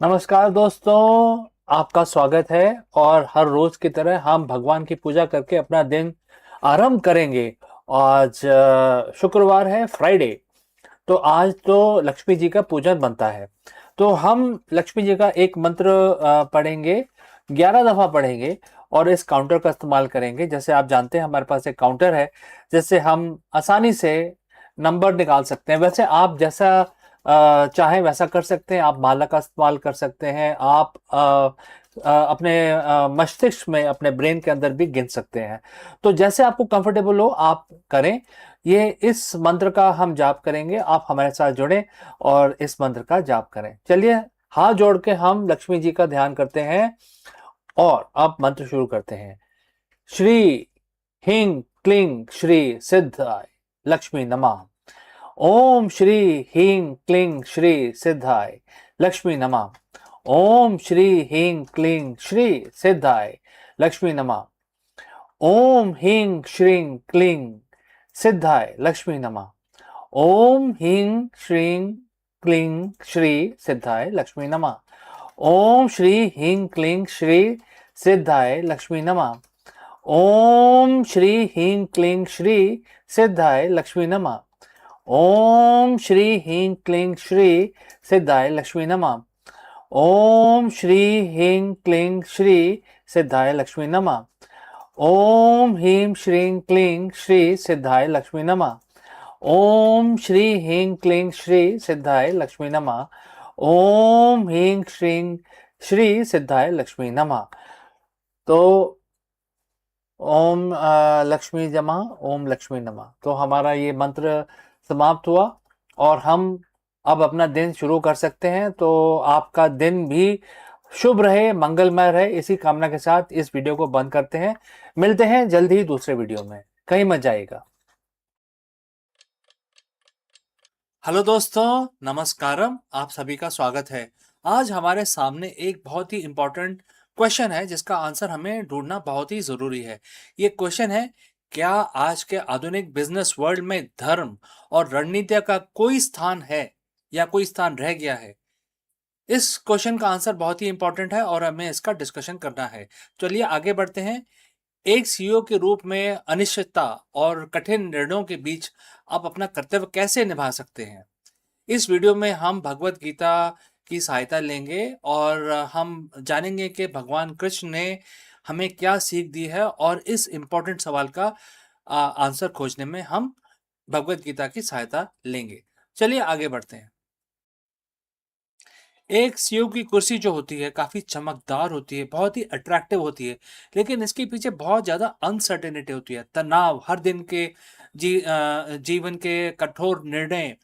नमस्कार दोस्तों, आपका स्वागत है। और हर रोज की तरह हम भगवान की पूजा करके अपना दिन आरंभ करेंगे। आज शुक्रवार है, फ्राइडे। तो आज तो लक्ष्मी जी का पूजन बनता है। तो हम लक्ष्मी जी का एक मंत्र पढ़ेंगे, 11 दफा पढ़ेंगे। और इस काउंटर का इस्तेमाल करेंगे। जैसे आप जानते हैं, हमारे पास एक काउंटर है जिससे हम आसानी से नंबर निकाल सकते हैं। वैसे आप जैसा चाहे वैसा कर सकते हैं। आप माला का इस्तेमाल कर सकते हैं। आप अपने मस्तिष्क में, अपने ब्रेन के अंदर भी गिन सकते हैं। तो जैसे आपको कंफर्टेबल हो आप करें। ये इस मंत्र का हम जाप करेंगे। आप हमारे साथ जुड़ें और इस मंत्र का जाप करें। चलिए, हाथ जोड़ के हम लक्ष्मी जी का ध्यान करते हैं और अब मंत्र शुरू करते हैं। श्री ह्रीं क्लीं श्री सिद्धाय लक्ष्मी नमः। ओम श्री ह्रीं क्लीं श्री सिद्धाय लक्ष्मी नमः। ओम श्री ह्रीं क्लीं श्री सिद्धाय लक्ष्मी नमः। ओम ह्रीं श्रीं क्लीं सिद्धाय लक्ष्मी नमः। ओम ह्रीं श्रीं क्लीं श्री सिद्धाय लक्ष्मी नमः। ओम श्री ह्रीं क्लीं श्री सिद्धाय लक्ष्मी नमः। ओम श्री ह्रीं क्लीं श्री सिद्धाय लक्ष्मी नमः। ओम श्री ह्रीं क्लीं श्री सिद्धाय लक्ष्मी नमः। ओम श्री ह्रीं क्लीं श्री सिद्धाय लक्ष्मी नमः। ओम ह्रीं श्रीं क्लीं श्री सिद्धाय लक्ष्मी नमः। ओम श्री ह्रीं क्लीं श्री सिद्धाय लक्ष्मी नमः। ओम ह्रीं श्रीं श्री सिद्धाय लक्ष्मी नमः। तो ओम लक्ष्मी जमा, ओम लक्ष्मी नमः। तो हमारा ये मंत्र समाप्त हुआ और हम अब अपना दिन शुरू कर सकते हैं। तो आपका दिन भी शुभ रहे, मंगलमय रहे, इसी कामना के साथ इस वीडियो को बंद करते हैं। मिलते हैं जल्द ही दूसरे वीडियो में। कहीं मत जाइएगा। हेलो दोस्तों, नमस्कारम। आप सभी का स्वागत है। आज हमारे सामने एक बहुत ही इंपॉर्टेंट क्वेश्चन है जिसका आंसर हमें ढूंढना बहुत ही जरूरी है। ये क्वेश्चन है, क्या आज के आधुनिक बिजनेस वर्ल्ड में धर्म और रणनीति का कोई स्थान है या कोई स्थान रह गया है? इस क्वेश्चन का आंसर बहुत ही इंपॉर्टेंट है और हमें इसका डिस्कशन करना है। चलिए आगे बढ़ते हैं। एक सीईओ के रूप में अनिश्चितता और कठिन निर्णयों के बीच आप अपना कर्तव्य कैसे निभा सकते हैं? इस वीडियो में हम भगवत गीता की सहायता लेंगे और हम जानेंगे कि भगवान कृष्ण ने हमें क्या सीख दी है और इस इम्पोर्टेंट सवाल का आंसर खोजने में हम भगवत गीता की सहायता लेंगे। चलिए आगे बढ़ते हैं। एक सीईओ की कुर्सी जो होती है काफ़ी चमकदार होती है, बहुत ही अट्रैक्टिव होती है, लेकिन इसके पीछे बहुत ज़्यादा अनसर्टेनिटी होती है, तनाव, हर दिन के जीवन के कठोर निर्णय।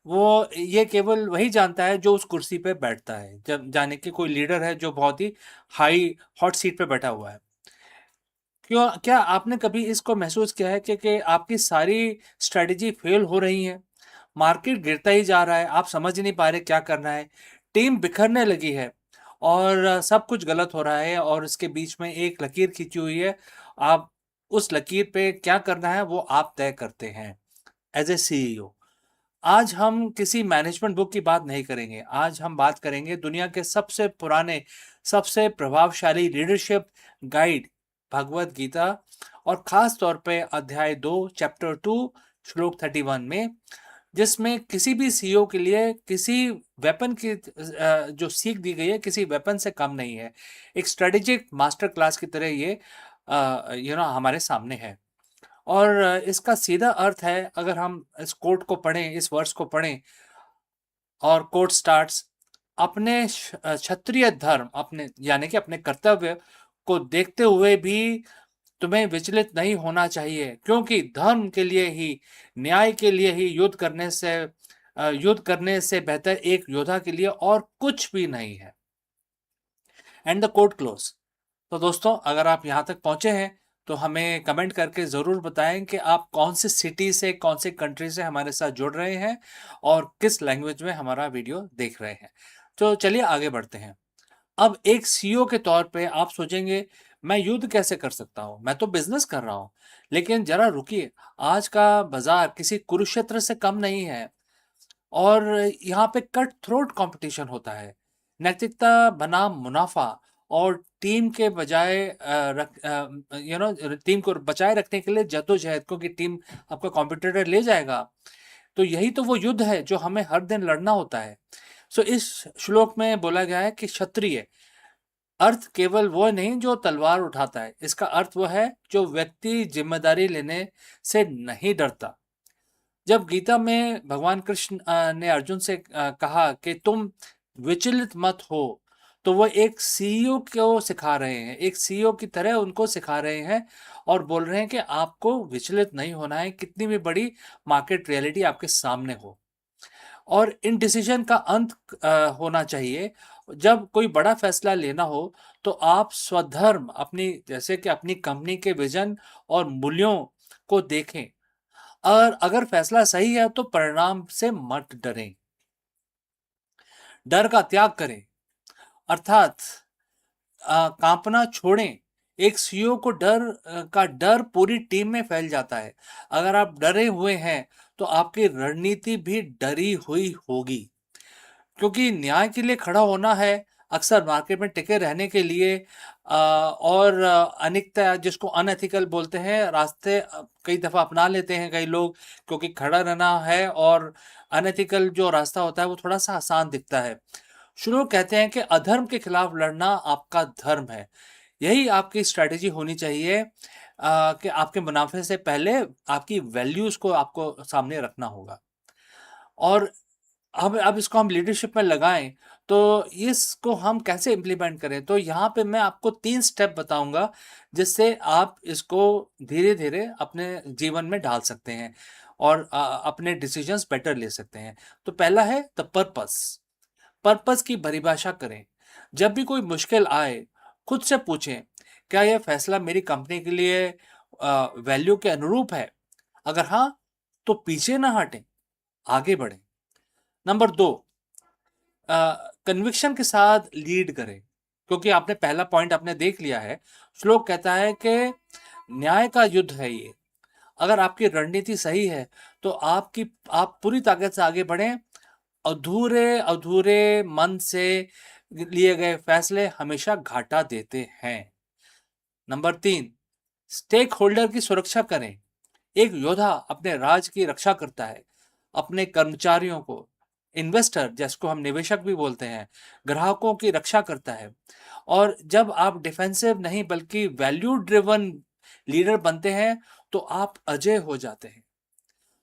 वो ये केवल वही जानता है जो उस कुर्सी पे बैठता है। जब जाने कि कोई लीडर है जो बहुत ही हाई हॉट सीट पे बैठा हुआ है। क्या आपने कभी इसको महसूस किया है कि आपकी सारी स्ट्रैटेजी फेल हो रही है? मार्केट गिरता ही जा रहा है, आप समझ ही नहीं पा रहे क्या करना है। टीम बिखरने लगी है और सब कुछ गलत हो रहा है और इसके बीच में एक लकीर खींची हुई है। आप उस लकीर पे क्या करना है वो आप तय करते हैं एज ए सीईओ। आज हम किसी मैनेजमेंट बुक की बात नहीं करेंगे। आज हम बात करेंगे दुनिया के सबसे पुराने, सबसे प्रभावशाली लीडरशिप गाइड भगवत गीता और खास तौर पे अध्याय 2 चैप्टर 2 श्लोक 31 में, जिसमें किसी भी सीईओ के लिए किसी वेपन की जो सीख दी गई है किसी वेपन से कम नहीं है। एक स्ट्रेटेजिक मास्टर क्लास की तरह ये हमारे सामने है। और इसका सीधा अर्थ है, अगर हम इस कोट को पढ़ें, इस वर्ष को पढ़ें, और कोट स्टार्ट्स, अपने क्षत्रिय धर्म, अपने यानी कि अपने कर्तव्य को देखते हुए भी तुम्हें विचलित नहीं होना चाहिए, क्योंकि धर्म के लिए ही, न्याय के लिए ही युद्ध करने से बेहतर एक योद्धा के लिए और कुछ भी नहीं है। And the quote close. तो दोस्तों, अगर आप यहाँ तक पहुँचे हैं तो हमें कमेंट करके ज़रूर बताएं कि आप कौन से सिटी से, कौन से कंट्री से हमारे साथ जुड़ रहे हैं और किस लैंग्वेज में हमारा वीडियो देख रहे हैं। तो चलिए आगे बढ़ते हैं। अब एक सीईओ के तौर पे आप सोचेंगे, मैं युद्ध कैसे कर सकता हूँ, मैं तो बिजनेस कर रहा हूँ। लेकिन जरा रुकिए, आज का बाजार किसी कुरुक्षेत्र से कम नहीं है और यहाँ पे कट थ्रोट कंपटीशन होता है। नैतिकता बनाम मुनाफा और टीम के बजाय टीम को बचाए रखने के लिए जद्दोजहद, क्योंकि टीम आपका कॉम्पिटिटर ले जाएगा। तो यही तो वो युद्ध है जो हमें हर दिन लड़ना होता है। सो इस श्लोक में बोला गया है कि क्षत्रिय अर्थ केवल वो नहीं जो तलवार उठाता है, इसका अर्थ वो है जो व्यक्ति जिम्मेदारी लेने से नहीं डरता। जब गीता में भगवान कृष्ण ने अर्जुन से कहा कि तुम विचलित मत हो, तो वो एक सीईओ को सिखा रहे हैं, एक सीईओ की तरह उनको सिखा रहे हैं और बोल रहे हैं कि आपको विचलित नहीं होना है, कितनी भी बड़ी मार्केट रियलिटी आपके सामने हो। और इन डिसीजन का अंत होना चाहिए। जब कोई बड़ा फैसला लेना हो, तो आप स्वधर्म, अपनी जैसे कि अपनी कंपनी के विजन और मूल्यों को देखें, और अगर फैसला सही है तो परिणाम से मत डरें, डर का त्याग करें, अर्थात कांपना छोड़ें। एक सीईओ को का डर पूरी टीम में फैल जाता है। अगर आप डरे हुए हैं तो आपकी रणनीति भी डरी हुई होगी, क्योंकि न्याय के लिए खड़ा होना है, अक्सर मार्केट में टिके रहने के लिए और अनिकता, जिसको अनएथिकल बोलते हैं, रास्ते कई दफ़ा अपना लेते हैं कई लोग, क्योंकि खड़ा रहना है और अनएथिकल जो रास्ता होता है वो थोड़ा सा आसान दिखता है। श्लोक कहते हैं कि अधर्म के खिलाफ लड़ना आपका धर्म है। यही आपकी स्ट्रैटेजी होनी चाहिए कि आपके मुनाफे से पहले आपकी वैल्यूज़ को आपको सामने रखना होगा। और अब इसको हम लीडरशिप में लगाएं, तो इसको हम कैसे इम्प्लीमेंट करें? तो यहाँ पे मैं आपको 3 स्टेप बताऊंगा, जिससे आप इसको धीरे धीरे अपने जीवन में डाल सकते हैं और अपने डिसीजंस बेटर ले सकते हैं। तो पहला है द पर्पस। पर्पस की परिभाषा करें। जब भी कोई मुश्किल आए, खुद से पूछें, क्या यह फैसला मेरी कंपनी के लिए वैल्यू के अनुरूप है? अगर हाँ, तो पीछे ना हटें, आगे बढ़ें। नंबर 2, कन्विक्शन के साथ लीड करें, क्योंकि आपने पहला पॉइंट आपने देख लिया है। श्लोक कहता है कि न्याय का युद्ध है ये। अगर आपकी रणनीति सही है तो आप पूरी ताकत से आगे बढ़ें। अधूरे अधूरे मन से लिए गए फैसले हमेशा घाटा देते हैं। नंबर 3, स्टेक होल्डर की सुरक्षा करें। एक योद्धा अपने राज की रक्षा करता है, अपने कर्मचारियों को, इन्वेस्टर जिसको हम निवेशक भी बोलते हैं, ग्राहकों की रक्षा करता है। और जब आप डिफेंसिव नहीं बल्कि वैल्यू ड्रिवन लीडर बनते हैं, तो आप अजय हो जाते हैं।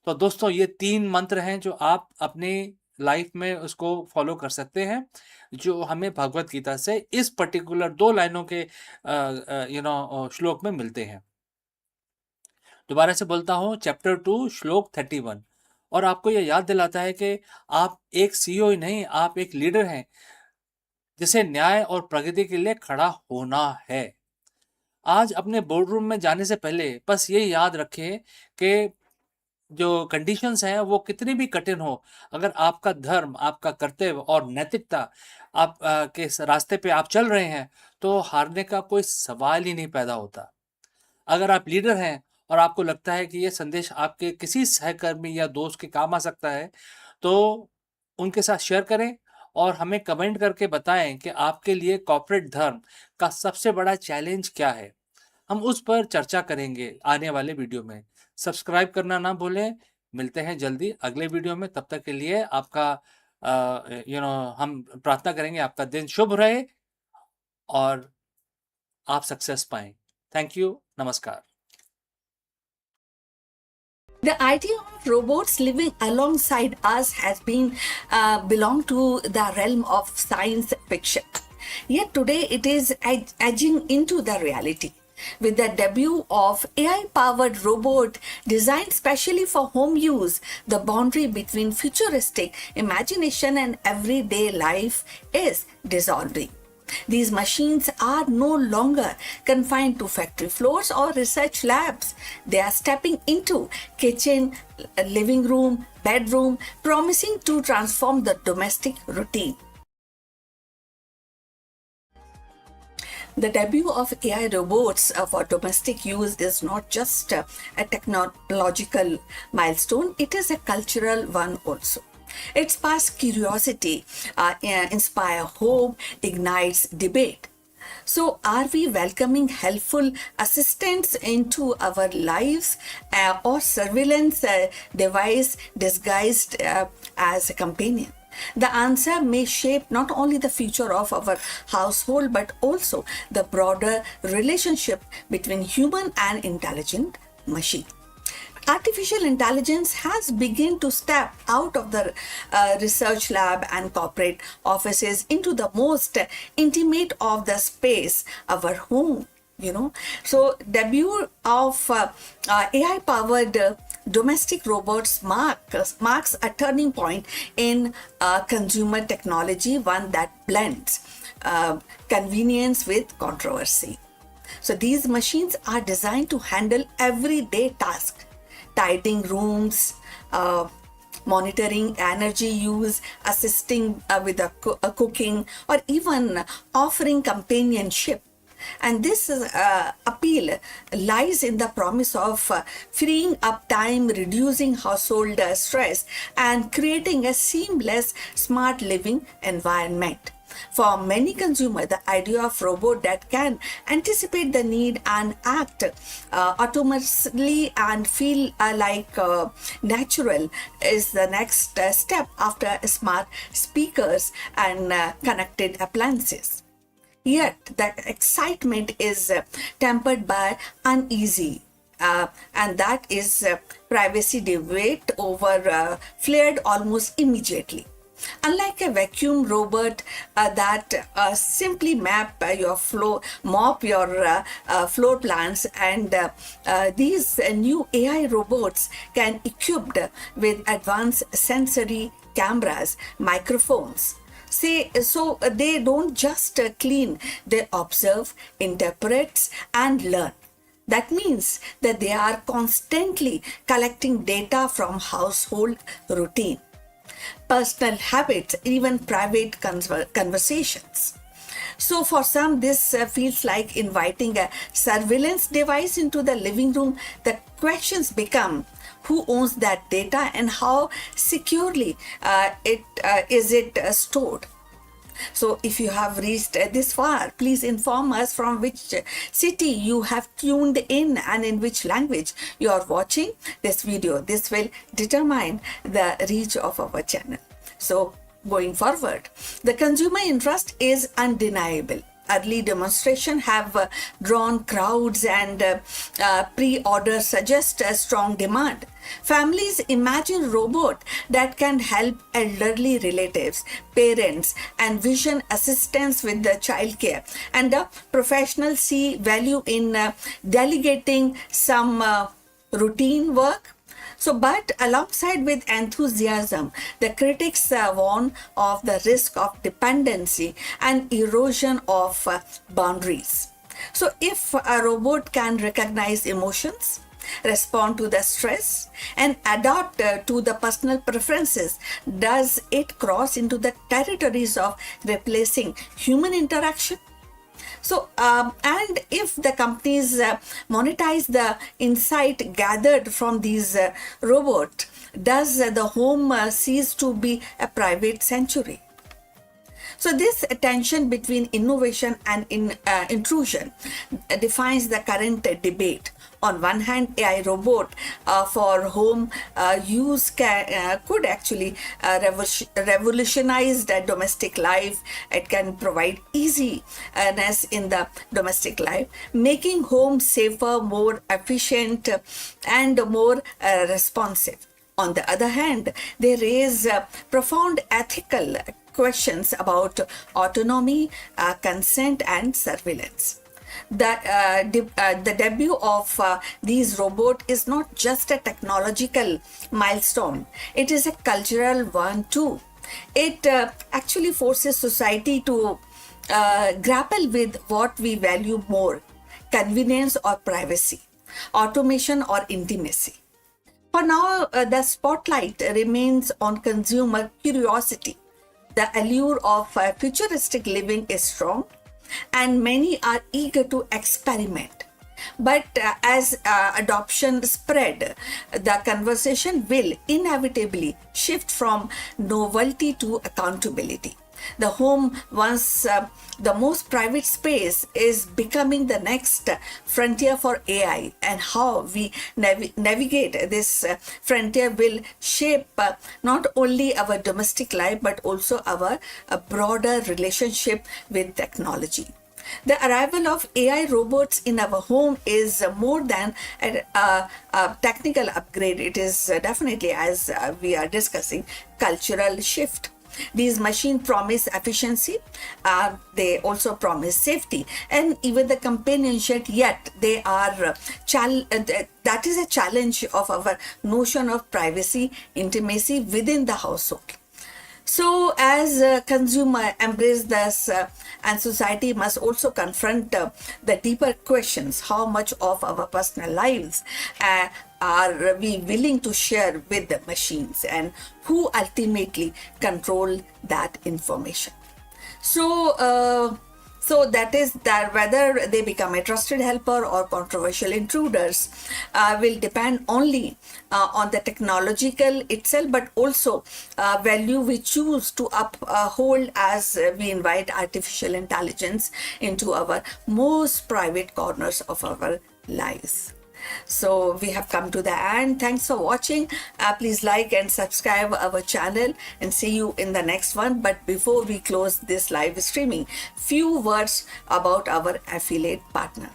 तो दोस्तों, ये 3 मंत्र हैं जो आप अपनी लाइफ में उसको फॉलो कर सकते हैं, जो हमें भगवत गीता से इस पर्टिकुलर 2 लाइनों के श्लोक में मिलते हैं। दोबारा से बोलता हूँ, चैप्टर 2 श्लोक 31, और आपको यह याद दिलाता है कि आप एक सीईओ ही नहीं, आप एक लीडर हैं, जिसे न्याय और प्रगति के लिए खड़ा होना है। आज अपने बोर्ड रूम में जाने से पहले बस ये याद रखें कि जो कंडीशंस हैं वो कितनी भी कठिन हो, अगर आपका धर्म, आपका कर्तव्य और नैतिकता आप के रास्ते पे आप चल रहे हैं, तो हारने का कोई सवाल ही नहीं पैदा होता। अगर आप लीडर हैं और आपको लगता है कि ये संदेश आपके किसी सहकर्मी या दोस्त के काम आ सकता है, तो उनके साथ शेयर करें और हमें कमेंट करके बताएं कि आपके लिए कॉर्पोरेट धर्म का सबसे बड़ा चैलेंज क्या है। हम उस पर चर्चा करेंगे आने वाले वीडियो में। सब्सक्राइब करना ना भूलें। मिलते हैं जल्दी अगले वीडियो में। तब तक के लिए आपका हम प्रार्थना करेंगे आपका दिन शुभ रहे और आप सक्सेस पाएं। Thank you. नमस्कार। The idea of robots living alongside us has been belonged to the realm of science fiction. Yet today it is edging into the reality. With the debut of AI-powered robot designed specially for home use, the boundary between futuristic imagination and everyday life is dissolving. These machines are no longer confined to factory floors or research labs. They are stepping into kitchen, living room, bedroom, promising to transform the domestic routine. The debut of AI robots for domestic use is not just a technological milestone, it is a cultural one also. It sparks curiosity, inspire hope, ignites debate. So, are we welcoming helpful assistants into our lives, or surveillance device disguised as a companion? The answer may shape not only the future of our household but also the broader relationship between human and intelligent machine. Artificial intelligence has begun to step out of the research lab and corporate offices into the most intimate of the space, our home. So debut of AI powered domestic robots marks a turning point in consumer technology, one that blends convenience with controversy. So these machines are designed to handle everyday tasks, tidying rooms, monitoring energy use, assisting with cooking, or even offering companionship. And this appeal lies in the promise of freeing up time, reducing household stress, and creating a seamless, smart living environment. For many consumers, the idea of robot that can anticipate the need and act autonomously and feel natural is the next step after smart speakers and connected appliances. Yet, that excitement is tempered by uneasy, and that is privacy debate over flared almost immediately. Unlike a vacuum robot that simply mop your floor plans, and these new AI robots can equipped with advanced sensory cameras, microphones. So they don't just clean, they observe, interpret, and learn. That means that they are constantly collecting data from household routine, personal habits, even private conversations. So for some, this feels like inviting a surveillance device into the living room. The questions become: who owns that data and how securely is it stored? So if you have reached this far, please inform us from which city you have tuned in and in which language you are watching this video. This will determine the reach of our channel. So going forward, the consumer interest is undeniable. Early demonstrations have drawn crowds, and pre-orders suggest a strong demand. Families imagine robots that can help elderly relatives, parents, and vision assistants with the childcare. And the professionals see value in delegating some routine work. So, but alongside with enthusiasm, the critics warn of the risk of dependency and erosion of boundaries. So, if a robot can recognize emotions, respond to the stress, and adapt to the personal preferences, does it cross into the territories of replacing human interaction? So, and if the companies monetize the insight gathered from these robots, does the home cease to be a private sanctuary? So this tension between innovation and intrusion defines the current debate. On one hand, AI robot for home use could actually revolutionize the domestic life. It can provide easiness in the domestic life, making home safer, more efficient, and more responsive. On the other hand, they raise profound ethical questions about autonomy, consent, and surveillance. The debut of these robots is not just a technological milestone, it is a cultural one too. It actually forces society to grapple with what we value more: convenience or privacy, automation or intimacy. For now, the spotlight remains on consumer curiosity. The allure of futuristic living is strong, and many are eager to experiment. But as adoption spread, the conversation will inevitably shift from novelty to accountability. The home, once the most private space, is becoming the next frontier for AI, and how we navigate this frontier will shape not only our domestic life but also our broader relationship with technology. The arrival of AI robots in our home is more than a technical upgrade. It is definitely, as we are discussing, cultural shift. These machines promise efficiency, they also promise safety and even the companionship, yet they are that is a challenge of our notion of privacy, intimacy within the household. So, as consumer embrace this, and society must also confront the deeper questions: how much of our personal lives are we willing to share with the machines, and who ultimately control that information? So that is that whether they become a trusted helper or controversial intruders will depend only on the technological itself, but also value we choose to uphold as we invite artificial intelligence into our most private corners of our lives. So we have come to the end. Thanks for watching. Please like and subscribe our channel, and see you in the next one. But before we close this live streaming, few words about our affiliate partner.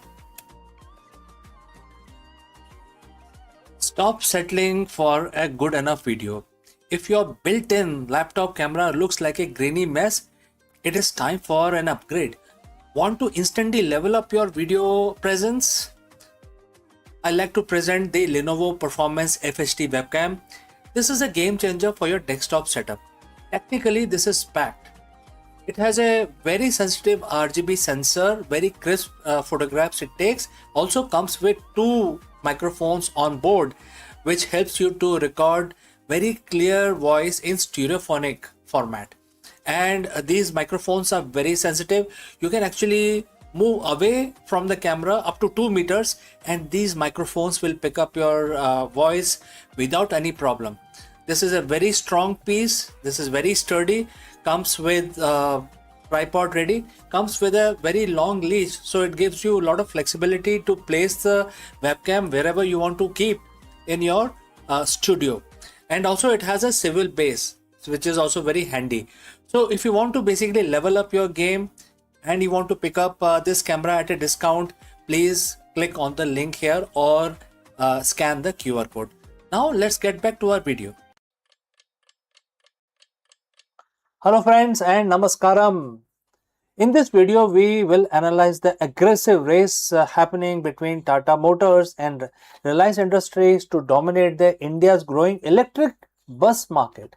Stop settling for a good enough video. If your built-in laptop camera looks like a grainy mess, it is time for an upgrade. Want to instantly level up your video presence? I like to present the Lenovo Performance FHD webcam. This is a game changer for your desktop setup. Technically, this is packed. It has a very sensitive RGB sensor, very crisp photographs it takes. Also comes with 2 microphones on board, which helps you to record very clear voice in stereophonic format. And these microphones are very sensitive. You can actually move away from the camera up to 2 meters, and these microphones will pick up your voice without any problem. This is a very strong piece. This is very sturdy. Comes with tripod ready. Comes with a very long leash, so it gives you a lot of flexibility to place the webcam wherever you want to keep in your studio. And also it has a swivel base, which is also very handy. So if you want to basically level up your game and you want to pick up this camera at a discount, please click on the link here or scan the QR code. Now let's get back to our video. Hello friends and namaskaram. In this video, we will analyze the aggressive race happening between Tata Motors and Reliance Industries to dominate India's growing electric bus market.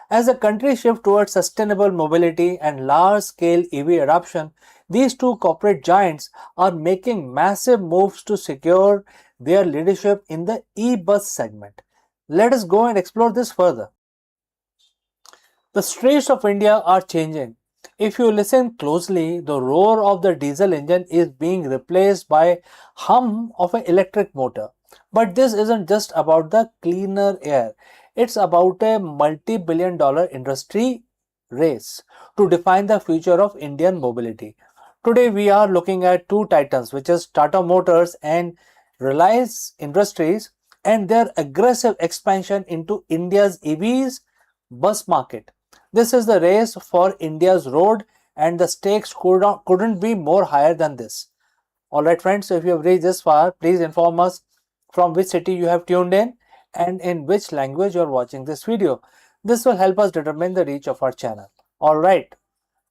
As the country shifts towards sustainable mobility and large-scale EV adoption, these two corporate giants are making massive moves to secure their leadership in the e-bus segment. Let us go and explore this further. The streets of India are changing. If you listen closely, the roar of the diesel engine is being replaced by hum of an electric motor. But this isn't just about the cleaner air. It's about a multi-billion-dollar industry race to define the future of Indian mobility. Today we are looking at two titans, which is Tata Motors and Reliance Industries, and their aggressive expansion into India's EVs bus market. This is the race for India's road, and the stakes couldn't be more higher than this. Alright friends, so if you have reached this far, please inform us from which city you have tuned in and in which language you are watching this video. This will help us determine the reach of our channel. Alright,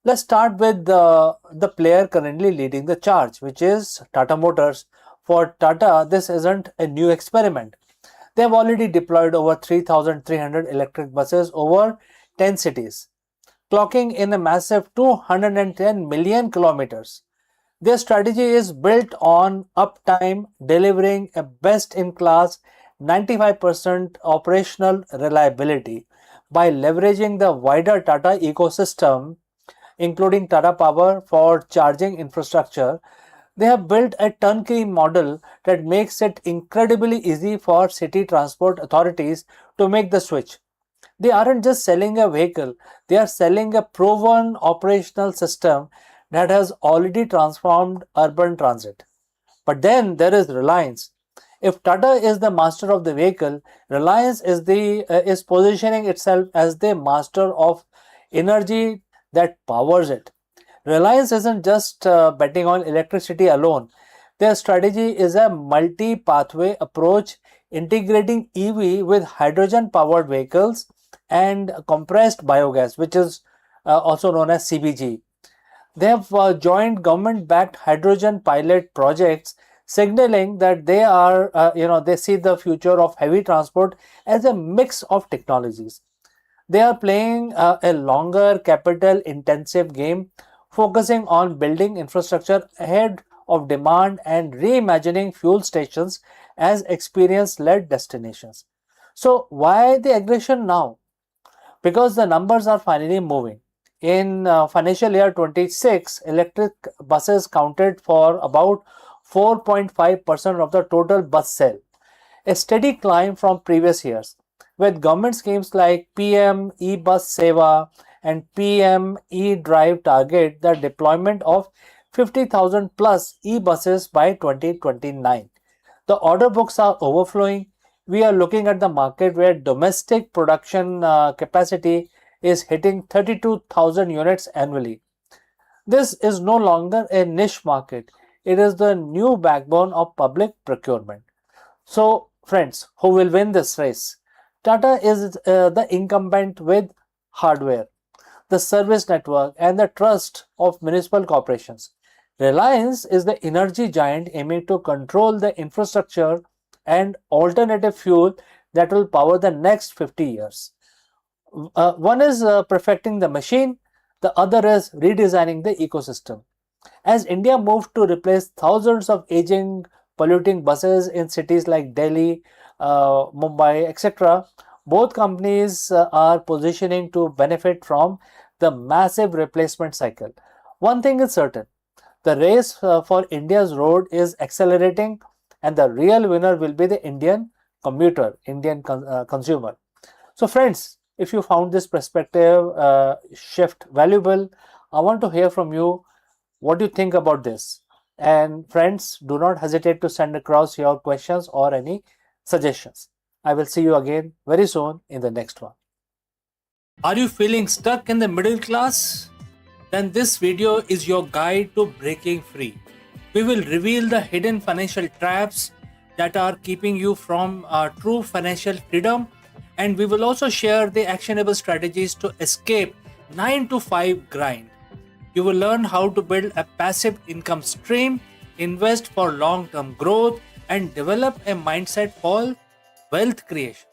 let's start with the player currently leading the charge, which is Tata Motors. For Tata, this isn't a new experiment. They have already deployed over 3,300 electric buses over 10 cities, clocking in a massive 210 million kilometers. Their strategy is built on uptime, delivering a best-in-class 95% operational reliability by leveraging the wider Tata ecosystem, including Tata Power for charging infrastructure. They have built a turnkey model that makes it incredibly easy for city transport authorities to make the switch. They aren't just selling a vehicle, they are selling a proven operational system that has already transformed urban transit. But then there is Reliance. If Tata is the master of the vehicle, Reliance is positioning itself as the master of energy that powers it. Reliance isn't just betting on electricity alone. Their strategy is a multi pathway approach integrating EV with hydrogen powered vehicles and compressed biogas, which is also known as CBG. They have joined government backed hydrogen pilot projects, signaling that they see the future of heavy transport as a mix of technologies. They are playing a longer capital intensive game, focusing on building infrastructure ahead of demand and reimagining fuel stations as experience led destinations. So, why the aggression now? Because the numbers are finally moving. In financial year 26, electric buses counted for about 4.5% of the total bus sale, a steady climb from previous years. With government schemes like PM E-Bus Seva and PM E-Drive target the deployment of 50,000 plus e-buses by 2029. The order books are overflowing. We are looking at the market where domestic production capacity is hitting 32,000 units annually. This is no longer a niche market. It is the new backbone of public procurement. So, friends, who will win this race? Tata is the incumbent with hardware, the service network, and the trust of municipal corporations. Reliance is the energy giant aiming to control the infrastructure and alternative fuel that will power the next 50 years. One is perfecting the machine, the other is redesigning the ecosystem. As India moves to replace thousands of aging, polluting buses in cities like Delhi, Mumbai, etc., both companies are positioning to benefit from the massive replacement cycle. One thing is certain, the race for India's road is accelerating, and the real winner will be the Indian commuter, Indian consumer. So, friends, if you found this perspective shift valuable, I want to hear from you what do you think about this. And friends, do not hesitate to send across your questions or any suggestions. I will see you again very soon in the next one. Are you feeling stuck in the middle class? Then this video is your guide to breaking free. We will reveal the hidden financial traps that are keeping you from true financial freedom, and we will also share the actionable strategies to escape 9 to 5 grind. You will learn how to build a passive income stream, invest for long-term growth, and develop a mindset for wealth creation.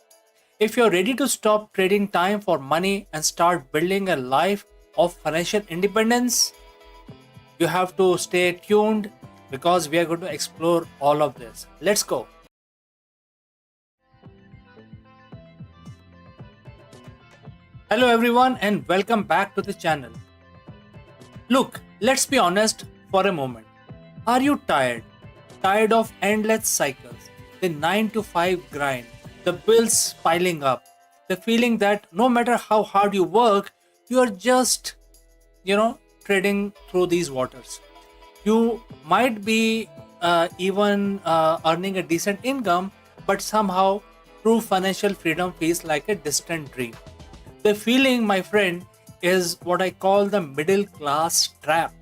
If you're ready to stop trading time for money and start building a life of financial independence, you have to stay tuned because we are going to explore all of this. Let's go. Hello everyone and welcome back to the channel. Look, let's be honest for a moment. Are you tired? Tired of endless cycles, the 9 to 5 grind, the bills piling up, the feeling that no matter how hard you work, you are just, trading through these waters. You might be even earning a decent income, but somehow true financial freedom feels like a distant dream. The feeling, my friend, is what I call the middle class trap.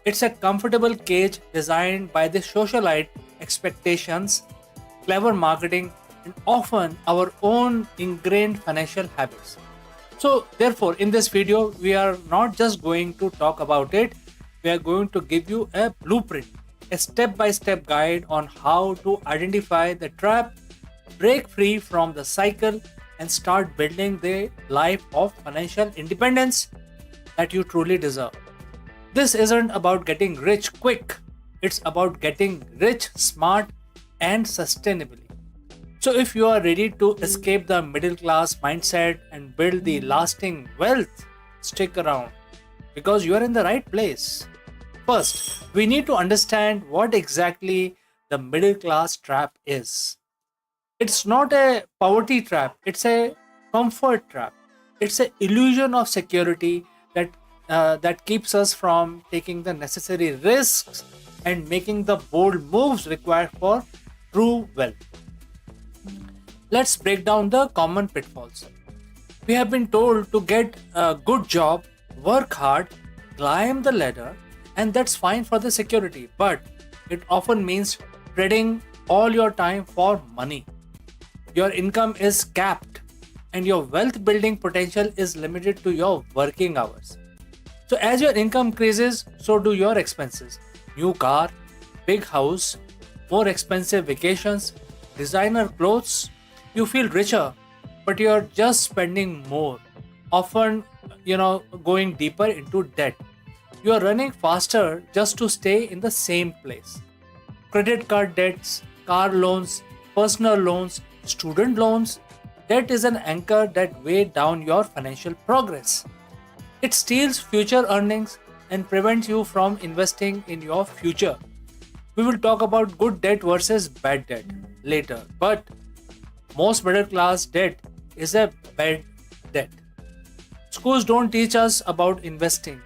It's a comfortable cage designed by the socialite expectations, clever marketing, and often our own ingrained financial habits. So, therefore, in this video, we are not just going to talk about it, we are going to give you a blueprint, a step by step guide on how to identify the trap, break free from the cycle, and start building the life of financial independence that you truly deserve. This isn't about getting rich quick, it's about getting rich smart and sustainably. So, if you are ready to escape the middle class mindset and build the lasting wealth, stick around because you are in the right place. First, we need to understand what exactly the middle class trap is. It's not a poverty trap, it's a comfort trap. It's an illusion of security that keeps us from taking the necessary risks and making the bold moves required for true wealth. Let's break down the common pitfalls. We have been told to get a good job, work hard, climb the ladder, and that's fine for the security, but it often means trading all your time for money. Your income is capped, and your wealth building potential is limited to your working hours. So, as your income increases, so do your expenses. New car, big house, more expensive vacations, designer clothes. You feel richer, but you're just spending more, often, going deeper into debt. You are running faster just to stay in the same place. Credit card debts, car loans, personal loans, student loans. Debt is an anchor that weighs down your financial progress. It steals future earnings and prevents you from investing in your future. We will talk about good debt versus bad debt later, but most middle class debt is a bad debt. Schools don't teach us about investing,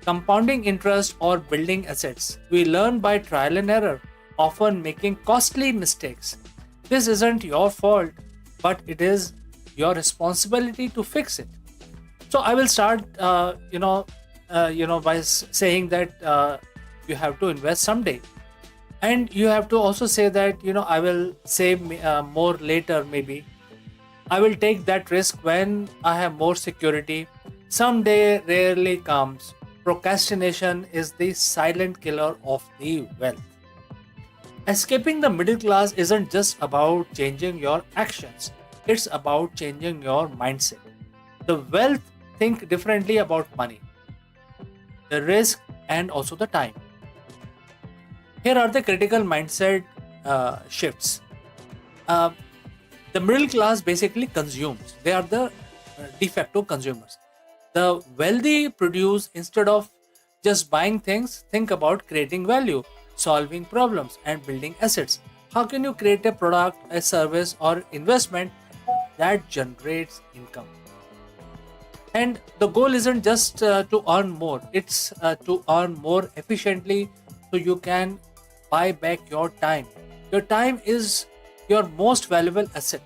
compounding interest, or building assets. We learn by trial and error, often making costly mistakes. This isn't your fault, but it is your responsibility to fix it. So I will start, by saying that you have to invest someday, and you have to also say that I will save more later. Maybe I will take that risk when I have more security. Someday rarely comes. Procrastination is the silent killer of the wealth. Escaping the middle class isn't just about changing your actions, it's about changing your mindset. The wealth think differently about money, the risk, and also the time. Here are the critical mindset shifts. Uh, the middle class basically consumes, they are the de facto consumers. The wealthy produce instead of just buying things, think about creating value, solving problems, and building assets. How can you create a product, a service, or investment that generates income? And the goal isn't just to earn more, it's to earn more efficiently so you can buy back your time. Your time is your most valuable asset.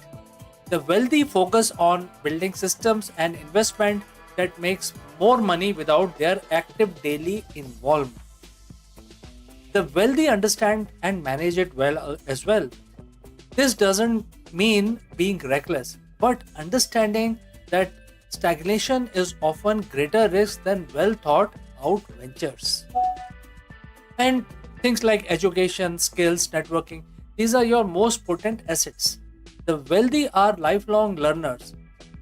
The wealthy focus on building systems and investment that makes more money without their active daily involvement. The wealthy understand and manage it well as well. This doesn't mean being reckless, but understanding that stagnation is often greater risk than well thought out ventures. And things like education, skills, networking, these are your most potent assets. The wealthy are lifelong learners,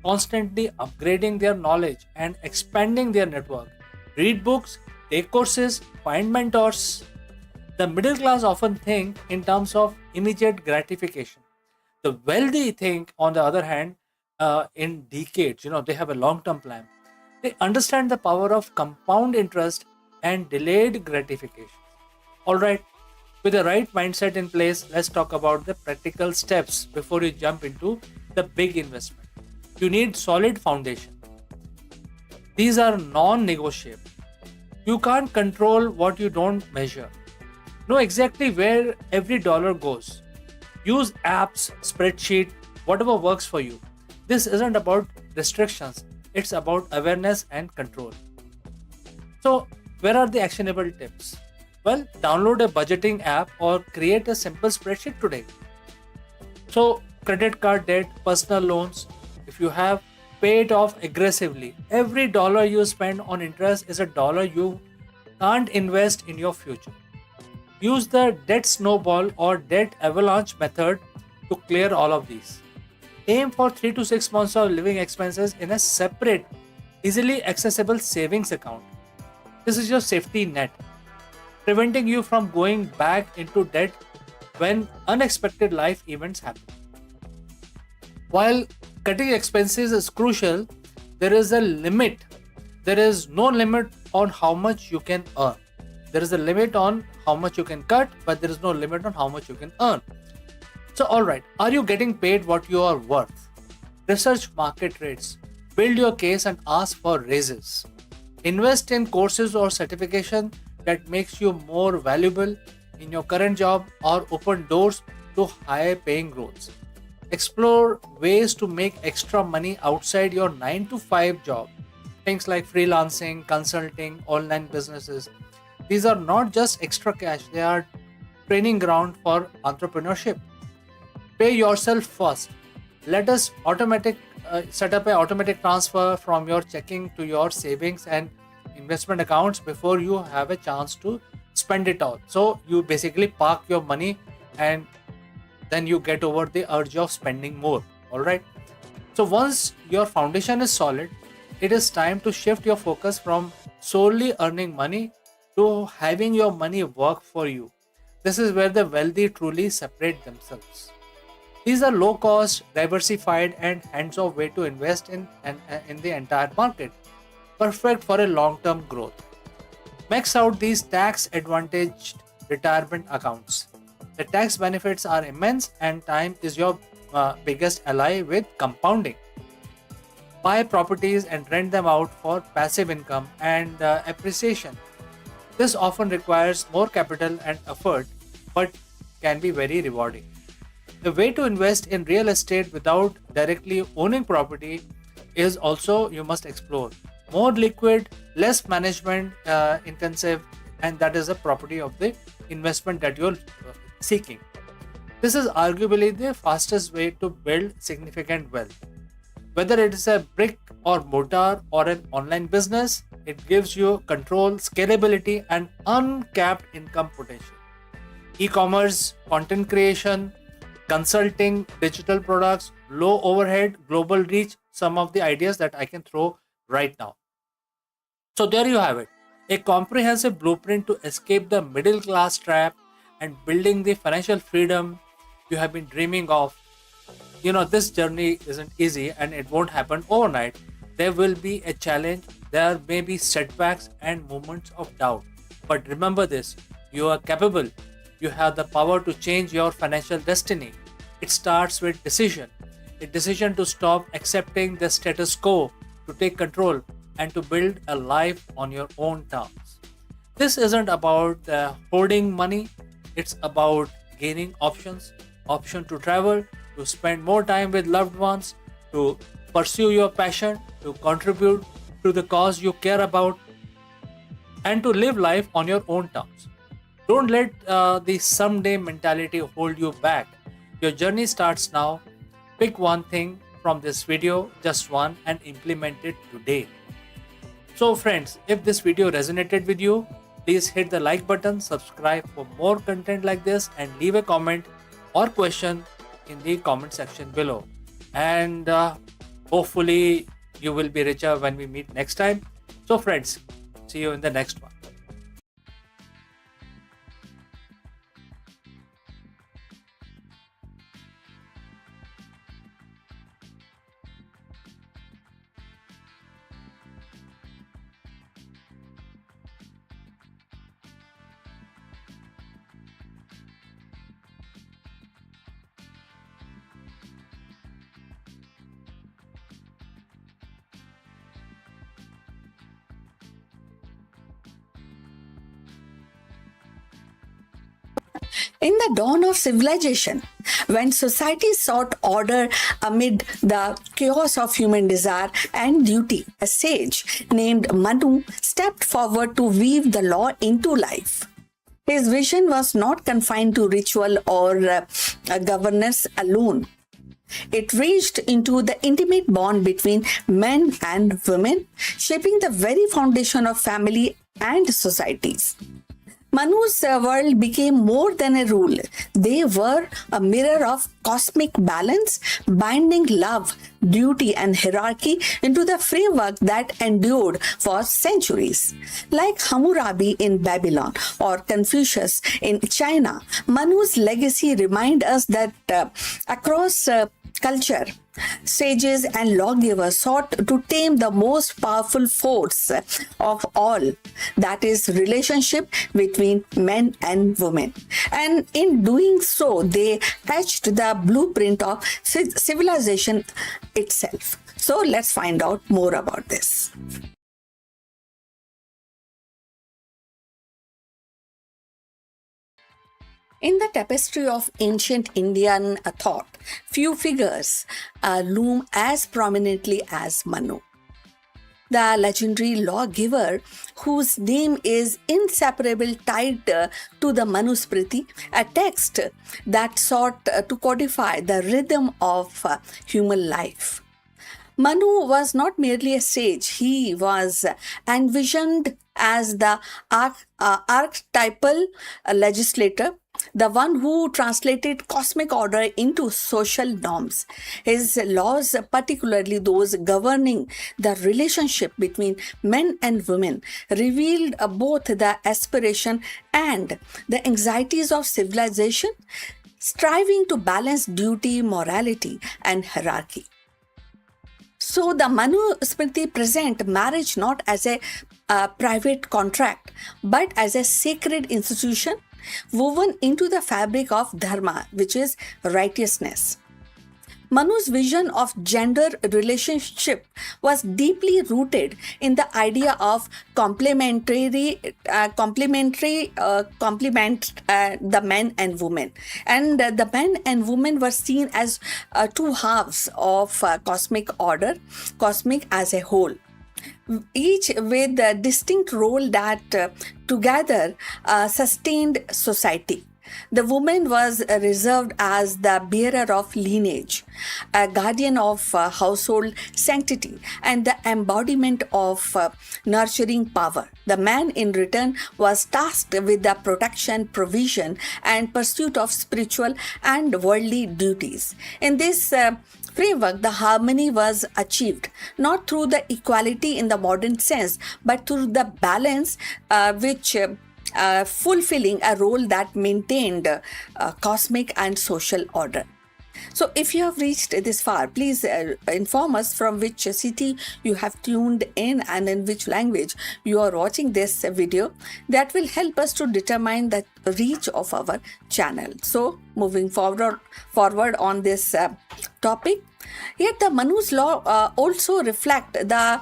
constantly upgrading their knowledge and expanding their network. Read books, take courses, find mentors. The middle class often think in terms of immediate gratification. The wealthy think, on the other hand, in decades. They have a long-term plan. They understand the power of compound interest and delayed gratification. All right, with the right mindset in place, let's talk about the practical steps before you jump into the big investment. You need solid foundation. These are non-negotiable. You can't control what you don't measure. Know exactly where every dollar goes. Use apps, spreadsheet, whatever works for you. This isn't about restrictions, it's about awareness and control. So, where are the actionable tips? Well, download a budgeting app or create a simple spreadsheet today. So, credit card debt, personal loans, if you have, pay it off aggressively. Every dollar you spend on interest is a dollar you can't invest in your future. Use the debt snowball or debt avalanche method to clear all of these. Aim for 3 to 6 months of living expenses in a separate, easily accessible savings account. This is your safety net, preventing you from going back into debt when unexpected life events happen. While cutting expenses is crucial, there is a limit. There is no limit on how much you can earn. There is a limit on how much you can cut, but there is no limit on how much you can earn. So, alright, are you getting paid what you are worth? Research market rates. Build your case and ask for raises. Invest in courses or certification that makes you more valuable in your current job or open doors to higher paying roles. Explore ways to make extra money outside your 9 to 5 job. Things like freelancing, consulting, online businesses. These are not just extra cash, they are training ground for entrepreneurship. Pay yourself first. Let us set up an automatic transfer from your checking to your savings and investment accounts before you have a chance to spend it all. So you basically park your money and then you get over the urge of spending more. All right. So once your foundation is solid, it is time to shift your focus from solely earning money to having your money work for you. This is where the wealthy truly separate themselves. These are low cost, diversified, and hands off way to invest in the entire market. Perfect for a long term growth. Max out these tax advantaged retirement accounts. The tax benefits are immense, and time is your biggest ally with compounding. Buy properties and rent them out for passive income and appreciation. This often requires more capital and effort, but can be very rewarding. The way to invest in real estate without directly owning property is also you must explore. More liquid, less management intensive, and that is the property of the investment that you're seeking. This is arguably the fastest way to build significant wealth. Whether it is a brick or mortar or an online business, it gives you control, scalability, and uncapped income potential. E-commerce, content creation, consulting, digital products, low overhead, global reach, some of the ideas that I can throw right now. So there you have it. A comprehensive blueprint to escape the middle class trap and building the financial freedom you have been dreaming of. This journey isn't easy and it won't happen overnight. There will be a challenge, there may be setbacks and moments of doubt. But remember this, you are capable. You have the power to change your financial destiny. It starts with decision. A decision to stop accepting the status quo, to take control, and to build a life on your own terms. This isn't about hoarding money, it's about gaining options, option to travel, to spend more time with loved ones, to pursue your passion, to contribute to the cause you care about, and to live life on your own terms. Don't let the someday mentality hold you back. Your journey starts now. Pick one thing from this video, just one, and implement it today. So friends, if this video resonated with you, please hit the like button, subscribe for more content like this, and leave a comment or question in the comment section below. And hopefully you will be richer when we meet next time. So friends, see you in the next one. In the dawn of civilization, when society sought order amid the chaos of human desire and duty, a sage named Manu stepped forward to weave the law into life. His vision was not confined to ritual or governance alone. It reached into the intimate bond between men and women, shaping the very foundation of family and societies. Manu's world became more than a rule. They were a mirror of cosmic balance, binding love, duty, and hierarchy into the framework that endured for centuries. Like Hammurabi in Babylon or Confucius in China, Manu's legacy reminds us that across culture, sages and lawgivers sought to tame the most powerful force of all, that is relationship between men and women. And in doing so, they etched the blueprint of civilization itself. So let's find out more about this. In the tapestry of ancient Indian thought, few figures loom as prominently as Manu, the legendary lawgiver whose name is inseparably tied to the Manusmriti, a text that sought to codify the rhythm of human life. Manu was not merely a sage, he was envisioned as the archetypal legislator, the one who translated cosmic order into social norms. His laws, particularly those governing the relationship between men and women, revealed both the aspiration and the anxieties of civilization, striving to balance duty, morality, and hierarchy. So the Manusmriti present marriage not as a private contract, but as a sacred institution woven into the fabric of dharma, which is righteousness. Manu's vision of gender relationship was deeply rooted in the idea of complement the men and women, and the men and women were seen as two halves of cosmic order, cosmic as a whole, each with a distinct role that together sustained society. The woman was reserved as the bearer of lineage, a guardian of household sanctity, and the embodiment of nurturing power. The man, in return, was tasked with the protection, provision, and pursuit of spiritual and worldly duties. In this framework, the harmony was achieved not through the equality in the modern sense, but through the balance which fulfilling a role that maintained cosmic and social order. So if you have reached this far, please inform us from which city you have tuned in and in which language you are watching this video. That will help us to determine the reach of our channel. So moving forward on this topic, yet the Manu's law also reflect the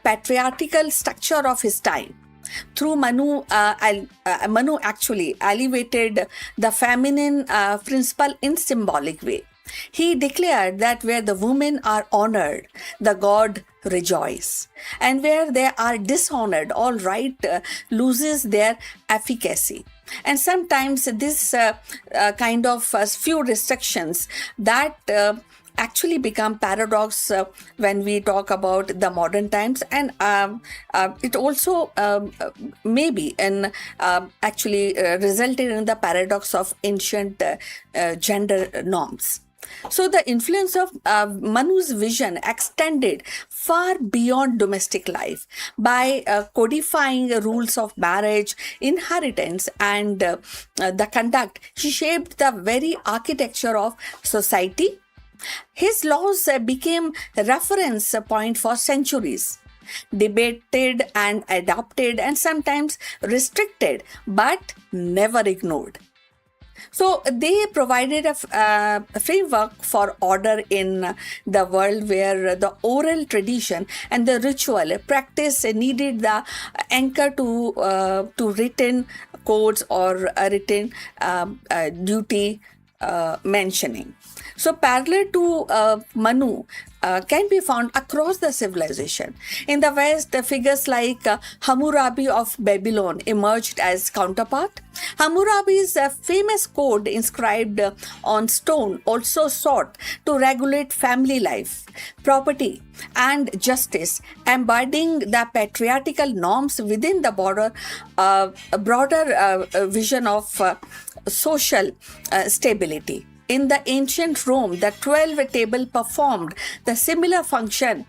patriarchal structure of his time. Through Manu actually elevated the feminine principle in symbolic way. He declared that where the women are honored, the god rejoice, and where they are dishonored, all right loses their efficacy. And sometimes this kind of few restrictions that actually become paradox when we talk about the modern times, and it also maybe actually resulted in the paradox of ancient gender norms. So the influence of Manu's vision extended far beyond domestic life by codifying rules of marriage, inheritance, and the conduct. He shaped the very architecture of society. His laws became a reference point for centuries, debated and adopted and sometimes restricted, but never ignored. So they provided a framework for order in the world where the oral tradition and the ritual practice needed the anchor to written codes or a written duty mentioning. So parallel to Manu can be found across the civilization. In the West, figures like Hammurabi of Babylon emerged as counterpart. Hammurabi's famous code inscribed on stone also sought to regulate family life, property, and justice, embodying the patriarchal norms within the broader vision of social stability. In the ancient Rome, the 12 table performed the similar function,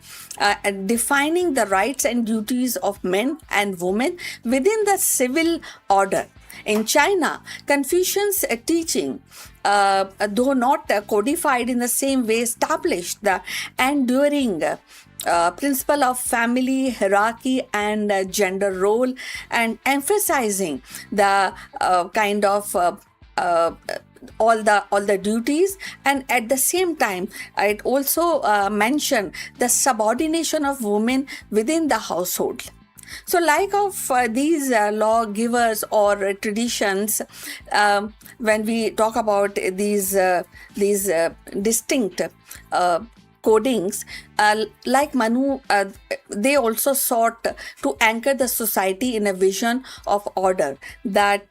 defining the rights and duties of men and women within the civil order. In China, Confucian's teaching, though not codified in the same way, established the enduring principle of family hierarchy and gender role, and emphasizing the kind of all the duties, and at the same time it also mentioned the subordination of women within the household. So, like of these lawgivers or traditions, when we talk about these distinct codings, like Manu, they also sought to anchor the society in a vision of order that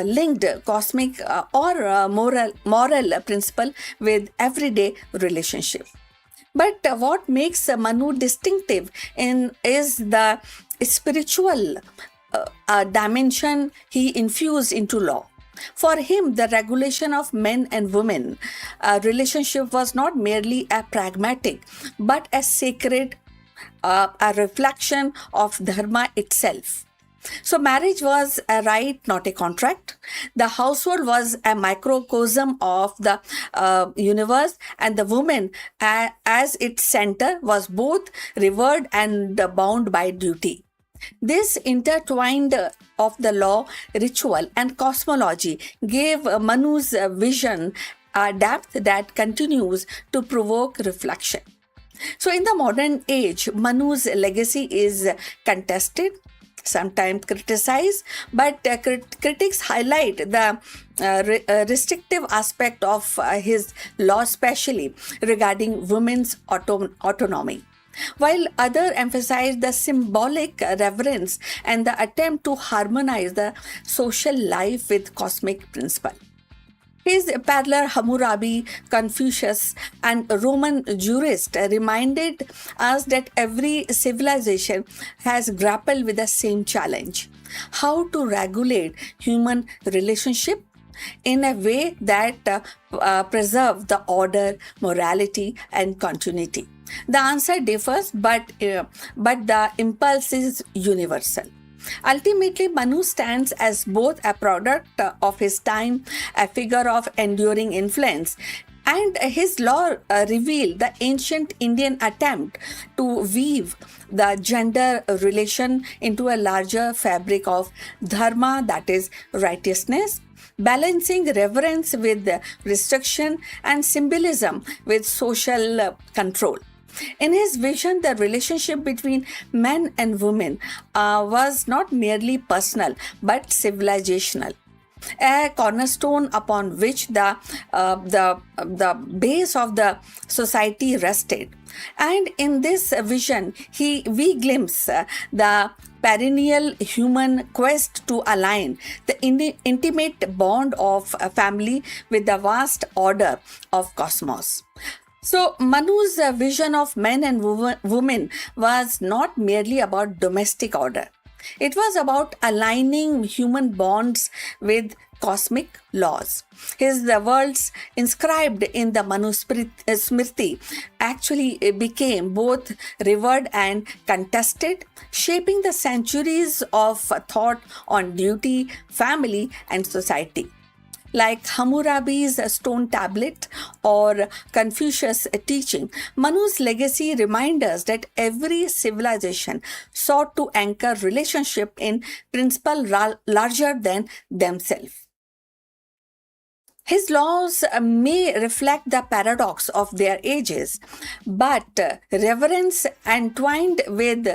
linked cosmic or moral principle with everyday relationship. But what makes Manu distinctive is the spiritual dimension he infused into law. For him, the regulation of men and women relationship was not merely a pragmatic, but a sacred, a reflection of dharma itself. So, marriage was a right, not a contract. The household was a microcosm of the universe, and the woman, as its center, was both revered and bound by duty. This intertwined of the law, ritual, and cosmology gave Manu's vision a depth that continues to provoke reflection. So, in the modern age, Manu's legacy is contested, sometimes criticized, but critics highlight the restrictive aspect of his law, especially regarding women's autonomy, while others emphasize the symbolic reverence and the attempt to harmonize the social life with cosmic principle. His parallel Hammurabi, Confucius, and Roman jurist reminded us that every civilization has grappled with the same challenge: how to regulate human relationship in a way that preserve the order, morality, and continuity. The answer differs, but the impulse is universal. Ultimately, Manu stands as both a product of his time, a figure of enduring influence, and his law revealed the ancient Indian attempt to weave the gender relation into a larger fabric of dharma, that is, righteousness, balancing reverence with restriction and symbolism with social control. In his vision, the relationship between men and women was not merely personal but civilizational, a cornerstone upon which the base of the society rested. And in this vision, we glimpse the perennial human quest to align the intimate bond of a family with the vast order of cosmos. So, Manu's vision of men and women was not merely about domestic order. It was about aligning human bonds with cosmic laws. His words inscribed in the Manusmriti actually became both revered and contested, shaping the centuries of thought on duty, family, and society. Like Hammurabi's stone tablet or Confucius' teaching, Manu's legacy reminds us that every civilization sought to anchor relationship in principle larger than themselves. His laws may reflect the paradox of their ages, but reverence entwined with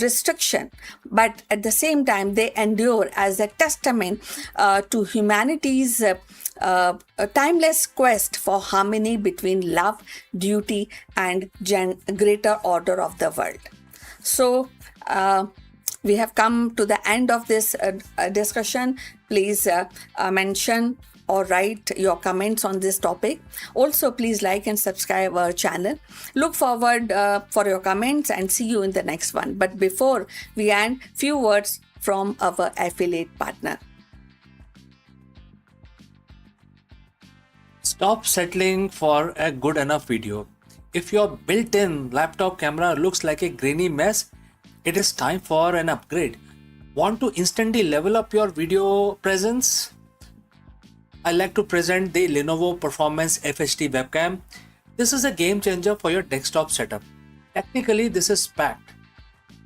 restriction, but at the same time they endure as a testament to humanity's timeless quest for harmony between love, duty, and greater order of the world. So, we have come to the end of this discussion. Please mention or write your comments on this topic. Also, please like and subscribe our channel. Look forward for your comments and see you in the next one. But before we end, few words from our affiliate partner. Stop settling for a good enough video. If your built-in laptop camera looks like a grainy mess, it is time for an upgrade. Want to instantly level up your video presence? I like to present the Lenovo Performance FHD webcam. This is a game changer for your desktop setup. Technically, this is packed.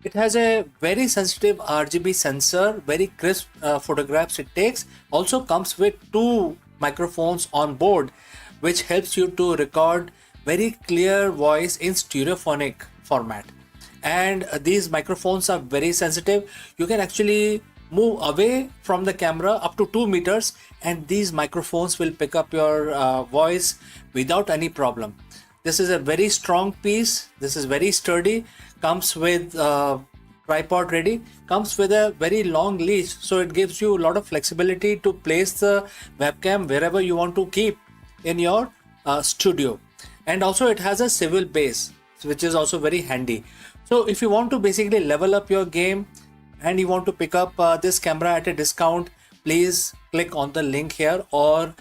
It has a very sensitive RGB sensor, very crisp photographs it takes. Also comes with two microphones on board, which helps you to record very clear voice in stereophonic format. And these microphones are very sensitive. You can actually move away from the camera up to 2 meters, and these microphones will pick up your voice without any problem. This is a very strong piece. This is very sturdy. Comes with tripod ready. Comes with a very long leash, so it gives you a lot of flexibility to place the webcam wherever you want to keep in your studio. And also it has a swivel base, which is also very handy. So if you want to basically level up your game and you want to pick up this camera at a discount, please click on the link here or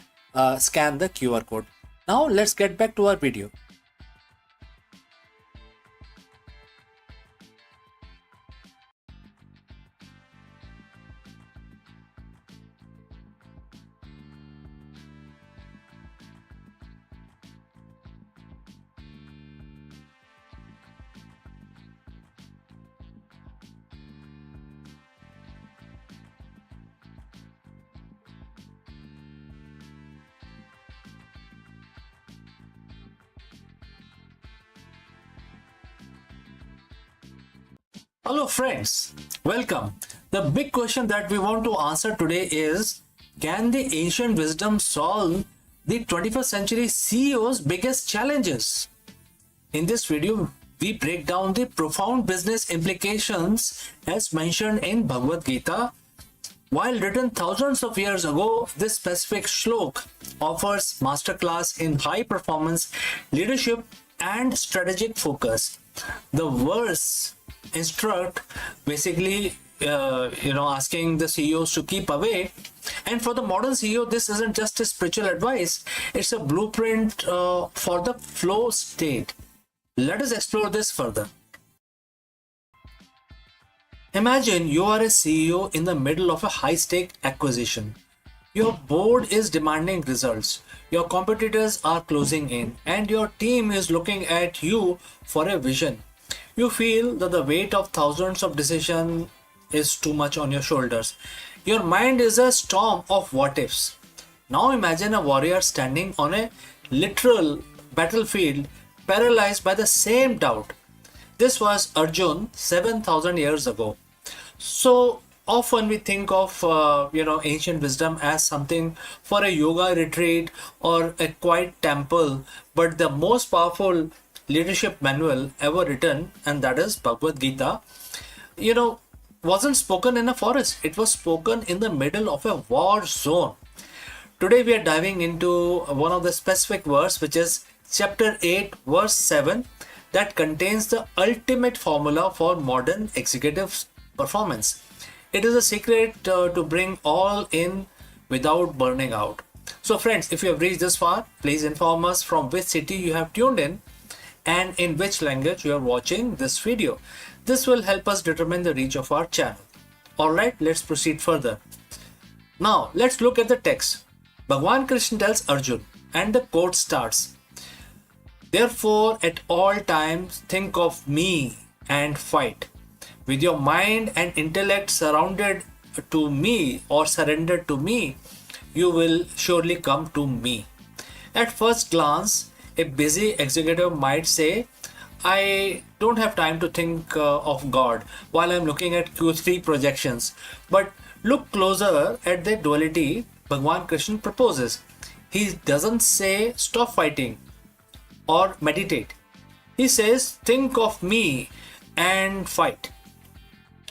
scan the QR code. Now let's get back to our video. Hello friends, welcome. The big question that we want to answer today is, can the ancient wisdom solve the 21st century CEO's biggest challenges? In this video, we break down the profound business implications as mentioned in Bhagavad Gita. While written thousands of years ago, this specific shlok offers masterclass in high performance leadership and strategic focus. The verse instruct basically asking the CEOs to keep away, and for the modern CEO this isn't just a spiritual advice, it's a blueprint for the flow state. Let us explore this further. Imagine you are a CEO in the middle of a high-stake acquisition. Your board is demanding results, your competitors are closing in, and your team is looking at you for a vision. You feel that the weight of thousands of decisions is too much on your shoulders. Your mind is a storm of what ifs. Now imagine a warrior standing on a literal battlefield, paralyzed by the same doubt. This was Arjun 7,000 years ago. So often we think of ancient wisdom as something for a yoga retreat or a quiet temple, but the most powerful leadership manual ever written, and that is Bhagavad Gita, wasn't spoken in a forest. It was spoken in the middle of a war zone. Today we are diving into one of the specific verse, which is chapter 8 verse 7, that contains the ultimate formula for modern executive performance. It is a secret to bring all in without burning out. So friends, if you have reached this far, please inform us from which city you have tuned in and in which language you are watching this video. This will help us determine the reach of our channel. Alright, let's proceed further. Now let's look at the text. Bhagwan Krishna tells Arjun, and the quote starts, "Therefore at all times think of me and fight. With your mind and intellect surrounded to me or surrendered to me, you will surely come to me." At first glance, a busy executive might say, I don't have time to think of God while I'm looking at Q3 projections. But look closer at the duality Bhagwan Krishna proposes. He doesn't say stop fighting or meditate. He says think of me and fight.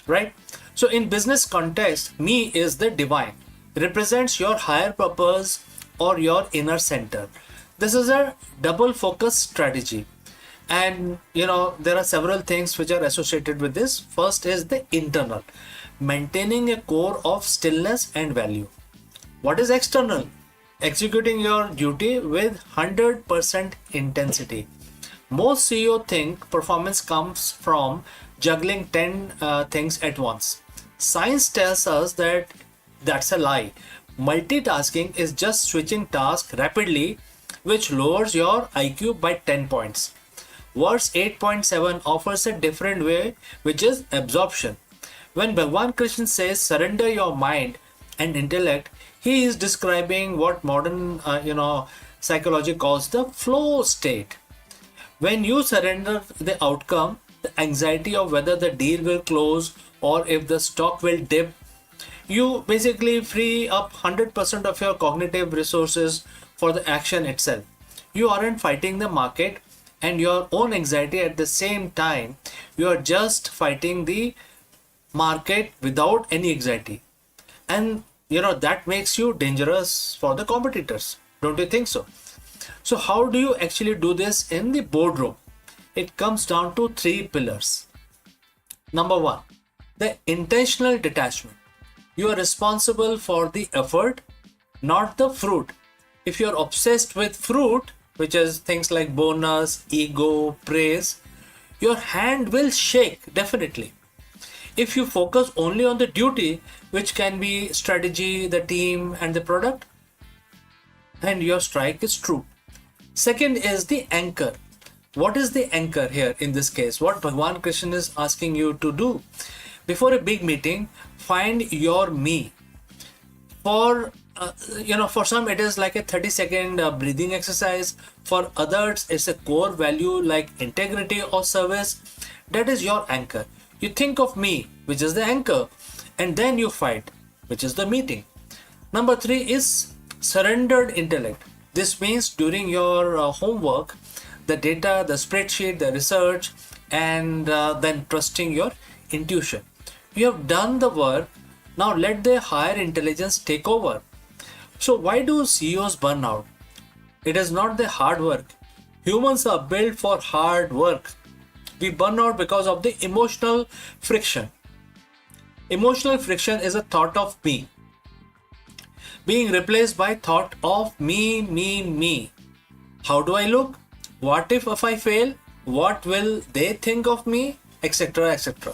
Right? So in business context, me is the divine, represents your higher purpose or your inner center. This is a double focus strategy. And there are several things which are associated with this. First is the internal, maintaining a core of stillness and value. What is external? Executing your duty with 100% intensity. Most CEO think performance comes from juggling 10 things at once. Science tells us that that's a lie. Multitasking is just switching tasks rapidly, which lowers your IQ by 10 points. Verse 8.7 offers a different way, which is absorption. When Bhagwan Krishna says surrender your mind and intellect, he is describing what modern psychology calls the flow state. When you surrender the outcome, the anxiety of whether the deal will close or if the stock will dip, you basically free up 100% of your cognitive resources for the action itself. You aren't fighting the market and your own anxiety at the same time. You are just fighting the market without any anxiety. And that makes you dangerous for the competitors. Don't you think so? So how do you actually do this in the boardroom? It comes down to 3 pillars. Number 1, the intentional detachment. You are responsible for the effort, not the fruit. If you're obsessed with fruit, which is things like bonus, ego, praise, your hand will shake definitely. If you focus only on the duty, which can be strategy, the team, and the product, and your strike is true. Second is the anchor. What is the anchor here in this case? What Bhagwan Krishna is asking you to do? Before a big meeting, find your me. For some it is like a 30-second breathing exercise. For others, it's a core value like integrity or service. That is your anchor. You think of me, which is the anchor, and then you fight, which is the meeting. Number 3 is surrendered intellect. This means during your homework, the data, the spreadsheet, the research, and then trusting your intuition. You have done the work. Now let the higher intelligence take over. So why do CEOs burn out? It is not the hard work. Humans are built for hard work. We burn out because of the emotional friction. Emotional friction is a thought of me being replaced by thought of me. How do I look? What if I fail? What will they think of me? Etc. etc.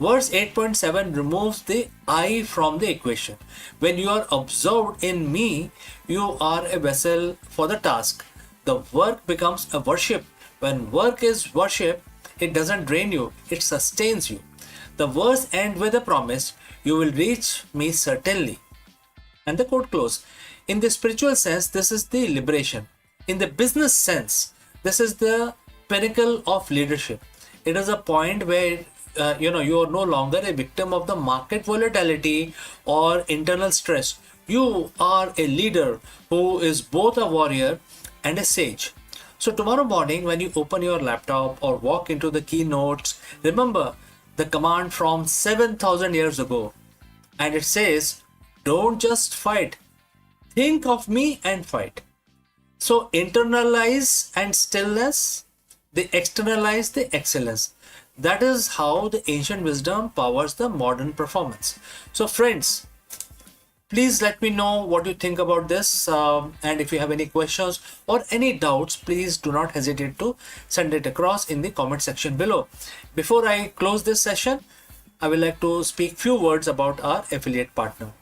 Verse 8.7 removes the I from the equation. When you are absorbed in me, you are a vessel for the task. The work becomes a worship. When work is worship, it doesn't drain you, it sustains you. The verse ends with a promise, you will reach me certainly. And the quote close. In the spiritual sense, this is the liberation. In the business sense, this is the pinnacle of leadership. It is a point where you are no longer a victim of the market volatility or internal stress. You are a leader who is both a warrior and a sage. So tomorrow morning when you open your laptop or walk into the keynotes, remember the command from 7,000 years ago. And it says, don't just fight. Think of me and fight. So internalize and stillness, they externalize the excellence. That is how the ancient wisdom powers the modern performance. So friends, please let me know what you think about this, and if you have any questions or any doubts, please do not hesitate to send it across in the comment section below. Before I close this session, I would like to speak few words about our affiliate partner.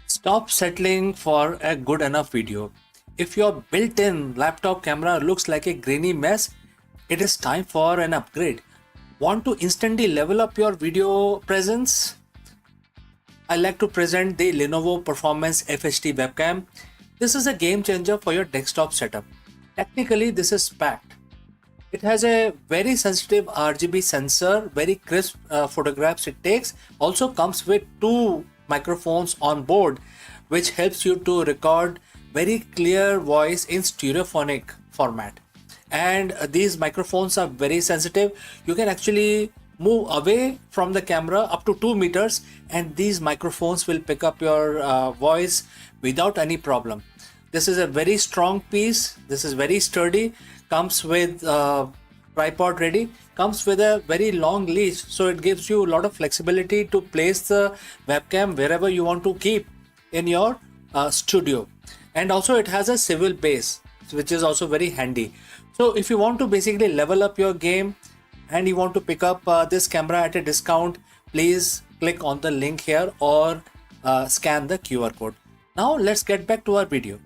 Stop settling for a good enough video. If your built-in laptop camera looks like a grainy mess, it is time for an upgrade. Want to instantly level up your video presence? I like to present the Lenovo Performance FHD webcam. This is a game changer for your desktop setup. Technically, this is packed. It has a very sensitive RGB sensor, very crisp photographs it takes. Also comes with 2 microphones on board, which helps you to record very clear voice in stereophonic format. And these microphones are very sensitive. You can actually move away from the camera up to 2 meters and these microphones will pick up your voice without any problem. This is a very strong piece. This is very sturdy. Comes with tripod ready. Comes with a very long leash, so it gives you a lot of flexibility to place the webcam wherever you want to keep in your studio. And also it has a swivel base, which is also very handy. So if you want to basically level up your game, and you want to pick up this camera at a discount, please click on the link here or scan the QR code. Now let's get back to our video.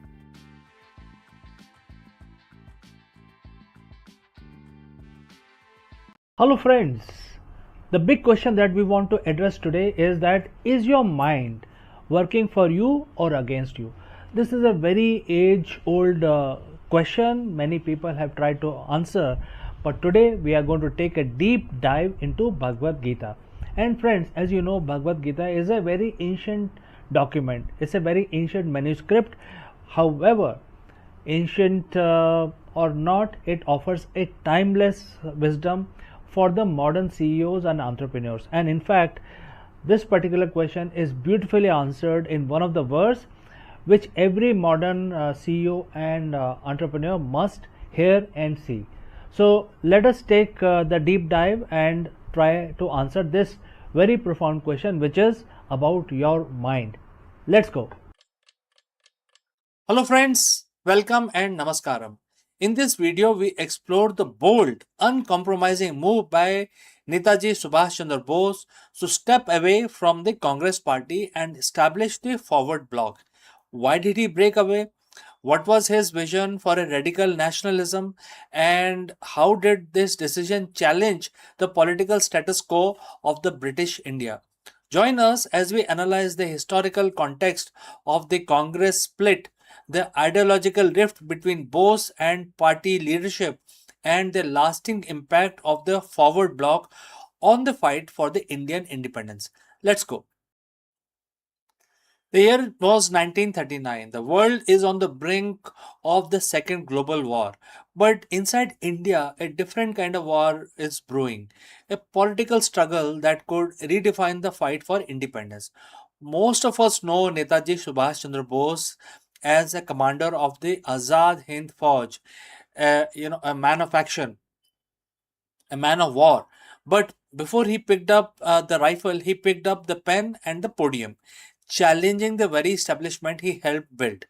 Hello friends, the big question that we want to address today is that is your mind working for you or against you? This is a very age old question many people have tried to answer, but today we are going to take a deep dive into Bhagavad Gita. And friends, as you know, Bhagavad Gita is a very ancient document. It's a very ancient manuscript. However, ancient or not, it offers a timeless wisdom for the modern CEOs and entrepreneurs. And in fact, this particular question is beautifully answered in one of the verse which every modern CEO and entrepreneur must hear and see. So let us take the deep dive and try to answer this very profound question, which is about your mind. Let's go. Hello friends, welcome and namaskaram. In this video, we explore the bold, uncompromising move by Netaji Subhash Chandra Bose to step away from the Congress party and establish the Forward Bloc. Why did he break away? What was his vision for a radical nationalism? And how did this decision challenge the political status quo of the British India? Join us as we analyze the historical context of the Congress split, the ideological rift between Bose and party leadership, and the lasting impact of the Forward Bloc on the fight for the Indian independence. Let's go. The year was 1939. The world is on the brink of the Second Global War. But inside India, a different kind of war is brewing. A political struggle that could redefine the fight for independence. Most of us know Netaji Subhash Chandra Bose as a commander of the Azad Hind Fauj, a man of action, a man of war. But before he picked up the rifle, he picked up the pen and the podium, challenging the very establishment he helped build.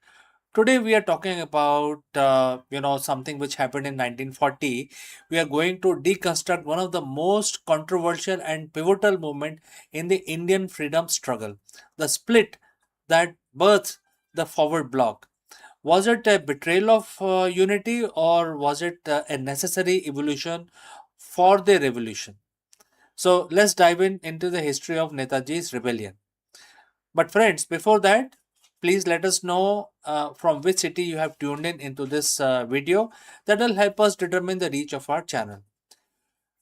Today we are talking about something which happened in 1940. We are going to deconstruct one of the most controversial and pivotal movement in the Indian freedom struggle, the split that birthed the Forward Bloc. Was it a betrayal of unity, or was it a necessary evolution for the revolution? So let's dive into the history of Netaji's rebellion. But friends, before that, please let us know from which city you have tuned in into this video. That will help us determine the reach of our channel.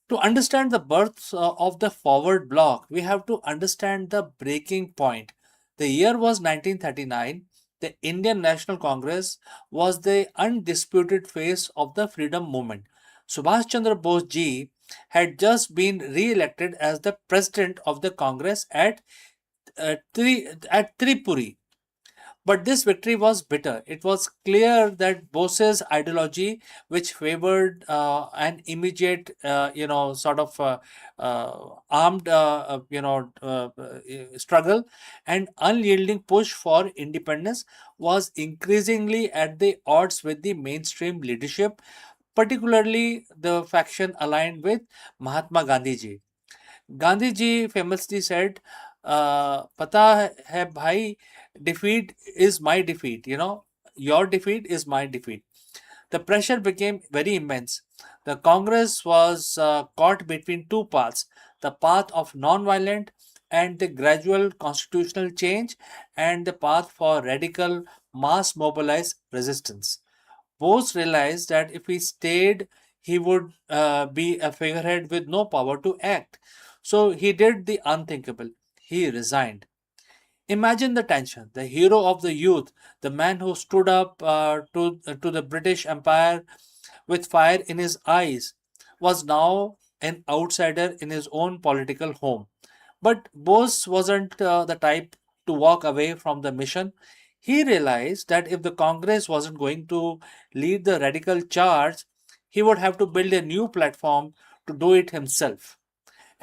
To understand the birth of the Forward Bloc, we have to understand the breaking point. The year was 1939. The Indian National Congress was the undisputed face of the freedom movement. Subhash Chandra Bose ji had just been re-elected as the president of the Congress at Tripuri. But this victory was bitter. It was clear that Bose's ideology, which favored an immediate, armed, struggle and unyielding push for independence, was increasingly at the odds with the mainstream leadership, particularly the faction aligned with Mahatma Gandhi ji. Gandhi ji famously said, "Pata hai bhai, defeat is my defeat. Your defeat is my defeat." The pressure became very immense. The Congress was caught between two paths: the path of non-violent and the gradual constitutional change, and the path for radical mass mobilized resistance. Bose realized that if he stayed, he would be a figurehead with no power to act. So he did the unthinkable. He resigned. Imagine the tension. The hero of the youth, the man who stood up to the British Empire with fire in his eyes, was now an outsider in his own political home. But Bose wasn't the type to walk away from the mission. He realized that if the Congress wasn't going to lead the radical charge, he would have to build a new platform to do it himself.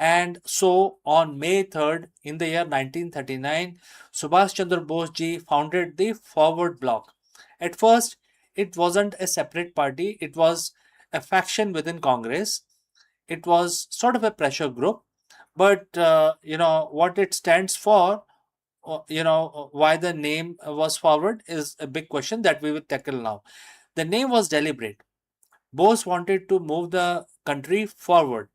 And so on May 3rd, in the year 1939, Subhash Chandra Bose ji founded the Forward Bloc. At first, it wasn't a separate party, it was a faction within Congress. It was sort of a pressure group, but what it stands for, why the name was forward is a big question that we will tackle now. The name was deliberate. Bose wanted to move the country forward.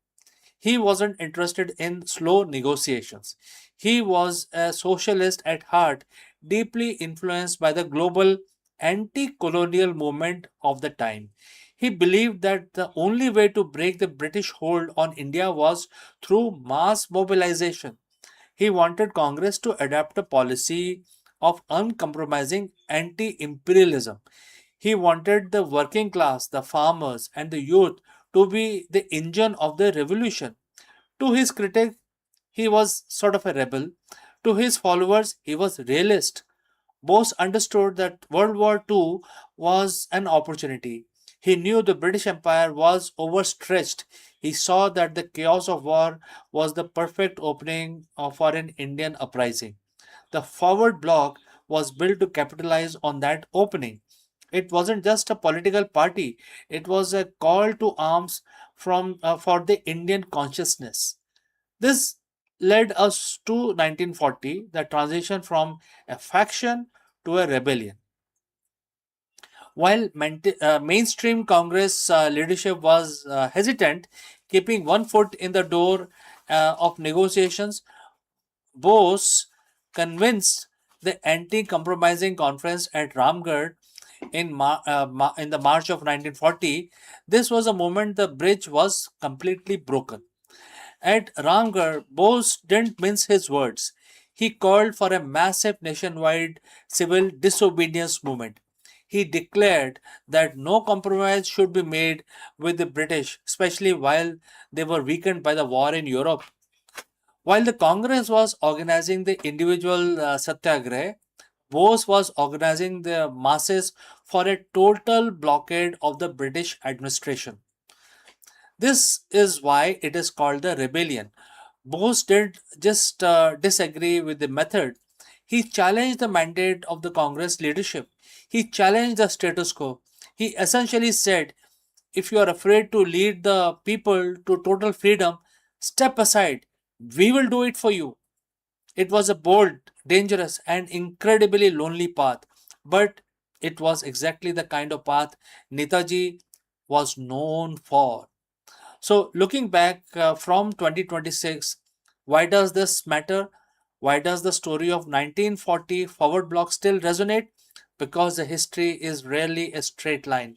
He wasn't interested in slow negotiations. He was a socialist at heart, deeply influenced by the global anti colonial movement of the time. He believed that the only way to break the British hold on India was through mass mobilization. He wanted Congress to adopt a policy of uncompromising anti imperialism. He wanted the working class, the farmers, and the youth to be the engine of the revolution. To his critic, he was sort of a rebel. To his followers, he was realist. Bose understood that World War II was an opportunity. He knew the British Empire was overstretched. He saw that the chaos of war was the perfect opening for an Indian uprising. The forward bloc was built to capitalize on that opening. It wasn't just a political party, it was a call to arms for the Indian consciousness. This led us to 1940, the transition from a faction to a rebellion. While mainstream Congress leadership was hesitant, keeping one foot in the door of negotiations, Bose convinced the anti-compromising conference at Ramgarh in the March of 1940. This was a moment the bridge was completely broken. At Ramgarh, Bose didn't mince his words. He called for a massive nationwide civil disobedience movement. He declared that no compromise should be made with the British, especially while they were weakened by the war in Europe. While the Congress was organizing the individual satyagrah, Bose was organizing the masses for a total blockade of the British administration. This is why it is called the rebellion. Bose did just disagree with the method. He challenged the mandate of the Congress leadership. He challenged the status quo. He essentially said, if you are afraid to lead the people to total freedom, step aside. We will do it for you. It was a bold, dangerous, and incredibly lonely path, but it was exactly the kind of path Netaji was known for. So, looking back from 2026, why does this matter? Why does the story of 1940 forward block still resonate? Because the history is rarely a straight line.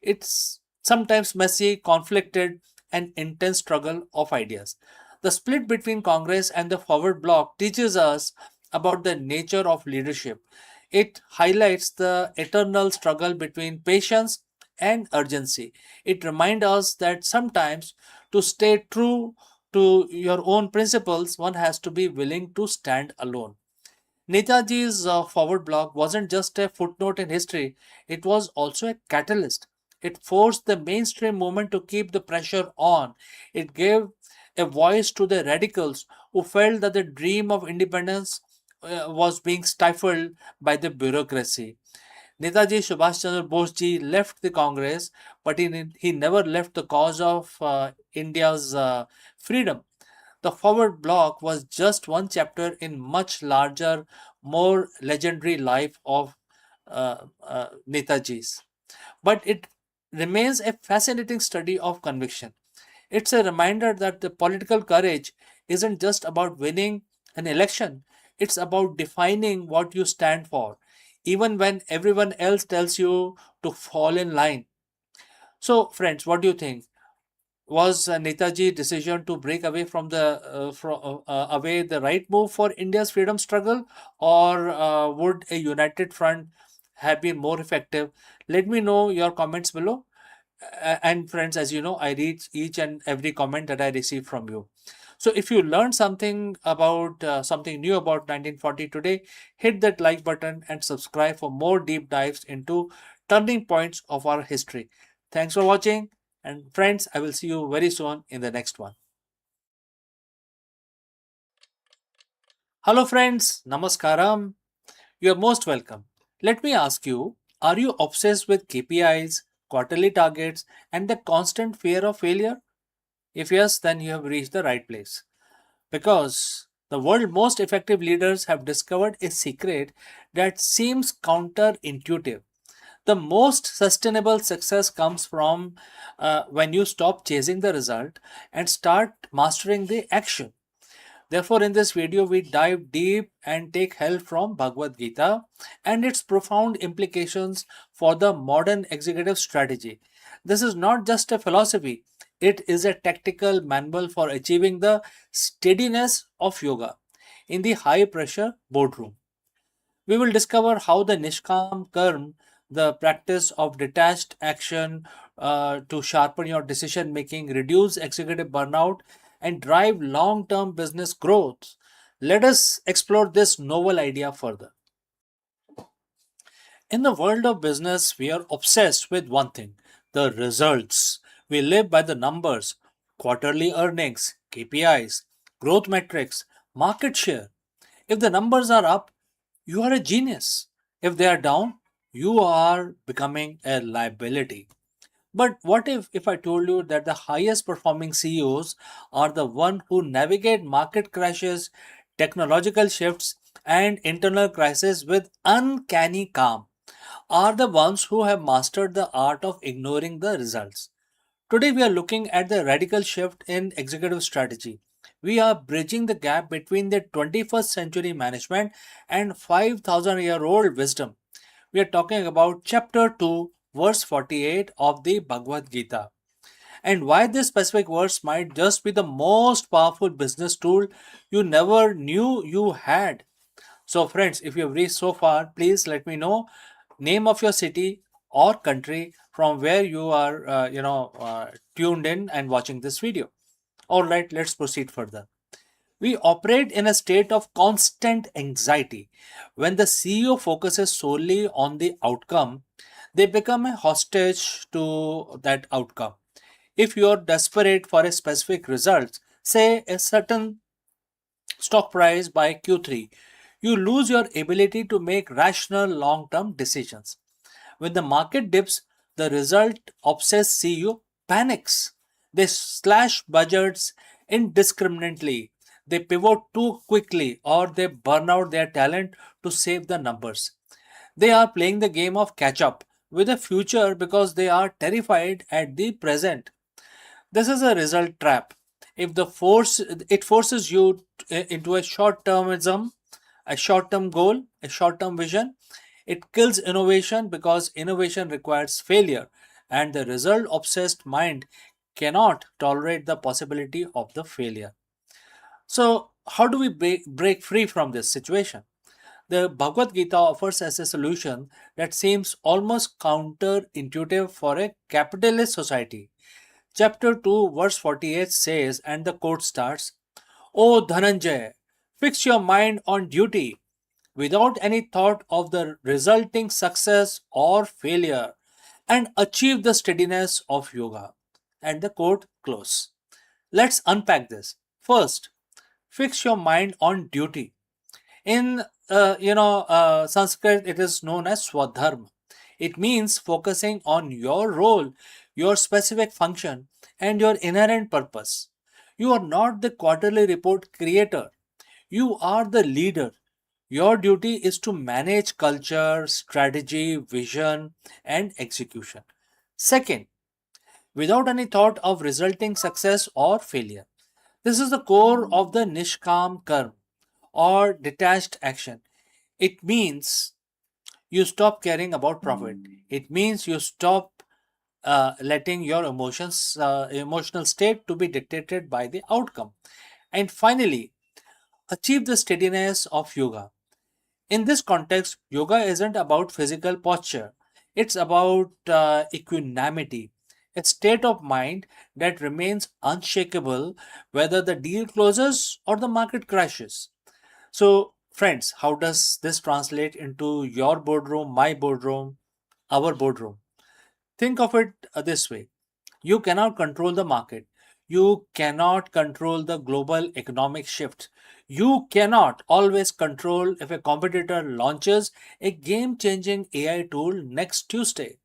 It's sometimes messy, conflicted, and intense struggle of ideas. The split between Congress and the forward bloc teaches us about the nature of leadership. It highlights the eternal struggle between patience and urgency. It reminds us that sometimes to stay true to your own principles, one has to be willing to stand alone. Netaji's forward block wasn't just a footnote in history, it was also a catalyst. It forced the mainstream movement to keep the pressure on. It gave a voice to the radicals who felt that the dream of independence was being stifled by the bureaucracy. Netaji Subhash Chandra Bose ji left the Congress, but he never left the cause of India's freedom. The forward bloc was just one chapter in much larger, more legendary life of Netaji's. But it remains a fascinating study of conviction. It's a reminder that the political courage isn't just about winning an election, it's about defining what you stand for, even when everyone else tells you to fall in line. So, friends, what do you think? Was Netaji's decision to break away away the right move for India's freedom struggle, or would a united front have been more effective? Let me know your comments below. And friends, as you know, I read each and every comment that I receive from you. So if you learned something new about 1940 today, hit that like button and subscribe for more deep dives into turning points of our history. Thanks for watching, and friends, I will see you very soon in the next one. Hello friends, namaskaram. You are most welcome. Let me ask you, are you obsessed with KPIs, quarterly targets, and the constant fear of failure? If yes, then you have reached the right place. Because the world's most effective leaders have discovered a secret that seems counterintuitive. The most sustainable success comes from when you stop chasing the result and start mastering the action. Therefore, in this video, we dive deep and take help from Bhagavad Gita and its profound implications for the modern executive strategy. This is not just a philosophy, it is a tactical manual for achieving the steadiness of yoga in the high pressure boardroom. We will discover how the Nishkam Karm, the practice of detached action to sharpen your decision making, reduce executive burnout, and drive long term business growth. Let us explore this novel idea further. In the world of business, we are obsessed with one thing: the results. We live by the numbers, quarterly earnings, KPIs, growth metrics, market share. If the numbers are up, you are a genius. If they are down, you are becoming a liability. But what if I told you that the highest performing CEOs are the one who navigate market crashes, technological shifts, and internal crises with uncanny calm, are the ones who have mastered the art of ignoring the results. Today, we are looking at the radical shift in executive strategy. We are bridging the gap between the 21st century management and 5,000-year-old wisdom. We are talking about chapter 2, verse 48 of the Bhagavad Gita, and why this specific verse might just be the most powerful business tool you never knew you had. So, friends, if you have reached so far, please let me know name of your city or country from where you are, tuned in and watching this video. All right, let's proceed further. We operate in a state of constant anxiety. When the CEO focuses solely on the outcome, they become a hostage to that outcome. If you are desperate for a specific result, say a certain stock price by Q3, you lose your ability to make rational long term decisions. When the market dips, the result obsessed CEO panics. They slash budgets indiscriminately, they pivot too quickly, or they burn out their talent to save the numbers. They are playing the game of catch up with the future because they are terrified at the present. This is a result trap. If the force it forces you into a short-termism, a short-term goal, a short-term vision, it kills innovation because innovation requires failure, and the result obsessed mind cannot tolerate the possibility of the failure. So, how do we break free from this situation? The Bhagavad Gita offers us a solution that seems almost counterintuitive for a capitalist society. Chapter 2, verse 48 says, and the quote starts, O Dhananjay, fix your mind on duty without any thought of the resulting success or failure, and achieve the steadiness of yoga. And the quote close. Let's unpack this. First, fix your mind on duty. In Sanskrit, it is known as swadharma. It means focusing on your role, your specific function, and your inherent purpose. You are not the quarterly report creator. You are the leader. Your duty is to manage culture, strategy, vision, and execution. Second, without any thought of resulting success or failure. This is the core of the Nishkam Karma or detached action. It means you stop caring about profit. It means you stop letting your emotional state to be dictated by the outcome. And finally, achieve the steadiness of yoga. In this context, yoga isn't about physical posture. It's about equanimity, a state of mind that remains unshakable whether the deal closes or the market crashes. So, friends, how does this translate into your boardroom, my boardroom, our boardroom? Think of it this way: you cannot control the market, you cannot control the global economic shift, you cannot always control if a competitor launches a game changing AI tool next Tuesday.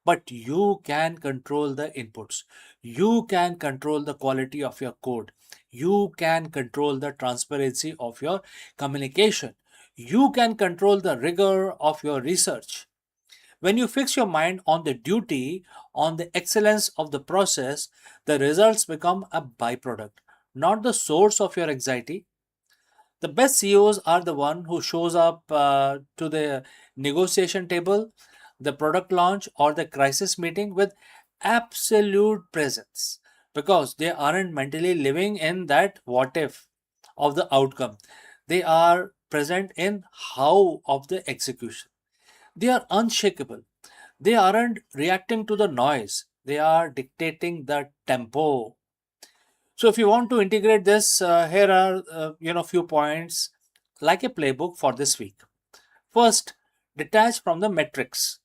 but you can control the inputs. You can control the quality of your code. You can control the transparency of your communication. You can control the rigor of your research. When you fix your mind on the duty, on the excellence of the process, the results become a byproduct, not the source of your anxiety. The best CEOs are the one who shows up to the negotiation table, the product launch, or the crisis meeting with absolute presence, because they aren't mentally living in that what if of the outcome. They are present in how of the execution. They are unshakable. They aren't reacting to the noise. They are dictating the tempo. So if you want to integrate this, here are few points like a playbook for this week. First, detach from the metrics.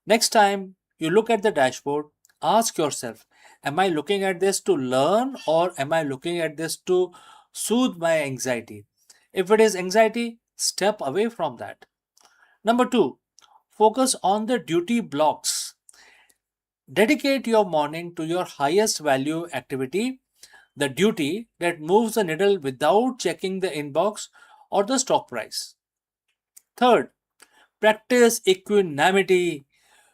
Next time you look at the dashboard, ask yourself, am I looking at this to learn or am I looking at this to soothe my anxiety? If it is anxiety, step away from that. Number two, focus on the duty blocks. Dedicate your morning to your highest value activity, the duty that moves the needle without checking the inbox or the stock price. Third, practice equanimity.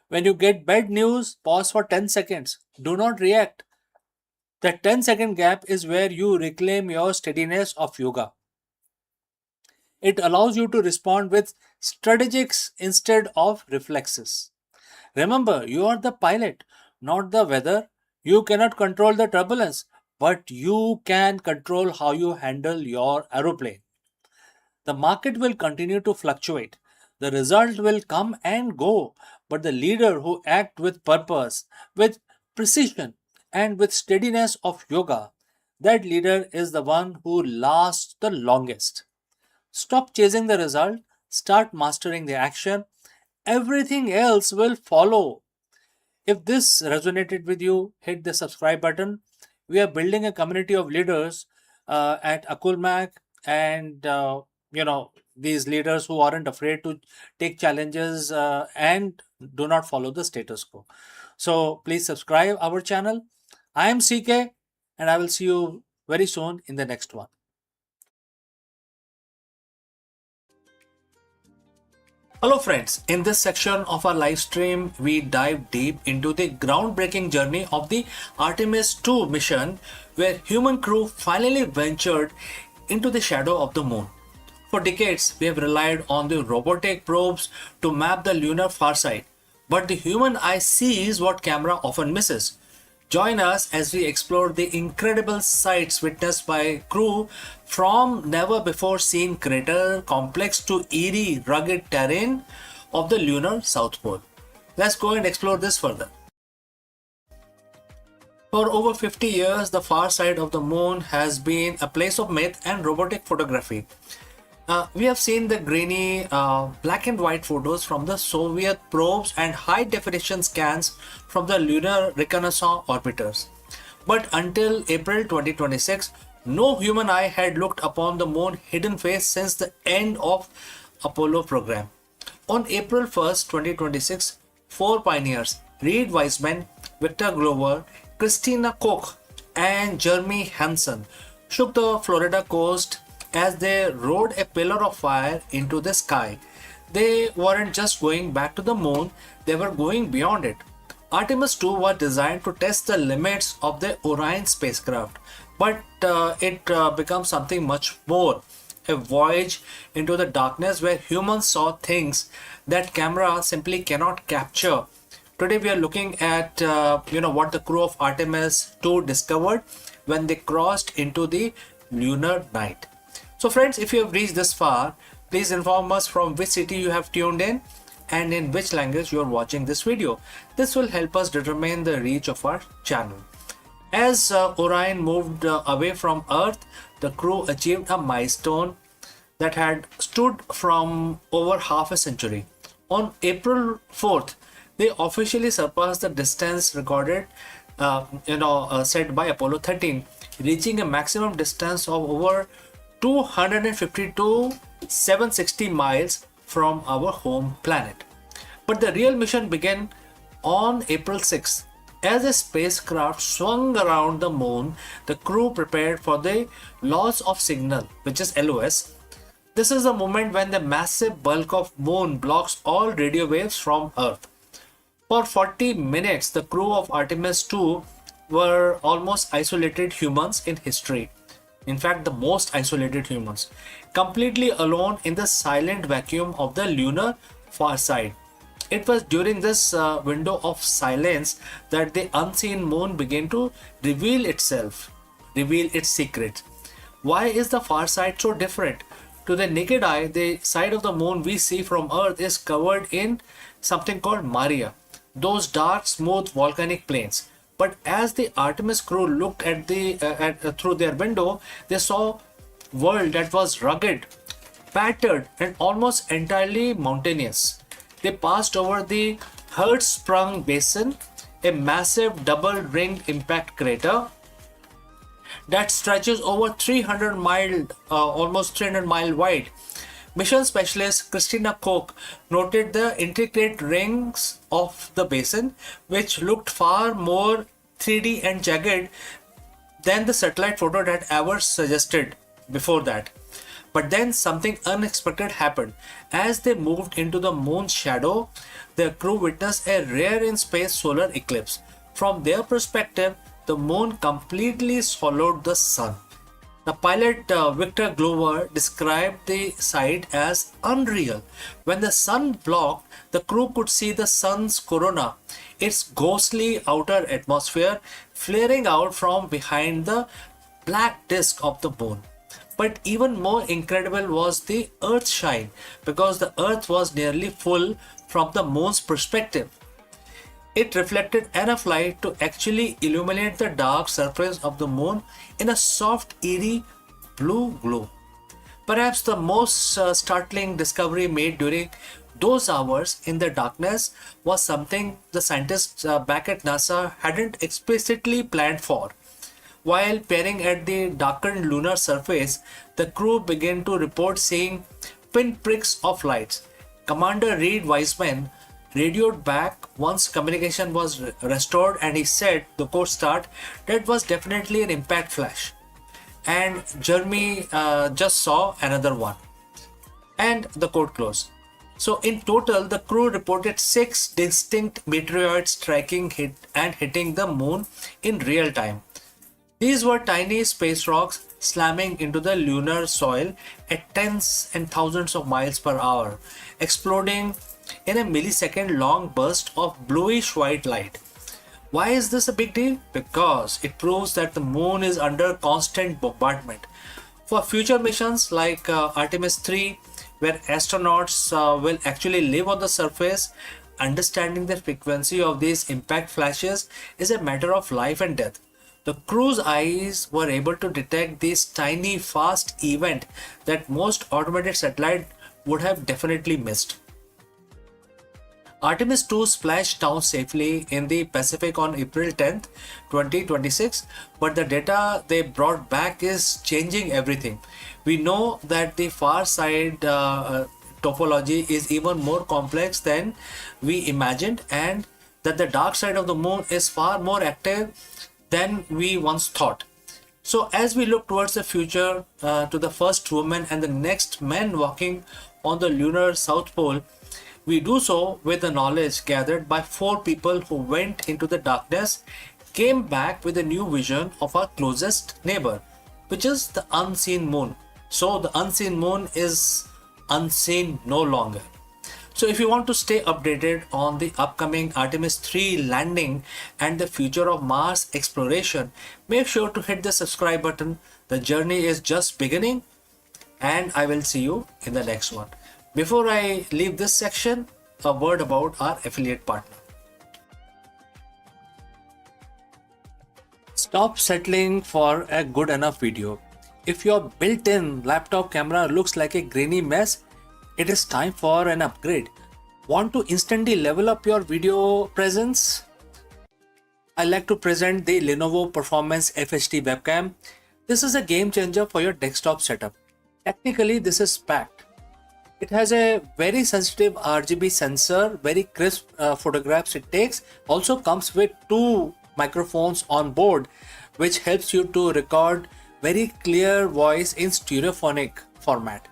When you get bad news, pause for 10 seconds. Do not react. That 10-second gap is where you reclaim your steadiness of yoga. It allows you to respond with strategics instead of reflexes. Remember, you are the pilot, not the weather. You cannot control the turbulence, but you can control how you handle your aeroplane. The market will continue to fluctuate. The result will come and go, but the leader who acts with purpose, with precision, and with steadiness of yoga, that leader is the one who lasts the longest. Stop chasing the result, start mastering the action. Everything else will follow. If this resonated with you, hit the subscribe button. We are building a community of leaders at Akulmac, and these leaders who aren't afraid to take challenges and do not follow the status quo. So please subscribe our channel. I am CK, and I will see you very soon in the next one. Hello friends, in this section of our live stream, we dive deep into the groundbreaking journey of the Artemis 2 mission, where human crew finally ventured into the shadow of the moon. For decades, we have relied on the robotic probes to map the lunar far side, but the human eye sees what camera often misses. Join us as we explore the incredible sights witnessed by crew from never before seen crater complex to eerie rugged terrain of the lunar South Pole. Let's go and explore this further. For over 50 years, the far side of the moon has been a place of myth and robotic photography. We have seen the grainy black and white photos from the Soviet probes and high definition scans from the Lunar Reconnaissance orbiters. But until April 2026, no human eye had looked upon the moon's hidden face since the end of Apollo program. On April 1st, 2026, four pioneers, Reed Wiseman, Victor Glover, Christina Koch, and Jeremy Hansen, shook the Florida coast as they rode a pillar of fire into the sky. They weren't just going back to the moon, they were going beyond it. Artemis 2 was designed to test the limits of the Orion spacecraft, but it becomes something much more. A voyage into the darkness where humans saw things that camera simply cannot capture. Today we are looking at what the crew of Artemis 2 discovered when they crossed into the lunar night. So friends, if you have reached this far, please inform us from which city you have tuned in and in which language you are watching this video. This will help us determine the reach of our channel. As Orion moved away from Earth, the crew achieved a milestone that had stood from over half a century. On April 4th, they officially surpassed the distance recorded set by Apollo 13, reaching a maximum distance of over 252,760 miles from our home planet. But the real mission began On April 6th, as the spacecraft swung around the moon, the crew prepared for the loss of signal, which is LOS. This is the moment when the massive bulk of moon blocks all radio waves from Earth. For 40 minutes, the crew of Artemis 2 were almost isolated humans in history. In fact, the most isolated humans, completely alone in the silent vacuum of the lunar far side. It was during this window of silence that the unseen moon began to reveal itself, reveal its secret. Why is the far side so different? To the naked eye, the side of the moon we see from Earth is covered in something called Maria, those dark, smooth volcanic plains. But as the Artemis crew looked at through their window, they saw a world that was rugged, battered, and almost entirely mountainous. They passed over the Hertzsprung Basin, a massive double-ringed impact crater that stretches over 300 mile, almost 300 mile wide. Mission specialist Christina Koch noted the intricate rings of the basin, which looked far more 3D and jagged than the satellite photo that ever suggested before that. But then something unexpected happened. As they moved into the moon's shadow, the crew witnessed a rare in space solar eclipse. From their perspective, the moon completely swallowed the sun. The pilot Victor Glover described the sight as unreal. When the sun blocked, the crew could see the sun's corona, its ghostly outer atmosphere, flaring out from behind the black disk of the moon. But even more incredible was the Earth's shine, because the Earth was nearly full from the moon's perspective. It reflected enough light to actually illuminate the dark surface of the moon in a soft, eerie blue glow. Perhaps the most startling discovery made during those hours in the darkness was something the scientists back at NASA hadn't explicitly planned for. While peering at the darkened lunar surface, the crew began to report seeing pinpricks of lights. Commander Reed Wiseman radioed back once communication was restored, and he said, the quote start, that was definitely an impact flash. And Jeremy just saw another one. And the quote close. So in total, the crew reported 6 distinct meteoroids striking and hitting the moon in real time. These were tiny space rocks slamming into the lunar soil at tens and thousands of miles per hour, exploding in a millisecond long burst of bluish white light. Why is this a big deal? Because it proves that the moon is under constant bombardment. For future missions like Artemis 3, where astronauts will actually live on the surface, understanding the frequency of these impact flashes is a matter of life and death. The crew's eyes were able to detect this tiny, fast event that most automated satellite would have definitely missed. Artemis 2 splashed down safely in the Pacific on April 10th, 2026, but the data they brought back is changing everything. We know that the far side topology is even more complex than we imagined, and that the dark side of the moon is far more active than we once thought. So as we look towards the future, to the first woman and the next man walking on the lunar South Pole, we do so with the knowledge gathered by 4 people who went into the darkness, came back with a new vision of our closest neighbor, which is the unseen moon. So the unseen moon is unseen no longer. So if you want to stay updated on the upcoming Artemis 3 landing and the future of Mars exploration, make sure to hit the subscribe button. The journey is just beginning, and I will see you in the next one. Before I leave this section, a word about our affiliate partner. Stop settling for a good enough video. If your built-in laptop camera looks like a grainy mess, it is time for an upgrade. Want to instantly level up your video presence? I like to present the Lenovo Performance FHD webcam. This is a game changer for your desktop setup. Technically, this is packed. It has a very sensitive RGB sensor, very crisp photographs it takes. Also comes with two microphones on board, which helps you to record very clear voice in stereophonic format.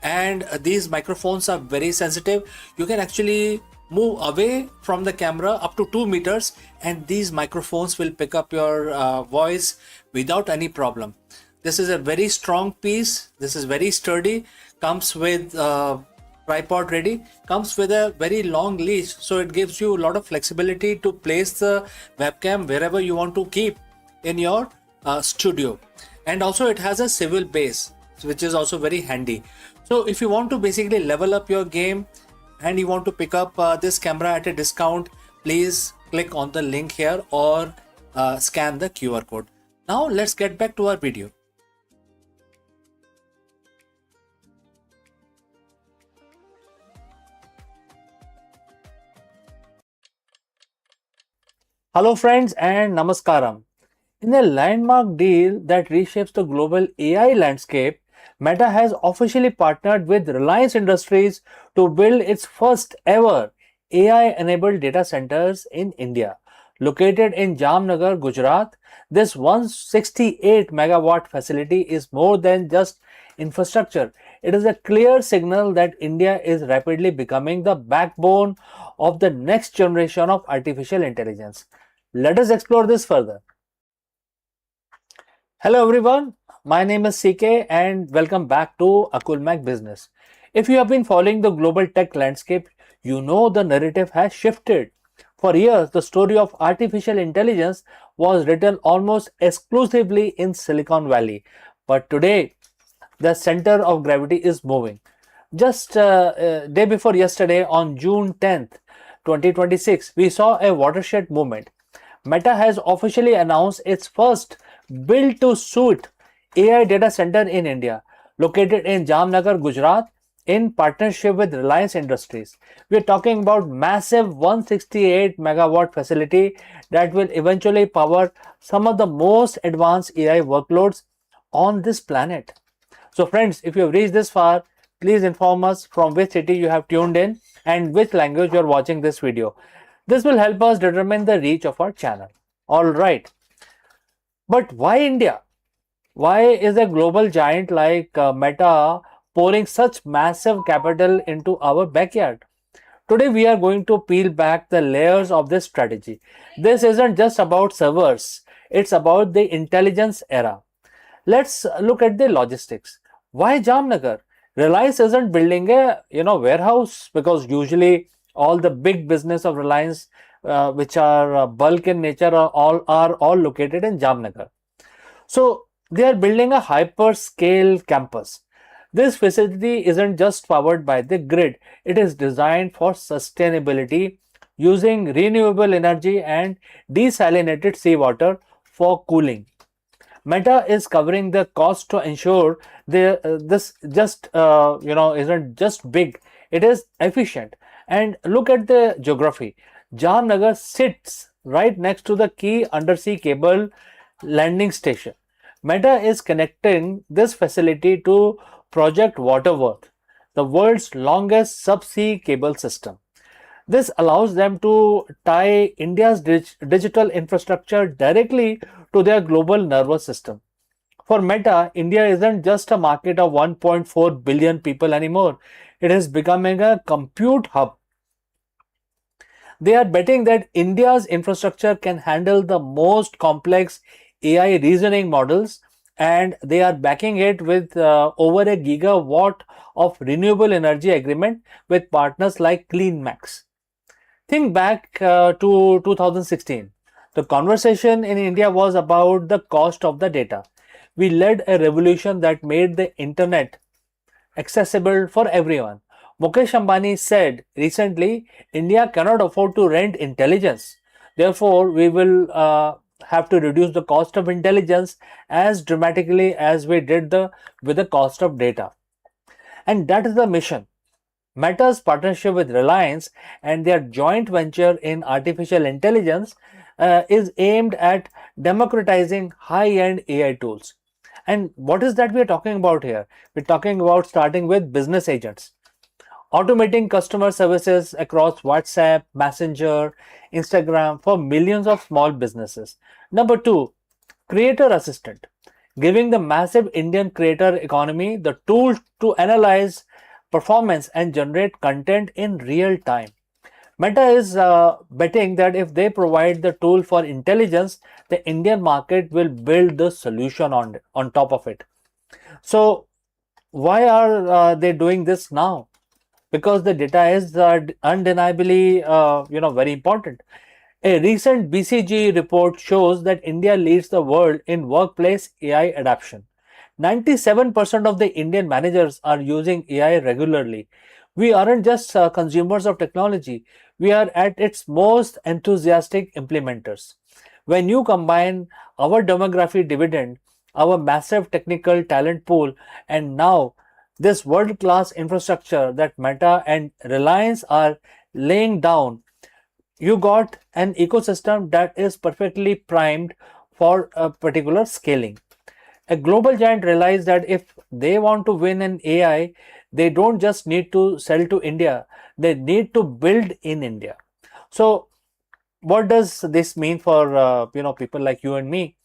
And these microphones are very sensitive. You can actually move away from the camera up to 2 meters, and these microphones will pick up your voice without any problem. This is a very strong piece. This is very sturdy. Comes with tripod ready. Comes with a very long leash, so it gives you a lot of flexibility to place the webcam wherever you want to keep in your studio. And also it has a swivel base, which is also very handy. So if you want to basically level up your game and you want to pick up this camera at a discount, please click on the link here or scan the QR code. Now let's get back to our video. Hello friends and namaskaram. In a landmark deal that reshapes the global AI landscape, Meta has officially partnered with Reliance Industries to build its first ever AI-enabled data centers in India. Located in Jamnagar, Gujarat, this 168 megawatt facility is more than just infrastructure. It is a clear signal that India is rapidly becoming the backbone of the next generation of artificial intelligence. Let us explore this further. Hello everyone, my name is CK and welcome back to Akul Mac Business. If you have been following the global tech landscape, you know the narrative has shifted. For years, the story of artificial intelligence was written almost exclusively in Silicon Valley. But today, the center of gravity is moving. Just day before yesterday, on June 10th, 2026, we saw a watershed movement. Meta has officially announced its first build-to-suit AI data center in India, located in Jamnagar, Gujarat, in partnership with Reliance Industries. We are talking about massive 168 megawatt facility that will eventually power some of the most advanced AI workloads on this planet. So friends, if you have reached this far, please inform us from which city you have tuned in and which language you are watching this video. This will help us determine the reach of our channel. Alright, but why India? Why is a global giant like Meta pouring such massive capital into our backyard? Today we are going to peel back the layers of this strategy. This isn't just about servers, it's about the intelligence era. Let's look at the logistics. Why Jamnagar? Reliance isn't building a warehouse, because usually all the big business of Reliance, which are bulk in nature, are all located in Jamnagar. So they are building a hyperscale campus. This facility isn't just powered by the grid, it is designed for sustainability using renewable energy and desalinated seawater for cooling. Meta is covering the cost to ensure this just isn't just big, it is efficient. And look at the geography. Jamnagar sits right next to the key undersea cable landing station. Meta is connecting this facility to Project Waterworth, the world's longest subsea cable system. This allows them to tie India's digital infrastructure directly to their global nervous system. For Meta, India isn't just a market of 1.4 billion people anymore. It is becoming a compute hub. They are betting that India's infrastructure can handle the most complex AI reasoning models, and they are backing it with over a gigawatt of renewable energy agreement with partners like CleanMax. Think back to 2016. The conversation in India was about the cost of the data. We led a revolution that made the internet accessible for everyone. Mukesh Ambani said recently, India cannot afford to rent intelligence. Therefore, we will have to reduce the cost of intelligence as dramatically as we did with the cost of data. And that is the mission. Meta's partnership with Reliance and their joint venture in artificial intelligence is aimed at democratizing high-end AI tools. And what is that we are talking about here? We're talking about starting with business agents. automating customer services across WhatsApp, Messenger, Instagram for millions of small businesses. Number two, Creator Assistant, giving the massive Indian creator economy the tools to analyze performance and generate content in real time. Meta is betting that if they provide the tool for intelligence, the Indian market will build the solution on top of it. So, why are they doing this now? Because the data is undeniably very important. A recent BCG report shows that India leads the world in workplace AI adoption. 97% of the Indian managers are using AI regularly. We aren't just consumers of technology, we are at its most enthusiastic implementers. When you combine our demography dividend, our massive technical talent pool, and now this world class infrastructure that Meta and Reliance are laying down, you got an ecosystem that is perfectly primed for a particular scaling. A global giant realized that if they want to win in AI, they don't just need to sell to India, they need to build in India. So, what does this mean for people like you and me?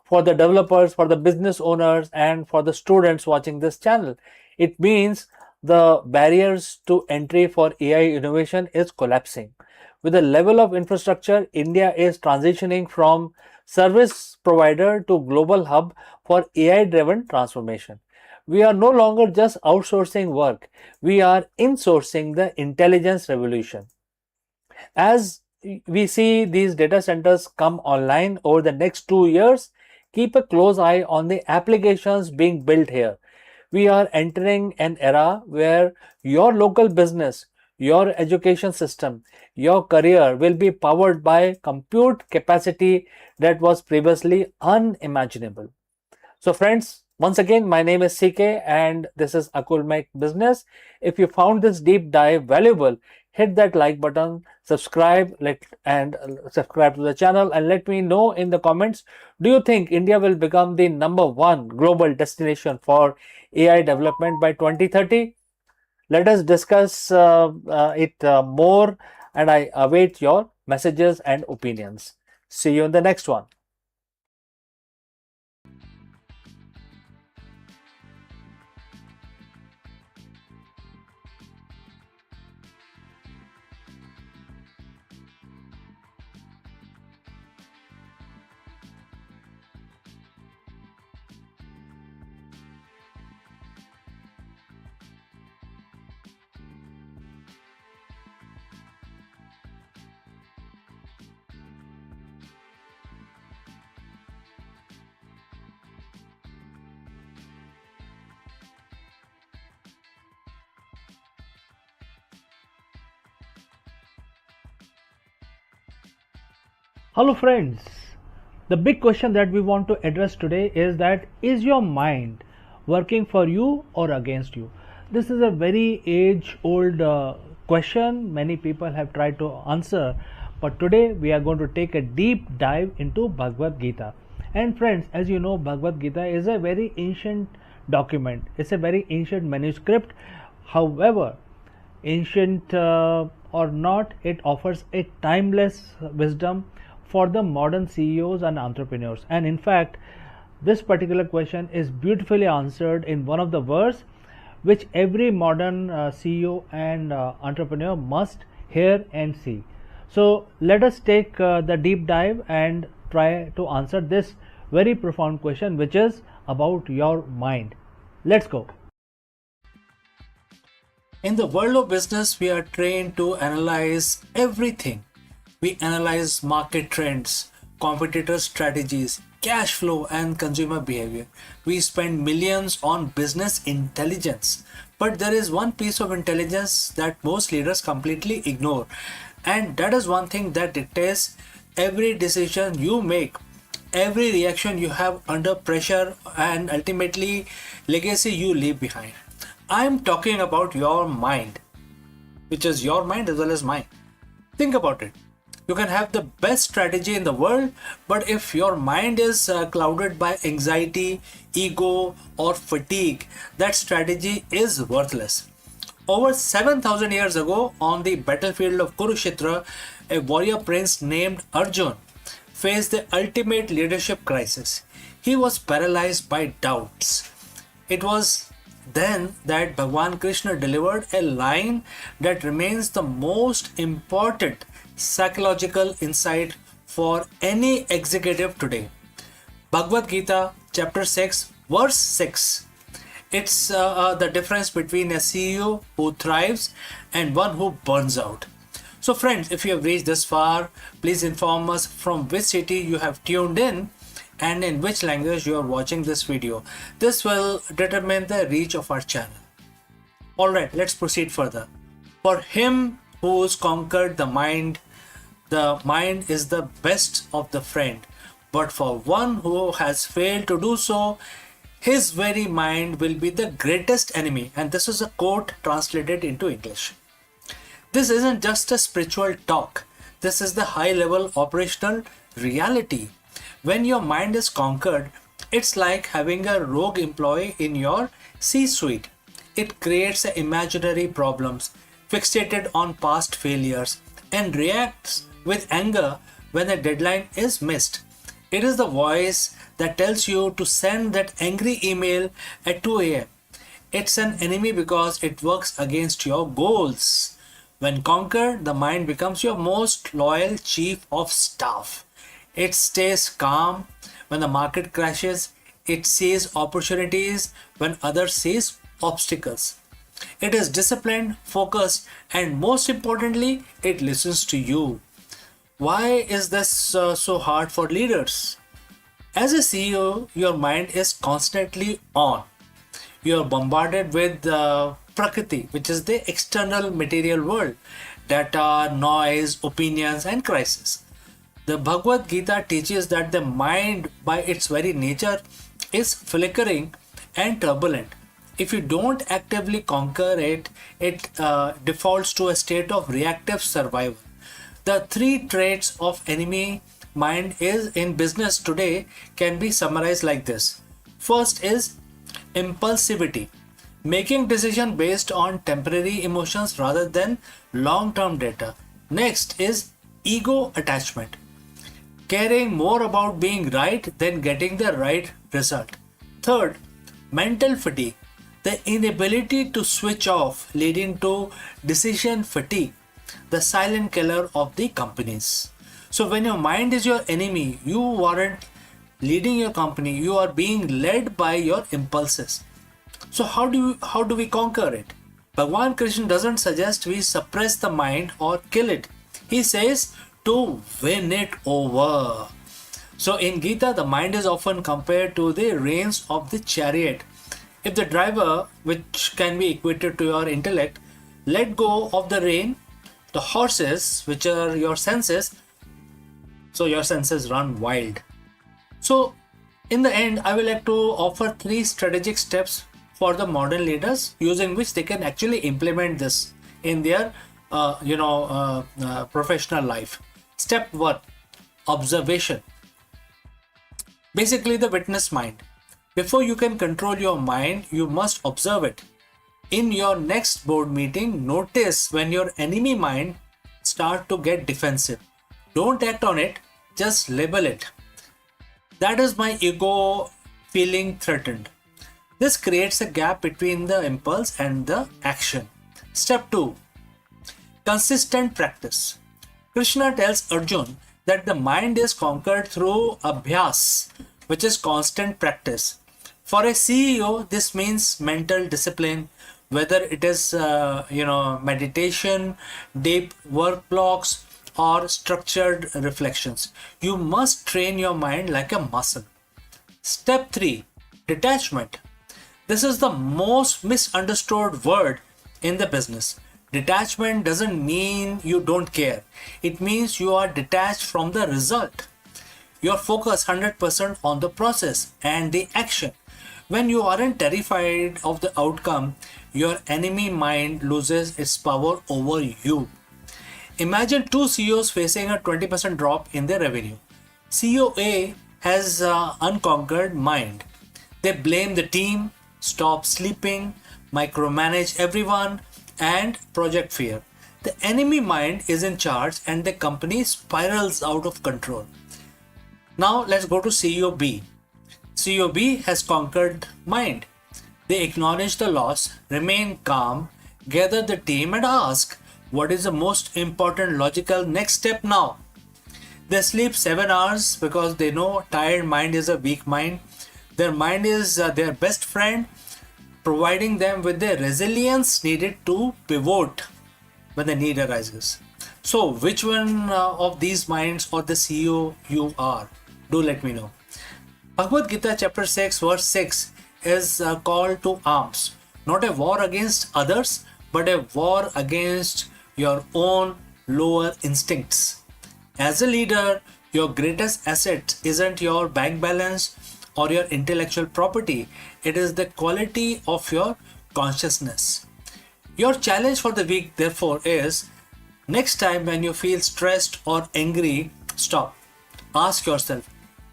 For the developers, for the business owners, and for the students watching this channel, it means the barriers to entry for AI innovation is collapsing. With the level of infrastructure, India is transitioning from service provider to global hub for AI driven transformation. We are no longer just outsourcing work, we are insourcing the intelligence revolution. As we see these data centers come online over the next 2 years, keep a close eye on the applications being built here. We are entering an era where your local business, your education system, your career will be powered by compute capacity that was previously unimaginable. So friends, once again, my name is CK and this is Akul Make Business. If you found this deep dive valuable, hit that like button, subscribe subscribe to the channel, and let me know in the comments, do you think India will become the #1 global destination for AI development by 2030? Let us discuss it more, and I await your messages and opinions. See you in the next one. Hello friends, the big question that we want to address today is that is your mind working for you or against you? This is a very age old question many people have tried to answer, but today we are going to take a deep dive into Bhagavad Gita. And friends, as you know, Bhagavad Gita is a very ancient document, it's a very ancient manuscript. However, ancient or not, it offers a timeless wisdom for the modern CEOs and entrepreneurs. And in fact, this particular question is beautifully answered in one of the verse which every modern CEO and entrepreneur must hear and see. So let us take the deep dive and try to answer this very profound question, which is about your mind. Let's go. In the world of business, we are trained to analyze everything. We analyze market trends, competitor strategies, cash flow, and consumer behavior. We spend millions on business intelligence. But there is one piece of intelligence that most leaders completely ignore. And that is one thing that dictates every decision you make, every reaction you have under pressure, and ultimately legacy you leave behind. I'm talking about your mind, which is your mind as well as mine. Think about it. You can have the best strategy in the world, but if your mind is clouded by anxiety, ego, or fatigue, that strategy is worthless. Over 7,000 years ago, on the battlefield of Kurukshetra, a warrior prince named Arjun faced the ultimate leadership crisis. He was paralyzed by doubts. It was then that Bhagwan Krishna delivered a line that remains the most important psychological insight for any executive today. Bhagavad Gita, chapter 6, verse 6. It's the difference between a CEO who thrives and one who burns out. So, friends, if you have reached this far, please inform us from which city you have tuned in and in which language you are watching this video. This will determine the reach of our channel. Alright, let's proceed further. For him who's conquered the mind is the best of the friend. But for one who has failed to do so, his very mind will be the greatest enemy. And this is a quote translated into English. This isn't just a spiritual talk. This is the high level operational reality. When your mind is conquered, it's like having a rogue employee in your C-suite. It creates imaginary problems, fixated on past failures, and reacts with anger when a deadline is missed. It is the voice that tells you to send that angry email at 2 a.m. It's an enemy because it works against your goals. When conquered, the mind becomes your most loyal chief of staff. It stays calm when the market crashes. It sees opportunities when others sees obstacles. It is disciplined, focused, and most importantly, it listens to you. Why is this so hard for leaders? As a CEO, your mind is constantly on. You are bombarded with Prakriti, which is the external material world, data, noise, opinions, and crisis. The Bhagavad Gita teaches that the mind, by its very nature, is flickering and turbulent. If you don't actively conquer it, it defaults to a state of reactive survival. The three traits of enemy mind is in business today can be summarized like this. First is impulsivity, making decision based on temporary emotions rather than long-term data. Next is ego attachment, caring more about being right than getting the right result. Third, mental fatigue, the inability to switch off, leading to decision fatigue, the silent killer of the companies. So when your mind is your enemy, you aren't leading your company, you are being led by your impulses. So how do we conquer it? Bhagwan Krishna doesn't suggest we suppress the mind or kill it. He says to win it over. So in Gita, the mind is often compared to the reins of the chariot. If the driver, which can be equated to your intellect, let go of the rein, the horses, which are your senses, so your senses run wild. So in the end, I will like to offer 3 strategic steps for the modern leaders using which they can actually implement this in their professional life. Step 1, observation. Basically the witness mind. Before you can control your mind, you must observe it. In your next board meeting, notice when your enemy mind start to get defensive. Don't act on it, just label it. That is my ego feeling threatened. This creates a gap between the impulse and the action. Step 2, consistent practice. Krishna tells Arjun that the mind is conquered through abhyas, which is constant practice. For a CEO, this means mental discipline, whether it is meditation, deep work blocks, or structured reflections. You must train your mind like a muscle. Step 3, detachment. This is the most misunderstood word in the business. Detachment doesn't mean you don't care. It means you are detached from the result. You are focused 100% on the process and the action. When you aren't terrified of the outcome, your enemy mind loses its power over you. Imagine 2 CEOs facing a 20% drop in their revenue. CEO A has unconquered mind. They blame the team, stop sleeping, micromanage everyone, and project fear. The enemy mind is in charge and the company spirals out of control. Now let's go to CEO B. CEO B has conquered mind. They acknowledge the loss, remain calm, gather the team and ask, what is the most important logical next step now? They sleep 7 hours because they know tired mind is a weak mind. Their mind is their best friend, providing them with the resilience needed to pivot when the need arises. So, which one of these minds or the CEO you are? Do let me know. Bhagavad Gita chapter 6 verse 6 is a call to arms, not a war against others, but a war against your own lower instincts. As a leader, your greatest asset isn't your bank balance or your intellectual property, it is the quality of your consciousness. Your challenge for the week, therefore, is next time when you feel stressed or angry, stop. Ask yourself,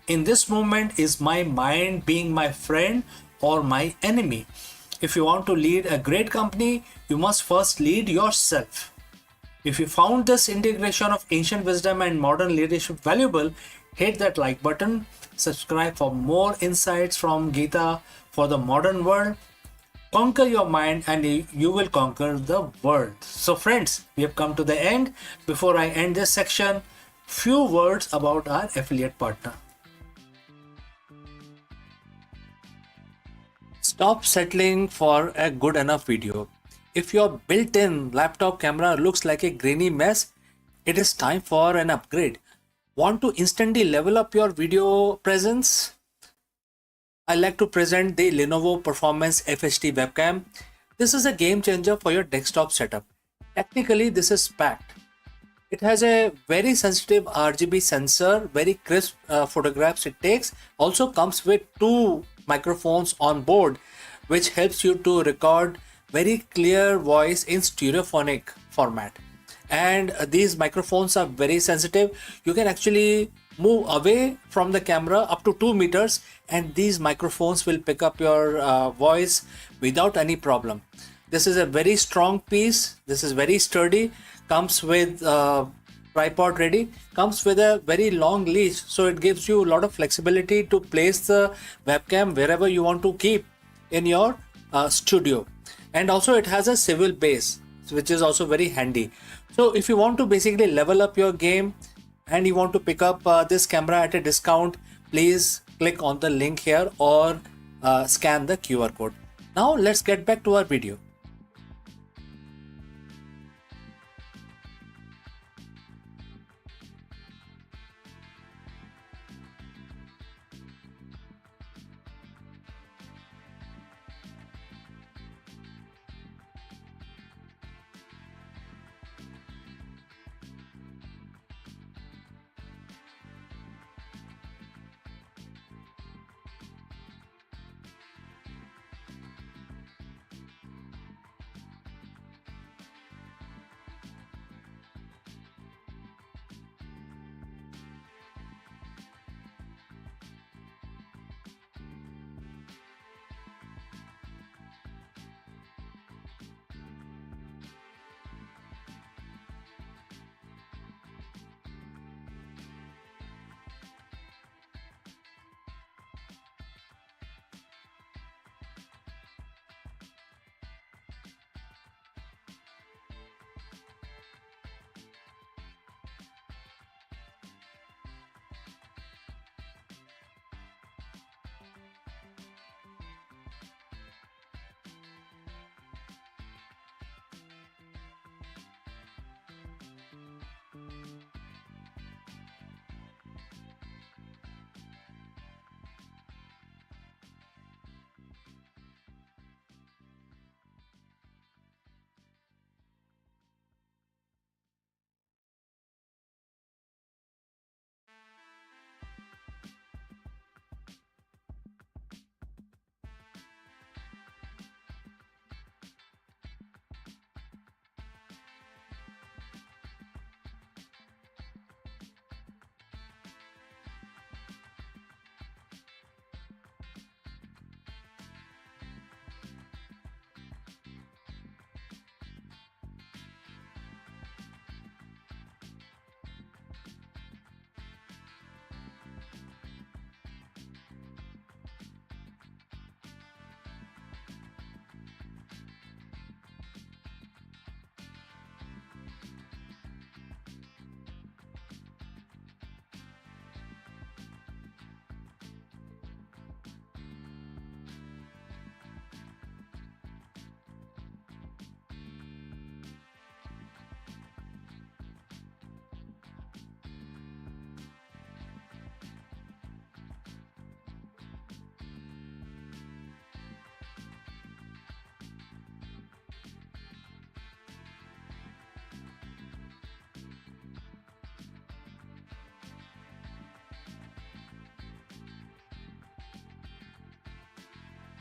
in this moment, is my mind being my friend or my enemy? If you want to lead a great company, you must first lead yourself. If you found this integration of ancient wisdom and modern leadership valuable, hit that like button, subscribe for more insights from Gita for the modern world. Conquer your mind and you will conquer the world. So friends, we have come to the end. Before I end this section, few words about our affiliate partner. Stop settling for a good enough video. If your built-in laptop camera looks like a grainy mess, it is time for an upgrade. Want to instantly level up your video presence? I like to present the Lenovo Performance FHD webcam. This is a game changer for your desktop setup. Technically, this is packed. It has a very sensitive RGB sensor, very crisp photographs it takes. Also comes with 2 microphones on board, which helps you to record very clear voice in stereophonic format. And these microphones are very sensitive. You can actually move away from the camera up to 2 meters and these microphones will pick up your voice without any problem. This is a very strong piece. This is very sturdy. Comes with tripod ready. Comes with a very long leash, so it gives you a lot of flexibility to place the webcam wherever you want to keep in your studio. And also it has a swivel base, which is also very handy. So if you want to basically level up your game and you want to pick up this camera at a discount, please click on the link here or scan the QR code. Now let's get back to our video.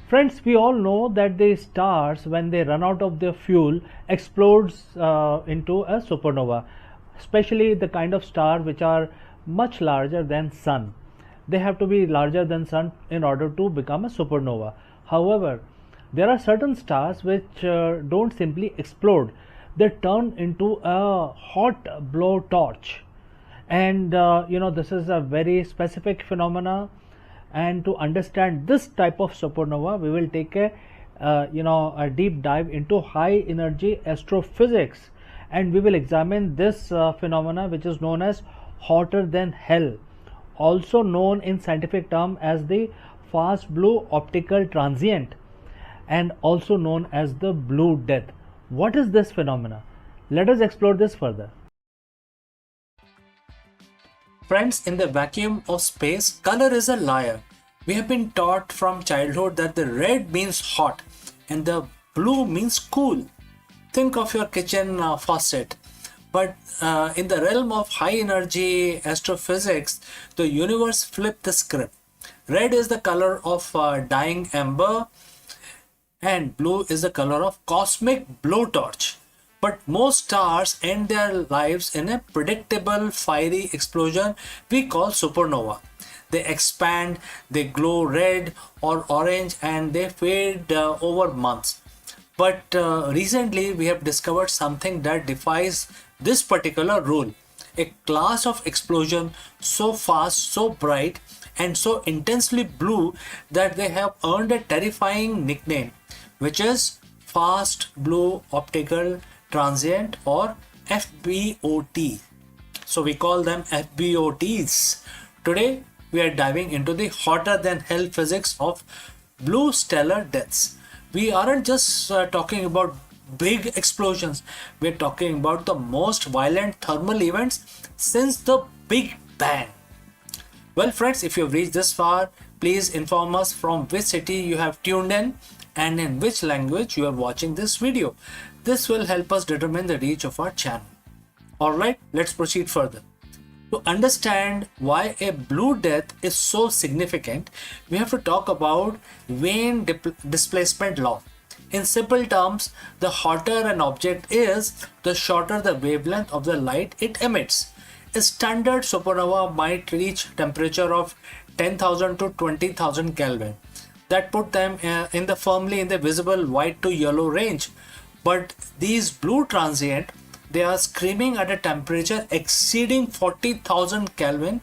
Friends, we all know that the stars, when they run out of their fuel, explodes into a supernova, especially the kind of star which are much larger than sun. They have to be larger than sun in order to become a supernova. However, there are certain stars which don't simply explode, they turn into a hot blowtorch. And this is a very specific phenomena, and to understand this type of supernova we will take a deep dive into high energy astrophysics, and we will examine this phenomena which is known as hotter than hell, also known in scientific term as the fast blue optical transient, and also known as the blue death. What is this phenomena? Let us explore this further. Friends, in the vacuum of space, color is a liar. We have been taught from childhood that the red means hot and the blue means cool. Think of your kitchen faucet. But in the realm of high energy astrophysics, the universe flipped the script. Red is the color of dying ember, and blue is the color of cosmic blowtorch. But most stars end their lives in a predictable fiery explosion we call supernova. They expand, they glow red or orange, and they fade over months. But recently we have discovered something that defies this particular rule. A class of explosion so fast, so bright, and so intensely blue that they have earned a terrifying nickname, which is fast blue optical transient, or FBOT. So we call them FBOTs. Today we are diving into the hotter than hell physics of blue stellar deaths. We aren't just talking about big explosions, we're talking about the most violent thermal events since the Big Bang. Well friends, if you've reached this far, please inform us from which city you have tuned in and in which language you are watching this video. This will help us determine the reach of our channel. Alright, let's proceed further. To understand why a blue death is so significant, we have to talk about Wien displacement law. In simple terms, the hotter an object is, the shorter the wavelength of the light it emits. A standard supernova might reach temperature of 10,000 to 20,000 Kelvin. That put them firmly in the visible white to yellow range. But these blue transient, they are screaming at a temperature exceeding 40,000 Kelvin,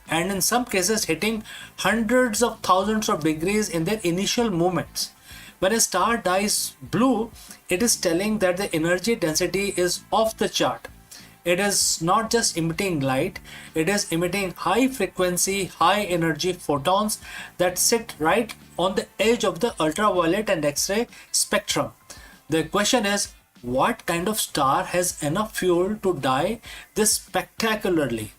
and in some cases hitting hundreds of thousands of degrees in their initial movements. When a star dies blue, it is telling that the energy density is off the chart. It is not just emitting light, it is emitting high frequency, high energy photons that sit right on the edge of the ultraviolet and X-ray spectrum. The question is, what kind of star has enough fuel to die this spectacularly?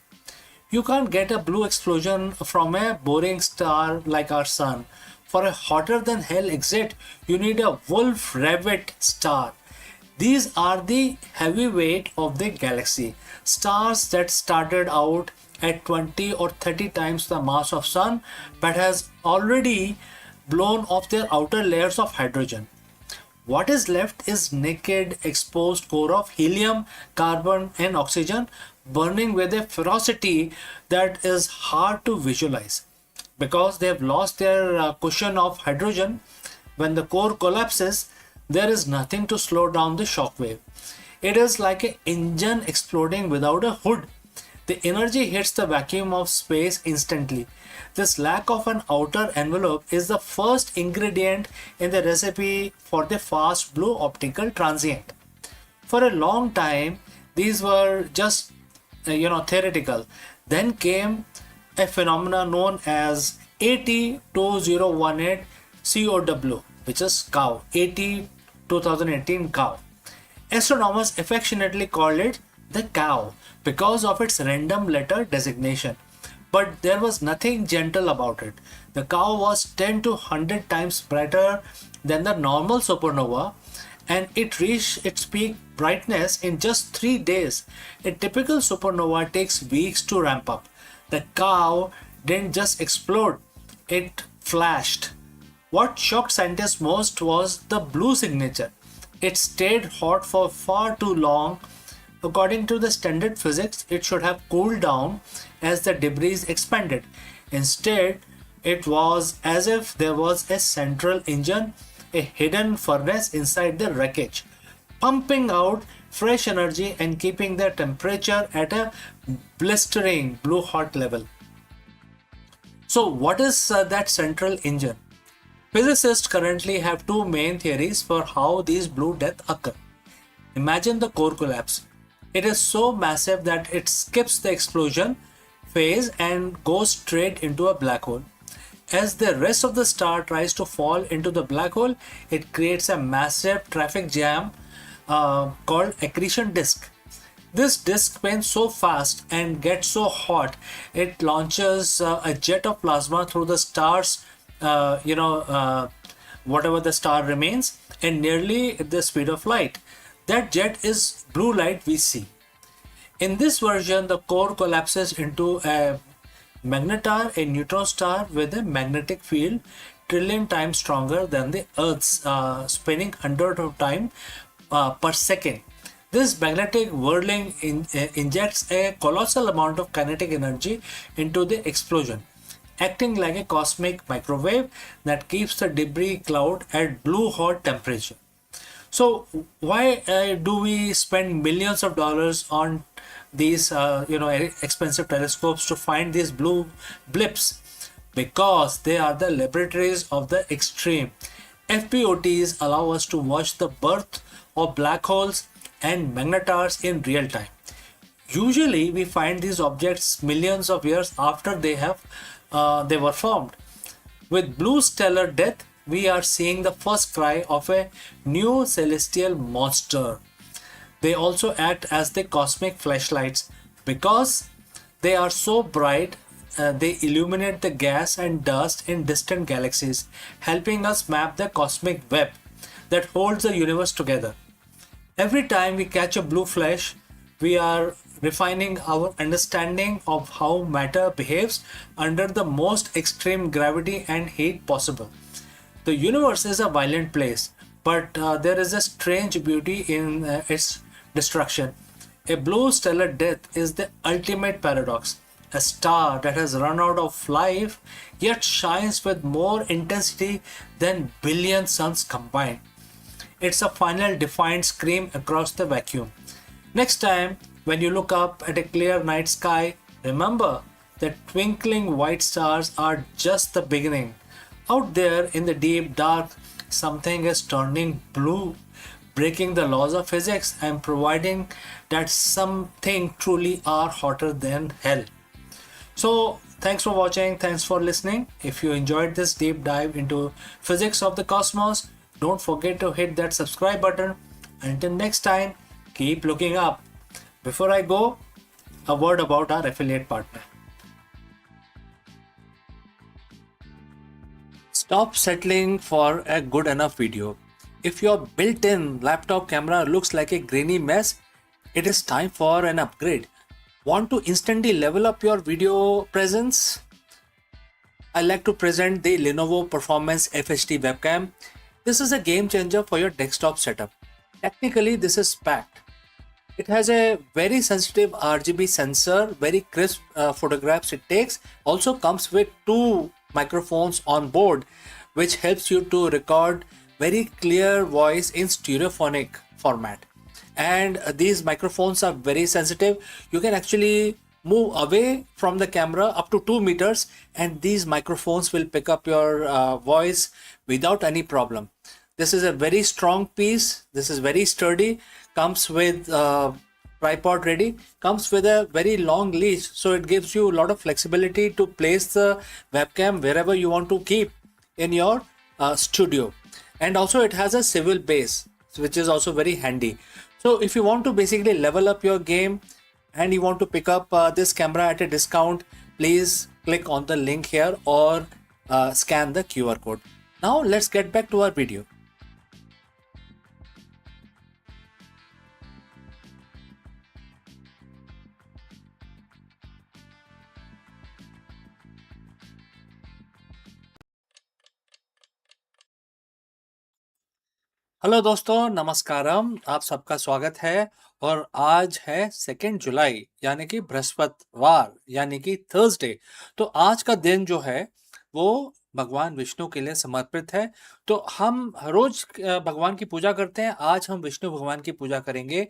You can't get a blue explosion from a boring star like our sun. For a hotter than hell exit, you need a Wolf-Rayet star. These are the heavyweight of the galaxy. Stars that started out at 20 or 30 times the mass of sun but has already blown off their outer layers of hydrogen. What is left is naked exposed core of helium, carbon and oxygen burning with a ferocity that is hard to visualize. Because they have lost their cushion of hydrogen, when the core collapses, there is nothing to slow down the shock wave. It is like an engine exploding without a hood. The energy hits the vacuum of space instantly. This lack of an outer envelope is the first ingredient in the recipe for the fast blue optical transient. For a long time, these were just theoretical. Then came a phenomenon known as AT2018 COW, which is COW, AT 2018 COW. Astronomers affectionately called it the cow because of its random letter designation. But there was nothing gentle about it. The cow was 10 to 100 times brighter than the normal supernova, and it reached its peak brightness in just 3 days. A typical supernova takes weeks to ramp up. The cow didn't just explode, it flashed. What shocked scientists most was the blue signature. It stayed hot for far too long. According to the standard physics, it should have cooled down as the debris expanded. Instead, it was as if there was a central engine, a hidden furnace inside the wreckage, pumping out fresh energy and keeping the temperature at a blistering blue hot level. So, what is that central engine? Physicists currently have two main theories for how these blue deaths occur. Imagine the core collapse. It is so massive that it skips the explosion phase and goes straight into a black hole. As the rest of the star tries to fall into the black hole, it creates a massive traffic jam called accretion disk. This disk spins so fast and gets so hot, it launches a jet of plasma through the star's, whatever the star remains, and nearly at the speed of light. That jet is blue light we see. In this version, the core collapses into a magnetar, a neutron star with a magnetic field trillion times stronger than the Earth's, spinning hundred of time per second. This magnetic whirling injects a colossal amount of kinetic energy into the explosion, acting like a cosmic microwave that keeps the debris cloud at blue hot temperature. So why do we spend millions of dollars on these expensive telescopes to find these blue blips? Because they are the laboratories of the extreme. FBOTs allow us to watch the birth of black holes and magnetars in real time. Usually we find these objects millions of years after they were formed. With blue stellar death, we are seeing the first cry of a new celestial monster. They also act as the cosmic flashlights because they are so bright. They illuminate the gas and dust in distant galaxies, helping us map the cosmic web that holds the universe together. Every time we catch a blue flash, we are refining our understanding of how matter behaves under the most extreme gravity and heat possible. The universe is a violent place, but there is a strange beauty in its destruction. A blue stellar death is the ultimate paradox. A star that has run out of life yet shines with more intensity than billion suns combined. It's a final defiant scream across the vacuum. Next time, when you look up at a clear night sky, remember that twinkling white stars are just the beginning. Out there in the deep dark, something is turning blue, breaking the laws of physics and providing that something truly are hotter than hell. So, thanks for watching, thanks for listening. If you enjoyed this deep dive into physics of the cosmos, don't forget to hit that subscribe button. Until next time, keep looking up. Before I go, a word about our affiliate partner. Stop settling for a good enough video. If your built-in laptop camera looks like a grainy mess, it is time for an upgrade. Want to instantly level up your video presence? I like to present the Lenovo Performance FHD webcam. This is a game changer for your desktop setup. Technically, this is packed. It has a very sensitive RGB sensor, very crisp photographs it takes. Also comes with two microphones on board, which helps you to record very clear voice in stereophonic format. And these microphones are very sensitive. You can actually move away from the camera up to 2 meters and these microphones will pick up your voice without any problem. This is a very strong piece. This is very sturdy. Comes with tripod ready. Comes with a very long leash, so it gives you a lot of flexibility to place the webcam wherever you want to keep in your studio. And also it has a swivel base, which is also very handy. So if you want to basically level up your game and you want to pick up this camera at a discount, please click on the link here or scan the QR code. Now let's get back to our video. Hello दोस्तों, नमस्कारम। आप सबका स्वागत है। और आज है 2 जुलाई यानी कि बृहस्पतिवार यानी कि थर्सडे। तो आज का दिन जो है वो भगवान विष्णु के लिए समर्पित है। तो हम रोज भगवान की पूजा करते हैं। आज हम विष्णु भगवान की पूजा करेंगे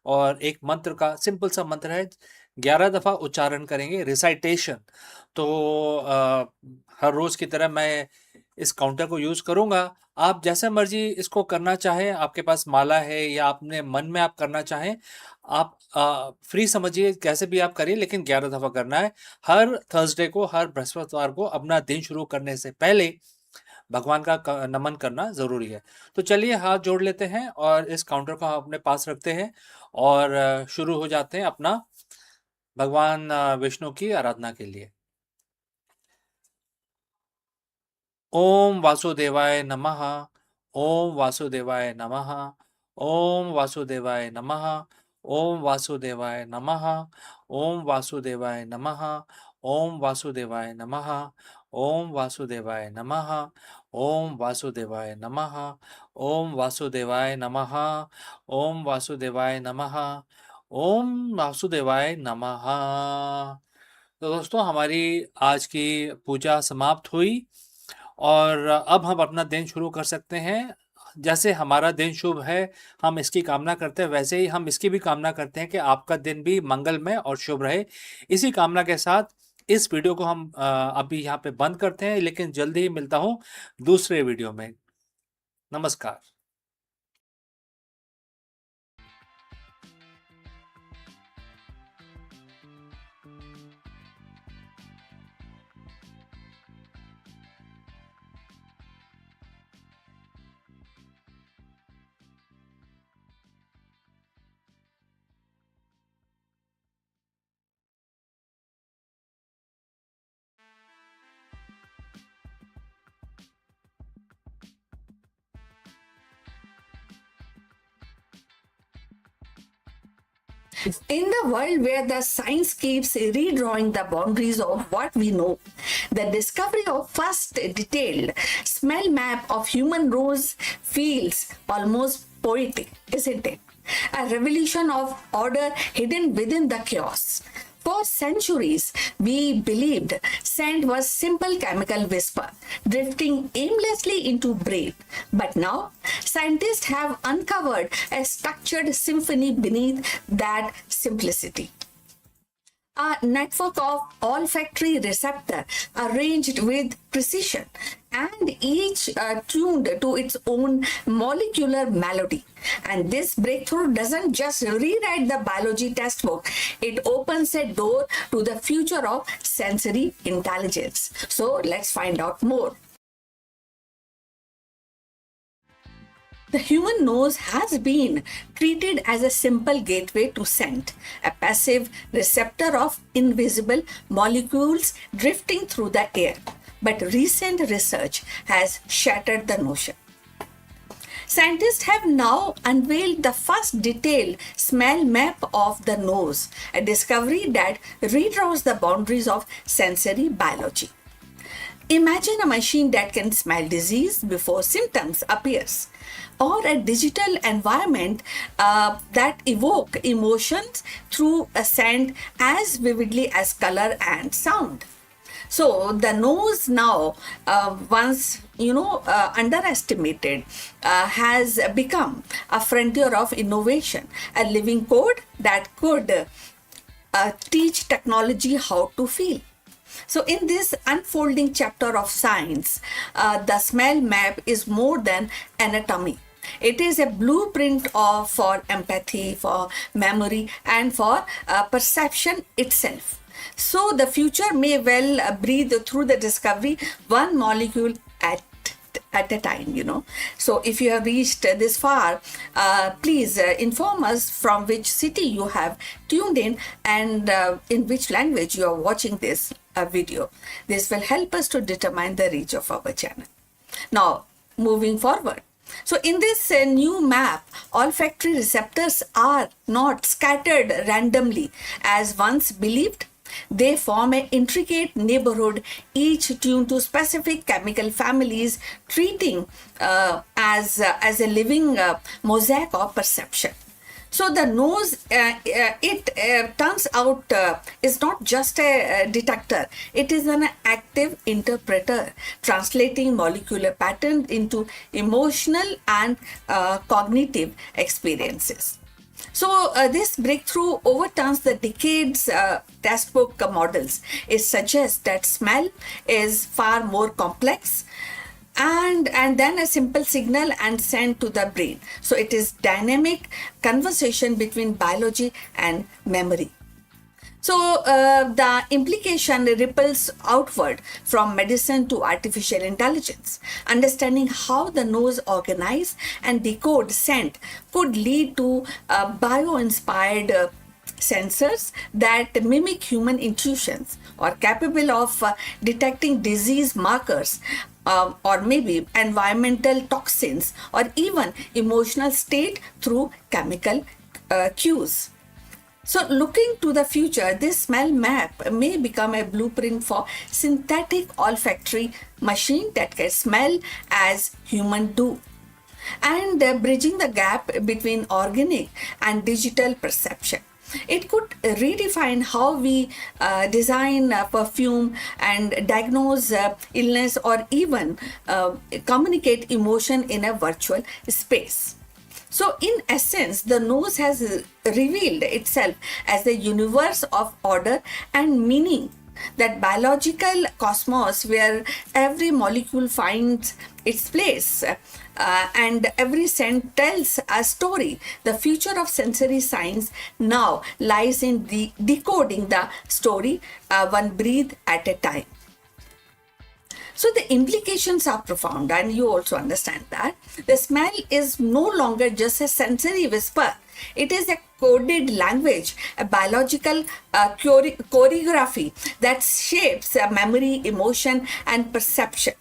और एक मंत्र का सिंपल सा मंत्र है, 11 दफा उच्चारण करेंगे, रिसाइटेशन। तो हर रोज की तरह मैं इस काउंटर को यूज करूंगा। आप जैसे मर्जी इसको करना चाहें, आपके पास माला है या अपने मन में आप करना चाहें, आप फ्री समझिए, कैसे भी आप करिए, लेकिन 11 दफा करना है। हर थर्सडे को, हर बृहस्पतिवार को अपना दिन शुरू करने से पहले भगवान का नमन करना जरूरी है। तो चलिए हाथ जोड़ लेते हैं और इस काउंटर को हम अपने पास रखते हैं और शुरू हो जाते हैं अपना भगवान विष्णु की आराधना के लिए। ओम वासुदेवाय नमः। ओम वासुदेवाय नमः। ओम वासुदेवाय नमः। ओम वासुदेवाय नमः। ओम वासुदेवाय नमः। ओम वासुदेवाय नमः। ओम वासुदेवाय नमः। ओम वासुदेवाय नमः। ओम वासुदेवाय नमः। ओम वासुदेवाय नमः। ओम वासुदेवाय नमः। तो दोस्तों, हमारी आज की पूजा समाप्त हुई और अब हम अपना दिन शुरू कर सकते हैं। जैसे हमारा दिन शुभ है, हम इसकी कामना करते हैं, वैसे ही हम इसकी भी कामना करते हैं कि आपका दिन भी मंगलमय और शुभ रहे। इसी कामना के साथ इस वीडियो को हम अभी यहाँ पे बंद करते हैं, लेकिन जल्दी ही मिलता हूँ दूसरे वीडियो में। नमस्कार। In the world where the science keeps redrawing the boundaries of what we know, the discovery of first detailed smell map of human nose feels almost poetic, isn't it? A revolution of order hidden within the chaos. For centuries, we believed scent was simple chemical whisper, drifting aimlessly into breath. But now, scientists have uncovered a structured symphony beneath that simplicity. A network of olfactory receptors arranged with precision and each tuned to its own molecular melody. And this breakthrough doesn't just rewrite the biology textbook, it opens a door to the future of sensory intelligence. So let's find out more. The human nose has been treated as a simple gateway to scent, a passive receptor of invisible molecules drifting through the air. But recent research has shattered the notion. Scientists have now unveiled the first detailed smell map of the nose, a discovery that redraws the boundaries of sensory biology. Imagine a machine that can smell disease before symptoms appears, or a digital environment that evoke emotions through a scent as vividly as color and sound. So the nose now, once underestimated, has become a frontier of innovation, a living code that could teach technology how to feel. So, in this unfolding chapter of science, the smell map is more than anatomy. It is a blueprint for empathy, for memory, and for perception itself. So, the future may well breathe through the discovery one molecule at a time. So if you have reached this far, please inform us from which city you have tuned in and in which language you are watching this video. This will help us to determine the reach of our channel. Now, moving forward. So in this new map, olfactory receptors are not scattered randomly as once believed. They form an intricate neighborhood, each tuned to specific chemical families, treating as a living mosaic of perception. So the nose, it turns out, is not just a detector. It is an active interpreter, translating molecular patterns into emotional and cognitive experiences. So this breakthrough overturns the decades textbook models. It suggests that smell is far more complex and then a simple signal and sent to the brain. So it is dynamic conversation between biology and memory. So the implication ripples outward from medicine to artificial intelligence. Understanding how the nose organize and decode scent could lead to bio-inspired sensors that mimic human intuitions or capable of detecting disease markers, or maybe environmental toxins or even emotional state through chemical cues. So looking to the future, this smell map may become a blueprint for synthetic olfactory machine that can smell as humans do, and bridging the gap between organic and digital perception. It could redefine how we design perfume and diagnose illness or even communicate emotion in a virtual space. So, in essence, the nose has revealed itself as the universe of order and meaning, that biological cosmos where every molecule finds its place and every scent tells a story. The future of sensory science now lies in decoding the story one breath at a time. So the implications are profound, and you also understand that. The smell is no longer just a sensory whisper. It is a coded language, a biological choreography that shapes memory, emotion, and perception.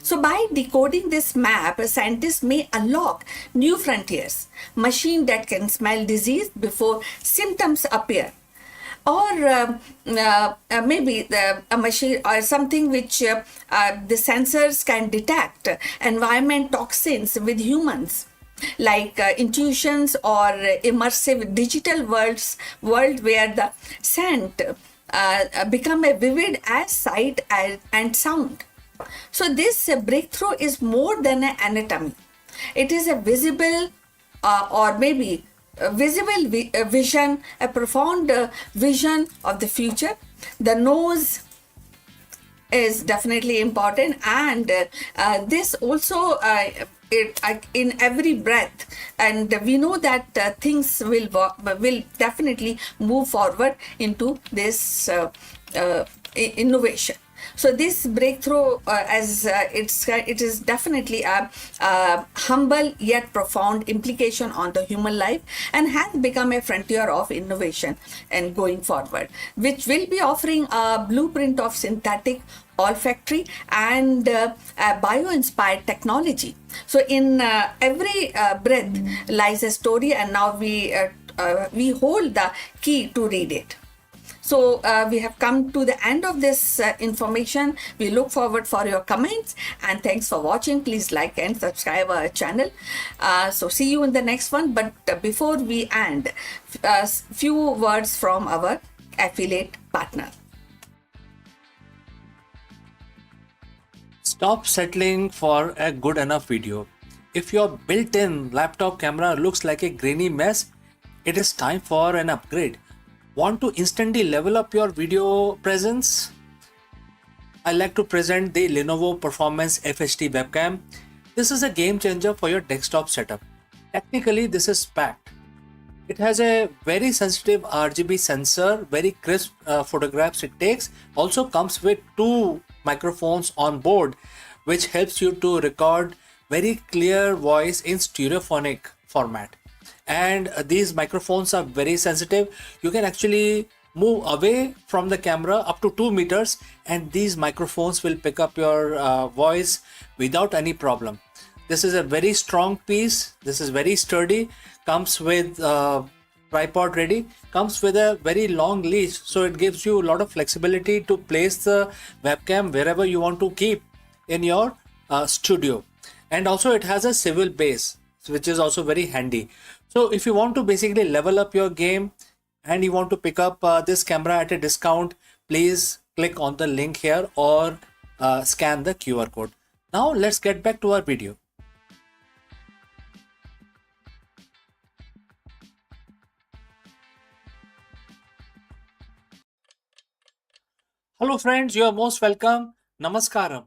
So by decoding this map, scientists may unlock new frontiers. Machine that can smell disease before symptoms appear, or maybe a machine or something which the sensors can detect environment toxins with humans, like intuitions or immersive digital world where the scent become a vivid as sight and sound. So this breakthrough is more than an anatomy. It is a visible or maybe a visible vision, a profound vision of the future. The nose is definitely important, and this also in every breath, and we know that things will definitely move forward into this innovation. So this breakthrough, it is definitely a humble yet profound implication on the human life, and has become a frontier of innovation and going forward, which will be offering a blueprint of synthetic olfactory and bio-inspired technology. So in every breath lies a story, and now we hold the key to read it. So we have come to the end of this information. We look forward for your comments, and thanks for watching. Please like and subscribe our channel. So see you in the next one. But before we end, few words from our affiliate partner. Stop settling for a good enough video. If your built-in laptop camera looks like a grainy mess, it is time for an upgrade. Want to instantly level up your video presence? I like to present the Lenovo Performance FHD webcam. This is a game changer for your desktop setup. Technically, this is packed. It has a very sensitive RGB sensor, very crisp photographs it takes. Also comes with 2 microphones on board, which helps you to record very clear voice in stereophonic format. And these microphones are very sensitive. You can actually move away from the camera up to 2 meters, and these microphones will pick up your voice without any problem. This is a very strong piece. This is very sturdy. Comes with tripod ready. Comes with a very long leash, so it gives you a lot of flexibility to place the webcam wherever you want to keep in your studio. and also it has a civil base, which is also very handy. So if you want to basically level up your game and you want to pick up this camera at a discount, please click on the link here or scan the QR code. Now let's get back to our video. Hello friends, you are most welcome. Namaskaram.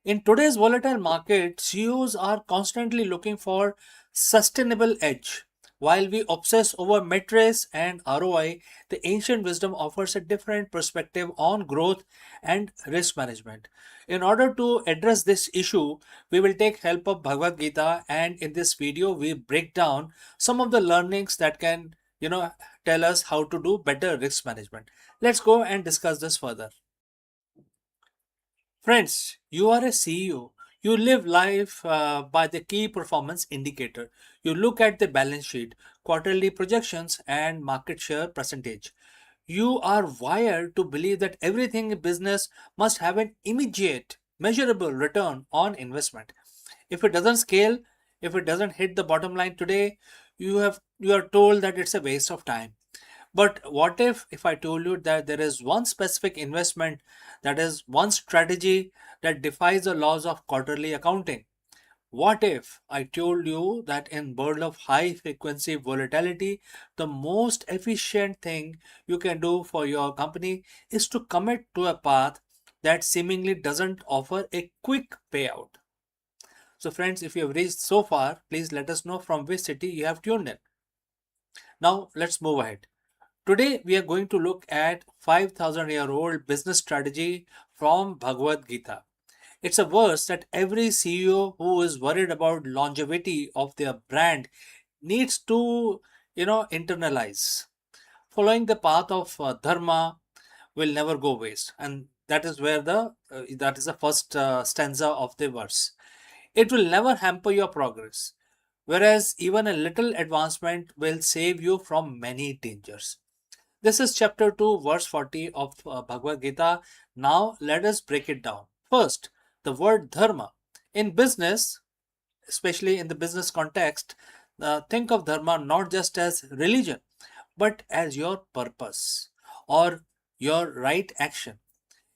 In today's volatile market, CEOs are constantly looking for sustainable edge. While we obsess over metrics and ROI, the ancient wisdom offers a different perspective on growth and risk management. In order to address this issue, we will take help of Bhagavad Gita, and in this video we break down some of the learnings that can, tell us how to do better risk management. Let's go and discuss this further. Friends, you are a CEO. You live life by the key performance indicator. You look at the balance sheet, quarterly projections, and market share percentage. You are wired to believe that everything in business must have an immediate, measurable return on investment. If it doesn't scale, if it doesn't hit the bottom line today, you are told that it's a waste of time. But what if I told you that there is one specific investment, that is one strategy that defies the laws of quarterly accounting? What if I told you that in world of high frequency volatility, the most efficient thing you can do for your company is to commit to a path that seemingly doesn't offer a quick payout? So friends, if you have reached so far, please let us know from which city you have tuned in. Now let's move ahead. Today, we are going to look at 5,000-year-old business strategy from Bhagavad Gita. It's a verse that every CEO who is worried about longevity of their brand needs to, internalize. Following the path of dharma will never go waste, and that is where that is the first stanza of the verse. It will never hamper your progress, whereas even a little advancement will save you from many dangers. This is chapter 2, verse 40 of Bhagavad Gita. Now let us break it down. First, the word dharma. In business, especially in the business context, think of dharma not just as religion, but as your purpose or your right action.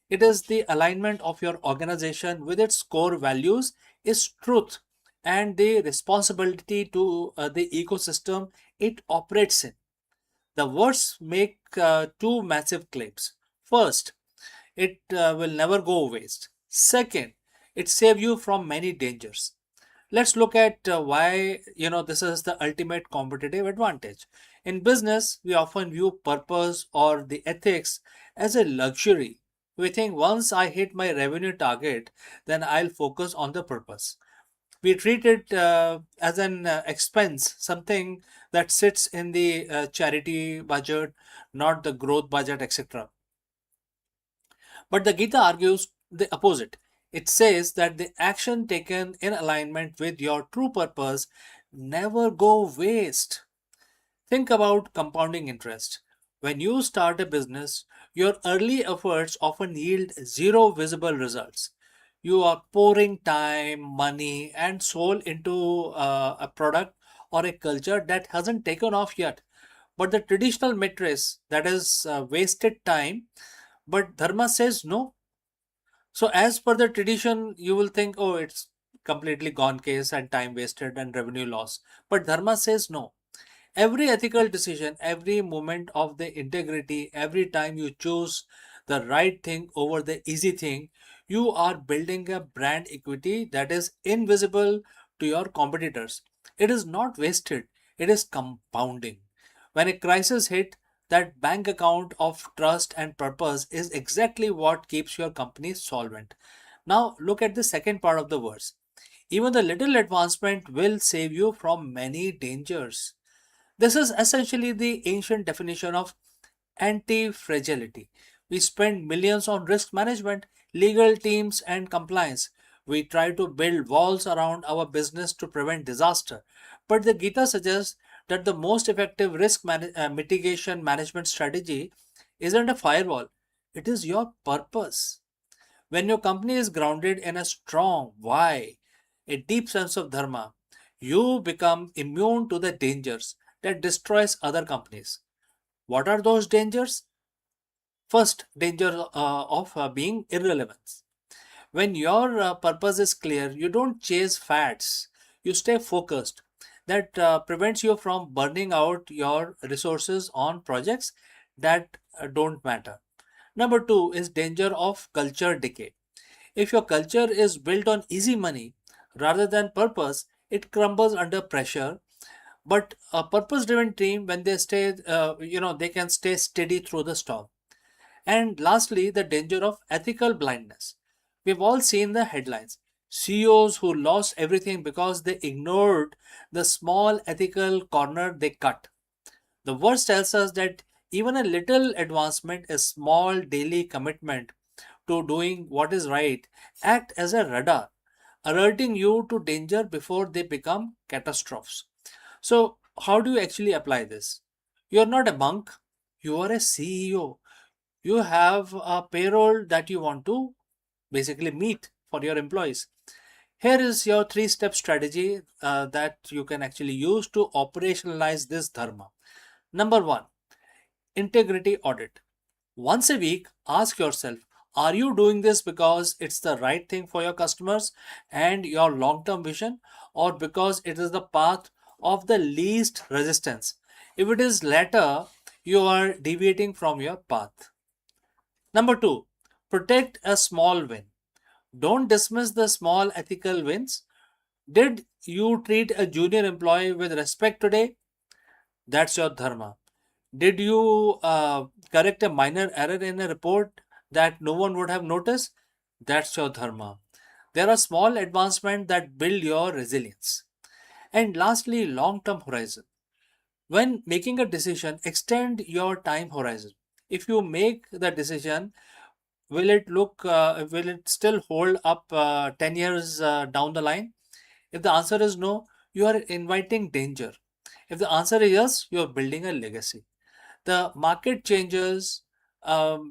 It is the alignment of your organization with its core values, its truth, and the responsibility to the ecosystem it operates in. The words make two massive claims. First, it will never go waste. Second, it saves you from many dangers. Let's look at why this is the ultimate competitive advantage. In business, we often view purpose or the ethics as a luxury. We think once I hit my revenue target, then I'll focus on the purpose. We treat it as an expense, something that sits in the charity budget, not the growth budget, etc. But the Gita argues the opposite. It says that the action taken in alignment with your true purpose never go waste. Think about compounding interest. When you start a business, your early efforts often yield zero visible results. You are pouring time, money, and soul into a product or a culture that hasn't taken off yet. But the traditional metrics, that is wasted time, but Dharma says no. So, as per the tradition, you will think, oh, it's completely gone case and time wasted and revenue loss. But Dharma says no. Every ethical decision, every moment of the integrity, every time you choose the right thing over the easy thing, you are building a brand equity that is invisible to your competitors. It is not wasted, it is compounding. When a crisis hit, that bank account of trust and purpose is exactly what keeps your company solvent. Now look at the second part of the verse. Even the little advancement will save you from many dangers. This is essentially the ancient definition of anti fragility. We spend millions on risk management, legal teams, and compliance. We try to build walls around our business to prevent disaster. But the Gita suggests that the most effective mitigation management strategy isn't a firewall, it is your purpose. When your company is grounded in a strong why, a deep sense of dharma, you become immune to the dangers that destroys other companies. What are those dangers? First, danger of being irrelevant. When your purpose is clear, you don't chase fads, you stay focused. That prevents you from burning out your resources on projects that don't matter. Number two is danger of culture decay. If your culture is built on easy money rather than purpose, it crumbles under pressure. But a purpose-driven team, when they stay, they can stay steady through the storm. And lastly, the danger of ethical blindness. We've all seen the headlines. CEOs who lost everything because they ignored the small ethical corner they cut. The verse tells us that even a little advancement, a small daily commitment to doing what is right, act as a radar, alerting you to danger before they become catastrophes. So, how do you actually apply this? You're not a monk, you are a CEO. You have a payroll that you want to basically meet for your employees. Here is your three-step strategy that you can actually use to operationalize this dharma. Number one, integrity audit. Once a week, ask yourself, are you doing this because it's the right thing for your customers and your long-term vision, or because it is the path of the least resistance? If it is latter, you are deviating from your path. Number two, protect a small win. Don't dismiss the small ethical wins. Did you treat a junior employee with respect today? That's your dharma. Did you correct a minor error in a report that no one would have noticed? That's your dharma. There are small advancements that build your resilience. And lastly, long term horizon. When making a decision, extend your time horizon. If you make the decision, will it still hold up 10 years down the line? If the answer is no, you are inviting danger. If the answer is yes, you are building a legacy. The market changes,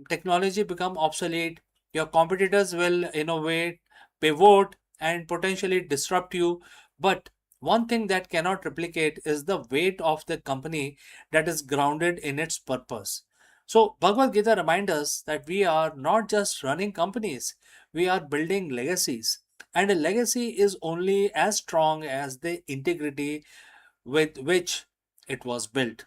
technology become obsolete, your competitors will innovate, pivot, and potentially disrupt you. But one thing that cannot replicate is the weight of the company that is grounded in its purpose. So Bhagavad Gita reminds us that we are not just running companies, we are building legacies. And a legacy is only as strong as the integrity with which it was built.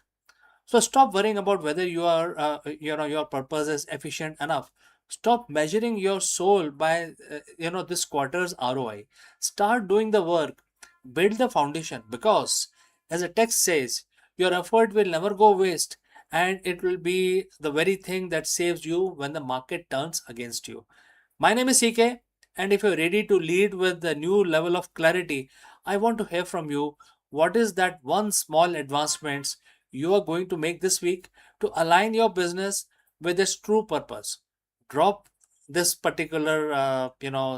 So stop worrying about whether your purpose is efficient enough. Stop measuring your soul by this quarter's ROI. Start doing the work. Build the foundation, because as the text says, your effort will never go waste, and it will be the very thing that saves you when the market turns against you. My name is CK, and if you're ready to lead with the new level of clarity, I want to hear from you. What is that one small advancements you are going to make this week to align your business with its true purpose? Drop this particular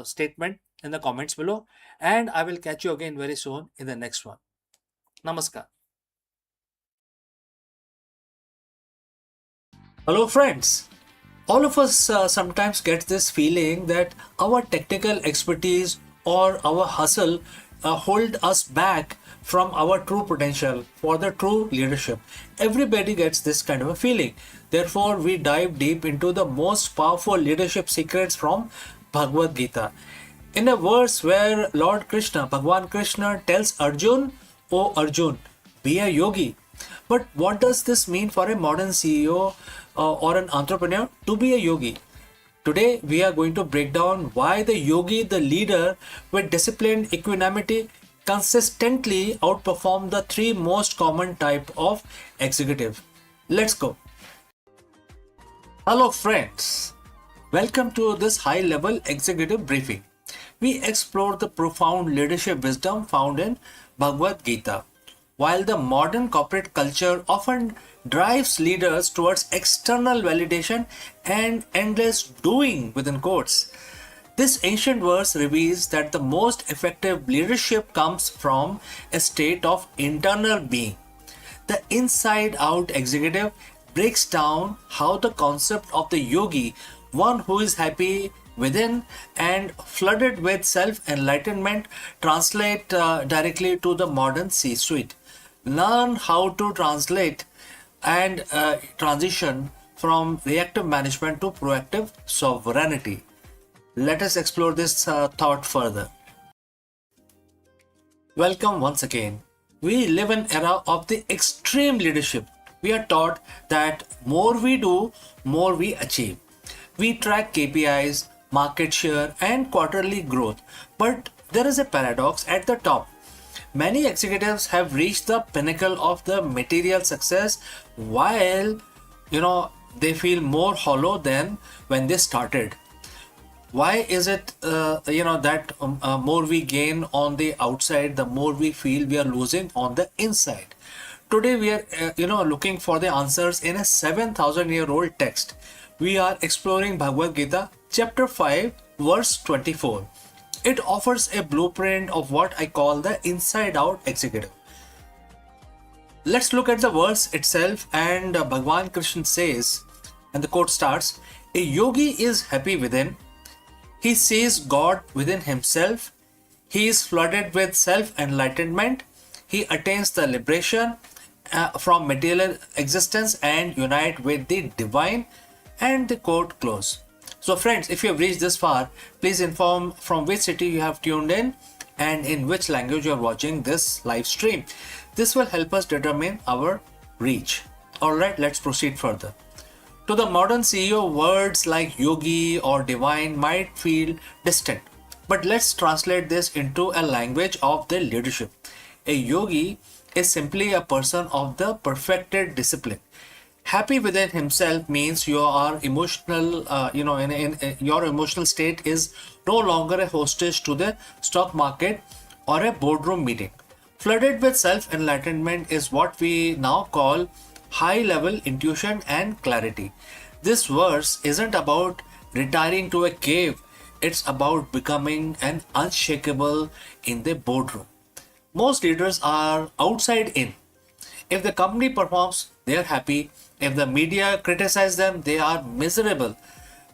statement in the comments below, and I will catch you again very soon in the next one. Namaskar. Hello, friends. All of us sometimes get this feeling that our technical expertise or our hustle hold us back from our true potential for the true leadership. Everybody gets this kind of a feeling. Therefore, we dive deep into the most powerful leadership secrets from Bhagavad Gita. In a verse where Lord Krishna, Bhagwan Krishna, tells Arjun, "O Arjun, be a yogi." But what does this mean for a modern CEO or an entrepreneur to be a yogi? Today, we are going to break down why the yogi, the leader with disciplined equanimity, consistently outperform the three most common type of executive. Let's go. Hello, friends. Welcome to this high-level executive briefing. We explore the profound leadership wisdom found in Bhagavad Gita. While the modern corporate culture often drives leaders towards external validation and endless doing within quotes, this ancient verse reveals that the most effective leadership comes from a state of internal being. The inside out executive breaks down how the concept of the yogi, one who is happy within and flooded with self-enlightenment translate directly to the modern C-suite. Learn how to translate and transition from reactive management to proactive sovereignty. Let us explore this thought further. Welcome once again. We live in an era of the extreme leadership. We are taught that more we do, more we achieve. We track KPIs, market share, and quarterly growth. But there is a paradox at the top. Many executives have reached the pinnacle of the material success while they feel more hollow than when they started. Why is it that more we gain on the outside, the more we feel we are losing on the inside? Today we are looking for the answers in a 7,000-year-old text. We are exploring Bhagavad Gita chapter 5 verse 24. It offers a blueprint of what I call the inside out executive. Let's look at the verse itself, and Bhagwan Krishna says, and the quote starts, "A yogi is happy within. He sees God within himself. He is flooded with self-enlightenment. He attains the liberation from material existence and unite with the divine." And the quote close. So friends, if you have reached this far, please inform from which city you have tuned in and in which language you are watching this live stream. This will help us determine our reach. Alright, let's proceed further. To the modern CEO, words like yogi or divine might feel distant. But let's translate this into a language of the leadership. A yogi is simply a person of the perfected discipline. Happy within himself means you are emotional, in your emotional state is no longer a hostage to the stock market or a boardroom meeting. Flooded with self-enlightenment is what we now call high-level intuition and clarity. This verse isn't about retiring to a cave. It's about becoming an unshakable in the boardroom. Most leaders are outside in. If the company performs, they are happy. If the media criticize them, they are miserable.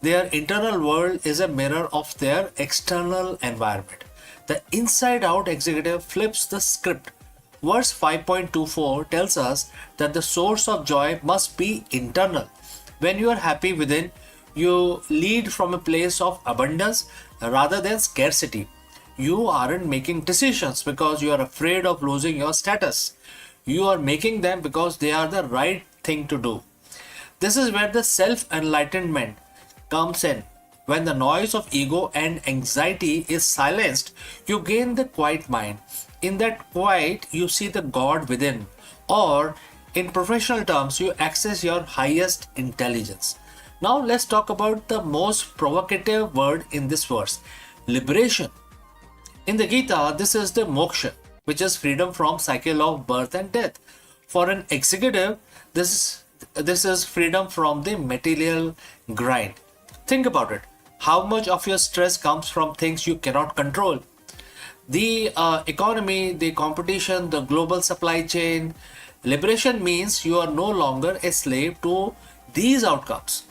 Their internal world is a mirror of their external environment. The inside-out executive flips the script. Verse 5.24 tells us that the source of joy must be internal. When you are happy within, you lead from a place of abundance rather than scarcity. You aren't making decisions because you are afraid of losing your status. You are making them because they are the right thing to do. This is where the self-enlightenment comes in. When the noise of ego and anxiety is silenced, you gain the quiet mind. In that quiet, you see the God within, or in professional terms, you access your highest intelligence. Now let's talk about the most provocative word in this verse, liberation. In the Gita, this is the moksha, which is freedom from cycle of birth and death. For an executive, this is freedom from the material grind. Think about it. How much of your stress comes from things you cannot control? The economy, the competition, the global supply chain. Liberation means you are no longer a slave to these outcomes.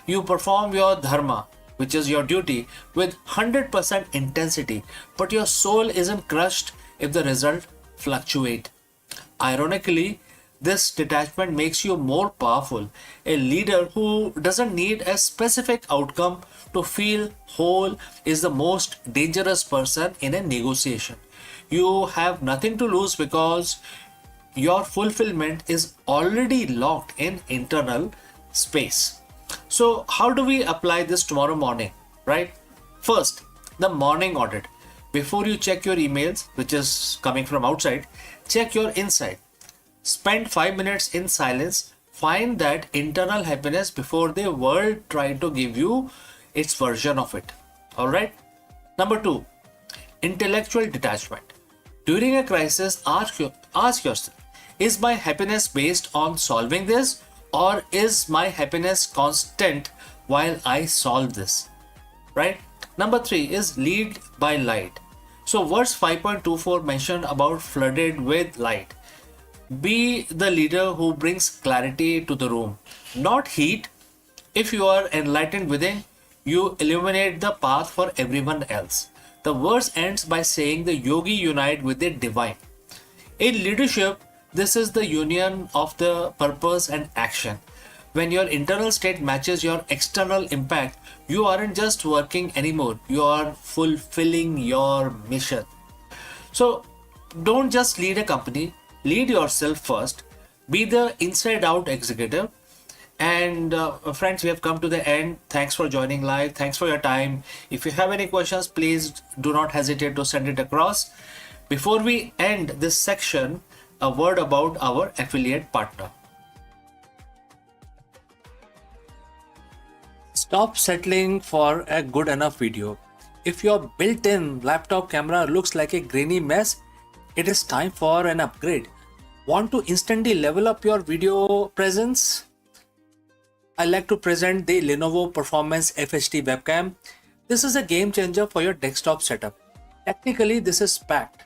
You perform your dharma, which is your duty, with 100% intensity, but your soul isn't crushed if the result fluctuate. Ironically, this detachment makes you more powerful. A leader who doesn't need a specific outcome to feel whole is the most dangerous person in a negotiation. You have nothing to lose because your fulfillment is already locked in internal space. So how do we apply this tomorrow morning, right? First, the morning audit. Before you check your emails, which is coming from outside, check your inside. Spend 5 minutes in silence. Find that internal happiness before the world tries to give you its version of it. Alright? Number 2, intellectual detachment. During a crisis, ask yourself, is my happiness based on solving this, or is my happiness constant while I solve this? Right? Number 3 is lead by light. So verse 5.24 mentioned about flooded with light. Be the leader who brings clarity to the room, not heat. If you are enlightened within, you illuminate the path for everyone else. The verse ends by saying the yogi unite with the divine. In leadership, this is the union of the purpose and action. When your internal state matches your external impact, you aren't just working anymore, you are fulfilling your mission. So don't just lead a company, lead yourself first. Be the inside out executive. And friends, we have come to the end. Thanks for joining live. Thanks for your time. If you have any questions, please do not hesitate to send it across. Before we end this section, a word about our affiliate partner. Stop settling for a good enough video. If your built-in laptop camera looks like a grainy mess, it is time for an upgrade. Want to instantly level up your video presence? I like to present the Lenovo Performance FHD webcam. This is a game changer for your desktop setup. Technically, this is packed.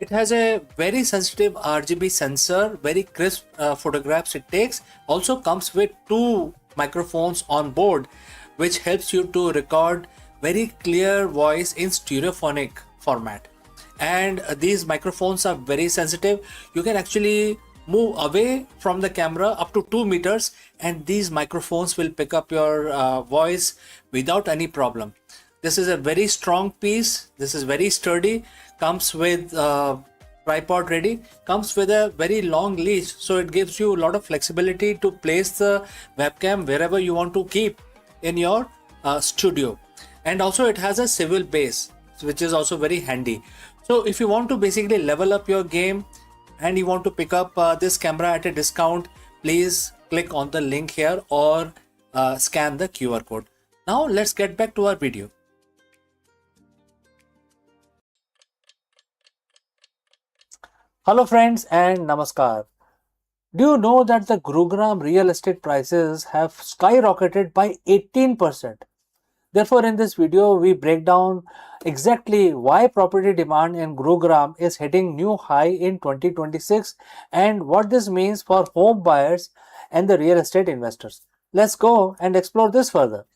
It has a very sensitive RGB sensor, very crisp photographs it takes. Also comes with 2 microphones on board, which helps you to record very clear voice in stereophonic format. And these microphones are very sensitive. You can actually move away from the camera up to 2 meters and these microphones will pick up your voice without any problem. This is a very strong piece. This is very sturdy. Comes with tripod ready. Comes with a very long leash, so it gives you a lot of flexibility to place the webcam wherever you want to keep in your studio. And also it has a swivel base, which is also very handy. So if you want to basically level up your game and you want to pick up this camera at a discount, please click on the link here or scan the QR code. Now let's get back to our video. Hello friends and namaskar. Do you know that the Gurugram real estate prices have skyrocketed by 18%? Therefore, in this video, we break down exactly why property demand in Gurugram is hitting new high in 2026 and what this means for home buyers and the real estate investors. Let's go and explore this further.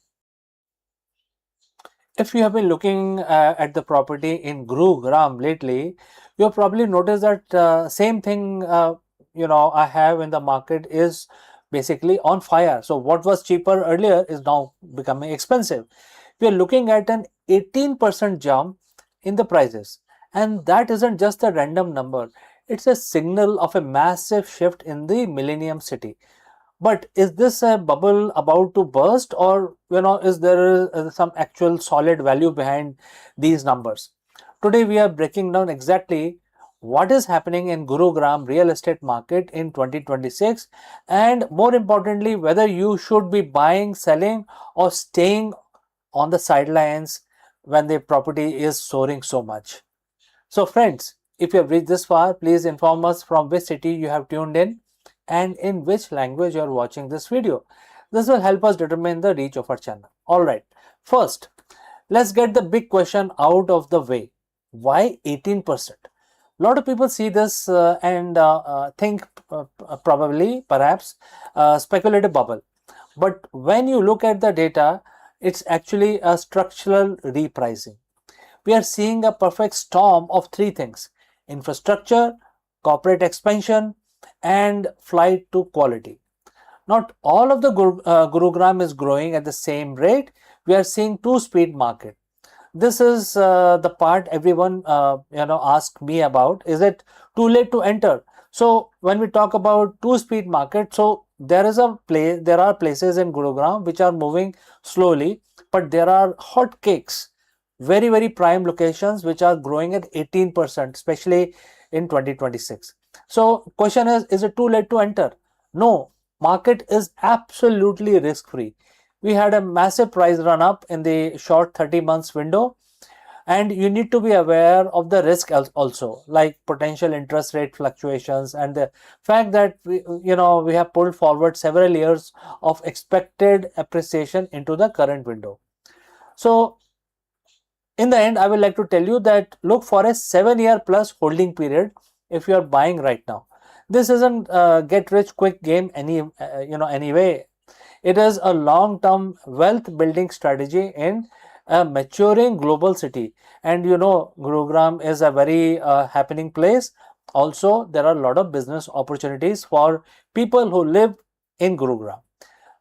If you have been looking at the property in Gurugram lately, you have probably noticed that same thing I have in the market is basically on fire. So what was cheaper earlier is now becoming expensive. We are looking at an 18% jump in the prices, and that isn't just a random number. It's a signal of a massive shift in the Millennium City. But is this a bubble about to burst, or is there some actual solid value behind these numbers? Today we are breaking down exactly what is happening in Gurugram real estate market in 2026, and more importantly, whether you should be buying, selling, or staying on the sidelines when the property is soaring so much. So friends, if you have reached this far, please inform us from which city you have tuned in and in which language you are watching this video. This will help us determine the reach of our channel. Alright, first, let's get the big question out of the way. Why 18%? A lot of people see this and think perhaps speculative bubble. But when you look at the data, it's actually a structural repricing. We are seeing a perfect storm of 3 things: infrastructure, corporate expansion, and flight to quality. Not all of the Gurugram is growing at the same rate. We are seeing 2-speed market. This is the part everyone ask me about. Is it too late to enter? So when we talk about 2-speed market, so there are places in Gurugram which are moving slowly, but there are hot cakes, very, very prime locations which are growing at 18%, especially in 2026. So question is it too late to enter? No, market is absolutely risk-free. We had a massive price run up in the short 30 months window, and you need to be aware of the risk also, like potential interest rate fluctuations and the fact that we have pulled forward several years of expected appreciation into the current window. So in the end, I would like to tell you that look for a 7-year plus holding period if you are buying right now. This isn't get rich quick game anyway. It is a long-term wealth building strategy in a maturing global city. And you know, Gurugram is a very happening place. Also, there are a lot of business opportunities for people who live in Gurugram.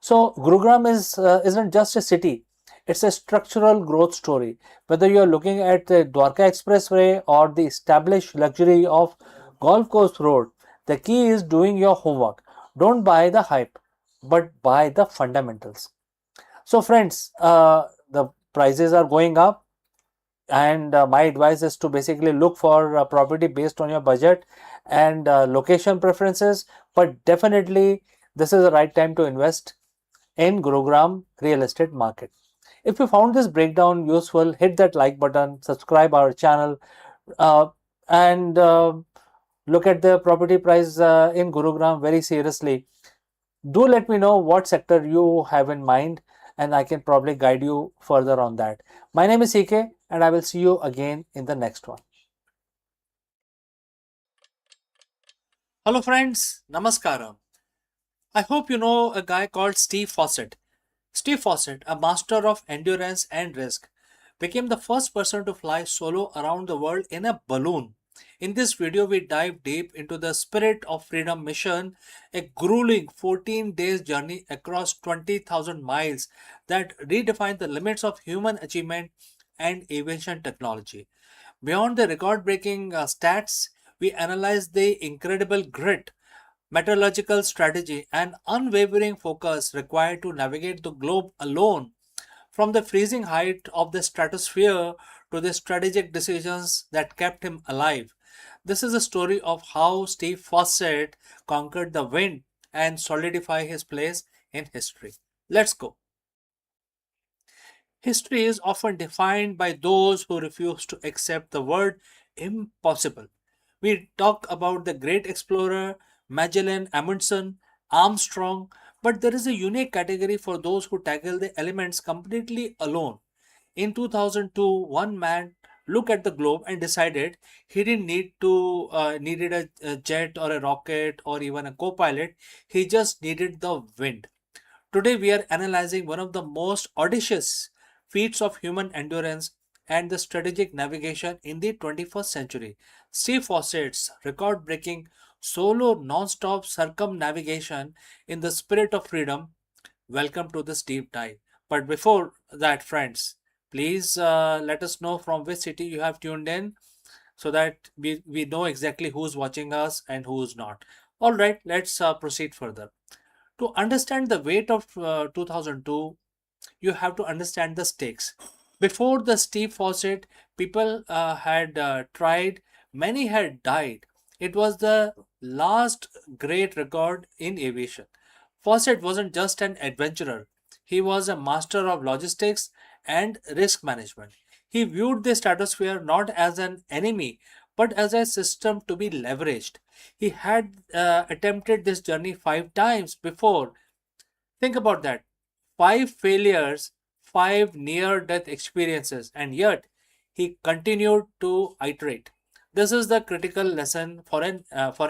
So Gurugram isn't just a city; it's a structural growth story. Whether you are looking at the Dwarka Expressway or the established luxury of Golf Course Road, the key is doing your homework. Don't buy the hype, but buy the fundamentals. So, friends, the prices are going up, and my advice is to basically look for a property based on your budget and location preferences. But definitely, this is the right time to invest in Gurugram real estate market. If you found this breakdown useful, hit that like button, subscribe our channel, uh, and look at the property price in Gurugram very seriously. Do let me know what sector you have in mind, and I can probably guide you further on that. My name is CK, and I will see you again in the next one. Hello friends, Namaskaram. I hope you know a guy called Steve Fawcett. Steve Fawcett, a master of endurance and risk, became the first person to fly solo around the world in a balloon. In this video, we dive deep into the Spirit of Freedom mission, a grueling 14 days journey across 20,000 miles that redefined the limits of human achievement and aviation technology. Beyond the record breaking stats, we analyze the incredible grit, metallurgical strategy, and unwavering focus required to navigate the globe alone, from the freezing height of the stratosphere to the strategic decisions that kept him alive. This is a story of how Steve Fawcett conquered the wind and solidified his place in history. Let's go. History is often defined by those who refuse to accept the word impossible. We talk about the great explorer, Magellan, Amundsen, Armstrong, but there is a unique category for those who tackle the elements completely alone. In 2002, one man looked at the globe and decided he didn't needed a jet or a rocket or even a co-pilot. He just needed the wind. Today, we are analyzing one of the most audacious feats of human endurance and the strategic navigation in the 21st century. Steve Fawcett's record breaking solo non stop circumnavigation in the spirit of freedom. Welcome to this deep dive. But before that, friends, please let us know from which city you have tuned in so that we know exactly who's watching us and who's not. All right, let's proceed further. To understand the weight of 2002, you have to understand the stakes. Before the Steve Fawcett, people had tried, many had died. It was the last great record in aviation. Fawcett wasn't just an adventurer, he was a master of logistics and risk management. He viewed the stratosphere not as an enemy but as a system to be leveraged. He had attempted this journey 5 times before. Think about that. 5 failures, 5 near death experiences, and yet he continued to iterate. This is the critical lesson for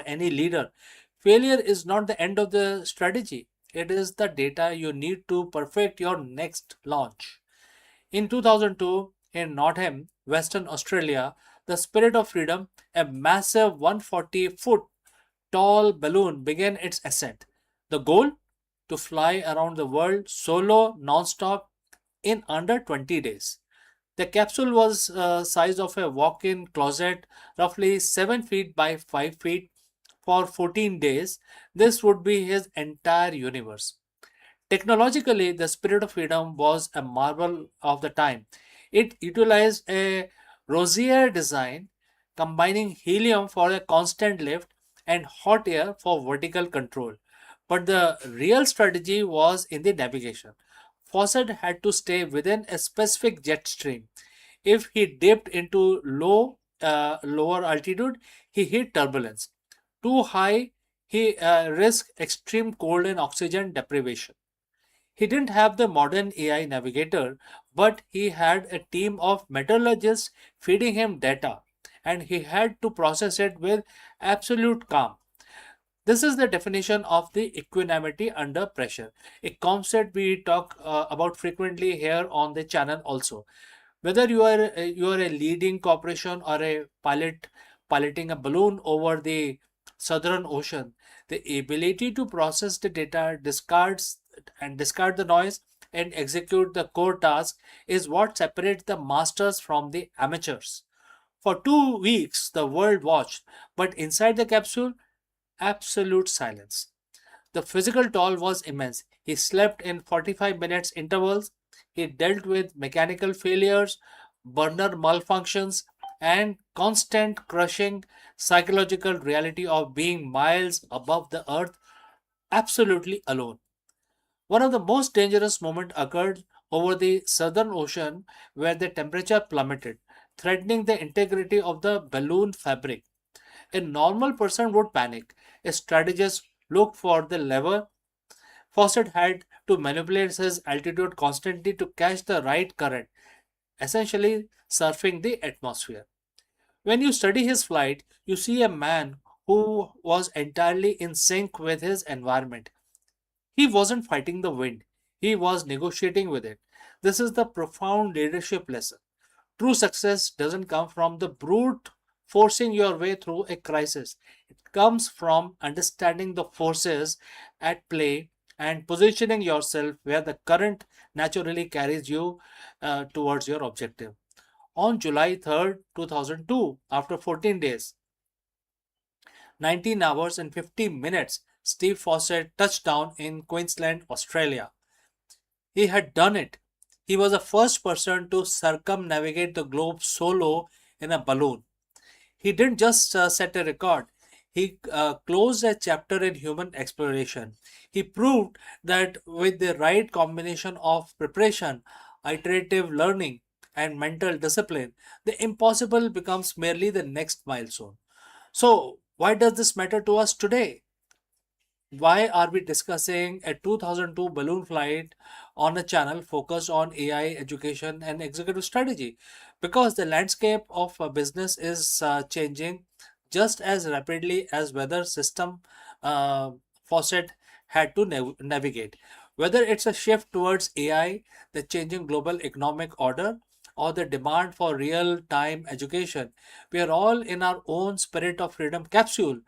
any leader. Failure is not the end of the strategy. It is the data you need to perfect your next launch. In 2002, in Nottingham, Western Australia, the Spirit of Freedom, a massive 140-foot tall balloon, began its ascent. The goal? To fly around the world solo, non-stop, in under 20 days. The capsule was size of a walk-in closet, roughly 7 feet by 5 feet. For 14 days, this would be his entire universe. Technologically, the Spirit of Freedom was a marvel of the time. It utilized a Rosier design, combining helium for a constant lift and hot air for vertical control. But the real strategy was in the navigation. Fawcett had to stay within a specific jet stream. If he dipped into lower altitude, he hit turbulence. Too high, he risked extreme cold and oxygen deprivation. He didn't have the modern AI navigator, but he had a team of metallurgists feeding him data, and he had to process it with absolute calm. This is the definition of the equanimity under pressure, a concept we talk about frequently here on the channel also. Whether you are a leading corporation or a piloting a balloon over the Southern Ocean, the ability to process the data, discard the noise, and execute the core task is what separates the masters from the amateurs. For 2 weeks, the world watched, but inside the capsule, absolute silence. The physical toll was immense. He slept in 45 minutes intervals. He dealt with mechanical failures, burner malfunctions, and constant crushing psychological reality of being miles above the earth, absolutely alone. One of the most dangerous moments occurred over the Southern Ocean where the temperature plummeted, threatening the integrity of the balloon fabric. A normal person would panic. A strategist looked for the lever. Fawcett had to manipulate his altitude constantly to catch the right current, essentially surfing the atmosphere. When you study his flight, you see a man who was entirely in sync with his environment. He wasn't fighting the wind, he was negotiating with it. This is the profound leadership lesson. True success doesn't come from the brute forcing your way through a crisis. It comes from understanding the forces at play and positioning yourself where the current naturally carries you towards your objective. On July 3rd, 2002, after 14 days, 19 hours and 50 minutes, Steve Fawcett touched down in Queensland, Australia. He had done it. He was the first person to circumnavigate the globe solo in a balloon. He didn't just set a record, he closed a chapter in human exploration. He proved that with the right combination of preparation, iterative learning, and mental discipline, the impossible becomes merely the next milestone. So, why does this matter to us today? Why are we discussing a 2002 balloon flight on a channel focused on AI education and executive strategy? Because the landscape of business is changing just as rapidly as weather system uh, faucet had to navigate. Whether it's a shift towards AI, the changing global economic order, or the demand for real time education, we are all in our own spirit of freedom capsule.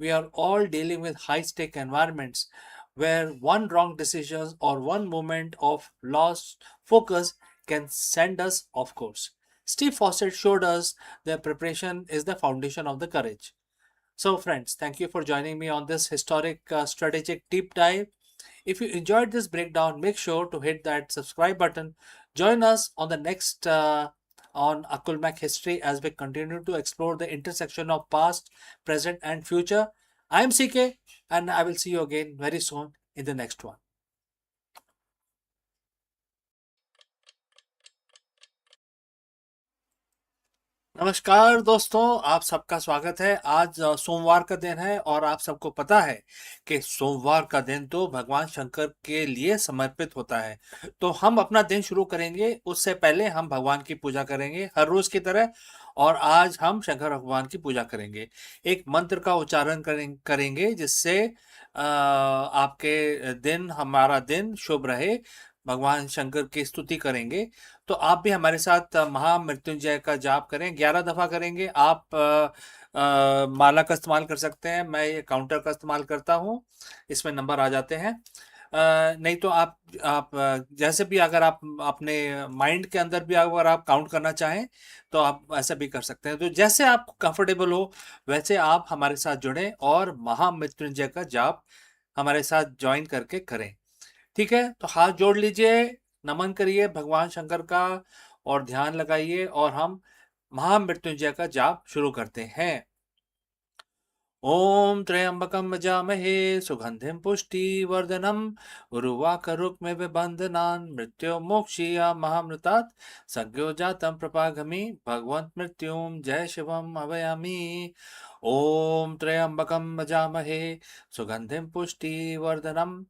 We are all dealing with high stake environments where one wrong decision or one moment of lost focus can send us off course. Steve Fawcett showed us that preparation is the foundation of the courage. So, friends, thank you for joining me on this historic strategic deep dive. If you enjoyed this breakdown, make sure to hit that subscribe button. Join us on the next on Akulmak History as we continue to explore the intersection of past, present, and future. I am CK, and I will see you again very soon in the next one. नमस्कार दोस्तों, आप सबका स्वागत है। आज सोमवार का दिन है और आप सबको पता है कि सोमवार का दिन तो भगवान शंकर के लिए समर्पित होता है। तो हम अपना दिन शुरू करेंगे, उससे पहले हम भगवान की पूजा करेंगे हर रोज की तरह। और आज हम शंकर भगवान की पूजा करेंगे, एक मंत्र का उच्चारण करेंगे जिससे आपके दिन, हमारा दिन शुभ रहे। भगवान शंकर की स्तुति करेंगे। तो आप भी हमारे साथ महामृत्युंजय का जाप करें, 11 दफा करेंगे। आप माला का इस्तेमाल कर सकते हैं, मैं ये काउंटर का इस्तेमाल करता हूँ, इसमें नंबर आ जाते हैं। नहीं तो आप जैसे भी, अगर आप अपने माइंड के अंदर भी अगर आप काउंट करना चाहें तो आप ऐसा भी कर सकते हैं। तो जैसे आप कंफर्टेबल हो वैसे आप हमारे साथ जुड़ें और महामृत्युंजय का जाप हमारे साथ ज्वाइन करके करें। ठीक है, तो हाथ जोड़ लीजिए, नमन करिए भगवान शंकर का और ध्यान लगाइए और हम महामृत्युंजय का जाप शुरू करते हैं। ओम त्र्यंबकं यजामहे सुगंधिं पुष्टिवर्धनम् उर्वारुकमिव बन्धनान् मृत्युर्मोक्षीयमामृतात् सद्यो जातं प्रपागामि भगवन् मृत्युं जय शिवम् आवाहयामि। ओम त्र्यंबकं यजामहे सुगंधिं पुष्टिवर्धनम्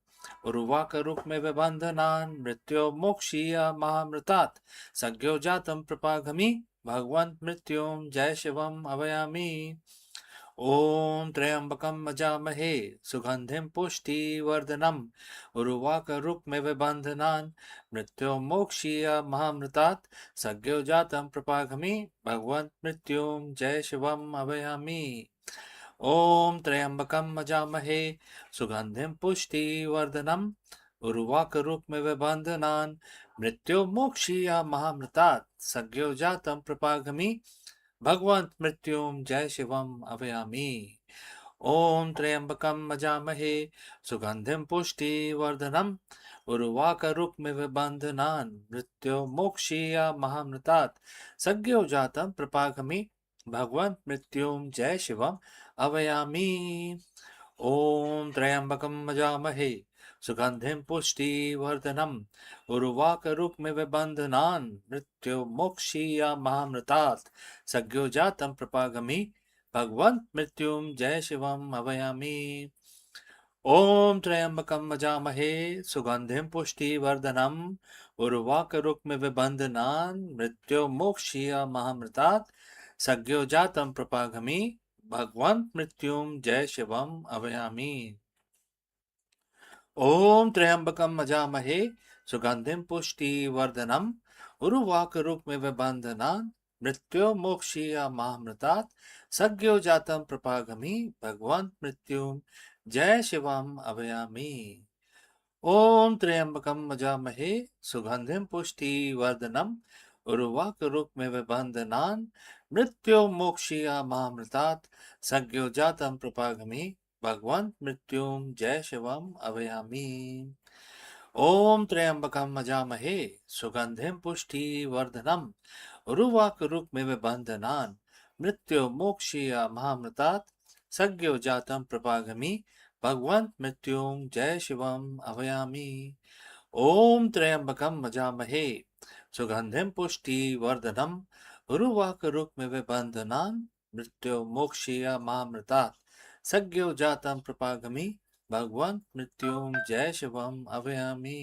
उर्वारुकमिव बन्धनान् मृत्युर्मोक्षीयमामृतात् सद्यो जातं प्रपागामि भगवन् मृत्युं जय शिवम् आवाहयामि। ॐ त्र्यम्बकं यजामहे सुगन्धिं पुष्टिवर्धनम् उर्वाकरुक्मिव बन्धनान् मृत्योर्मोक्षीयमामृतात् सद्यो जातं प्रपागमि भगवन् मृत्युं जय शिवम् अभयामि ॐ त्र्यम्बकं यजामहे सुगन्धिं पुष्टिवर्धनम् उर्वाकरुक्मिव बन्धनान् मृत्योर्मोक्षीयमामृतात् सद्यो जातं प्रपागमि भगवन्त मृत्युं जय शिवम् अभयामि ॐ त्र्यम्बकं यजामहे सुगन्धिं पुष्टिवर्धनम् उर्वाकरुक्मिव बन्धनान् मृत्योर्मोक्षीयमामृतात् सद्यो जातं प्रपागमि भगवन्त मृत्युं जय शिवम् अभयामि ॐ त्र्यम्बकं यजामहे सुगन्धिं पुष्टिवर्धनम् उर्वाकरुक्मिव बन्धनान् मृत्योर्मोक्षीयमामृतात् सद्यो जातं प्रपागमि भगवन्त मृत्युं जय शिवम् अभयामि ॐ त्र्यम्बकं यजामहे सुगन्धिं पुष्टिवर्धनम् उर्वाकरुक्मिव बन्धनान् मृत्योर्मोक्षीयमामृतात् सद्यो जातं प्रपागमि भगवन्त मृत्युं जय शिवम् अभयामि ॐ त्र्यम्बकं यजामहे सुगन्धिं पुष्टिवर्धनम् उर्वाकरुक्मिव बन्धनान् मृत्योर्मोक्षीयमामृतात् सद्यो जातं प्रपागमि भगवन्त मृत्युं जय शिवम् अभयामि ॐ त्र्यम्बकं यजामहे सुगन्धिं पुष्टिवर्धनम् उर्वाकरुक्मिव बन्धनान् मृत्योर्मोक्षीयमामृतात् सद्यो जातं प्रपागमि भगवन्त मृत्युं जय शिवम् अभयामि ॐ त्र्यम्बकं यजामहे सुगन्धिं पुष्टिवर्धनम् उर्वाकरुक्मिव बन्धनान् मृत्योर्मोक्षीयमामृतात् सद्यो जातं प्रपागमि भगवन्त मृत्युं जय शिवम् अभयामि ॐ त्र्यम्बकं यजामहे सुगन्धिं पुष्टिवर्धनम् उर्वाकरुक्मिव बन्धनान् मृत्योर्मोक्षीयमामृतात् सद्यो जातं प्रपागमि भगवन्त मृत्युं जय शिवम् अभयामि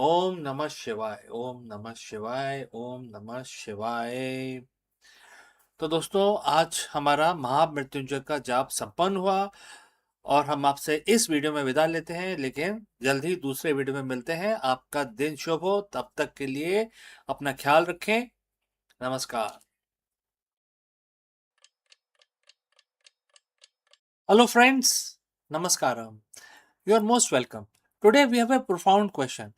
ओम नमः शिवाय ओम नमः शिवाय ओम नमः शिवाय। तो दोस्तों आज हमारा महामृत्युंजय का जाप संपन्न हुआ और हम आपसे इस वीडियो में विदा लेते हैं, लेकिन जल्द ही दूसरे वीडियो में मिलते हैं। आपका दिन शुभ हो, तब तक के लिए अपना ख्याल रखें। नमस्कार। Hello friends, Namaskaram. You are most welcome. Today we have a profound question.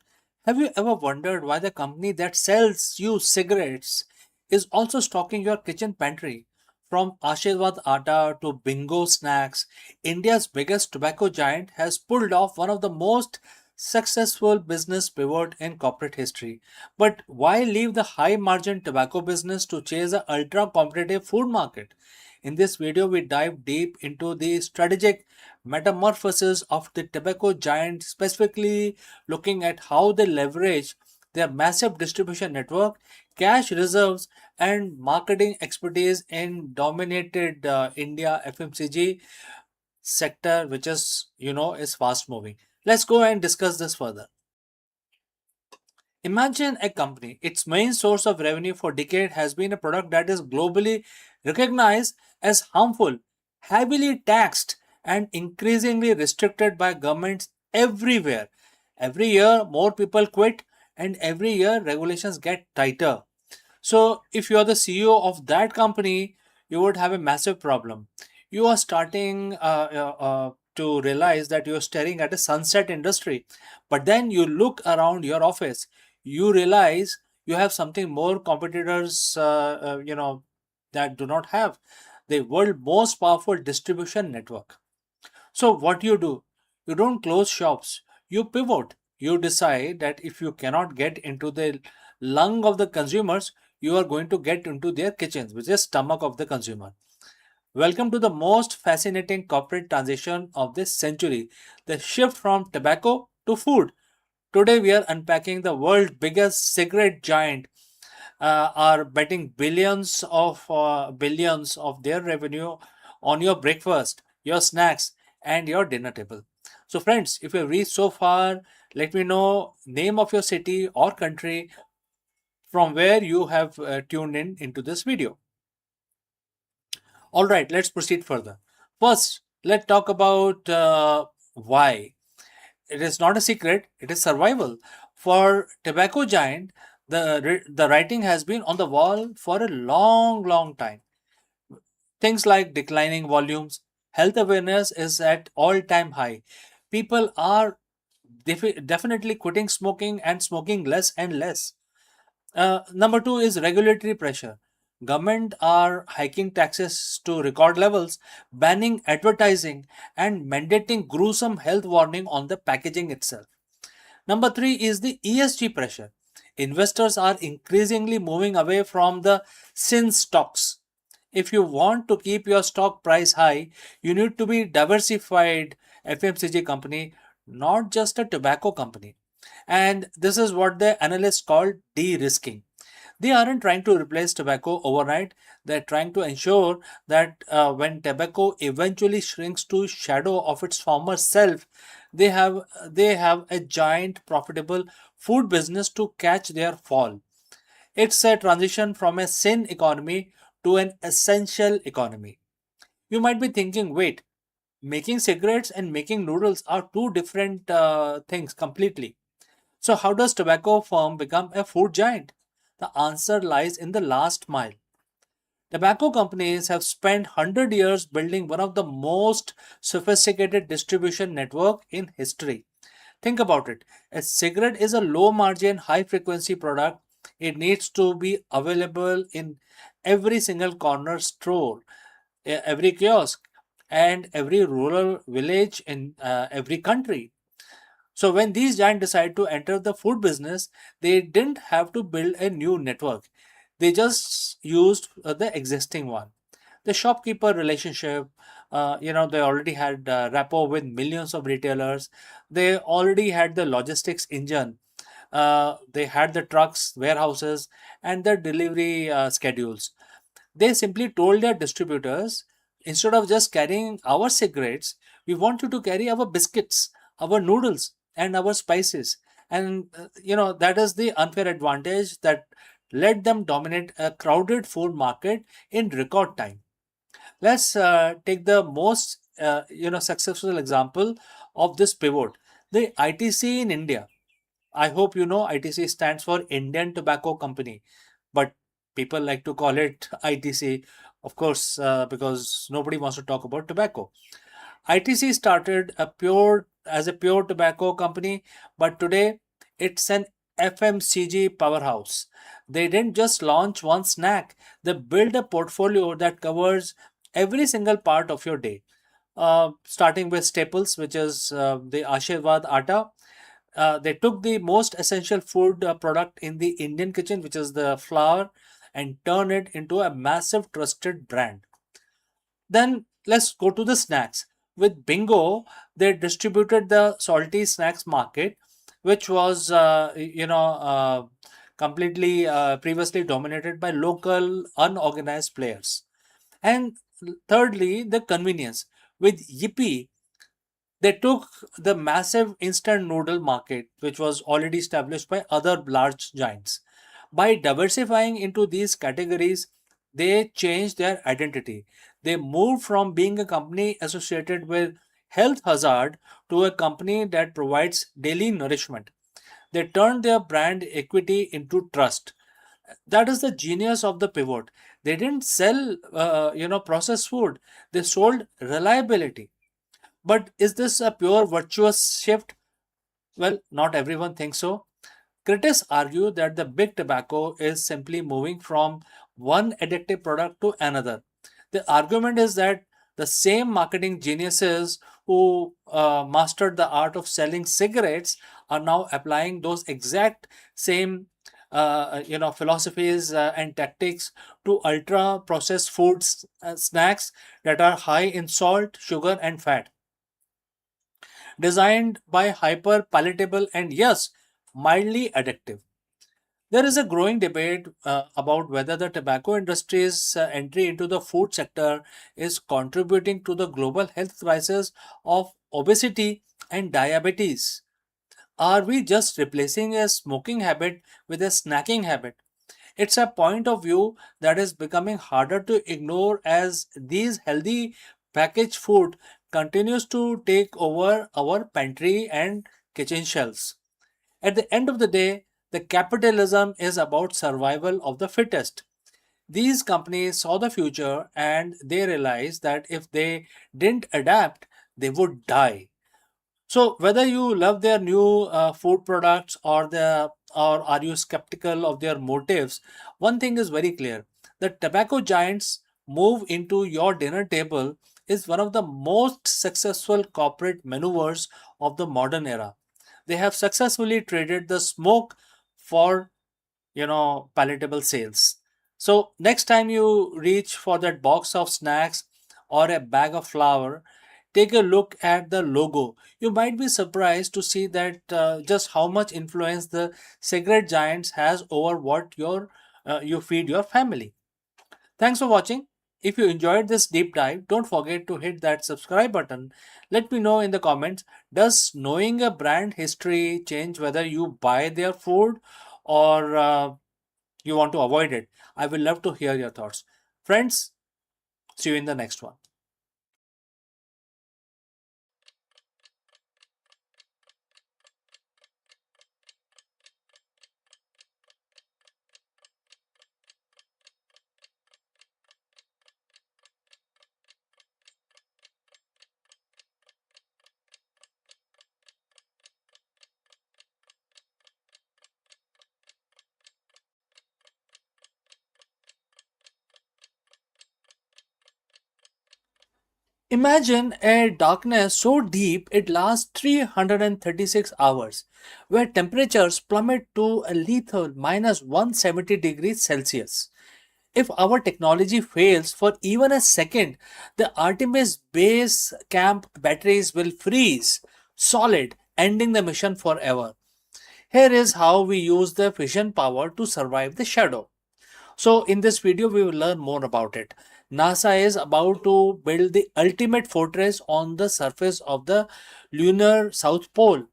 Have you ever wondered why the company that sells you cigarettes is also stocking your kitchen pantry? From Ashirwad Atta to Bingo Snacks, India's biggest tobacco giant has pulled off one of the most successful business pivot in corporate history. But why leave the high margin tobacco business to chase an ultra competitive food market? In this video, we dive deep into the strategic metamorphosis of the tobacco giant, specifically looking at how they leverage their massive distribution network, cash reserves, and marketing expertise in dominated India FMCG sector, which is fast moving. Let's go and discuss this further. Imagine a company, its main source of revenue for decades has been a product that is globally recognized as harmful, heavily taxed, and increasingly restricted by governments everywhere. Every year, more people quit, and every year, regulations get tighter. So, if you are the CEO of that company, you would have a massive problem. You are starting to realize that you are staring at a sunset industry, but then you look around your office, you realize you have something more competitors, that do not have the world most powerful distribution network. So what do? You don't close shops, you pivot. You decide that if you cannot get into the lung of the consumers, you are going to get into their kitchens, which is stomach of the consumer. Welcome to the most fascinating corporate transition of this century, the shift from tobacco to food. Today we are unpacking the world's biggest cigarette giant, are betting billions of their revenue on your breakfast, your snacks, and your dinner table. So, friends, if you have reached so far, let me know name of your city or country from where you have tuned in into this video. All right, let's proceed further. First, let's talk about why. It is not a secret, it is survival. For tobacco giant, the writing has been on the wall for a long, long time. Things like declining volumes, health awareness is at all-time high. People are definitely quitting smoking and smoking less and less. Number two is regulatory pressure. Government are hiking taxes to record levels, banning advertising, and mandating gruesome health warning on the packaging itself. Number three is the ESG pressure. Investors are increasingly moving away from the sin stocks. If you want to keep your stock price high, you need to be diversified FMCG company, not just a tobacco company. And this is what the analysts call de-risking. They aren't trying to replace tobacco overnight. They're trying to ensure that when tobacco eventually shrinks to shadow of its former self, they have they have a giant profitable food business to catch their fall. It's a transition from a sin economy to an essential economy. You might be thinking, wait, making cigarettes and making noodles are two different things completely. So, how does tobacco firm become a food giant? The answer lies in the last mile. Tobacco companies have spent 100 years building one of the most sophisticated distribution network in history. Think about it. A cigarette is a low margin, high frequency product. It needs to be available in every single corner store, every kiosk, and every rural village in every country. So when these giants decided to enter the food business, they didn't have to build a new network. They just used the existing one. The shopkeeper relationship, they already had rapport with millions of retailers. They already had the logistics engine. They had the trucks, warehouses, and the delivery schedules. They simply told their distributors, instead of just carrying our cigarettes, we want you to carry our biscuits, our noodles, and our spices. And that is the unfair advantage that let them dominate a crowded food market in record time. Let's take the most successful example of this pivot, the ITC in India. I hope you know ITC stands for Indian Tobacco Company, but people like to call it ITC, of course, because nobody wants to talk about tobacco. ITC started as a pure tobacco company, but today it's an FMCG powerhouse. They didn't just launch one snack; they built a portfolio that covers every single part of your day. Starting with staples, which is the Ashirwad Atta. They took the most essential food product in the Indian kitchen, which is the flour, and turned it into a massive trusted brand. Then let's go to the snacks. With Bingo, they distributed the salty snacks market, which was, completely previously dominated by local unorganized players. And thirdly, the convenience. With Yippee, they took the massive instant noodle market, which was already established by other large giants. By diversifying into these categories, they changed their identity. They moved from being a company associated with health hazard to a company that provides daily nourishment. They turned their brand equity into trust. That is the genius of the pivot. They didn't sell, processed food. They sold reliability. But is this a pure virtuous shift? Well, not everyone thinks so. Critics argue that the big tobacco is simply moving from one addictive product to another. The argument is that the same marketing geniuses who mastered the art of selling cigarettes are now applying those exact same philosophies and tactics to ultra processed foods snacks that are high in salt, sugar, and fat, designed by hyper palatable and yes, mildly addictive. There is a growing debate about whether the tobacco industry's entry into the food sector is contributing to the global health crisis of obesity and diabetes. Are we just replacing a smoking habit with a snacking habit? It's a point of view that is becoming harder to ignore as these healthy packaged food continues to take over our pantry and kitchen shelves. At the end of the day, the capitalism is about survival of the fittest. These companies saw the future and they realized that if they didn't adapt, they would die. So whether you love their new food products or are you skeptical of their motives, one thing is very clear: the tobacco giants move into your dinner table is one of the most successful corporate maneuvers of the modern era. They have successfully traded the smoke for palatable sales. So next time you reach for that box of snacks or a bag of flour, take a look at the logo. You might be surprised to see that just how much influence the cigarette giants has over what you feed your family. Thanks for watching. If you enjoyed this deep dive, don't forget to hit that subscribe button. Let me know in the comments, does knowing a brand history change whether you buy their food or you want to avoid it? I will love to hear your thoughts. Friends, see you in the next one. Imagine a darkness so deep it lasts 336 hours, where temperatures plummet to a lethal minus 170 degrees Celsius. If our technology fails for even a second, the Artemis base camp batteries will freeze solid, ending the mission forever. Here is how we use the fission power to survive the shadow. So in this video, we will learn more about it. NASA is about to build the ultimate fortress on the surface of the lunar South Pole.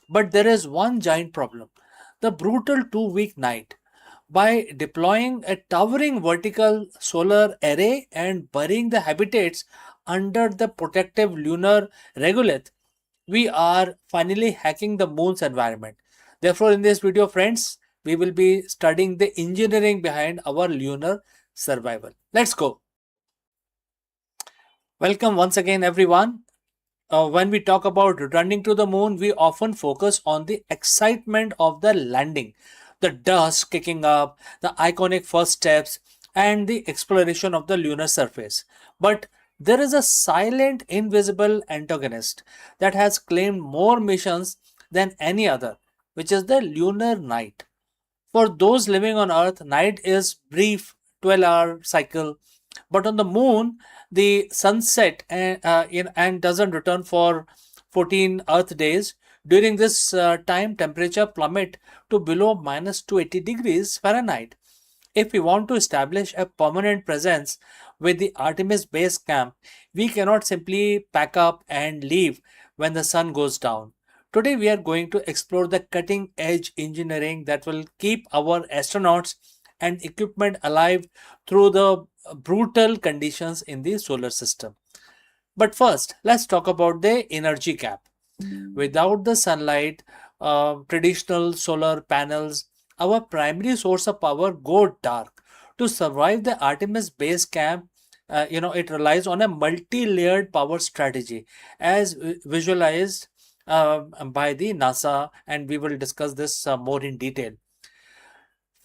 But there is one giant problem: the brutal 2 week night. By deploying a towering vertical solar array and burying the habitats under the protective lunar regolith, we are finally hacking the moon's environment. Therefore, in this video, friends, we will be studying the engineering behind our lunar survival. Let's go. Welcome once again, everyone. When we talk about returning to the moon, we often focus on the excitement of the landing, the dust kicking up, the iconic first steps, and the exploration of the lunar surface. But there is a silent, invisible antagonist that has claimed more missions than any other, which is the lunar night. For those living on Earth, night is brief 12-hour cycle, but on the moon, the sunset and doesn't return for 14 Earth days. During this time, temperature plummet to below minus 280 degrees Fahrenheit. If we want to establish a permanent presence with the Artemis base camp, we cannot simply pack up and leave when the sun goes down. Today, we are going to explore the cutting edge engineering that will keep our astronauts and equipment alive through the brutal conditions in the solar system. But first, let's talk about the energy gap. Without the sunlight, traditional solar panels, our primary source of power go dark. To survive the Artemis base camp, it relies on a multi-layered power strategy, as visualized by the NASA, and we will discuss this more in detail.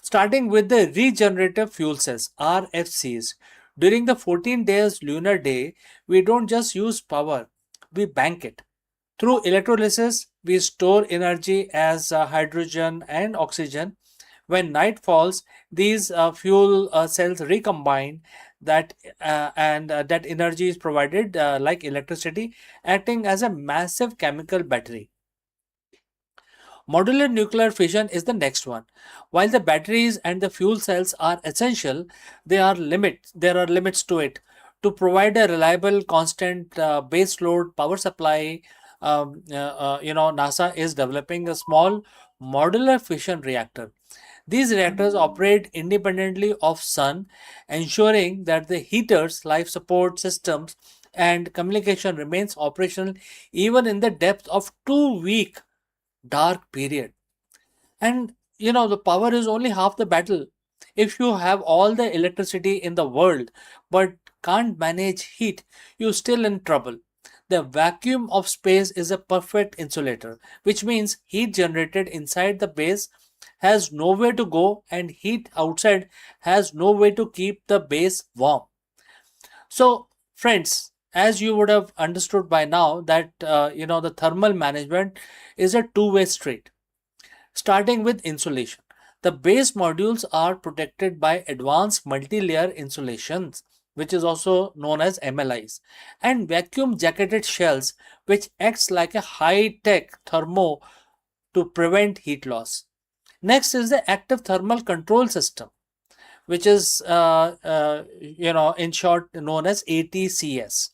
Starting with the regenerative fuel cells, RFCs. During the 14 days lunar day, we don't just use power, we bank it. Through electrolysis, we store energy as hydrogen and oxygen. When night falls, these fuel cells recombine that energy is provided like electricity, acting as a massive chemical battery. Modular nuclear fission is the next one. While the batteries and the fuel cells are essential, there are limits to it. To provide a reliable, constant base load power supply, NASA is developing a small modular fission reactor. These reactors operate independently of sun, ensuring that the heaters, life support systems, and communication remains operational even in the depth of 2 week dark period. And the power is only half the battle. If you have all the electricity in the world but can't manage heat, you're still in trouble. The vacuum of space is a perfect insulator, which means heat generated inside the base has nowhere to go and heat outside has no way to keep the base warm. So, friends, as you would have understood by now that the thermal management is a two-way street. Starting with insulation. The base modules are protected by advanced multi-layer insulations, which is also known as MLIs, and vacuum jacketed shells, which acts like a high-tech thermo to prevent heat loss. Next is the active thermal control system, which is in short known as ATCS.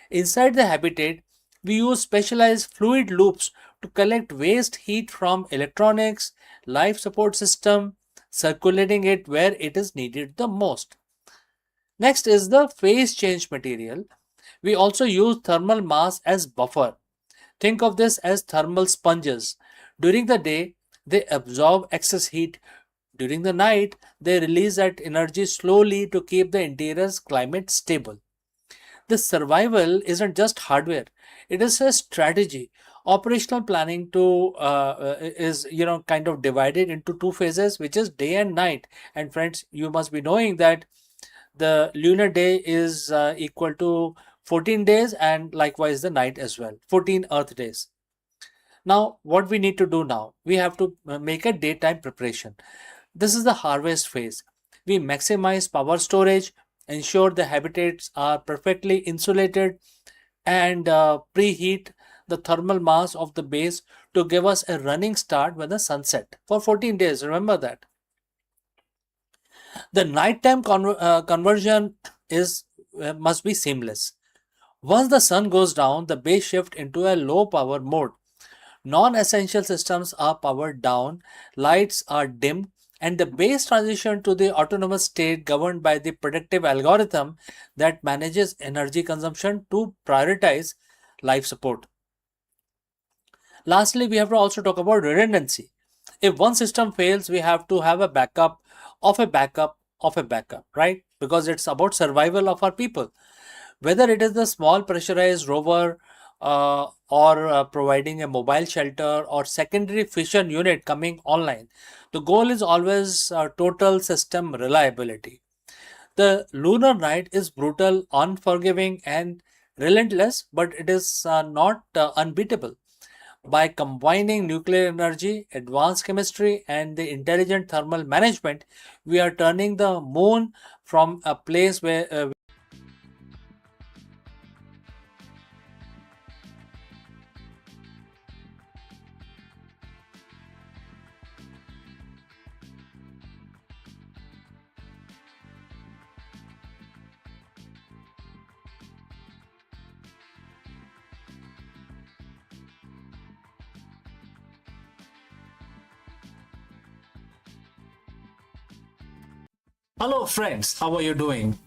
Inside the habitat, we use specialized fluid loops to collect waste heat from electronics, life support system, circulating it where it is needed the most. Next is the phase change material. We also use thermal mass as buffer. Think of this as thermal sponges. During the day, they absorb excess heat. During the night, they release that energy slowly to keep the interior's climate stable. This survival isn't just hardware, it is a strategy. Operational planning is kind of divided into two phases, which is day and night. And friends, you must be knowing that the lunar day is equal to 14 days, and likewise the night as well, 14 earth days. Now what we need to do now, we have to make a daytime preparation. This is the harvest phase. We maximize power storage, ensure the habitats are perfectly insulated, and preheat the thermal mass of the base to give us a running start when the sun set for 14 days. Remember that. The nighttime conversion is must be seamless. Once the sun goes down, the base shift into a low power mode. Non-essential systems are powered down, lights are dimmed, and the base transition to the autonomous state governed by the predictive algorithm that manages energy consumption to prioritize life support. Lastly, we have to also talk about redundancy. If one system fails, we have to have a backup of a backup of a backup, right? Because it's about survival of our people. Whether it is the small pressurized rover or providing a mobile shelter or secondary fission unit coming online, the goal is always total system reliability. The lunar night is brutal, unforgiving, and relentless, but it is not unbeatable. By combining nuclear energy, advanced chemistry, and the intelligent thermal management, we are turning the moon from a place where Hello friends, how are you doing?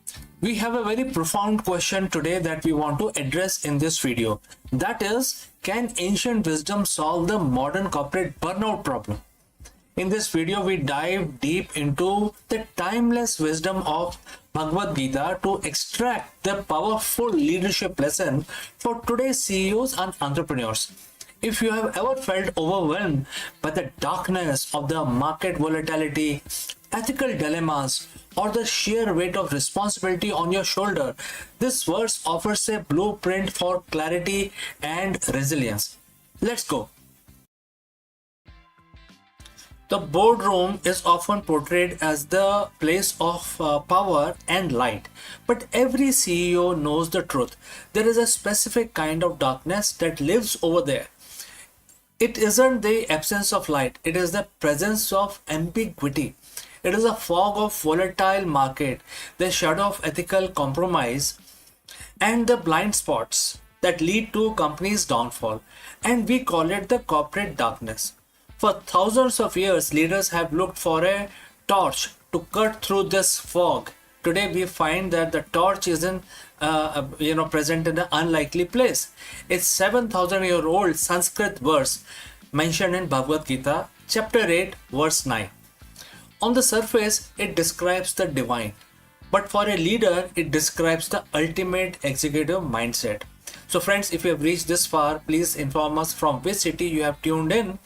We have a very profound question today that we want to address in this video. That is, can ancient wisdom solve the modern corporate burnout problem? In this video, we dive deep into the timeless wisdom of Bhagavad Gita to extract the powerful leadership lesson for today's CEOs and entrepreneurs. If you have ever felt overwhelmed by the darkness of the market volatility, ethical dilemmas, or the sheer weight of responsibility on your shoulder, this verse offers a blueprint for clarity and resilience. Let's go. The boardroom is often portrayed as the place of power and light, but every CEO knows the truth. There is a specific kind of darkness that lives over there. It isn't the absence of light, it is the presence of ambiguity. It is a fog of volatile market, the shadow of ethical compromise, and the blind spots that lead to companies' downfall. And we call it the corporate darkness. For thousands of years, leaders have looked for a torch to cut through this fog. Today, we find that the torch isn't, present in an unlikely place. It's 7,000-year-old Sanskrit verse mentioned in Bhagavad Gita, chapter 8, verse 9. On the surface, it describes the divine, but for a leader, it describes the ultimate executive mindset. So, friends, if you have reached this far, please inform us from which city you have tuned in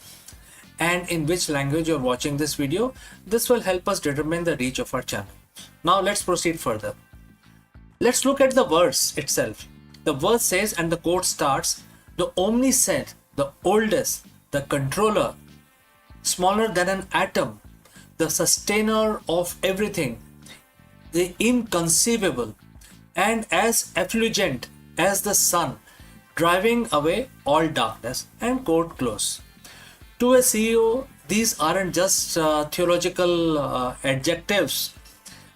and in which language you're watching this video. This will help us determine the reach of our channel. Now let's proceed further. Let's look at the verse itself. The verse says, and the quote starts, the omniscient, the oldest, the controller, smaller than an atom, the sustainer of everything, the inconceivable, and as effulgent as the sun, driving away all darkness. And quote close. To a CEO, these aren't just theological adjectives.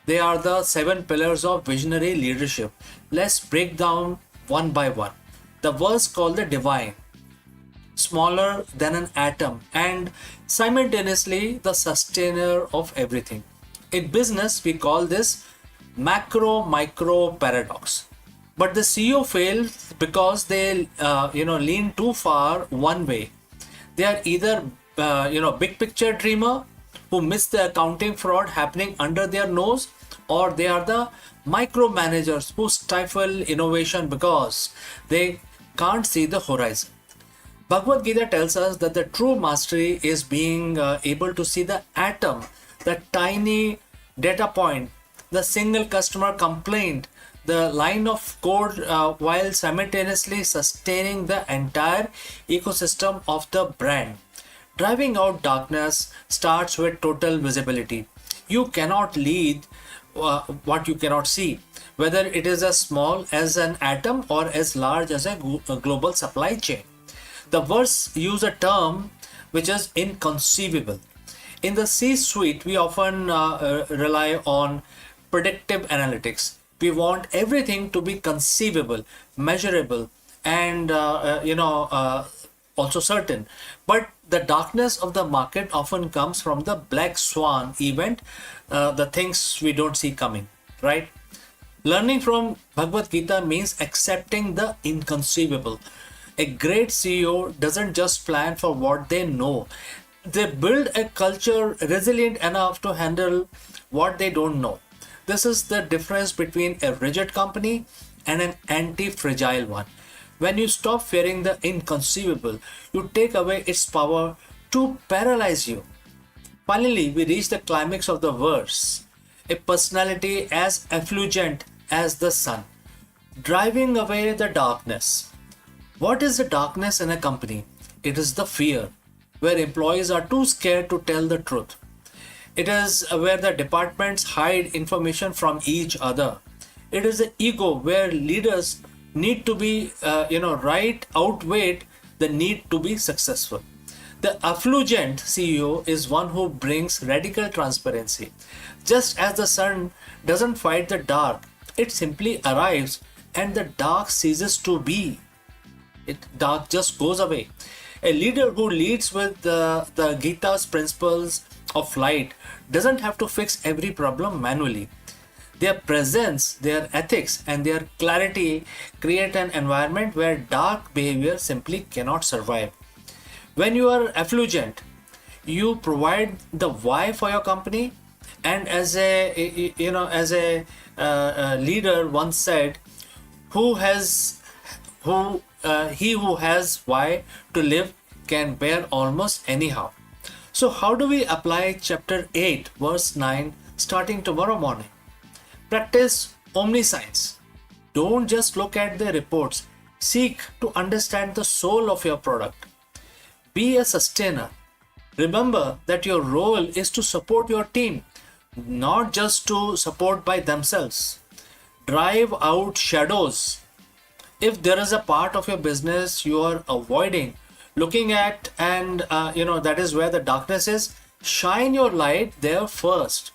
They are the 7 pillars of visionary leadership. Let's break down one by one. The verse called the divine, smaller than an atom, and simultaneously the sustainer of everything. In business, we call this macro-micro paradox. But the CEO fails because they lean too far one way. They are either big picture dreamer who miss the accounting fraud happening under their nose, or they are the micromanagers who stifle innovation because they can't see the horizon. Bhagavad Gita tells us that the true mastery is being able to see the atom, the tiny data point, the single customer complaint, the line of code, while simultaneously sustaining the entire ecosystem of the brand. Driving out darkness starts with total visibility. You cannot lead what you cannot see, whether it is as small as an atom or as large as a global supply chain. The verse uses a term which is inconceivable. In the C-suite, we often rely on predictive analytics. We want everything to be conceivable, measurable, and also certain. But the darkness of the market often comes from the black swan event, the things we don't see coming, right? Learning from Bhagavad Gita means accepting the inconceivable. A great CEO doesn't just plan for what they know. They build a culture resilient enough to handle what they don't know. This is the difference between a rigid company and an anti-fragile one. When you stop fearing the inconceivable, you take away its power to paralyze you. Finally, we reach the climax of the verse. A personality as effulgent as the sun, driving away the darkness. What is the darkness in a company? It is the fear, where employees are too scared to tell the truth. It is where the departments hide information from each other. It is the ego where leaders need to be, right, outweighed the need to be successful. The effulgent CEO is one who brings radical transparency. Just as the sun doesn't fight the dark, it simply arrives and the dark ceases to be. Dark just goes away. A leader who leads with the Gita's principles of light doesn't have to fix every problem manually. Their presence, their ethics, and their clarity create an environment where dark behavior simply cannot survive. When you are effulgent, you provide the why for your company, and as a leader once said, he who has why to live can bear almost anyhow. So how do we apply chapter 8 verse 9 starting tomorrow morning? Practice omniscience. Don't just look at the reports. Seek to understand the soul of your product. Be a sustainer. Remember that your role is to support your team, not just to support by themselves. Drive out shadows. If there is a part of your business you are avoiding looking at, and that is where the darkness is, shine your light there first.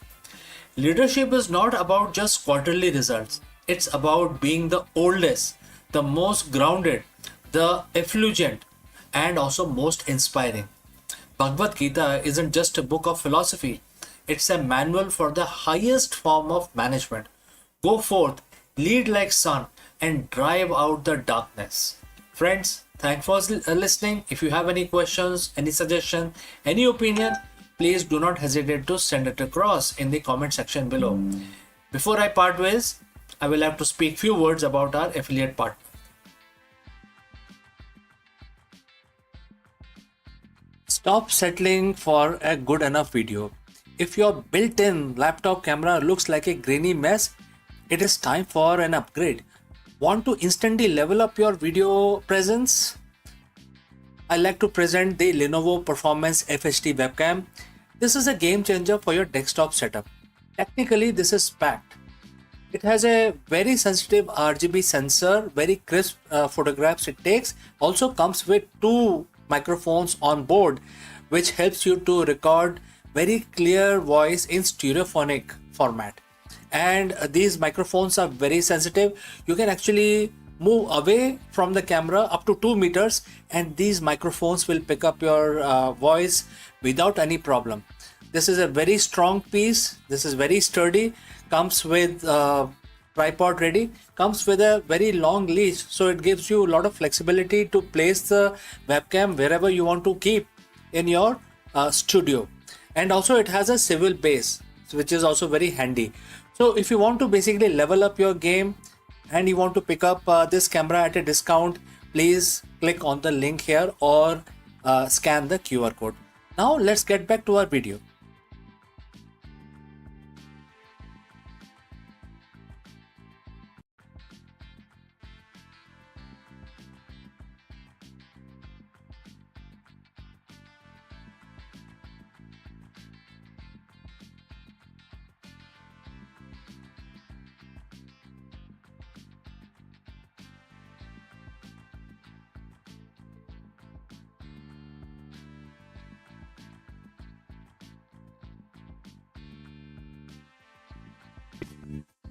Leadership is not about just quarterly results. It's about being the oldest, the most grounded, the effulgent, and also most inspiring. Bhagavad Gita isn't just a book of philosophy, it's a manual for the highest form of management. Go forth, lead like sun, and drive out the darkness. Friends, thanks for listening. If you have any questions, any suggestion, any opinion, please do not hesitate to send it across in the comment section below. Before I part ways, I will have to speak few words about our affiliate partner. Stop settling for a good enough video. If your built-in laptop camera looks like a grainy mess, it is time for an upgrade. Want to instantly level up your video presence? I like to present the Lenovo Performance FHD webcam. This is a game changer for your desktop setup. Technically, this is packed. It has a very sensitive RGB sensor, very crisp photographs it takes. Also comes with 2 microphones on board, which helps you to record very clear voice in stereophonic format. And these microphones are very sensitive. You can actually move away from the camera up to 2 meters and these microphones will pick up your voice without any problem. This is a very strong piece. This is very sturdy. Comes with tripod ready. Comes with a very long leash, so it gives you a lot of flexibility to place the webcam wherever you want to keep in your studio. And also it has a swivel base, which is also very handy. So if you want to basically level up your game and you want to pick up this camera at a discount, please click on the link here or scan the QR code. Now let's get back to our video.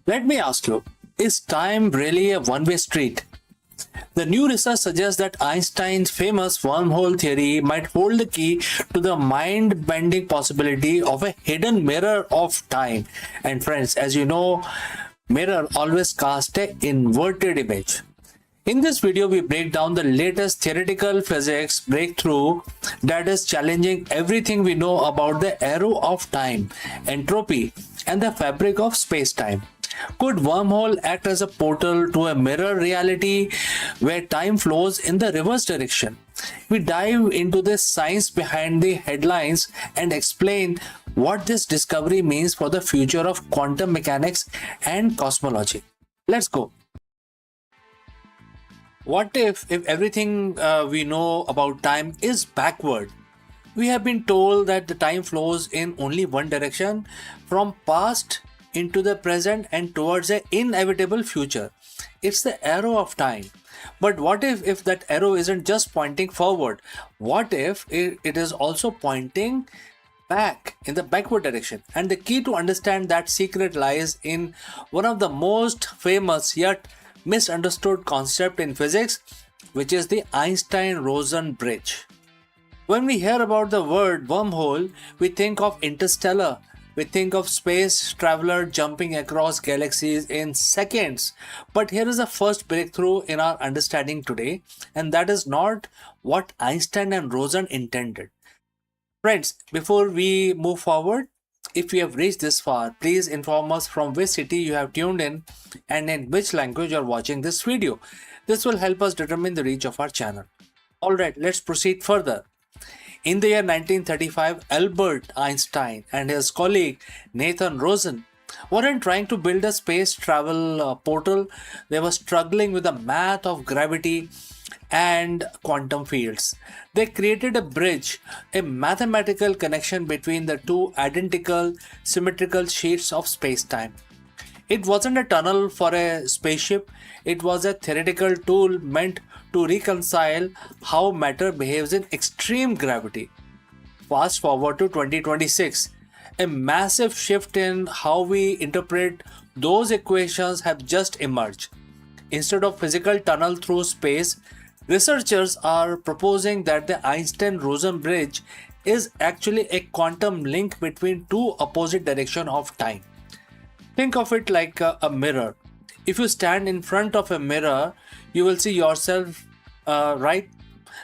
Let me ask you, is time really a one-way street? The new research suggests that Einstein's famous wormhole theory might hold the key to the mind-bending possibility of a hidden mirror of time. And friends, as you know, mirror always casts an inverted image. In this video, we break down the latest theoretical physics breakthrough that is challenging everything we know about the arrow of time, entropy, and the fabric of space-time. Could wormhole act as a portal to a mirror reality where time flows in the reverse direction? We dive into the science behind the headlines and explain what this discovery means for the future of quantum mechanics and cosmology. Let's go. What if everything we know about time is backward? We have been told that the time flows in only one direction, from past into the present and towards an inevitable future. It's the arrow of time. But what if that arrow isn't just pointing forward? What if it is also pointing back in the backward direction? And the key to understand that secret lies in one of the most famous yet misunderstood concept in physics, which is the Einstein-Rosen bridge. When we hear about the word wormhole, we think of interstellar. We think of space traveler jumping across galaxies in seconds. But here is the first breakthrough in our understanding today, and that is not what Einstein and Rosen intended. Friends, before we move forward, if you have reached this far, please inform us from which city you have tuned in and in which language you are watching this video. This will help us determine the reach of our channel. Alright, let's proceed further. In the year 1935, Albert Einstein and his colleague Nathan Rosen weren't trying to build a space travel portal. They were struggling with the math of gravity and quantum fields. They created a bridge, a mathematical connection between the two identical symmetrical sheets of space-time. It wasn't a tunnel for a spaceship, it was a theoretical tool meant to reconcile how matter behaves in extreme gravity. Fast forward to 2026, a massive shift in how we interpret those equations have just emerged. Instead of physical tunnel through space, researchers are proposing that the Einstein-Rosen bridge is actually a quantum link between two opposite direction of time. Think of it like a mirror. If you stand in front of a mirror, you will see yourself, right?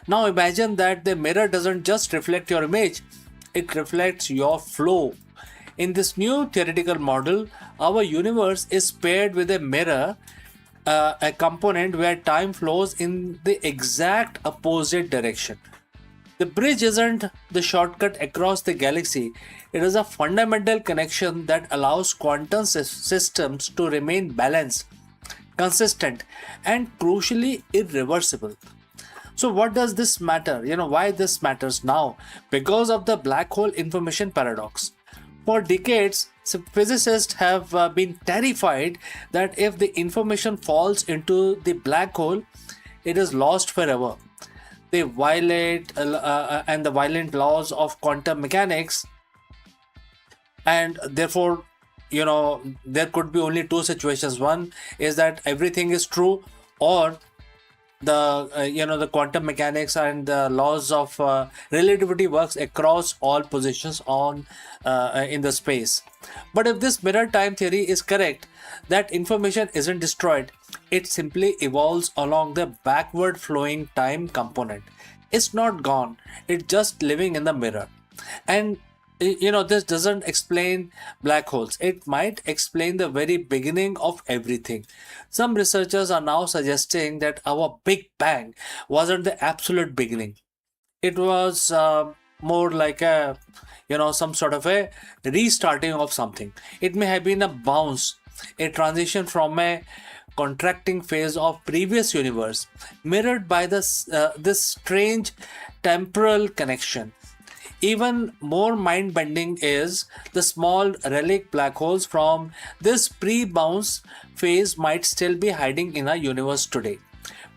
Now imagine that the mirror doesn't just reflect your image, it reflects your flow. In this new theoretical model, our universe is paired with a mirror, a component where time flows in the exact opposite direction. The bridge isn't the shortcut across the galaxy, it is a fundamental connection that allows quantum systems to remain balanced, consistent, and crucially irreversible. So, what does this matter? Why this matters now? Because of the black hole information paradox. For decades, physicists have been terrified that if the information falls into the black hole, it is lost forever. They violate and the violent laws of quantum mechanics, and therefore, there could be only two situations. One is that everything is true, or the quantum mechanics and the laws of relativity works across all positions on in the space. But if this mirror time theory is correct, that information isn't destroyed, it simply evolves along the backward flowing time component. It's not gone, it's just living in the mirror. And this doesn't explain black holes, it might explain the very beginning of everything. Some researchers are now suggesting that our big bang wasn't the absolute beginning. It was more like a some sort of a restarting of something. It may have been a bounce, a transition from a contracting phase of previous universe, mirrored by this strange temporal connection. Even more mind-bending is the small relic black holes from this pre-bounce phase might still be hiding in our universe today,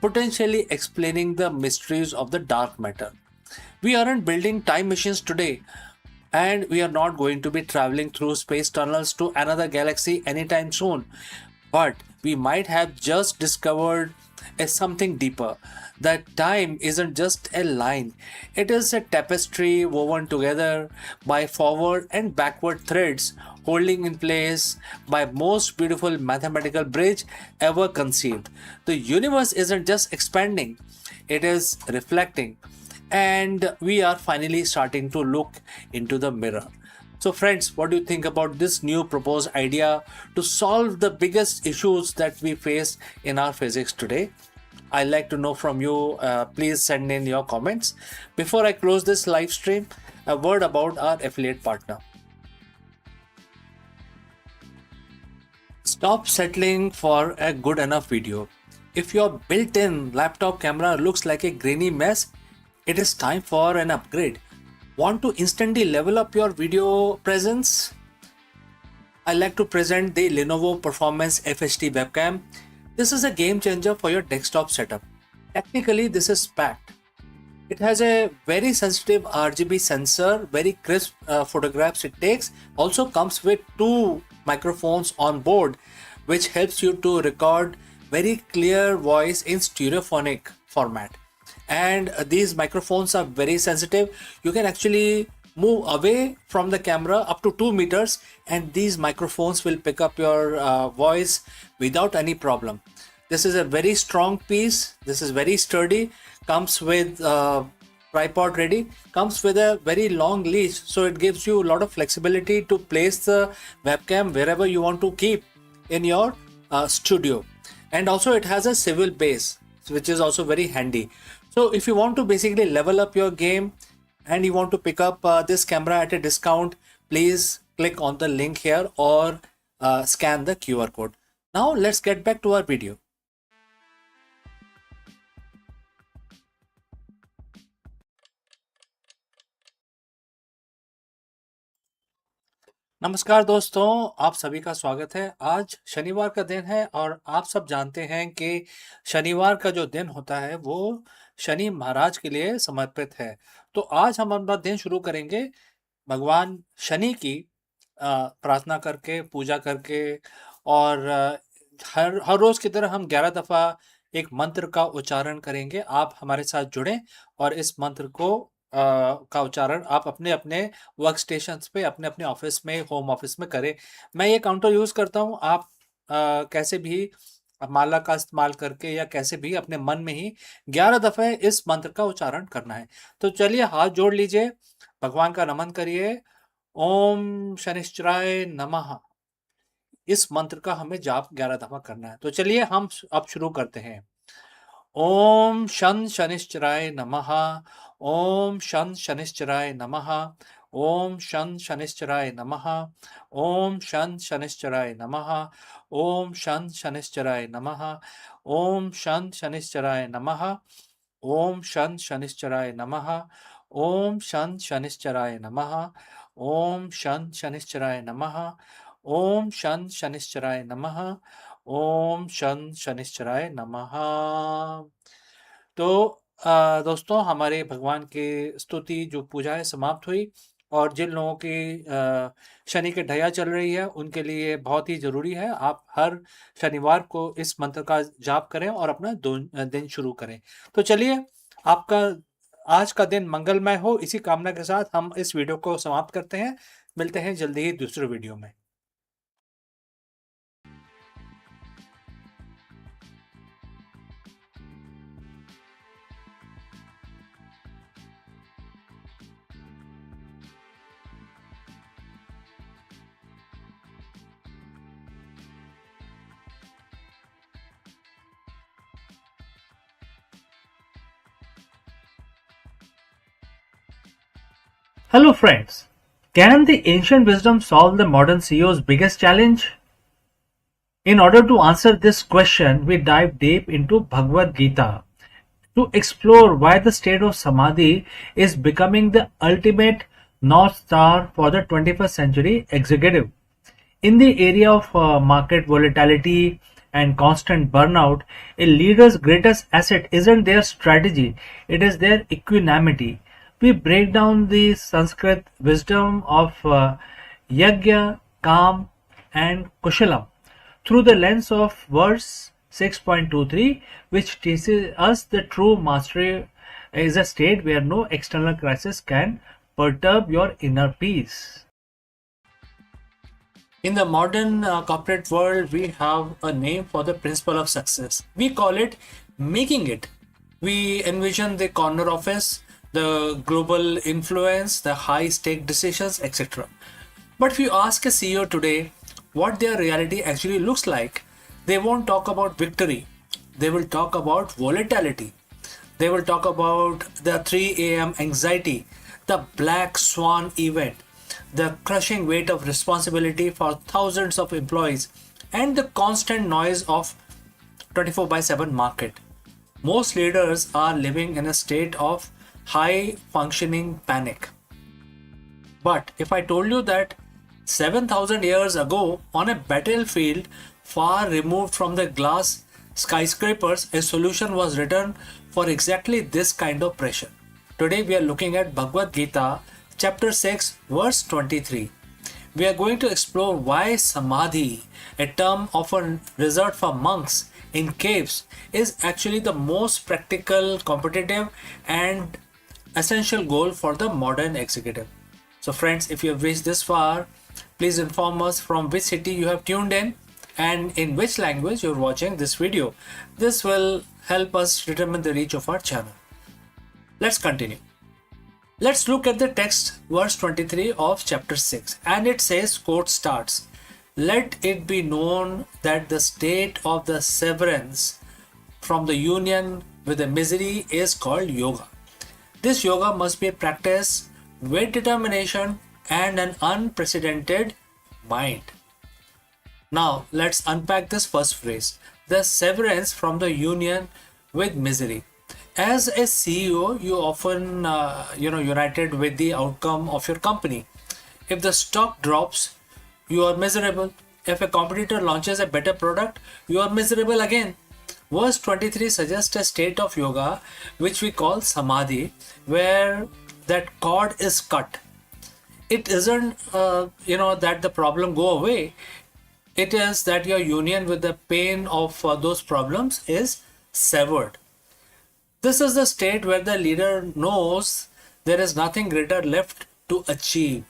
potentially explaining the mysteries of the dark matter. We aren't building time machines today, and we are not going to be traveling through space tunnels to another galaxy anytime soon. But we might have just discovered something deeper. That time isn't just a line, it is a tapestry woven together by forward and backward threads, holding in place by most beautiful mathematical bridge ever conceived. The universe isn't just expanding, it is reflecting, and we are finally starting to look into the mirror. So friends, what do you think about this new proposed idea to solve the biggest issues that we face in our physics today? I'd like to know from you. Please send in your comments. Before I close this live stream, a word about our affiliate partner. Stop settling for a good enough video. If your built-in laptop camera looks like a grainy mess, it is time for an upgrade. Want to instantly level up your video presence? I like to present the Lenovo Performance FHD webcam. This is a game changer for your desktop setup. Technically, this is packed. It has a very sensitive RGB sensor, very crisp photographs it takes. Also comes with two microphones on board, which helps you to record very clear voice in stereophonic format. And these microphones are very sensitive. You can actually move away from the camera up to 2 meters and these microphones will pick up your voice without any problem. This is a very strong piece. This is very sturdy. Comes with tripod ready. Comes with a very long leash, so it gives you a lot of flexibility to place the webcam wherever you want to keep in your studio. And also it has a swivel base, which is also very handy. So if you want to basically level up your game and you want to pick up this camera at a discount, please click on the link here or scan the QR code. Now let's get back to our video. नमस्कार दोस्तों, आप सभी का स्वागत है। आज शनिवार का दिन है और आप सब जानते हैं कि शनिवार का जो दिन होता है वो शनि महाराज के लिए समर्पित है। तो आज हम अपना दिन शुरू करेंगे भगवान शनि की प्रार्थना करके, पूजा करके, और हर रोज की तरह हम 11 दफा एक मंत्र का उच्चारण करेंगे। आप हमारे साथ जुड़ें और इस मंत्र को का उच्चारण आप अपने अपने वर्क स्टेशन पे, अपने अपने ऑफिस में, होम ऑफिस में करें। मैं ये काउंटर यूज़ करता हूँ, आप कैसे भी माला का इस्तेमाल करके या कैसे भी अपने मन में ही 11 दफ़े इस मंत्र का उच्चारण करना है। तो चलिए हाथ जोड़ लीजिए, भगवान का नमन करिए। ओम शनिश्चराय नमः, इस मंत्र का हमें जाप 11 दफ़ा करना है। तो चलिए हम अब शुरू करते हैं। ओम शन शनिश्चराय नमः। ओम शन शनिश्चराय नमः। ओम शन शनिश्चराय नमः। ओम शन शनिश्चराय नमः। ओम शन शनिश्चराय नमः। ओम शन शनिश्चराय नमः। ओम शन शनिश्चराय नमः। ओम शन शनिश्चराय नमः। ओम शन शनिश्चराय नमः। ओम शन शनिश्चराय नमः। ओम शन शनिश्चराय नमः। तो दोस्तों, हमारे भगवान की स्तुति जो पूजा है समाप्त हुई, और जिन लोगों की शनि की ढैया चल रही है उनके लिए बहुत ही ज़रूरी है आप हर शनिवार को इस मंत्र का जाप करें और अपना दिन शुरू करें। तो चलिए, आपका आज का दिन मंगलमय हो, इसी कामना के साथ हम इस वीडियो को समाप्त करते हैं। मिलते हैं जल्दी ही दूसरे वीडियो में। Hello friends, can the ancient wisdom solve the modern CEO's biggest challenge? In order to answer this question, we dive deep into Bhagavad Gita to explore why the state of Samadhi is becoming the ultimate North Star for the 21st century executive. In the area of market volatility and constant burnout, a leader's greatest asset isn't their strategy, it is their equanimity. We break down the Sanskrit wisdom of Yajna, Kam, and Kushalam through the lens of verse 6.23, which teaches us the true mastery is a state where no external crisis can perturb your inner peace. In the modern corporate world, we have a name for the principle of success. We call it making it. We envision the corner office, the global influence, the high stake decisions, etc. But if you ask a CEO today what their reality actually looks like, they won't talk about victory. They will talk about volatility. They will talk about the 3 a.m. anxiety, the black swan event, the crushing weight of responsibility for thousands of employees, and the constant noise of 24/7 market. Most leaders are living in a state of high functioning panic. But if I told you that 7,000 years ago, on a battlefield far removed from the glass skyscrapers, a solution was written for exactly this kind of pressure. Today we are looking at Bhagavad Gita, chapter 6, verse 23. We are going to explore why Samadhi, a term often reserved for monks in caves, is actually the most practical, competitive, and essential goal for the modern executive. So friends, if you have reached this far, please inform us from which city you have tuned in and in which language you are watching this video. This will help us determine the reach of our channel. Let's continue. Let's look at the text, verse 23 of chapter 6, and it says, quote starts, "Let it be known that the state of the severance from the union with the misery is called yoga. This yoga must be practiced with determination and an unprecedented mind." Now let's unpack this first phrase, the severance from the union with misery. As a CEO, you often united with the outcome of your company. If the stock drops, you are miserable. If a competitor launches a better product, you are miserable again. Verse 23 suggests a state of yoga which we call samadhi, where that cord is cut. It isn't that the problem go away. It is that your union with the pain of those problems is severed. This is the state where the leader knows there is nothing greater left to achieve.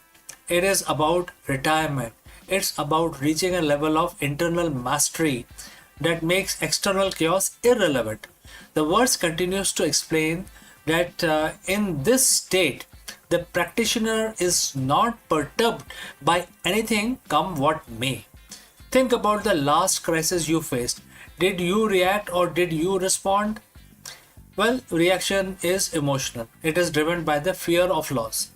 It is about retirement. It's about reaching a level of internal mastery that makes external chaos irrelevant. The verse continues to explain that in this state, the practitioner is not perturbed by anything come what may. Think about the last crisis you faced. Did you react or did you respond? Well, reaction is emotional. It is driven by the fear of loss.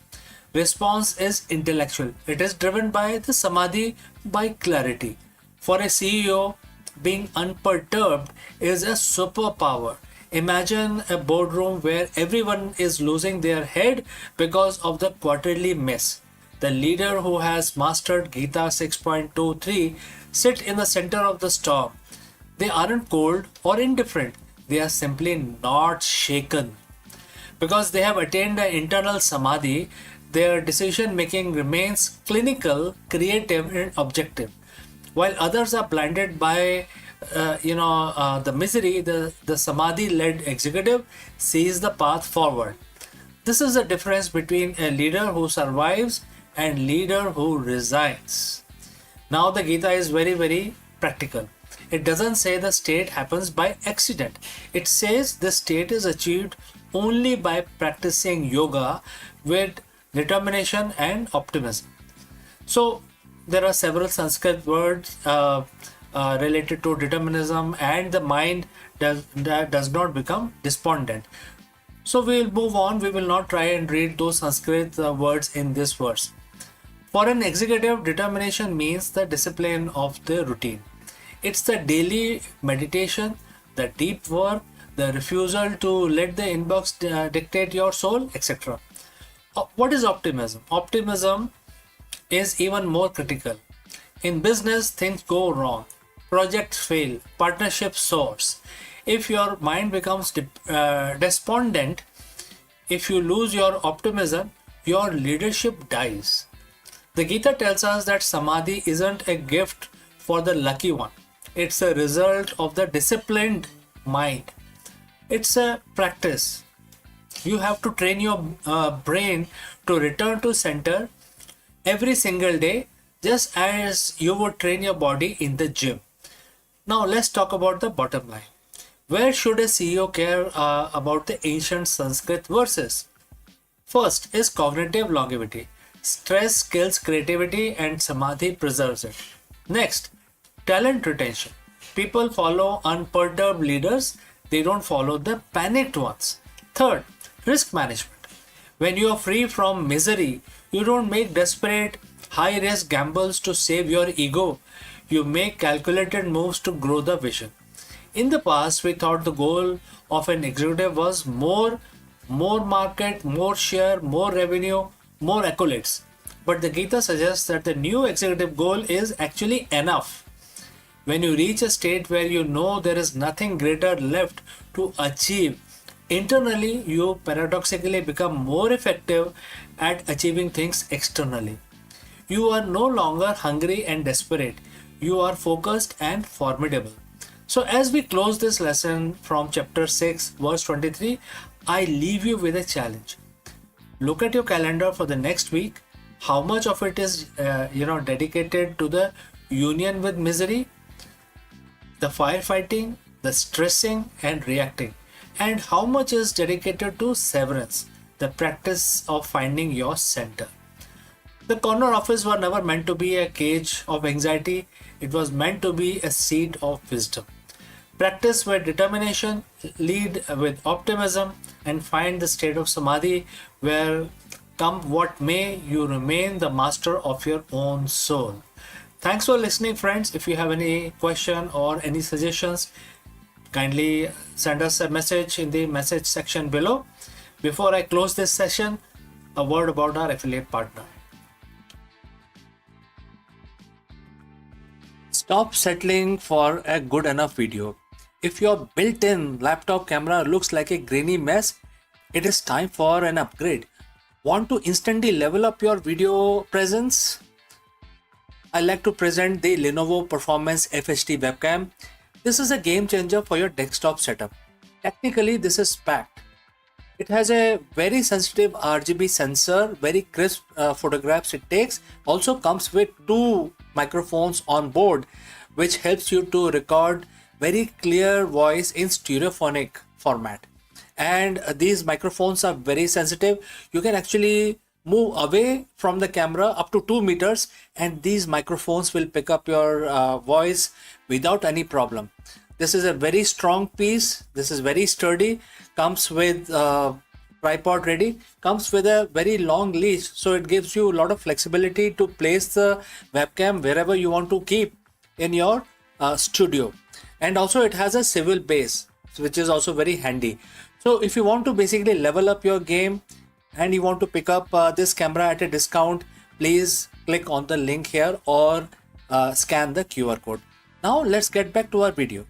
Response is intellectual. It is driven by the samadhi, by clarity. For a CEO, being unperturbed is a superpower. Imagine a boardroom where everyone is losing their head because of the quarterly miss. The leader who has mastered Gita 6.23 sit in the center of the storm. They aren't cold or indifferent. They are simply not shaken. Because they have attained an internal samadhi, their decision making remains clinical, creative, and objective. While others are blinded by the misery, the samadhi led executive sees the path forward. This is the difference between a leader who survives and leader who resigns. Now the Gita is very, very practical. It doesn't say the state happens by accident. It says the state is achieved only by practicing yoga with determination and optimism. So there are several Sanskrit words related to determinism, and the mind does not become despondent. So we will move on. We will not try and read those Sanskrit words in this verse. For an executive, determination means the discipline of the routine. It's the daily meditation, the deep work, the refusal to let the inbox dictate your soul, etc. What is optimism? Optimism is even more critical. In business, things go wrong. Projects fail. Partnerships soars. If your mind becomes despondent, if you lose your optimism, your leadership dies. The Gita tells us that samadhi isn't a gift for the lucky one. It's a result of the disciplined mind. It's a practice. You have to train your brain to return to center every single day, just as you would train your body in the gym. Now let's talk about the bottom line. Where should a CEO care about the ancient Sanskrit verses? First is cognitive longevity. Stress kills creativity and samadhi preserves it. Next, talent retention. People follow unperturbed leaders, they don't follow the panicked ones. Third, risk management. When you are free from misery, you don't make desperate, high risk gambles to save your ego. You make calculated moves to grow the vision. In the past, we thought the goal of an executive was more market, more share, more revenue, more accolades. But the Gita suggests that the new executive goal is actually enough. When you reach a state where you know there is nothing greater left to achieve, internally you paradoxically become more effective at achieving things externally. You are no longer hungry and desperate. You are focused and formidable. So as we close this lesson from chapter 6 verse 23, I leave you with a challenge. Look at your calendar for the next week. How much of it is dedicated to the union with misery, the firefighting, the stressing and reacting, and how much is dedicated to severance, the practice of finding your center. The corner office was never meant to be a cage of anxiety. It was meant to be a seat of wisdom. Practice with determination, lead with optimism, and find the state of samadhi where, come what may, you remain the master of your own soul. Thanks for listening, friends. If you have any question or any suggestions, kindly send us a message in the message section below. Before I close this session, a word about our affiliate partner. Stop settling for a good enough video. If your built-in laptop camera looks like a grainy mess, it is time for an upgrade. Want to instantly level up your video presence? I like to present the Lenovo Performance FHD webcam. This is a game changer for your desktop setup. Technically, this is packed. It has a very sensitive RGB sensor, very crisp photographs it takes. Also comes with two microphones on board, which helps you to record very clear voice in stereophonic format. And these microphones are very sensitive. You can actually move away from the camera up to 2 meters, and these microphones will pick up your voice without any problem. This is a very strong piece. This is very sturdy. Comes with tripod ready. Comes with a very long leash, so it gives you a lot of flexibility to place the webcam wherever you want to keep in your studio. And also it has a swivel base, which is also very handy. So if you want to basically level up your game and you want to pick up this camera at a discount, please click on the link here or scan the QR code. Now let's get back to our video.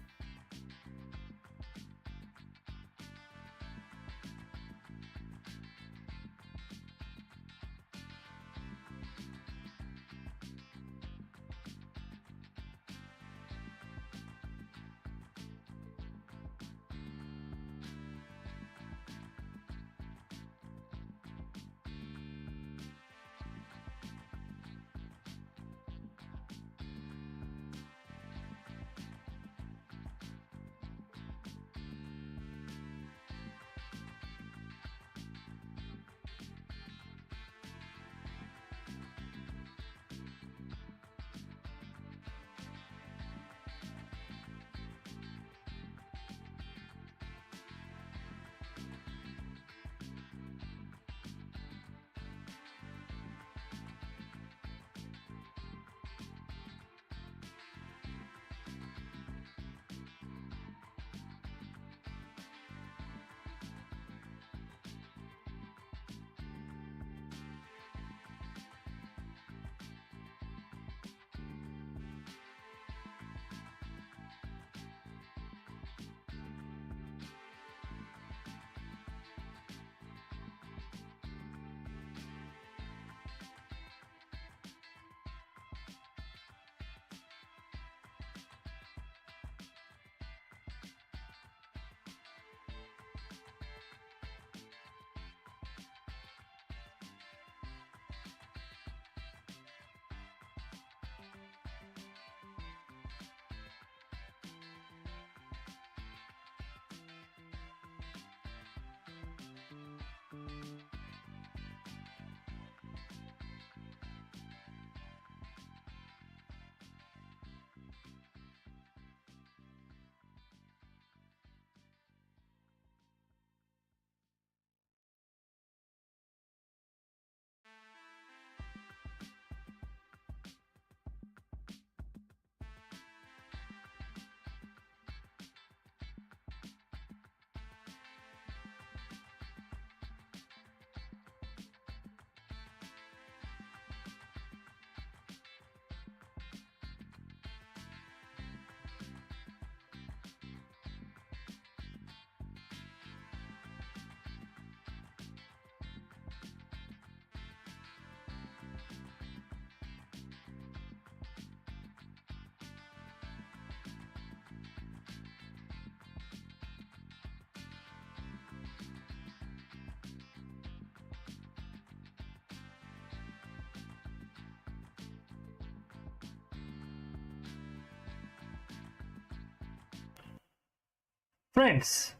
Friends,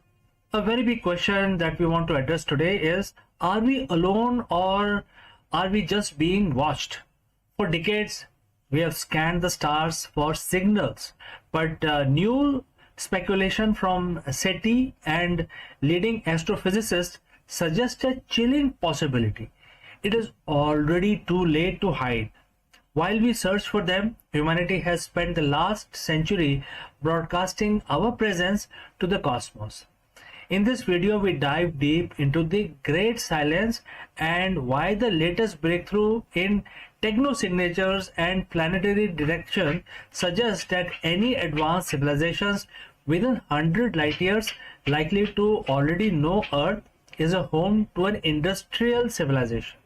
a very big question that we want to address today is, are we alone or are we just being watched? For decades, we have scanned the stars for signals, but new speculation from SETI and leading astrophysicists suggest a chilling possibility. It is already too late to hide. While we search for them, humanity has spent the last century broadcasting our presence to the cosmos. In this video, we dive deep into the great silence and why the latest breakthrough in technosignatures and planetary detection suggests that any advanced civilizations within 100 light years likely to already know Earth is a home to an industrial civilization.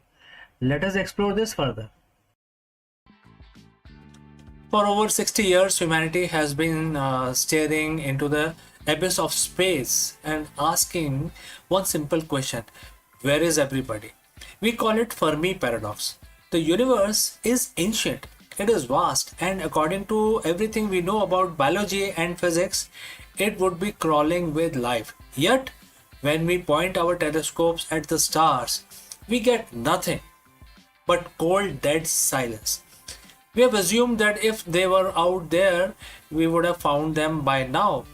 Let us explore this further. For over 60 years, humanity has been staring into the abyss of space and asking one simple question: where is everybody? We call it Fermi paradox. The universe is ancient, it is vast, and according to everything we know about biology and physics, it would be crawling with life. Yet, when we point our telescopes at the stars, we get nothing but cold, dead silence. We have assumed that if they were out there, we would have found them by now.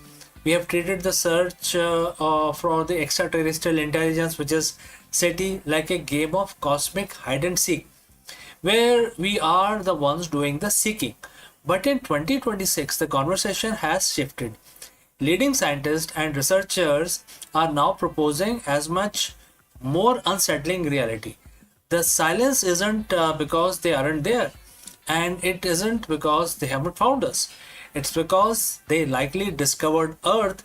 We have treated the search for the extraterrestrial intelligence, which is SETI, like a game of cosmic hide and seek, where we are the ones doing the seeking. But in 2026, the conversation has shifted. Leading scientists and researchers are now proposing as much more unsettling reality. The silence isn't because they aren't there, and it isn't because they haven't found us. It's because they likely discovered Earth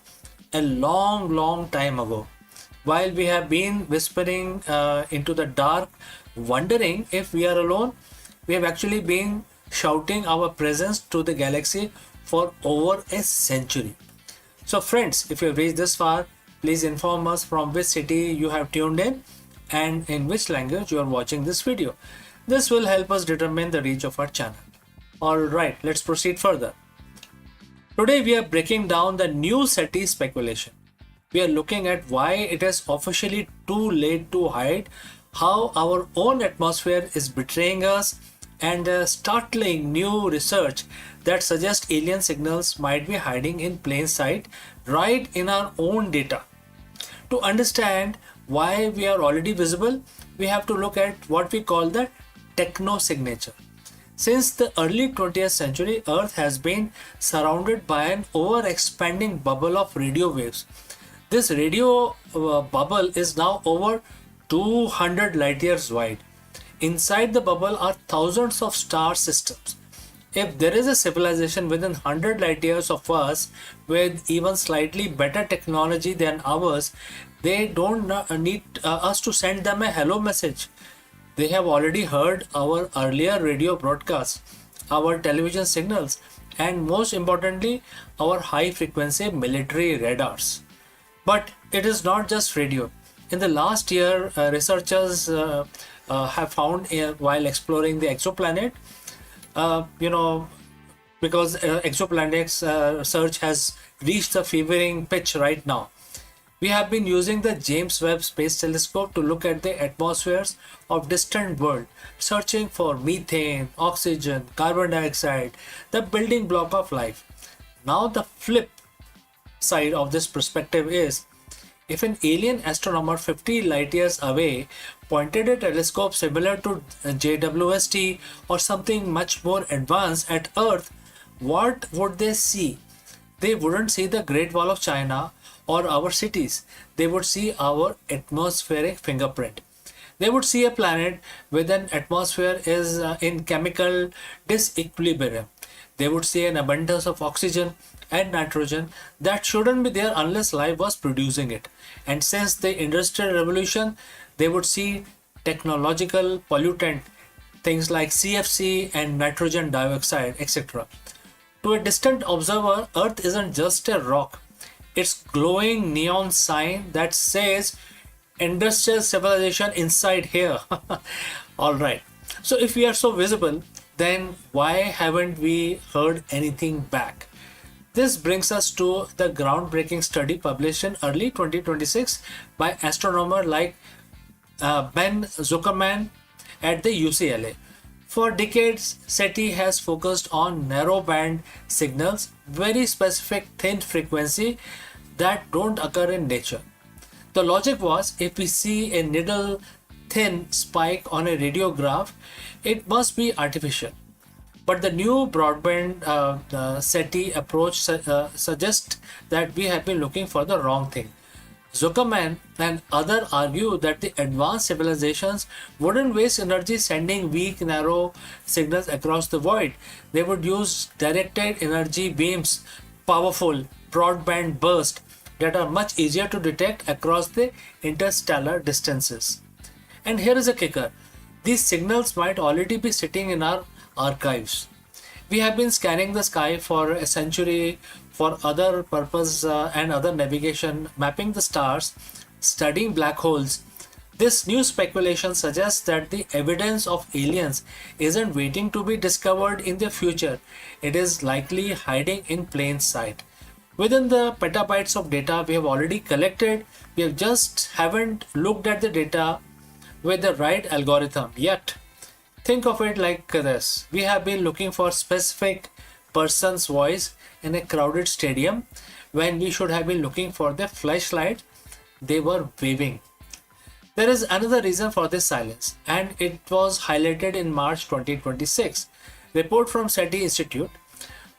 a long, long time ago. While we have been whispering into the dark, wondering if we are alone, we have actually been shouting our presence to the galaxy for over a century. So, friends, if you have reached this far, please inform us from which city you have tuned in and in which language you are watching this video. This will help us determine the reach of our channel. Alright, let's proceed further. Today we are breaking down the new SETI speculation. We are looking at why it is officially too late to hide, how our own atmosphere is betraying us, and startling new research that suggests alien signals might be hiding in plain sight right in our own data. To understand why we are already visible, we have to look at what we call the techno-signature. Since the early 20th century, Earth has been surrounded by an over-expanding bubble of radio waves. This radio bubble is now over 200 light years wide. Inside the bubble are thousands of star systems. If there is a civilization within 100 light years of us with even slightly better technology than ours, they don't need us to send them a hello message. They have already heard our earlier radio broadcasts, our television signals, and most importantly, our high frequency military radars. But it is not just radio. In the last year, researchers have found while exploring the exoplanet, because exoplanets search has reached a fevering pitch right now. We have been using the James Webb Space Telescope to look at the atmospheres of distant worlds, searching for methane, oxygen, carbon dioxide, the building block of life. Now the flip side of this perspective is, if an alien astronomer 50 light years away pointed a telescope similar to JWST or something much more advanced at Earth, what would they see? They wouldn't see the Great Wall of China or our cities. They would see our atmospheric fingerprint. They would see a planet with an atmosphere is in chemical disequilibrium. They would see an abundance of oxygen and nitrogen that shouldn't be there unless life was producing it. And since the Industrial Revolution, they would see technological pollutant, things like CFC and nitrogen dioxide, etc. To a distant observer, Earth isn't just a rock. It's glowing neon sign that says industrial civilization inside here. Alright. So if we are so visible, then why haven't we heard anything back? This brings us to the groundbreaking study published in early 2026 by astronomer like Ben Zuckerman at the UCLA. For decades, SETI has focused on narrowband signals, very specific thin frequency that don't occur in nature. The logic was, if we see a needle thin spike on a radiograph, it must be artificial. But the new broadband SETI approach suggests that we have been looking for the wrong thing. Zuckerman and others argue that the advanced civilizations wouldn't waste energy sending weak, narrow signals across the void. They would use directed energy beams, powerful broadband bursts that are much easier to detect across the interstellar distances. And here is a kicker. These signals might already be sitting in our archives. We have been scanning the sky for a century for other purpose and other navigation, mapping the stars, studying black holes. This new speculation suggests that the evidence of aliens isn't waiting to be discovered in the future, it is likely hiding in plain sight. Within the petabytes of data we have already collected, we have just haven't looked at the data with the right algorithm yet. Think of it like this. We have been looking for specific person's voice in a crowded stadium when we should have been looking for the flashlight they were waving. There is another reason for this silence, and it was highlighted in March 2026. Report from SETI Institute.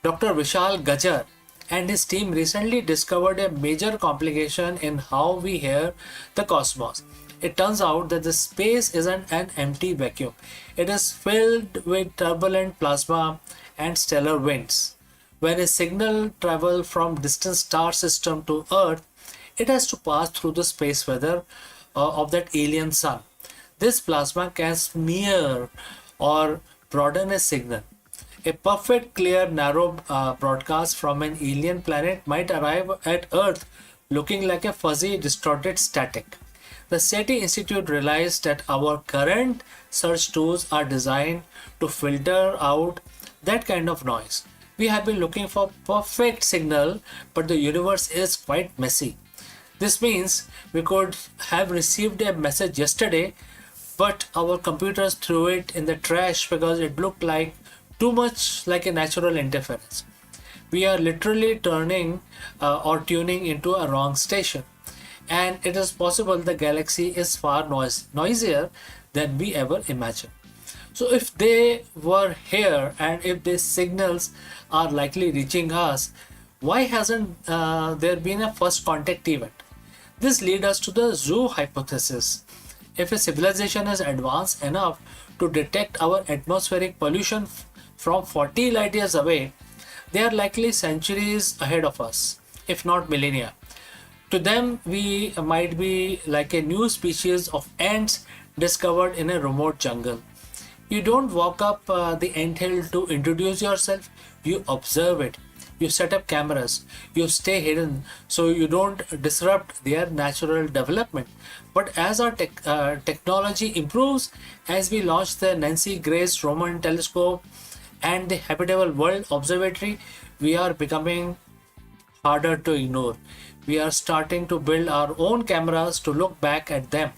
Dr. Vishal Gajar and his team recently discovered a major complication in how we hear the cosmos. It turns out that the space isn't an empty vacuum. It is filled with turbulent plasma and stellar winds. When a signal travels from distant star system to Earth, it has to pass through the space weather of that alien sun. This plasma can smear or broaden a signal. A perfect, clear, narrow broadcast from an alien planet might arrive at Earth looking like a fuzzy, distorted static. The SETI Institute realized that our current search tools are designed to filter out that kind of noise. We have been looking for perfect signal, but the universe is quite messy. This means we could have received a message yesterday, but our computers threw it in the trash because it looked like too much like a natural interference. We are literally turning or tuning into a wrong station. And it is possible the galaxy is far noisier than we ever imagined. So if they were here and if these signals are likely reaching us, why hasn't there been a first contact event? This leads us to the zoo hypothesis. If a civilization is advanced enough to detect our atmospheric pollution from 40 light years away, they are likely centuries ahead of us, if not millennia. To them, we might be like a new species of ants discovered in a remote jungle. You don't walk up the anthill to introduce yourself, you observe it. You set up cameras, you stay hidden so you don't disrupt their natural development. But as our technology improves, as we launch the Nancy Grace Roman Telescope and the Habitable World Observatory, we are becoming harder to ignore. We are starting to build our own cameras to look back at them.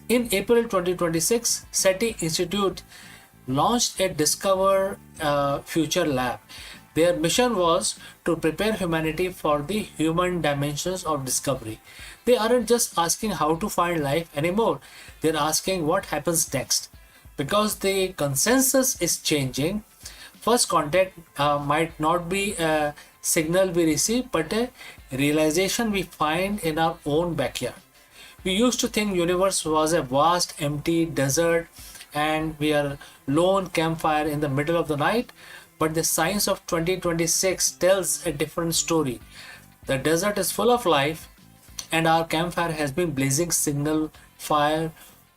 In April 2026, SETI Institute launched a Discover Future Lab. Their mission was to prepare humanity for the human dimensions of discovery. They aren't just asking how to find life anymore, they're asking what happens next. Because the consensus is changing, first contact might not be a signal we receive, but a realization we find in our own backyard. We used to think universe was a vast empty desert and we are lone campfire in the middle of the night, but the science of 2026 tells a different story. The desert is full of life and our campfire has been blazing signal fire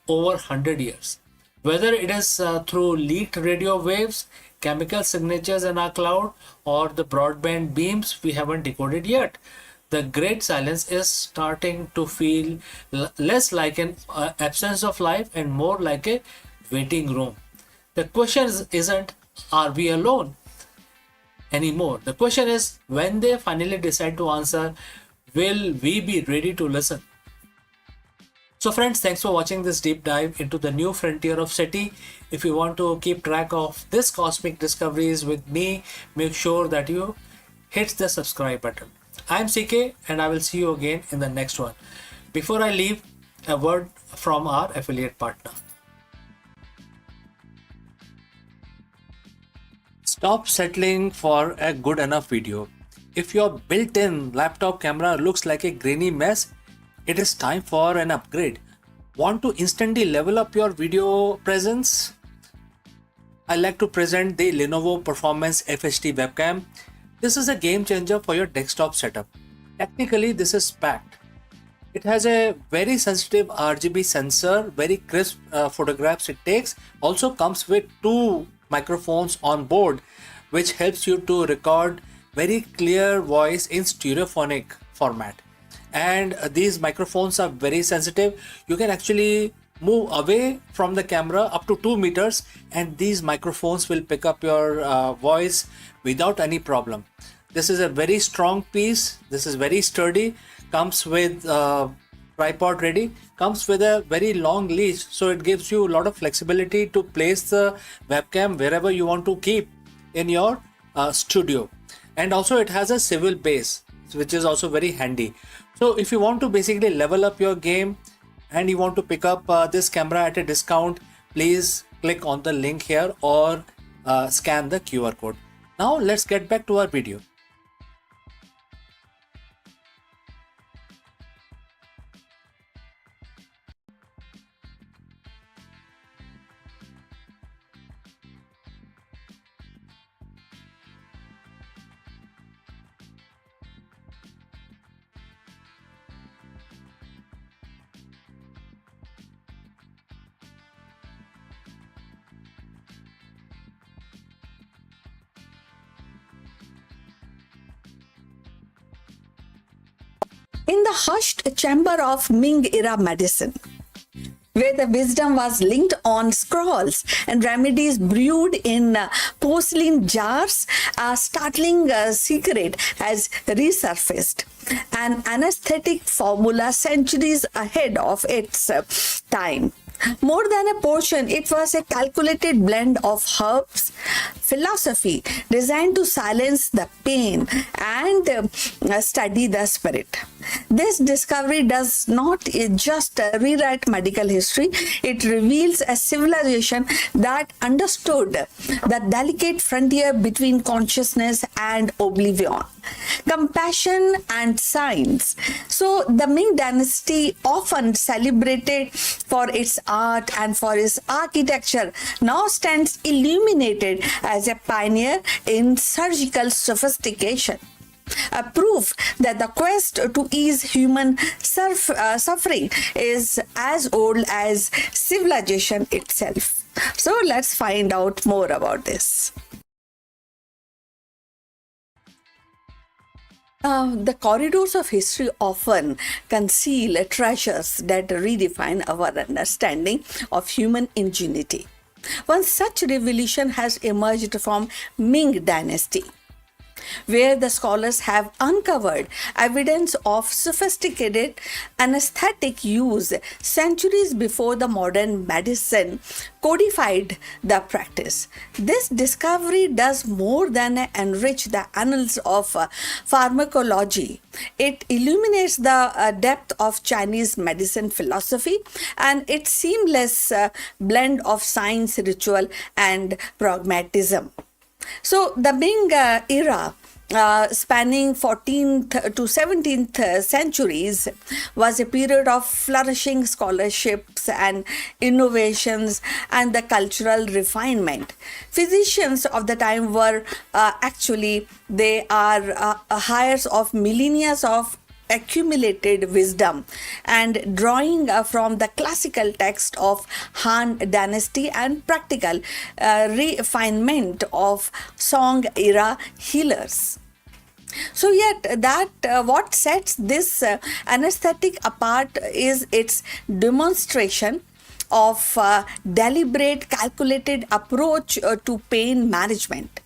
over 100 years. Whether it is through leaked radio waves, chemical signatures in our cloud, or the broadband beams we haven't decoded yet, the great silence is starting to feel less like an absence of life and more like a waiting room. The question isn't, are we alone anymore? The question is, when they finally decide to answer, will we be ready to listen? So friends, thanks for watching this deep dive into the new frontier of SETI. If you want to keep track of this cosmic discoveries with me, make sure that you hit the subscribe button. I'm CK and I will see you again in the next one. Before I leave, a word from our affiliate partner. Stop settling for a good enough video. If your built-in laptop camera looks like a grainy mess, it is time for an upgrade. Want to instantly level up your video presence? I like to present the Lenovo Performance FHD webcam. This is a game changer for your desktop setup. Technically, this is packed. It has a very sensitive RGB sensor, very crisp photographs it takes. Also comes with 2 microphones on board, which helps you to record very clear voice in stereophonic format. And these microphones are very sensitive. You can actually move away from the camera up to 2 meters, and these microphones will pick up your voice without any problem. This is a very strong piece. This is very sturdy. Comes with tripod ready. Comes with a very long leash, so it gives you a lot of flexibility to place the webcam wherever you want to keep in your studio. And also it has a swivel base, which is also very handy. So if you want to basically level up your game and you want to pick up this camera at a discount, please click on the link here or scan the QR code. Now let's get back to our video. In the hushed chamber of Ming era medicine, where the wisdom was linked on scrolls and remedies brewed in porcelain jars, a startling secret has resurfaced. An anesthetic formula centuries ahead of its time. More than a potion, it was a calculated blend of herbs, philosophy designed to silence the pain and study the spirit. This discovery does not just rewrite medical history, it reveals a civilization that understood the delicate frontier between consciousness and oblivion, compassion and science. So the Ming dynasty, often celebrated for its art and for its architecture, now stands illuminated as a pioneer in surgical sophistication. A proof that the quest to ease human suffering is as old as civilization itself. So let's find out more about this. The corridors of history often conceal treasures that redefine our understanding of human ingenuity. One such revelation has emerged from Ming Dynasty, where the scholars have uncovered evidence of sophisticated anesthetic use centuries before the modern medicine codified the practice. This discovery does more than enrich the annals of pharmacology. It illuminates the depth of Chinese medicine philosophy and its seamless blend of science, ritual, and pragmatism. So the Ming era, spanning 14th to 17th centuries, was a period of flourishing scholarships and innovations and the cultural refinement. Physicians of the time were they are heirs of millennia of accumulated wisdom and drawing from the classical text of Han Dynasty and practical refinement of Song era healers. So yet that what sets this anesthetic apart is its demonstration of deliberate, calculated approach to pain management.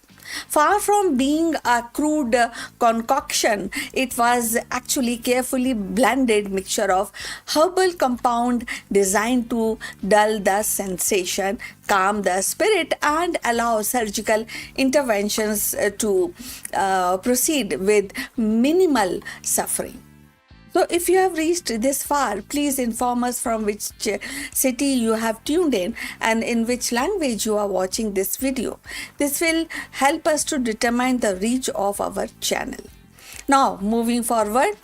Far from being a crude concoction, it was actually carefully blended mixture of herbal compound designed to dull the sensation, calm the spirit, and allow surgical interventions to proceed with minimal suffering. So if you have reached this far, please inform us from which city you have tuned in and in which language you are watching this video. This will help us to determine the reach of our channel. Now, moving forward,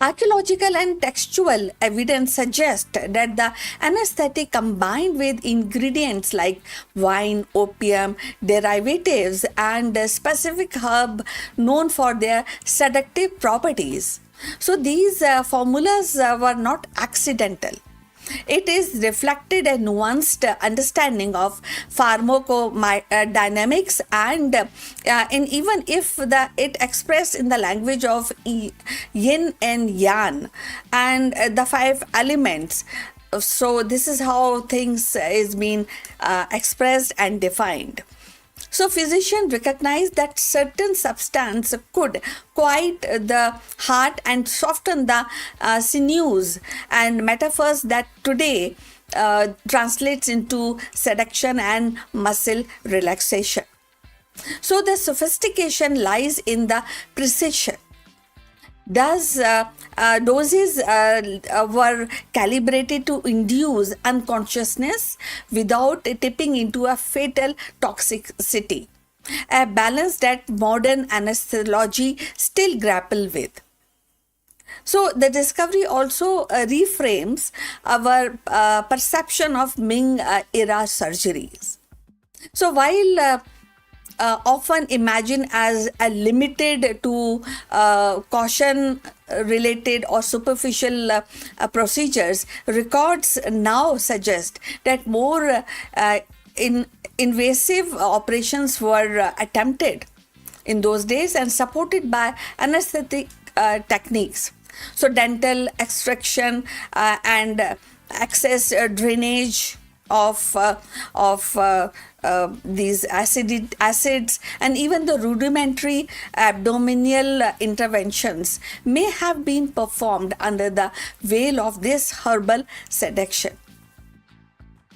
archaeological and textual evidence suggests that the anesthetic combined with ingredients like wine, opium, derivatives, and a specific herb known for their seductive properties. So these formulas were not accidental. It is reflected a nuanced understanding of pharmacodynamics and even if it expressed in the language of yin and yang and the five elements. So this is how things is being expressed and defined. So physicians recognized that certain substance could quiet the heart and soften the sinews, and metaphors that today translates into seduction and muscle relaxation. So the sophistication lies in the precision. Doses were calibrated to induce unconsciousness without tipping into a fatal toxicity, a balance that modern anesthesiology still grapple with. So the discovery also reframes our perception of Ming era surgeries. So while often imagined as a limited to caution related or superficial procedures, records now suggest that more invasive operations were attempted in those days and supported by anesthetic techniques. So dental extraction and access drainage of these acids and even the rudimentary abdominal interventions may have been performed under the veil of this herbal seduction.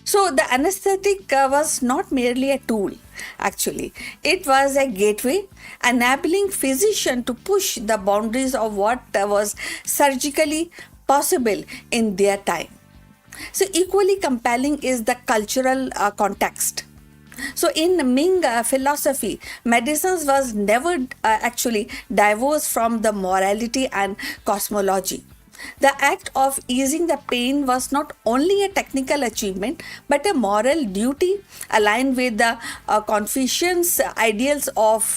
So the anesthetic was not merely a tool, actually. It was a gateway enabling physician to push the boundaries of what was surgically possible in their time. So equally compelling is the cultural context. So in Ming philosophy, medicine was never actually divorced from the morality and cosmology. The act of easing the pain was not only a technical achievement but a moral duty aligned with the Confucian ideals of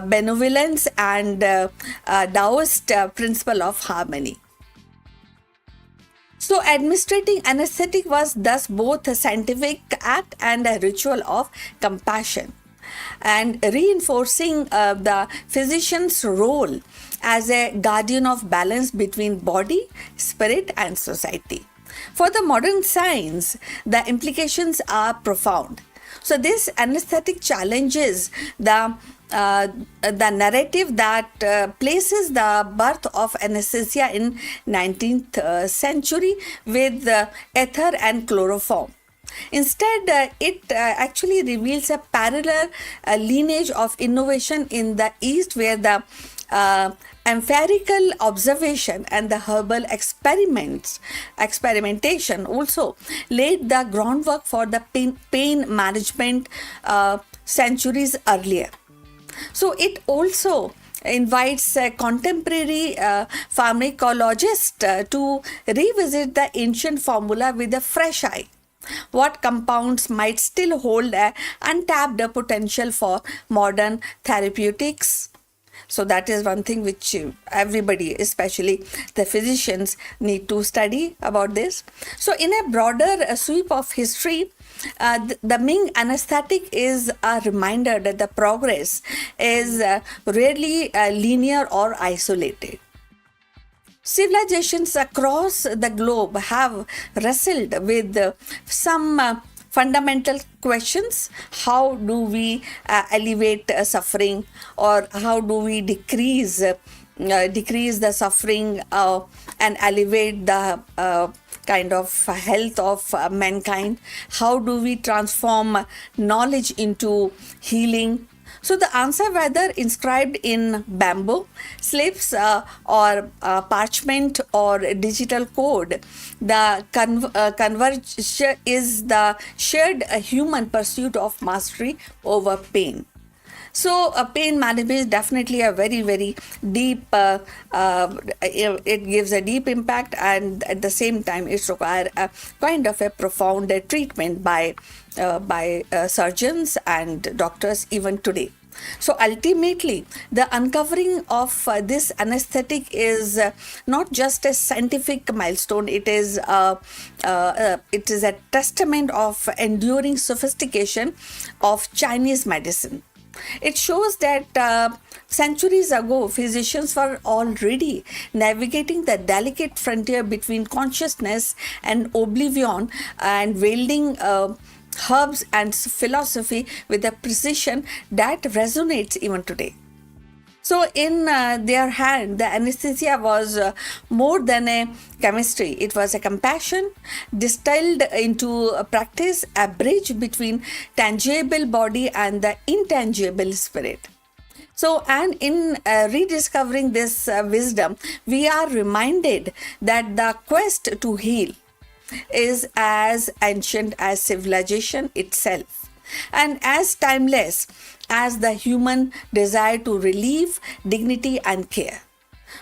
benevolence and Taoist principle of harmony. So administrating anesthetic was thus both a scientific act and a ritual of compassion, and reinforcing the physician's role as a guardian of balance between body, spirit, and society. For the modern science, the implications are profound. So this anesthetic challenges the narrative that places the birth of anesthesia in 19th century with ether and chloroform. Instead, it actually reveals a parallel lineage of innovation in the East, where the empirical observation and the herbal experimentation also laid the groundwork for the pain management centuries earlier. So it also invites a contemporary pharmacologist to revisit the ancient formula with a fresh eye. What compounds might still hold an untapped potential for modern therapeutics? So that is one thing which everybody, especially the physicians, need to study about this. So in a broader sweep of history, the Ming anesthetic is a reminder that the progress is rarely linear or isolated. Civilizations across the globe have wrestled with some fundamental questions. How do we alleviate suffering, or how do we decrease the suffering and elevate the kind of health of mankind? How do we transform knowledge into healing? So the answer, whether inscribed in bamboo, slips or parchment or digital code, the converge is the shared human pursuit of mastery over pain. So pain management is definitely a very, very deep, it gives a deep impact, and at the same time it requires a kind of a profound treatment by surgeons and doctors even today. So ultimately, the uncovering of this anesthetic is not just a scientific milestone. It is a testament of enduring sophistication of Chinese medicine. It shows that centuries ago, physicians were already navigating the delicate frontier between consciousness and oblivion and wielding herbs and philosophy with a precision that resonates even today. So, in their hand, the anesthesia was more than a chemistry. It was a compassion distilled into a practice, a bridge between tangible body and the intangible spirit. So, and in rediscovering this wisdom, we are reminded that the quest to heal is as ancient as civilization itself and as timeless as the human desire to relieve, dignity, and care.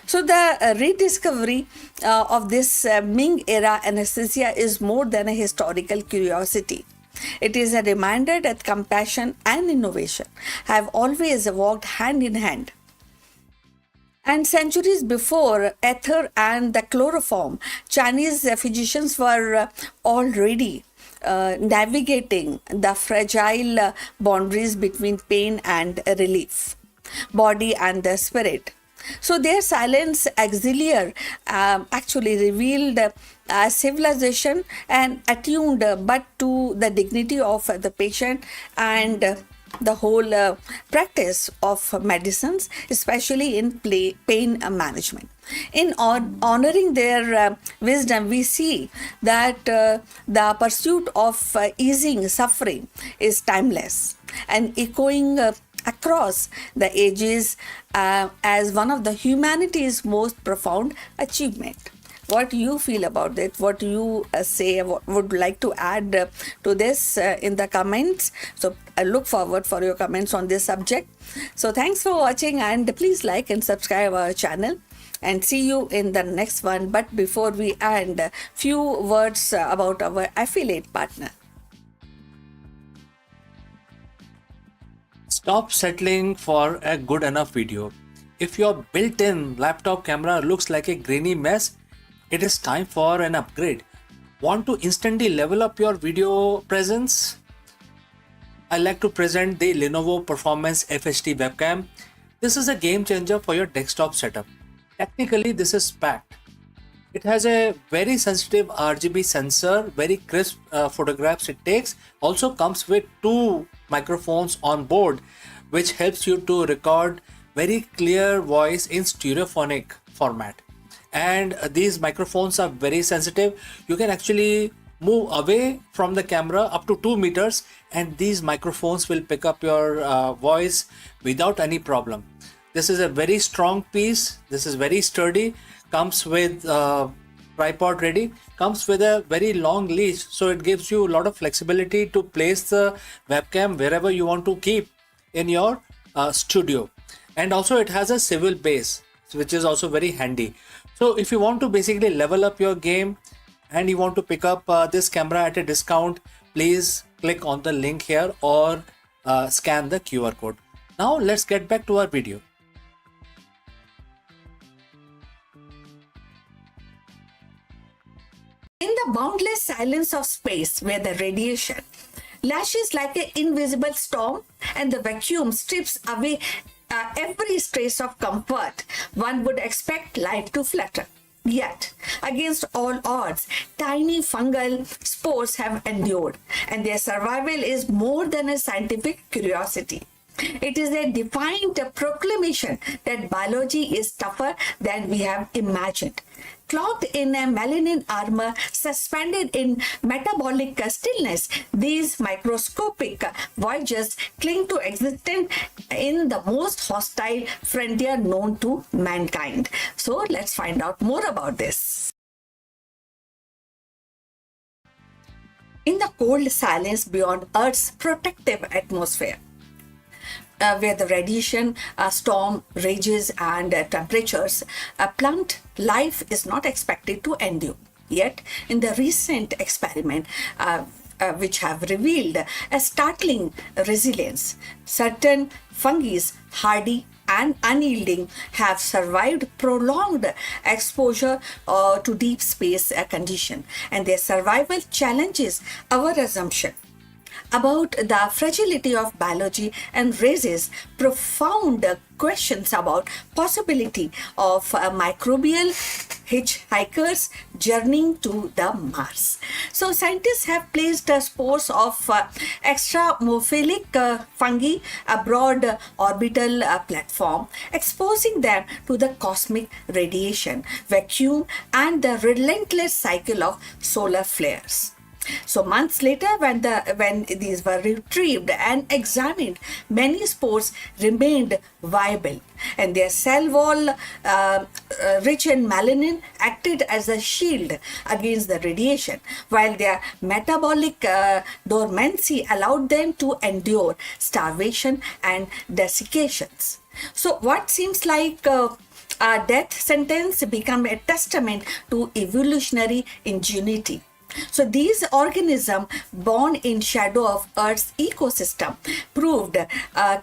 So, the rediscovery of this Ming era anesthesia is more than a historical curiosity. It is a reminder that compassion and innovation have always walked hand in hand. And centuries before ether and the chloroform, Chinese physicians were already navigating the fragile boundaries between pain and relief, body and the spirit. So their silence auxiliary actually revealed civilization and attuned but to the dignity of the patient and the whole practice of medicines, especially in pain management. In honoring their wisdom, we see that the pursuit of easing suffering is timeless and echoing across the ages as one of the humanity's most profound achievement. What you feel about it, what you say, what would like to add to this in the comments. So I look forward for your comments on this subject. So thanks for watching and please like and subscribe our channel and see you in the next one. But before we end, few words about our affiliate partner. Stop settling for a good enough video. If your built-in laptop camera looks like a grainy mess, it is time for an upgrade. Want to instantly level up your video presence? I like to present the Lenovo Performance FHD webcam. This is a game changer for your desktop setup. Technically, this is packed. It has a very sensitive RGB sensor, very crisp photographs it takes. Also comes with 2 microphones on board, which helps you to record very clear voice in stereophonic format. And these microphones are very sensitive. You can actually move away from the camera up to 2 meters and these microphones will pick up your voice without any problem. This is a very strong piece. This is very sturdy. Comes with tripod ready. Comes with a very long leash, so it gives you a lot of flexibility to place the webcam wherever you want to keep in your studio. And also it has a swivel base, which is also very handy. So if you want to basically level up your game and you want to pick up this camera at a discount, please click on the link here or scan the QR code. Now let's get back to our video. In the boundless silence of space where the radiation lashes like an invisible storm and the vacuum strips away every trace of comfort, one would expect life to flutter. Yet, against all odds, tiny fungal spores have endured, and their survival is more than a scientific curiosity. It is a defiant proclamation that biology is tougher than we have imagined. Clothed in a melanin armor, suspended in metabolic stillness, these microscopic voyagers cling to existence in the most hostile frontier known to mankind. So let's find out more about this. In the cold silence beyond Earth's protective atmosphere, where the radiation storm rages and temperatures plummet, life is not expected to endure. Yet, in the recent experiment, which have revealed a startling resilience. Certain fungi, hardy and unyielding, have survived prolonged exposure to deep space condition, and their survival challenges our assumption about the fragility of biology and raises profound questions about possibility of microbial hitchhikers journeying to the Mars. So scientists have placed spores of extramophilic fungi aboard orbital platform, exposing them to the cosmic radiation, vacuum, and the relentless cycle of solar flares. So months later, when these were retrieved and examined, many spores remained viable, and their cell wall, rich in melanin, acted as a shield against the radiation, while their metabolic dormancy allowed them to endure starvation and desiccations. So what seems like a death sentence become a testament to evolutionary ingenuity. So these organisms born in shadow of Earth's ecosystem proved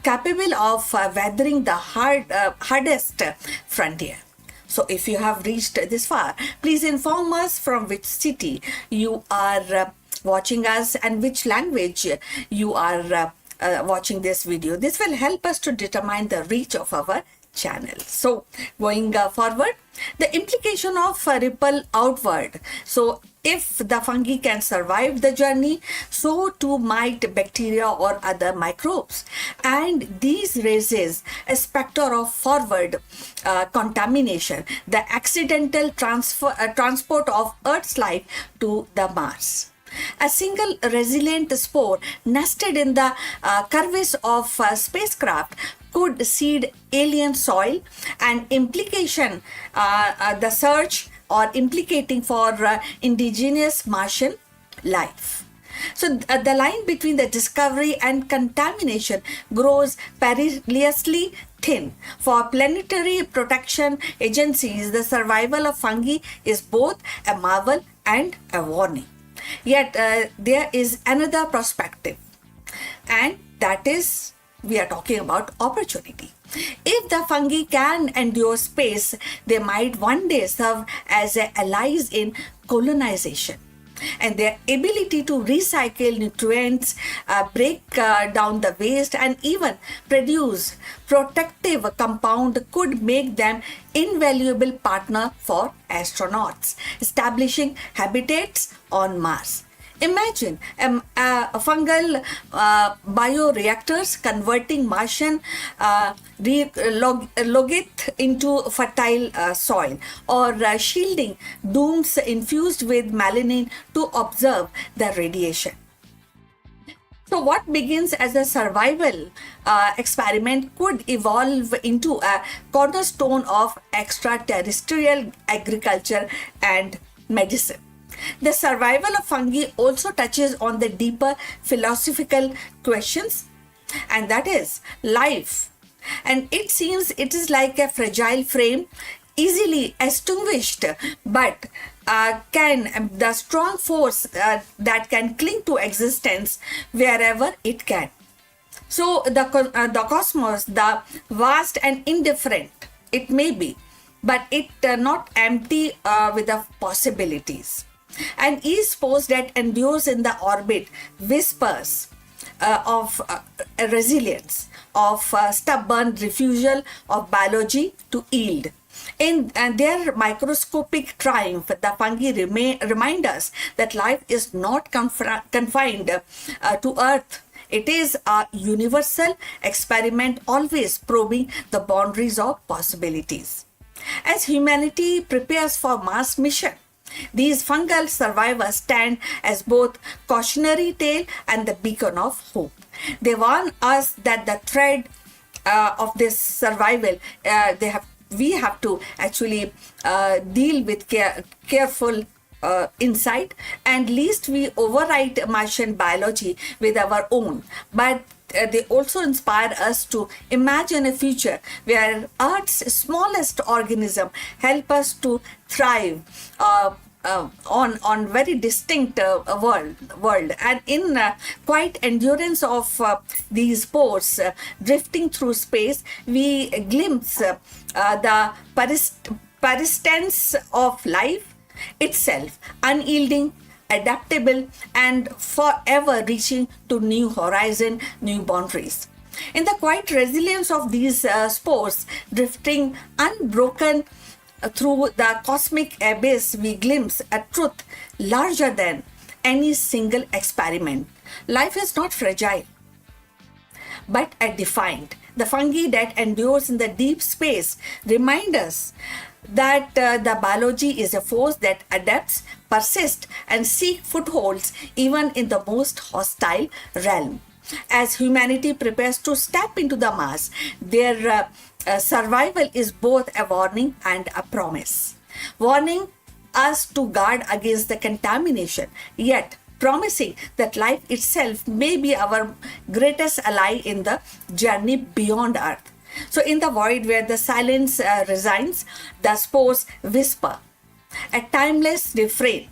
capable of weathering the hardest frontier. So if you have reached this far, please inform us from which city you are watching us and which language you are watching this video. This will help us to determine the reach of our channel. So going forward, the implication of ripple outward. So if the fungi can survive the journey, so too might bacteria or other microbes. And these raises a specter of forward contamination, the accidental transport of Earth's life to the Mars. A single resilient spore nested in the crevice of spacecraft could seed alien soil, and implication the search or implicating for indigenous Martian life. So the line between the discovery and contamination grows perilously thin. For planetary protection agencies, the survival of fungi is both a marvel and a warning. Yet there is another perspective, and that is, we are talking about opportunity. If the fungi can endure space, they might one day serve as allies in colonization. And their ability to recycle nutrients, break down the waste, and even produce protective compound could make them invaluable partner for astronauts establishing habitats on Mars. Imagine fungal bioreactors converting Martian logith into fertile soil, or shielding domes infused with melanin to observe the radiation. So what begins as a survival experiment could evolve into a cornerstone of extraterrestrial agriculture and medicine. The survival of fungi also touches on the deeper philosophical questions, and that is life. And it seems it is like a fragile frame, easily extinguished, but can the strong force that can cling to existence wherever it can. So the cosmos, the vast and indifferent it may be, but it not empty with the possibilities. And each spore that endures in the orbit whispers of resilience, of stubborn refusal of biology to yield. In their microscopic triumph, the fungi remind us that life is not confined to Earth. It is a universal experiment, always probing the boundaries of possibilities. As humanity prepares for Mars mission, these fungal survivors stand as both cautionary tale and the beacon of hope. They warn us that the thread of this survival, we have to actually deal with careful insight, and least we overwrite Martian biology with our own. But they also inspire us to imagine a future where Earth's smallest organism help us to thrive on very distinct world, and in quite endurance of these spores drifting through space, we glimpse the persistence of life itself, unyielding, adaptable, and forever reaching to new horizon, new boundaries. In the quiet resilience of these spores drifting unbroken through the cosmic abyss, we glimpse a truth larger than any single experiment. Life is not fragile, but defined. The fungi that endures in the deep space remind us that the biology is a force that adapts, persists, and seeks footholds even in the most hostile realm. As humanity prepares to step into the Mars, their survival is both a warning and a promise. Warning us to guard against the contamination, yet promising that life itself may be our greatest ally in the journey beyond Earth. So, in the void where the silence resigns, the spores whisper, a timeless refrain.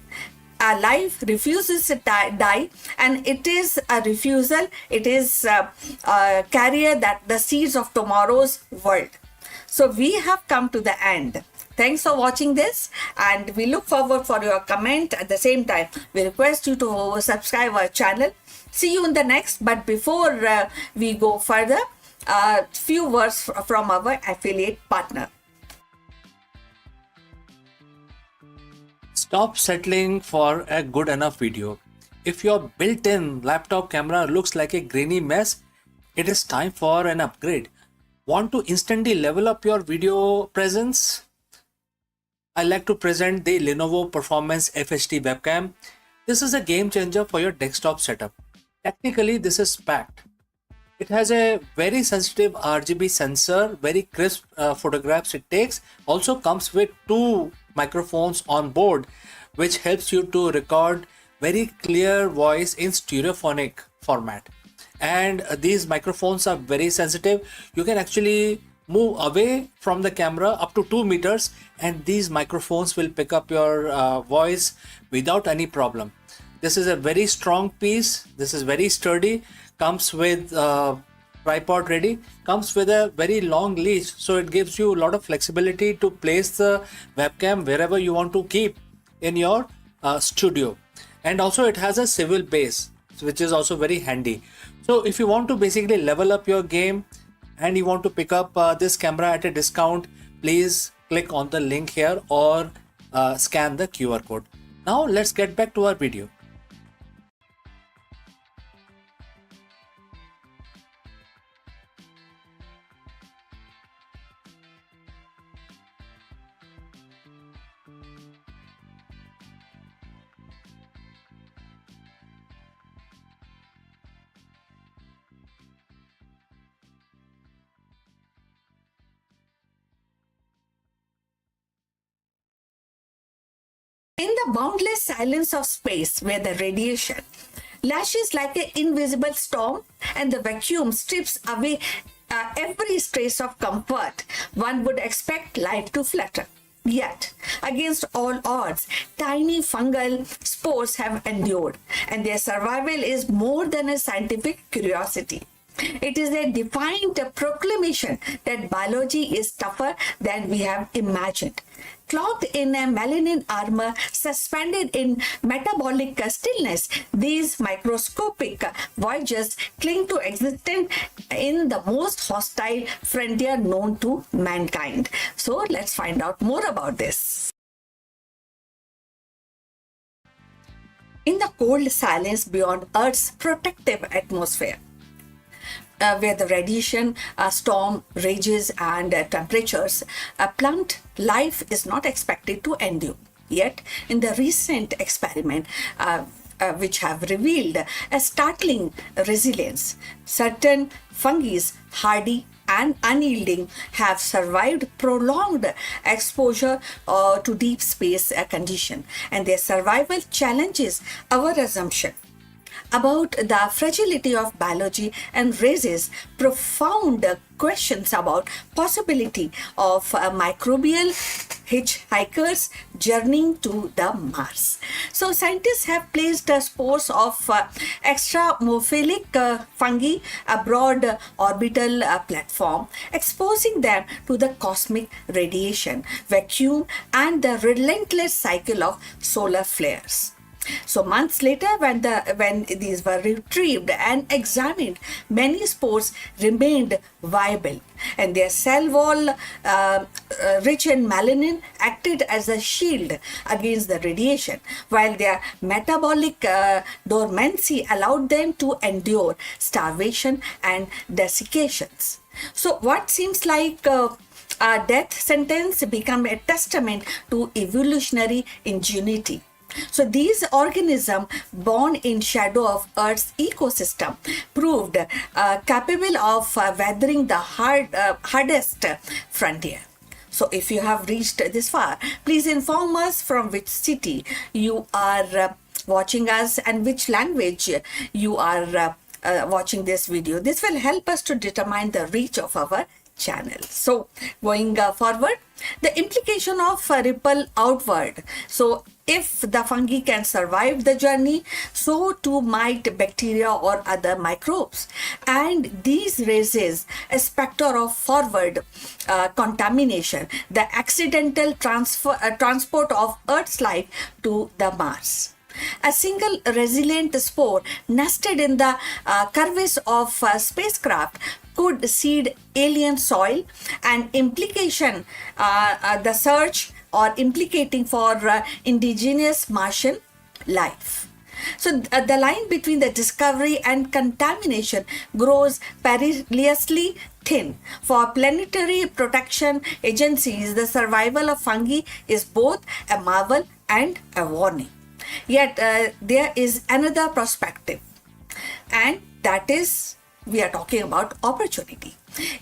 A life refuses to die, and it is a refusal, it is a carrier that the seeds of tomorrow's world. So we have come to the end. Thanks for watching this, and we look forward for your comment. At the same time, we request you to subscribe our channel. See you in the next, but before we go further, a few words from our affiliate partner. Stop settling for a good enough video. If your built-in laptop camera looks like a grainy mess, it is time for an upgrade. Want to instantly level up your video presence? I like to present the Lenovo Performance FHD webcam. This is a game changer for your desktop setup. Technically, this is packed. It has a very sensitive RGB sensor, very crisp photographs it takes. Also comes with two microphones on board, which helps you to record very clear voice in stereophonic format. And these microphones are very sensitive. You can actually move away from the camera up to 2 meters, and these microphones will pick up your voice without any problem. This is a very strong piece. This is very sturdy. Comes with tripod ready, comes with a very long leash, so it gives you a lot of flexibility to place the webcam wherever you want to keep in your studio. And also it has a swivel base, which is also very handy. So if you want to basically level up your game and you want to pick up this camera at a discount, please click on the link here or scan the QR code. Now let's get back to our video. In the boundless silence of space, where the radiation lashes like an invisible storm and the vacuum strips away every trace of comfort, one would expect life to flutter. Yet, against all odds, tiny fungal spores have endured, and their survival is more than a scientific curiosity. It is a defiant proclamation that biology is tougher than we have imagined. Clothed in a melanin armor, suspended in metabolic stillness, these microscopic voyagers cling to existence in the most hostile frontier known to mankind. So let's find out more about this. In the cold silence beyond Earth's protective atmosphere, where the radiation storm rages and temperatures plummet, life is not expected to endure. Yet, in the recent experiment, which have revealed a startling resilience, certain fungi, hardy and unyielding, have survived prolonged exposure to deep space condition, and their survival challenges our assumption. about the fragility of biology and raises profound questions about possibility of microbial hitchhikers journeying to the Mars. So scientists have placed spores of extramophilic fungi aboard orbital platform, exposing them to the cosmic radiation, vacuum, and the relentless cycle of solar flares. So months later, when these were retrieved and examined, many spores remained viable, and their cell wall, rich in melanin, acted as a shield against the radiation, while their metabolic dormancy allowed them to endure starvation and desiccations. So what seems like a death sentence become a testament to evolutionary ingenuity. So these organisms born in shadow of Earth's ecosystem proved capable of weathering the hardest frontier. So if you have reached this far, please inform us from which city you are watching us and which language you are watching this video. This will help us to determine the reach of our channel. So going forward, the implication of ripple outward. So if the fungi can survive the journey, so too might bacteria or other microbes. And these raises a specter of forward contamination, the accidental transport of Earth's life to the Mars. A single resilient spore nested in the crevice of spacecraft could seed alien soil, and implication the search or implicating for indigenous Martian life. So the line between the discovery and contamination grows perilously thin. For planetary protection agencies, the survival of fungi is both a marvel and a warning. Yet there is another perspective, and that is we are talking about opportunity.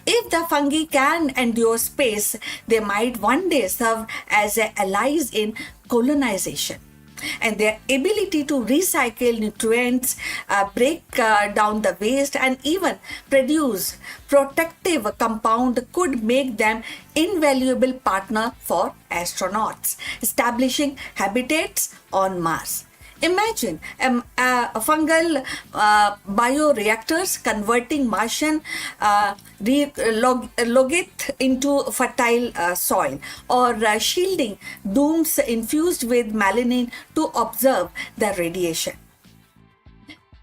If the fungi can endure space, they might one day serve as allies in colonization. And their ability to recycle nutrients, break down the waste, and even produce protective compound could make them invaluable partner for astronauts establishing habitats on Mars. Imagine fungal bioreactors converting Martian logit into fertile soil, or shielding domes infused with melanin to observe the radiation.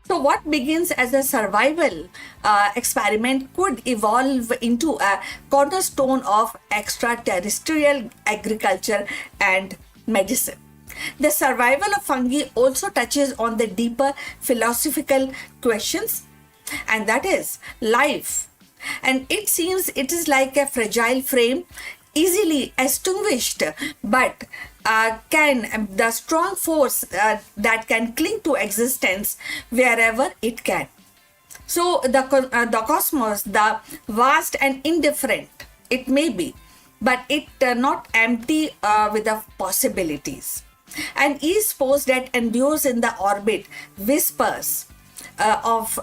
So what begins as a survival experiment could evolve into a cornerstone of extraterrestrial agriculture and medicine. The survival of fungi also touches on the deeper philosophical questions, and that is life. And it seems it is like a fragile frame, easily extinguished, but can the strong force that can cling to existence wherever it can. So the cosmos, the vast and indifferent, it may be, but it not empty with the possibilities. And each pose that endures in the orbit whispers of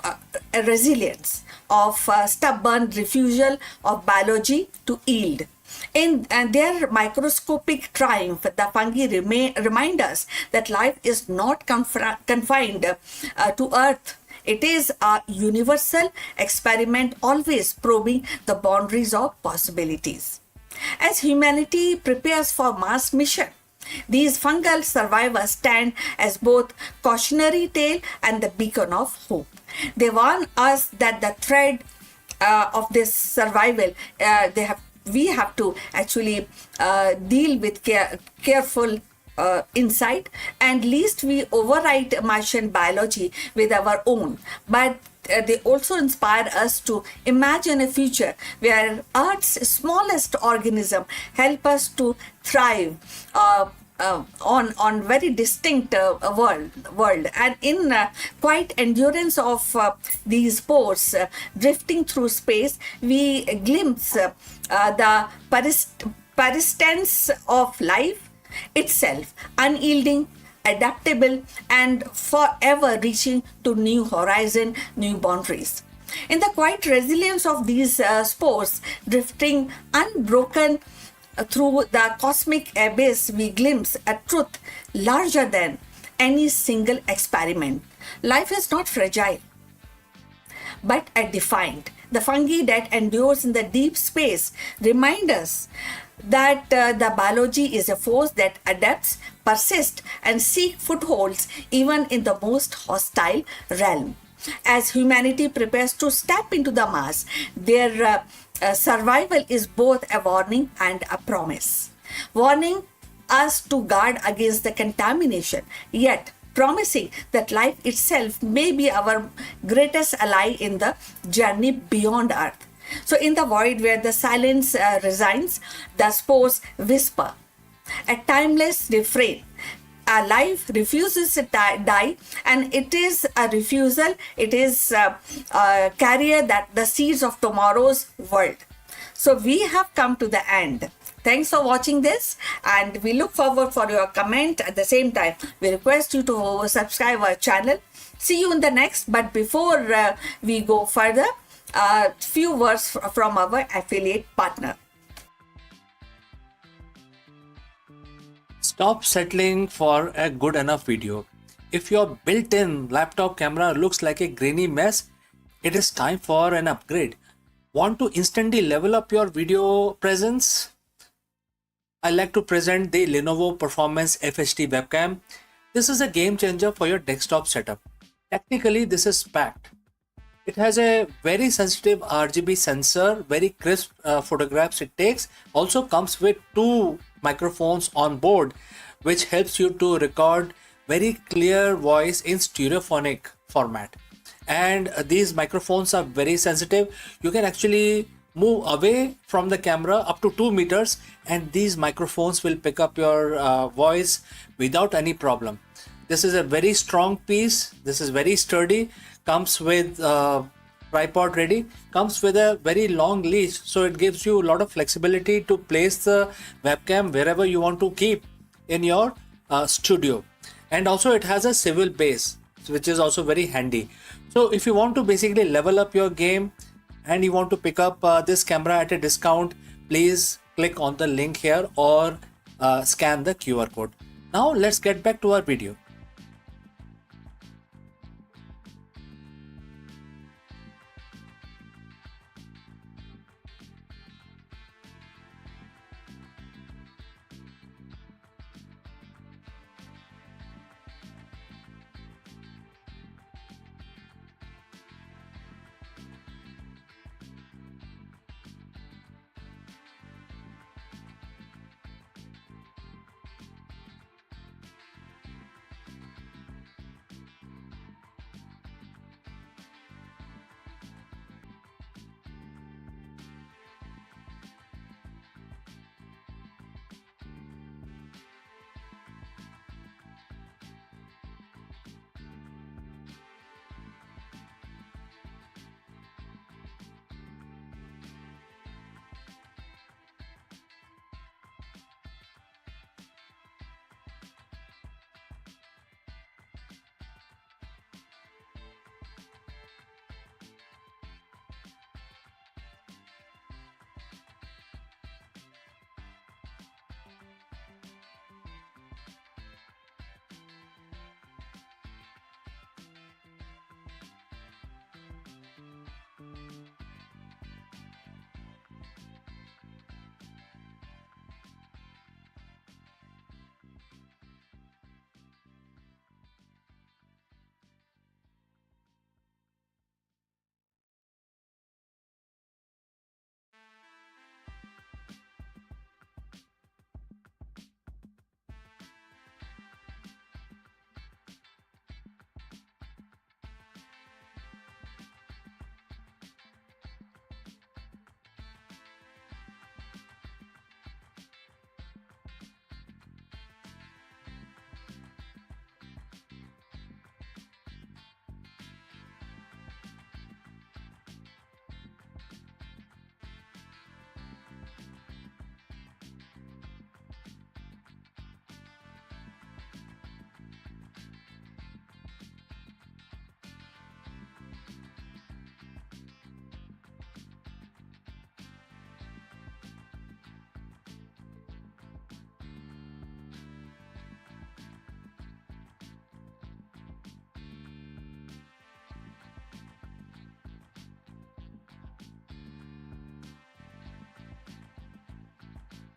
resilience, of stubborn refusal of biology to yield. In their microscopic triumph, the fungi remind us that life is not confined to Earth. It is a universal experiment, always probing the boundaries of possibilities. As humanity prepares for Mars mission, these fungal survivors stand as both cautionary tale and the beacon of hope. They warn us that the thread of this survival, we have to actually deal with careful insight, and least we overwrite Martian biology with our own. But they also inspire us to imagine a future where Earth's smallest organism help us to thrive on very distinct world, and in quiet endurance of these spores drifting through space, we glimpse the persistence of life itself, unyielding, adaptable, and forever reaching to new horizon, new boundaries. In the quiet resilience of these spores, drifting unbroken through the cosmic abyss, we glimpse a truth larger than any single experiment. Life is not fragile, but defined. The fungi that endures in the deep space remind us that the biology is a force that adapts, persists, and seeks footholds even in the most hostile realm. As humanity prepares to step into the Mars, their survival is both a warning and a promise. Warning us to guard against the contamination, yet promising that life itself may be our greatest ally in the journey beyond Earth. So, in the void where the silence resigns, the spores whisper, a timeless refrain. A life refuses to die, and it is a refusal, it is a carrier that the seeds of tomorrow's world. So we have come to the end. Thanks for watching this, and we look forward for your comment. At the same time, we request you to subscribe our channel. See you in the next. But before we go further, a few words from our affiliate partner. Stop settling for a good enough video. If your built-in laptop camera looks like a grainy mess, it is time for an upgrade. Want to instantly level up your video presence? I like to present the Lenovo Performance FHD webcam. This is a game changer for your desktop setup. Technically, this is packed. It has a very sensitive RGB sensor, very crisp photographs it takes. Also comes with two microphones on board, which helps you to record very clear voice in stereophonic format. And these microphones are very sensitive. You can actually move away from the camera up to 2 meters, and these microphones will pick up your voice without any problem. This is a very strong piece. This is very sturdy. Comes with tripod ready. Comes with a very long leash, so it gives you a lot of flexibility to place the webcam wherever you want to keep in your studio. And also it has a swivel base, which is also very handy. So if you want to basically level up your game and you want to pick up this camera at a discount, please click on the link here or scan the QR code. Now let's get back to our video.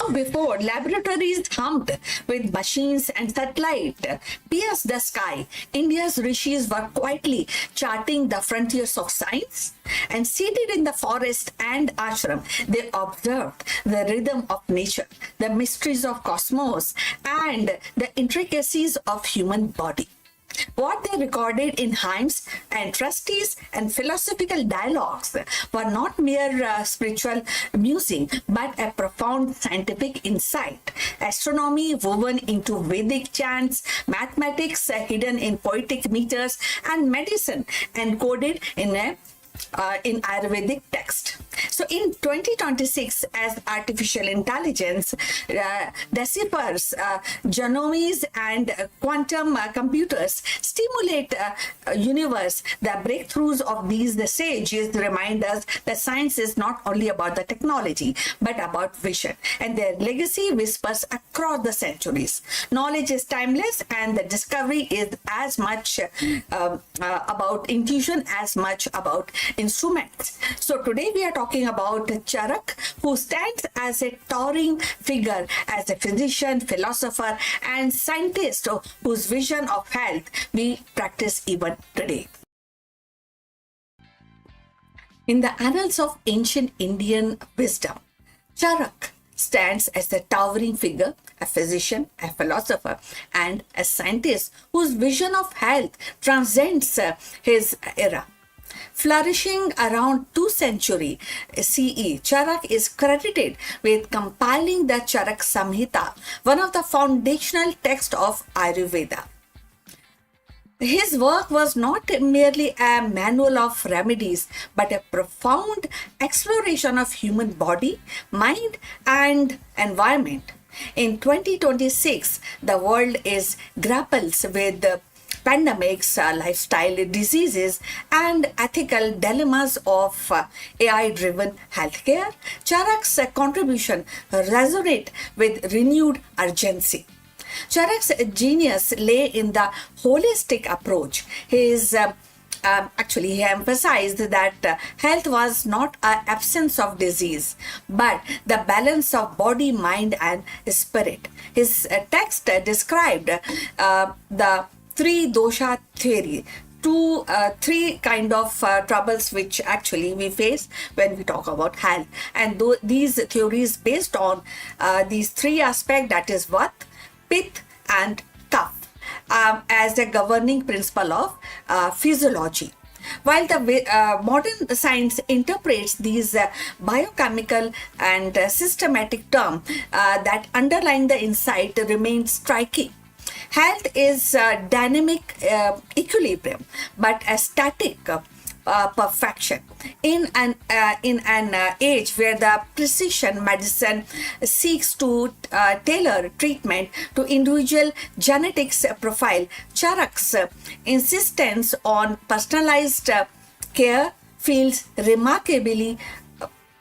Long before laboratories hummed with machines and satellite pierced the sky, India's rishis were quietly charting the frontiers of science. And seated in the forest and ashram, they observed the rhythm of nature, the mysteries of cosmos, and the intricacies of human body. What they recorded in hymns and trustees and philosophical dialogues were not mere spiritual musing, but a profound scientific insight. Astronomy woven into Vedic chants, mathematics hidden in poetic meters, and medicine encoded in Ayurvedic text. So in 2026, as artificial intelligence deciphers genomes and quantum computers stimulate universe, the breakthroughs of these the sages remind us that science is not only about the technology but about vision, and their legacy whispers across the centuries. Knowledge is timeless, and the discovery is as much about intuition as much about instruments. So today we are talking about Charak, who stands as a towering figure, as a physician, philosopher, and scientist whose vision of health we practice even today. In the annals of ancient Indian wisdom, Charak stands as a towering figure, a physician, a philosopher, and a scientist whose vision of health transcends his era. Flourishing around 2nd century CE, Charak is credited with compiling the Charak Samhita, one of the foundational texts of Ayurveda. His work was not merely a manual of remedies, but a profound exploration of human body, mind, and environment. In 2026, the world grapples with pandemics, lifestyle diseases, and ethical dilemmas of AI-driven healthcare. Charak's contribution resonates with renewed urgency. Charak's genius lay in the holistic approach. He emphasized that health was not an absence of disease, but the balance of body, mind, and spirit. His text described the three dosha theory, three kind of troubles which actually we face when we talk about health, and these theories based on these three aspects, that is Vat, Pith, and Kapha, as a governing principle of physiology. While the modern science interprets these biochemical and systematic terms that underline the insight remains striking. Health is dynamic equilibrium, but a static perfection. In an age where the precision medicine seeks to tailor treatment to individual genetics profile, Charak's insistence on personalized care feels remarkably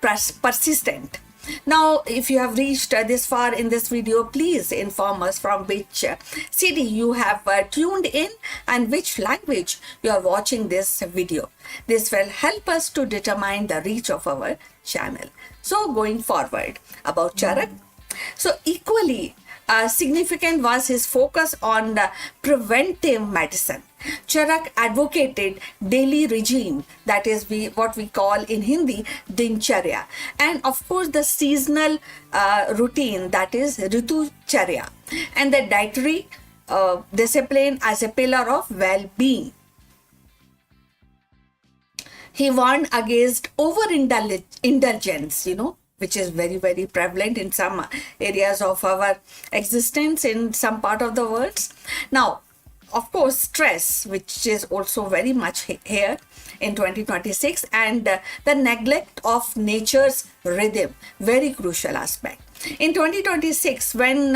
persistent. Now, if you have reached this far in this video, please inform us from which city you have tuned in and which language you are watching this video. This will help us to determine the reach of our channel. So, going forward about Charak. So, equally significant was his focus on the preventive medicine. Charak advocated daily regime, that is what we call in Hindi Dincharya, and of course the seasonal routine, that is Ritucharya, and the dietary discipline as a pillar of well-being. He warned against overindulgence, which is very, very prevalent in some areas of our existence in some part of the world. Now, of course, stress, which is also very much here in 2026, and the neglect of nature's rhythm, very crucial aspect. In 2026, when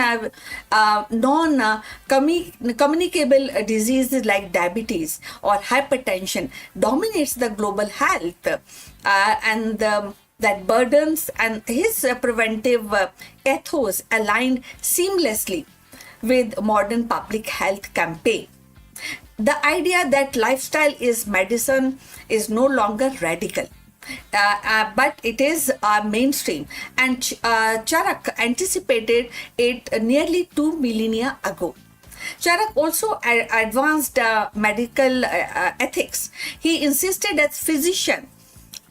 non-communicable diseases like diabetes or hypertension dominates the global health, that burdens and his preventive ethos aligned seamlessly with modern public health campaign. The idea that lifestyle is medicine is no longer radical. but it is mainstream. And Charak anticipated it nearly 2 millennia ago. Charak also advanced medical ethics. He insisted that physician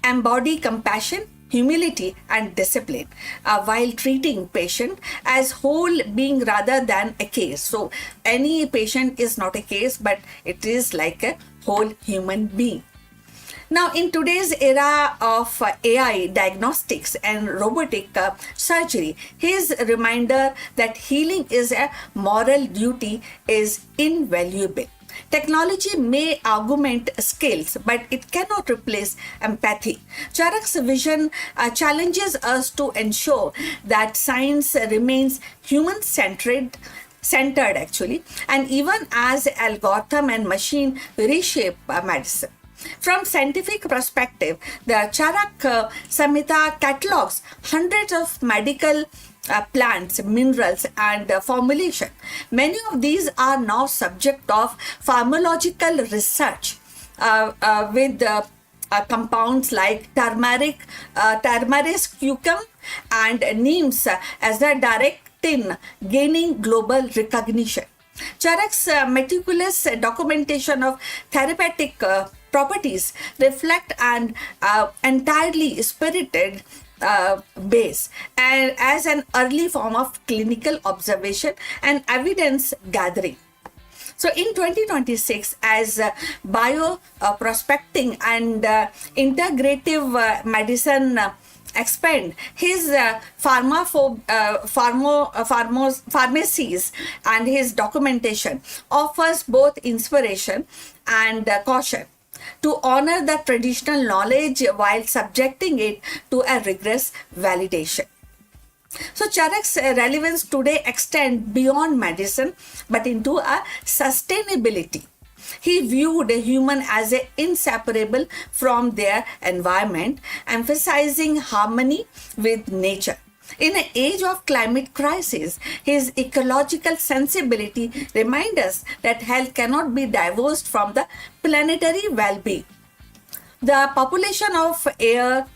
embody compassion, humility, and discipline while treating patient as whole being rather than a case. So any patient is not a case, but it is like a whole human being. Now, in today's era of AI diagnostics and robotic surgery, his reminder that healing is a moral duty is invaluable. Technology may augment skills, but it cannot replace empathy. Charak's vision challenges us to ensure that science remains human-centered actually, and even as algorithm and machine reshape medicine. From scientific perspective, the Charak Samhita catalogs hundreds of medical plants, minerals, and formulation. Many of these are now subject of pharmacological research with compounds like turmeric, cucum, and neems as a directin gaining global recognition. Charak's meticulous documentation of therapeutic properties reflect an entirely spirited base and as an early form of clinical observation and evidence gathering. So in 2026, as bioprospecting and integrative medicine expand, his pharmacies and his documentation offers both inspiration and caution to honor the traditional knowledge while subjecting it to a rigorous validation. So Charak's relevance today extends beyond medicine but into a sustainability. He viewed a human as inseparable from their environment, emphasizing harmony with nature. In an age of climate crisis, his ecological sensibility reminds us that health cannot be divorced from the planetary well-being. The pollution of air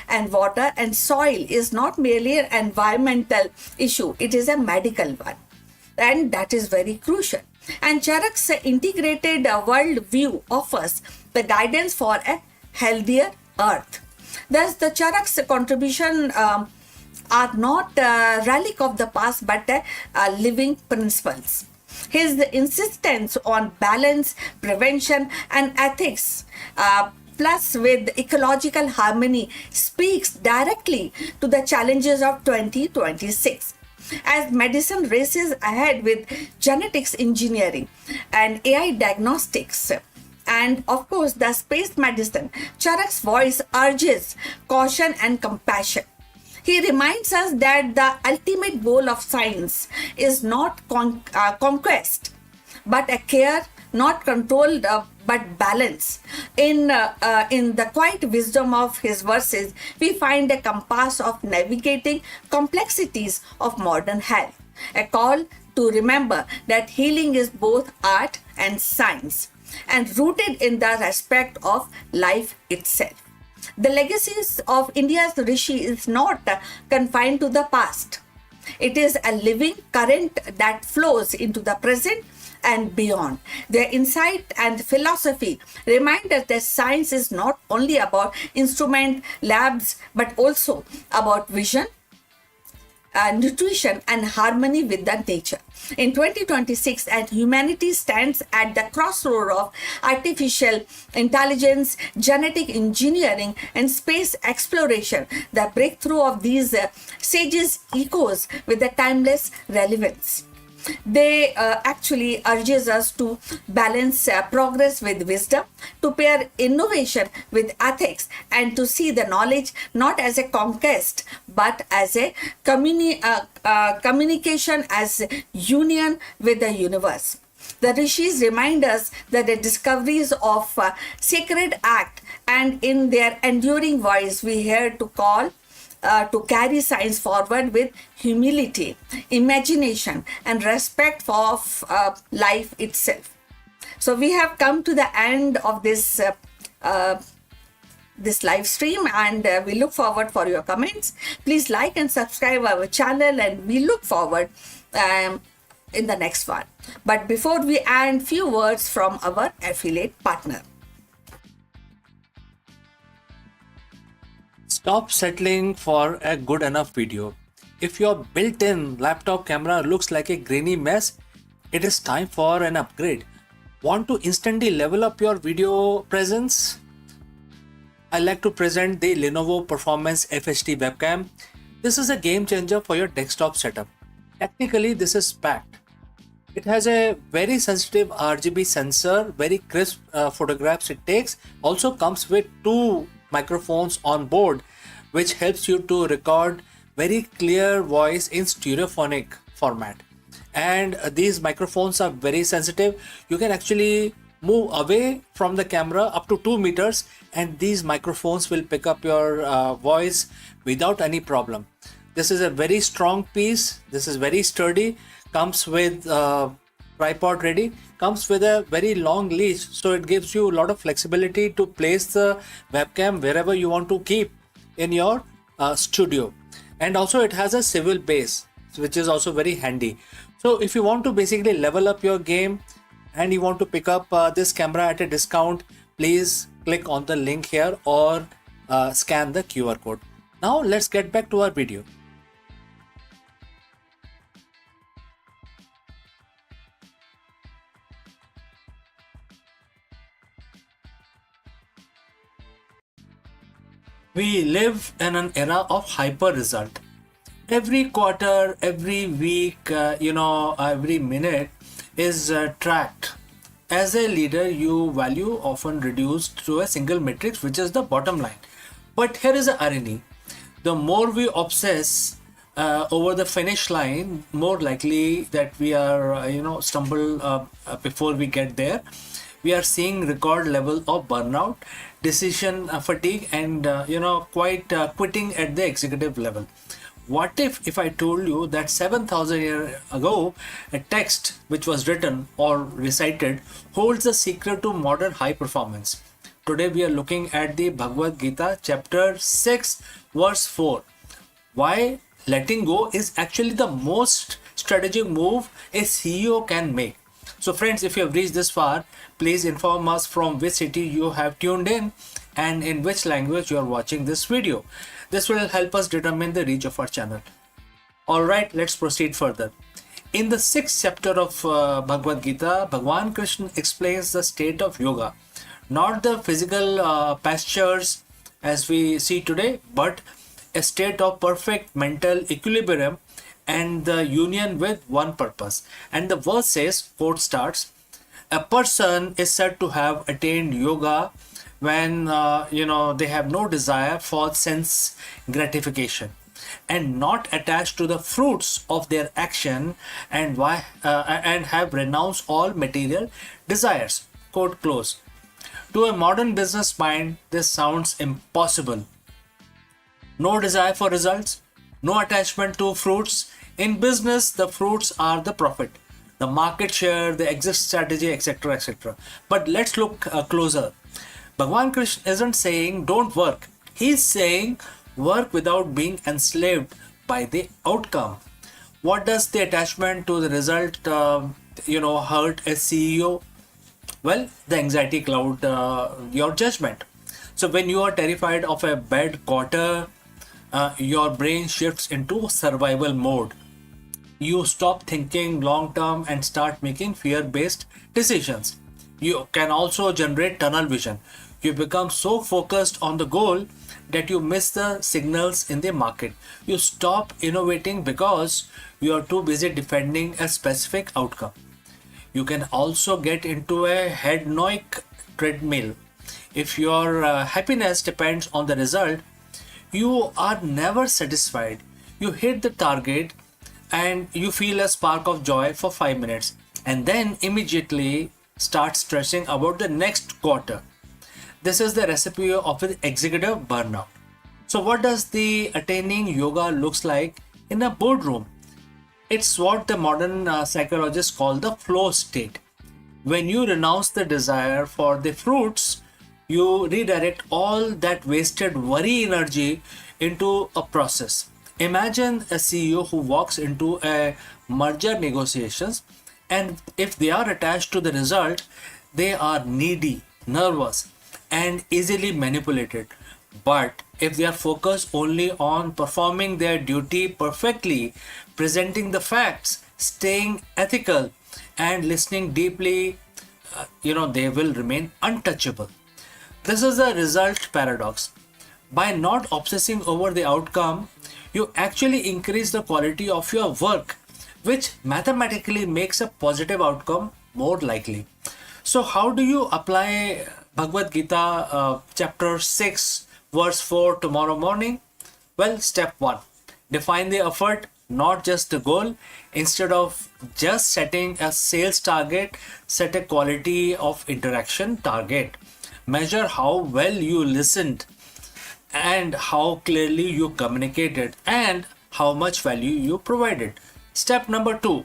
and water and soil is not merely an environmental issue, it is a medical one. And that is very crucial. And Charak's integrated world view offers the guidance for a healthier earth. Thus, the Charak's contribution are not a relic of the past but living principles. His insistence on balance, prevention, and ethics, plus with ecological harmony, speaks directly to the challenges of 2026. As medicine races ahead with genetics engineering and AI diagnostics, and of course the space medicine, Charak's voice urges caution and compassion. He reminds us that the ultimate goal of science is not conquest, but a care, not control, but balance. In the quiet wisdom of his verses, we find a compass of navigating complexities of modern health, a call to remember that healing is both art and science, and rooted in the respect of life itself. The legacies of India's Rishi is not confined to the past. It is a living current that flows into the present and beyond. Their insight and philosophy remind us that science is not only about instrument, labs, but also about vision, nutrition, and harmony with the nature. In 2026, as humanity stands at the crossroad of artificial intelligence, genetic engineering, and space exploration, the breakthrough of these sages echoes with a timeless relevance. They actually urges us to balance progress with wisdom, to pair innovation with ethics, and to see the knowledge not as a conquest but as a communication, as union with the universe. The rishis remind us that the discoveries of sacred act, and in their enduring voice we hear to call to carry science forward with humility, imagination, and respect for life itself. So we have come to the end of this this live stream, and we look forward for your comments. Please like and subscribe our channel, and we look forward in the next one. But before we end, few words from our affiliate partner. Stop settling for a good enough video. If your built-in laptop camera looks like a grainy mess, it is time for an upgrade. Want to instantly level up your video presence? I like to present the Lenovo Performance FHD webcam. This is a game changer for your desktop setup. Technically, this is packed. It has a very sensitive RGB sensor, very crisp photographs it takes. Also comes with 2 microphones on board, which helps you to record very clear voice in stereophonic format. And these microphones are very sensitive. You can actually move away from the camera up to 2 meters, and these microphones will pick up your voice without any problem. This is a very strong piece. This is very sturdy. Comes with tripod ready. Comes with a very long leash, so it gives you a lot of flexibility to place the webcam wherever you want to keep in your studio. And also it has a swivel base, which is also very handy. So if you want to basically level up your game and you want to pick up this camera at a discount, please click on the link here or scan the QR code. Now let's get back to our video. We live in an era of hyper result. Every quarter, every week, every minute is tracked. As a leader, you value often reduced to a single matrix, which is the bottom line. But here is the irony. The more we obsess over the finish line, more likely that we are, stumble before we get there. We are seeing record level of burnout, decision fatigue, and quite quitting at the executive level. What if I told you that 7,000 years ago, a text which was written or recited holds the secret to modern high performance? Today we are looking at the Bhagavad Gita, chapter 6, verse 4. Why letting go is actually the most strategic move a CEO can make. So friends, if you have reached this far, please inform us from which city you have tuned in and in which language you are watching this video. This will help us determine the reach of our channel. Alright, let's proceed further. In the 6th chapter of Bhagavad Gita, Bhagwan Krishna explains the state of yoga. Not the physical postures as we see today, but a state of perfect mental equilibrium and the union with one purpose. And the verse says, quote starts, a person is said to have attained yoga when they have no desire for sense gratification and not attached to the fruits of their action and have renounced all material desires. Quote close. To a modern business mind, this sounds impossible. No desire for results, no attachment to fruits. In business, the fruits are the profit, the market share, the exit strategy, etc., etc. But let's look closer. Bhagwan Krishna isn't saying don't work. He's saying work without being enslaved by the outcome. What does the attachment to the result, hurt a CEO? Well, the anxiety cloud your judgment. So when you are terrified of a bad quarter, your brain shifts into survival mode. You stop thinking long term and start making fear-based decisions. You can also generate tunnel vision. You become so focused on the goal that you miss the signals in the market. You stop innovating because you are too busy defending a specific outcome. You can also get into a hedonic treadmill. If your happiness depends on the result, you are never satisfied. You hit the target and you feel a spark of joy for 5 minutes and then immediately start stressing about the next quarter. This is the recipe of an executive burnout. So what does the attaining yoga looks like in a boardroom? It's what the modern psychologists call the flow state. When you renounce the desire for the fruits, you redirect all that wasted worry energy into a process. Imagine a CEO who walks into a merger negotiations, and if they are attached to the result, they are needy, nervous, and easily manipulated. But if they are focused only on performing their duty perfectly, presenting the facts, staying ethical, and listening deeply, they will remain untouchable. This is the result paradox. By not obsessing over the outcome, you actually increase the quality of your work, which mathematically makes a positive outcome more likely. So, how do you apply Bhagavad Gita chapter 6, verse 4 tomorrow morning? Well, step 1, define the effort, not just the goal. Instead of just setting a sales target, set a quality of interaction target. Measure how well you listened and how clearly you communicated and how much value you provided. Step number 2,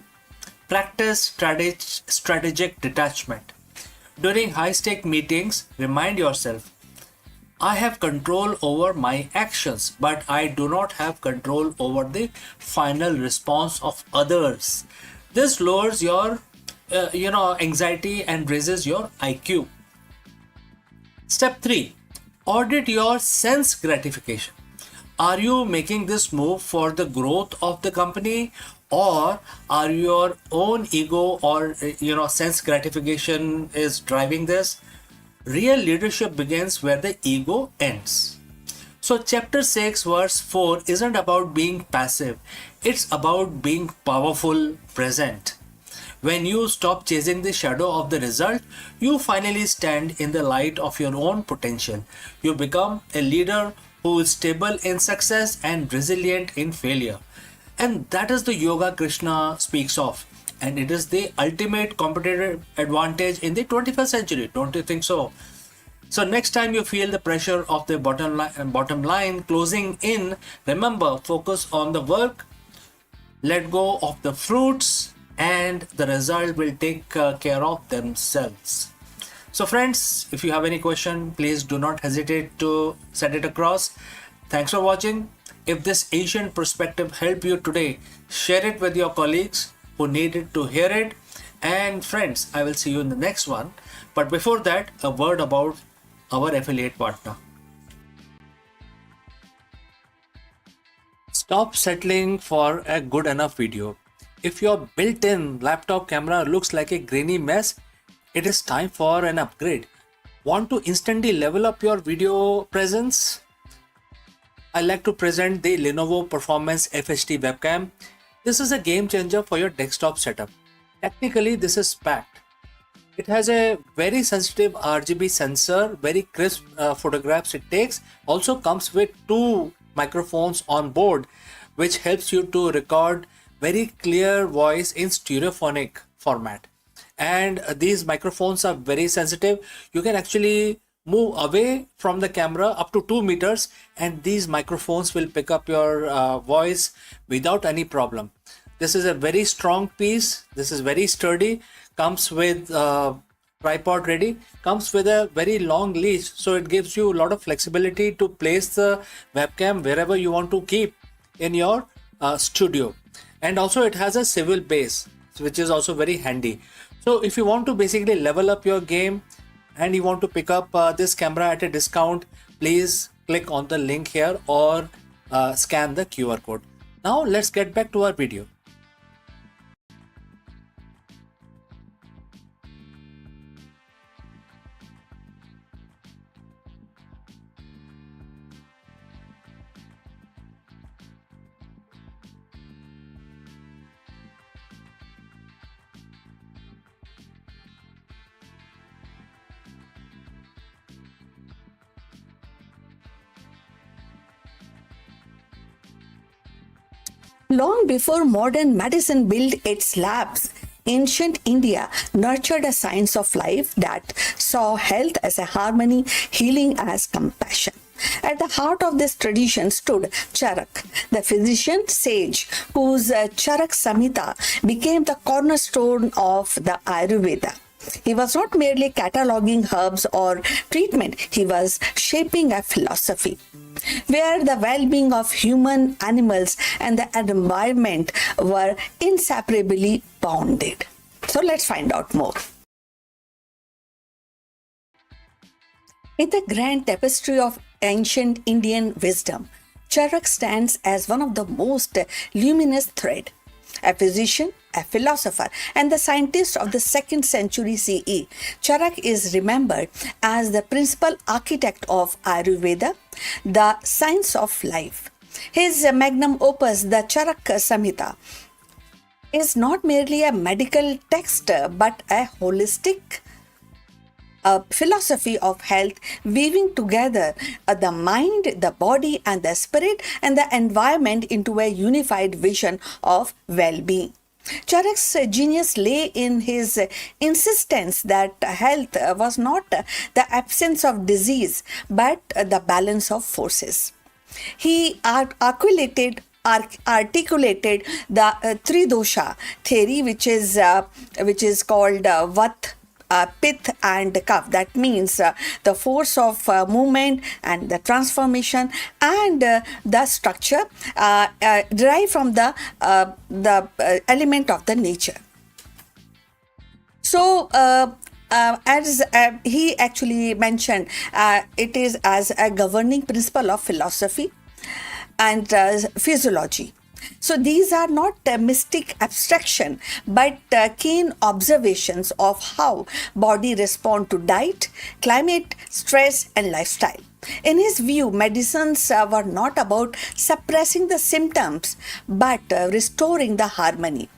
practice strategic detachment. During high stake meetings, remind yourself, I have control over my actions, but I do not have control over the final response of others. This lowers your anxiety and raises your IQ. Step 3, audit your sense gratification. Are you making this move for the growth of the company, or are your own ego or sense gratification is driving this? Real leadership begins where the ego ends. So chapter 6 verse 4 isn't about being passive, it's about being powerful, present. When you stop chasing the shadow of the result, you finally stand in the light of your own potential. You become a leader who is stable in success and resilient in failure. And that is the yoga Krishna speaks of. And it is the ultimate competitive advantage in the 21st century. Don't you think so? So next time you feel the pressure of the bottom line closing in, remember, focus on the work, let go of the fruits, and the result will take care of themselves. So friends, if you have any question, please do not hesitate to send it across. Thanks for watching. If this ancient perspective helped you today, share it with your colleagues who needed to hear it. And friends, I will see you in the next one. But before that, a word about our affiliate partner. Stop settling for a good enough video. If your built-in laptop camera looks like a grainy mess, it is time for an upgrade. Want to instantly level up your video presence? I like to present the Lenovo Performance FHD webcam. This is a game changer for your desktop setup. Technically, this is packed. It has a very sensitive RGB sensor, very crisp photographs it takes. Also comes with 2 microphones on board, which helps you to record very clear voice in stereophonic format. And these microphones are very sensitive. You can actually move away from the camera up to 2 meters and these microphones will pick up your voice without any problem. This is a very strong piece. This is very sturdy. Comes with tripod ready. Comes with a very long leash, so it gives you a lot of flexibility to place the webcam wherever you want to keep in your studio. And also it has a swivel base, which is also very handy. So if you want to basically level up your game and you want to pick up this camera at a discount, please click on the link here or scan the QR code. Now let's get back to our video. Long before modern medicine built its labs, ancient India nurtured a science of life that saw health as a harmony, healing as compassion. At the heart of this tradition stood Charak, the physician sage whose Charak Samhita became the cornerstone of the Ayurveda. He was not merely cataloging herbs or treatment, he was shaping a philosophy where the well-being of human, animals, and the environment were inseparably bounded. So let's find out more. In the grand tapestry of ancient Indian wisdom, Charak stands as one of the most luminous thread. A physician, a philosopher, and the scientist of the 2nd century CE, Charak is remembered as the principal architect of Ayurveda, the science of life. His magnum opus, the Charak Samhita, is not merely a medical text but a holistic philosophy of health, weaving together the mind, the body, and the spirit and the environment into a unified vision of well-being. Charak's genius lay in his insistence that health was not the absence of disease but the balance of forces. He articulated the Tridosha theory, which is called Vat, Pith, and Kapha. That means the force of movement and the transformation and the structure derived from the element of the nature. So, as he actually mentioned, it is as a governing principle of philosophy and physiology. So these are not mystic abstraction but keen observations of how body respond to diet, climate, stress, and lifestyle. In his view, medicines were not about suppressing the symptoms but restoring the harmony.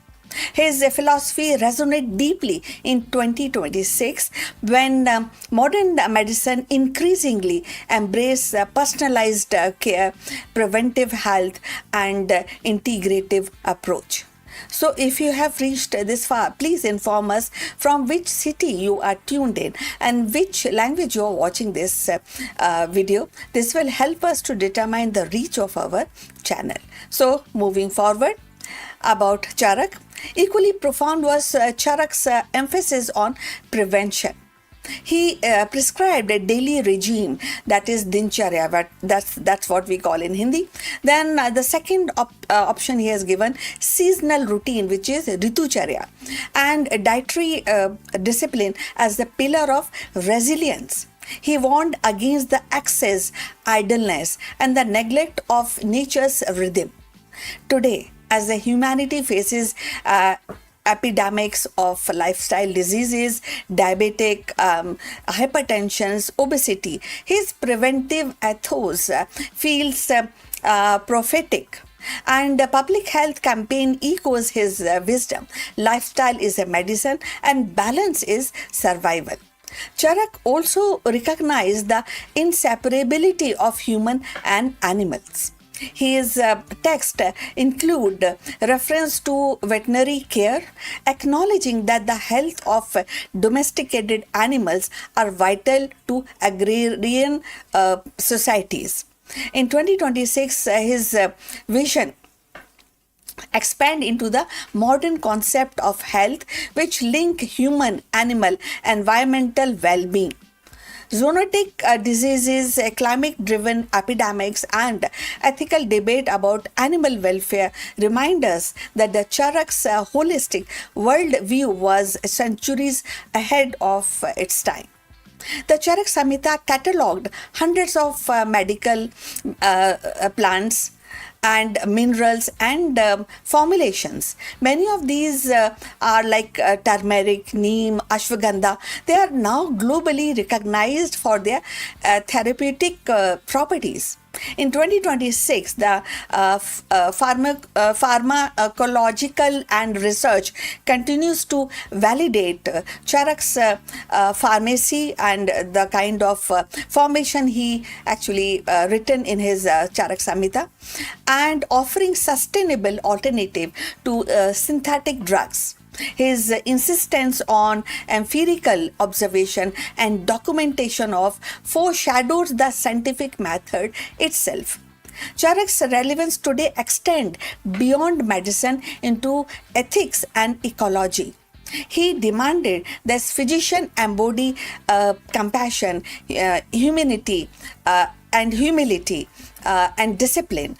His philosophy resonates deeply in 2026 when modern medicine increasingly embraces personalized care, preventive health, and integrative approach. So if you have reached this far, please inform us from which city you are tuned in and which language you are watching this video. This will help us to determine the reach of our channel. So moving forward, about Charak, equally profound was Charak's emphasis on prevention. He prescribed a daily regime, that is dincharya, but that's what we call in Hindi. Then the second option he has given, seasonal routine, which is ritucharya, and dietary discipline as the pillar of resilience. He warned against the excess, idleness, and the neglect of nature's rhythm. Today, as the humanity faces epidemics of lifestyle diseases, diabetic, hypertension, obesity, his preventive ethos feels prophetic. And the public health campaign echoes his wisdom. Lifestyle is a medicine and balance is survival. Charak also recognized the inseparability of human and animals. His text include reference to veterinary care, acknowledging that the health of domesticated animals are vital to agrarian societies. In 2026, his vision expand into the modern concept of health, which link human, animal, environmental well-being. Zoonotic diseases, climate-driven epidemics, and ethical debate about animal welfare remind us that the Charak's holistic worldview was centuries ahead of its time. The Charak Samhita catalogued hundreds of medical plants and minerals and formulations. Many of these are like turmeric, neem, ashwagandha. They are now globally recognized for their therapeutic properties. In 2026, the pharmacological and research continues to validate Charak's pharmacy and the kind of formation he actually written in his Charak Samhita, and offering sustainable alternative to synthetic drugs. His insistence on empirical observation and documentation of foreshadows the scientific method itself. Charak's relevance today extends beyond medicine into ethics and ecology. He demanded that physician embody compassion, humanity, and humility and discipline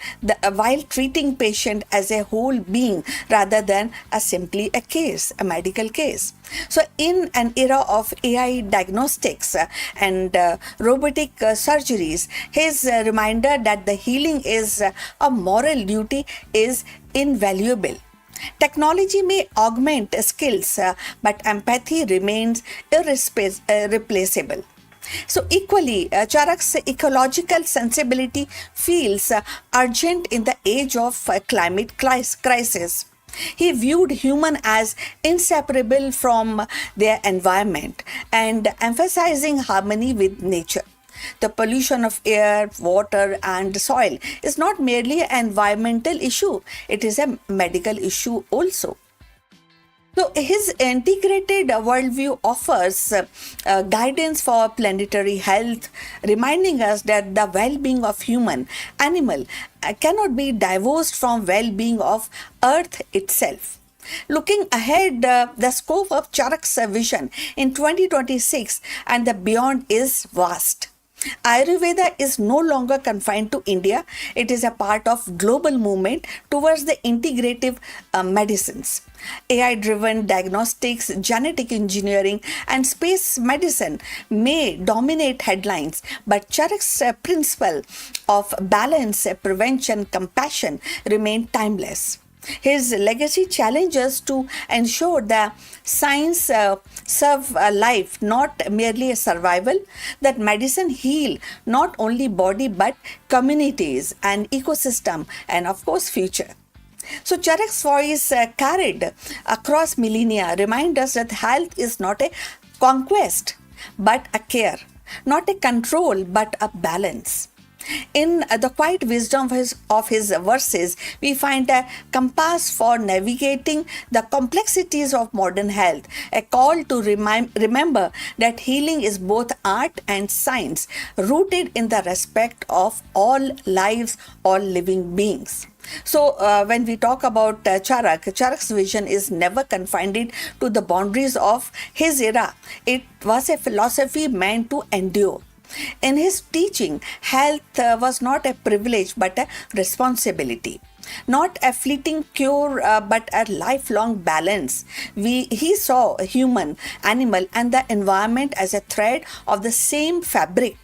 while treating patient as a whole being rather than simply a medical case. So in an era of AI diagnostics and robotic surgeries, his reminder that the healing is a moral duty is invaluable. Technology may augment skills, but empathy remains irreplaceable. So, equally, Charak's ecological sensibility feels urgent in the age of climate crisis. He viewed human as inseparable from their environment and emphasizing harmony with nature. The pollution of air, water, and soil is not merely an environmental issue, it is a medical issue also. So, his integrated worldview offers guidance for planetary health, reminding us that the well being of human, animal cannot be divorced from well being of Earth itself. Looking ahead, the scope of Charak's vision in 2026 and the beyond is vast. Ayurveda is no longer confined to India. It is a part of global movement towards the integrative medicines. AI-driven diagnostics, genetic engineering, and space medicine may dominate headlines, but Charak's principle of balance, prevention, compassion remain timeless. His legacy challenges to ensure that science serve a life, not merely a survival, that medicine heal not only body but communities and ecosystem and of course future. So Charak's voice carried across millennia remind us that health is not a conquest but a care, not a control but a balance. In the quiet wisdom of his verses, we find a compass for navigating the complexities of modern health, a call to remember that healing is both art and science, rooted in the respect of all lives, all living beings. So, when we talk about Charak's vision is never confined to the boundaries of his era. It was a philosophy meant to endure. In his teaching, health was not a privilege but a responsibility. Not a fleeting cure but a lifelong balance. He saw human, animal, and the environment as a thread of the same fabric,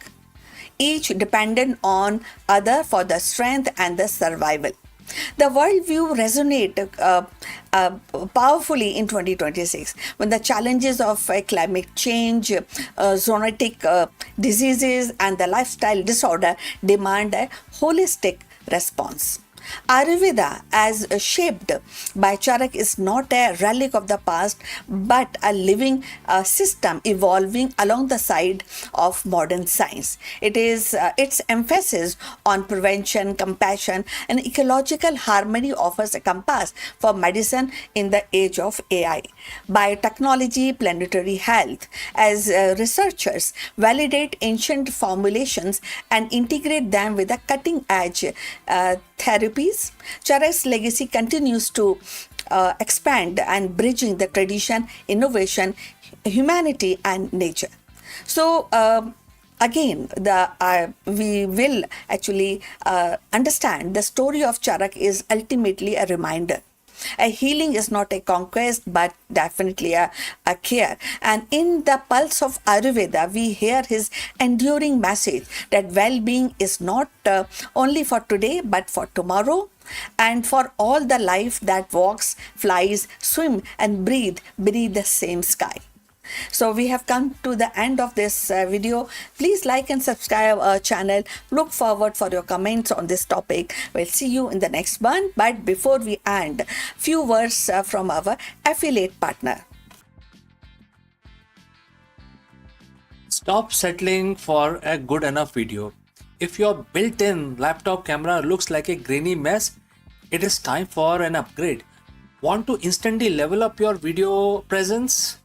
each dependent on other for the strength and the survival. The worldview resonated powerfully in 2026 when the challenges of climate change, zoonotic diseases, and the lifestyle disorder demand a holistic response. Ayurveda, as shaped by Charak, is not a relic of the past but a living system evolving along the side of modern science. It is its emphasis on prevention, compassion, and ecological harmony offers a compass for medicine in the age of AI. Biotechnology, planetary health, as researchers validate ancient formulations and integrate them with the cutting edge therapies, Charak's legacy continues to expand and bridging the tradition, innovation, humanity, and nature. So, again, we will actually understand the story of Charak is ultimately a reminder. A healing is not a conquest, but definitely a care. And in the pulse of Ayurveda, we hear his enduring message that well-being is not only for today, but for tomorrow, and for all the life that walks, flies, swim, and breathe beneath the same sky. So we have come to the end of this video. Please like and subscribe our channel. Look forward for your comments on this topic. We'll see you in the next one. But before we end, few words from our affiliate partner. Stop settling for a good enough video. If your built-in laptop camera looks like a grainy mess, it is time for an upgrade. Want to instantly level up your video presence?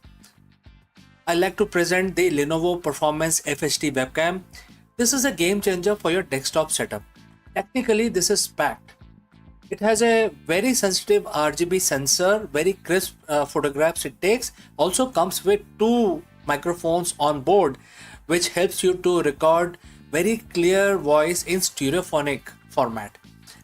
I like to present the Lenovo Performance FHD webcam. This is a game changer for your desktop setup. Technically, this is packed. It has a very sensitive RGB sensor, very crisp photographs it takes. Also comes with two microphones on board, which helps you to record very clear voice in stereophonic format.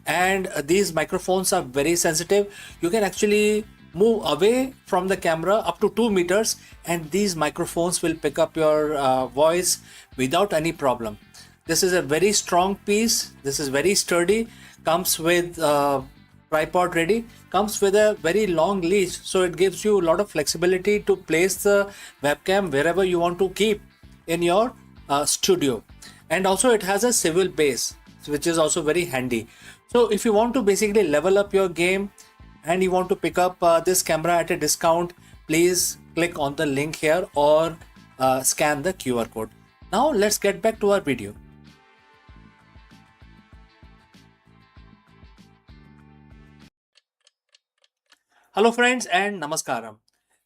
And these microphones are very sensitive. You can actually move away from the camera up to 2 meters, and these microphones will pick up your voice without any problem. This is a very strong piece. This is very sturdy. Comes with tripod ready. Comes with a very long leash, so it gives you a lot of flexibility to place the webcam wherever you want to keep in your studio. And also it has a swivel base, which is also very handy. So if you want to basically level up your game and you want to pick up this camera at a discount, please click on the link here or scan the QR code. Now let's get back to our video. Hello friends and namaskaram.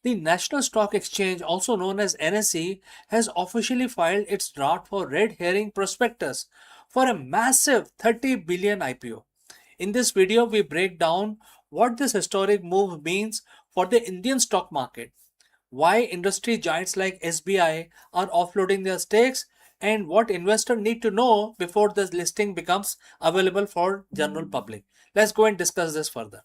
The National Stock Exchange, also known as NSE, has officially filed its draft for red herring prospectus for a massive 30 billion IPO. In this video, we break down what this historic move means for the Indian stock market, why industry giants like SBI are offloading their stakes, and what investors need to know before the listing becomes available for general public. Let's go and discuss this further.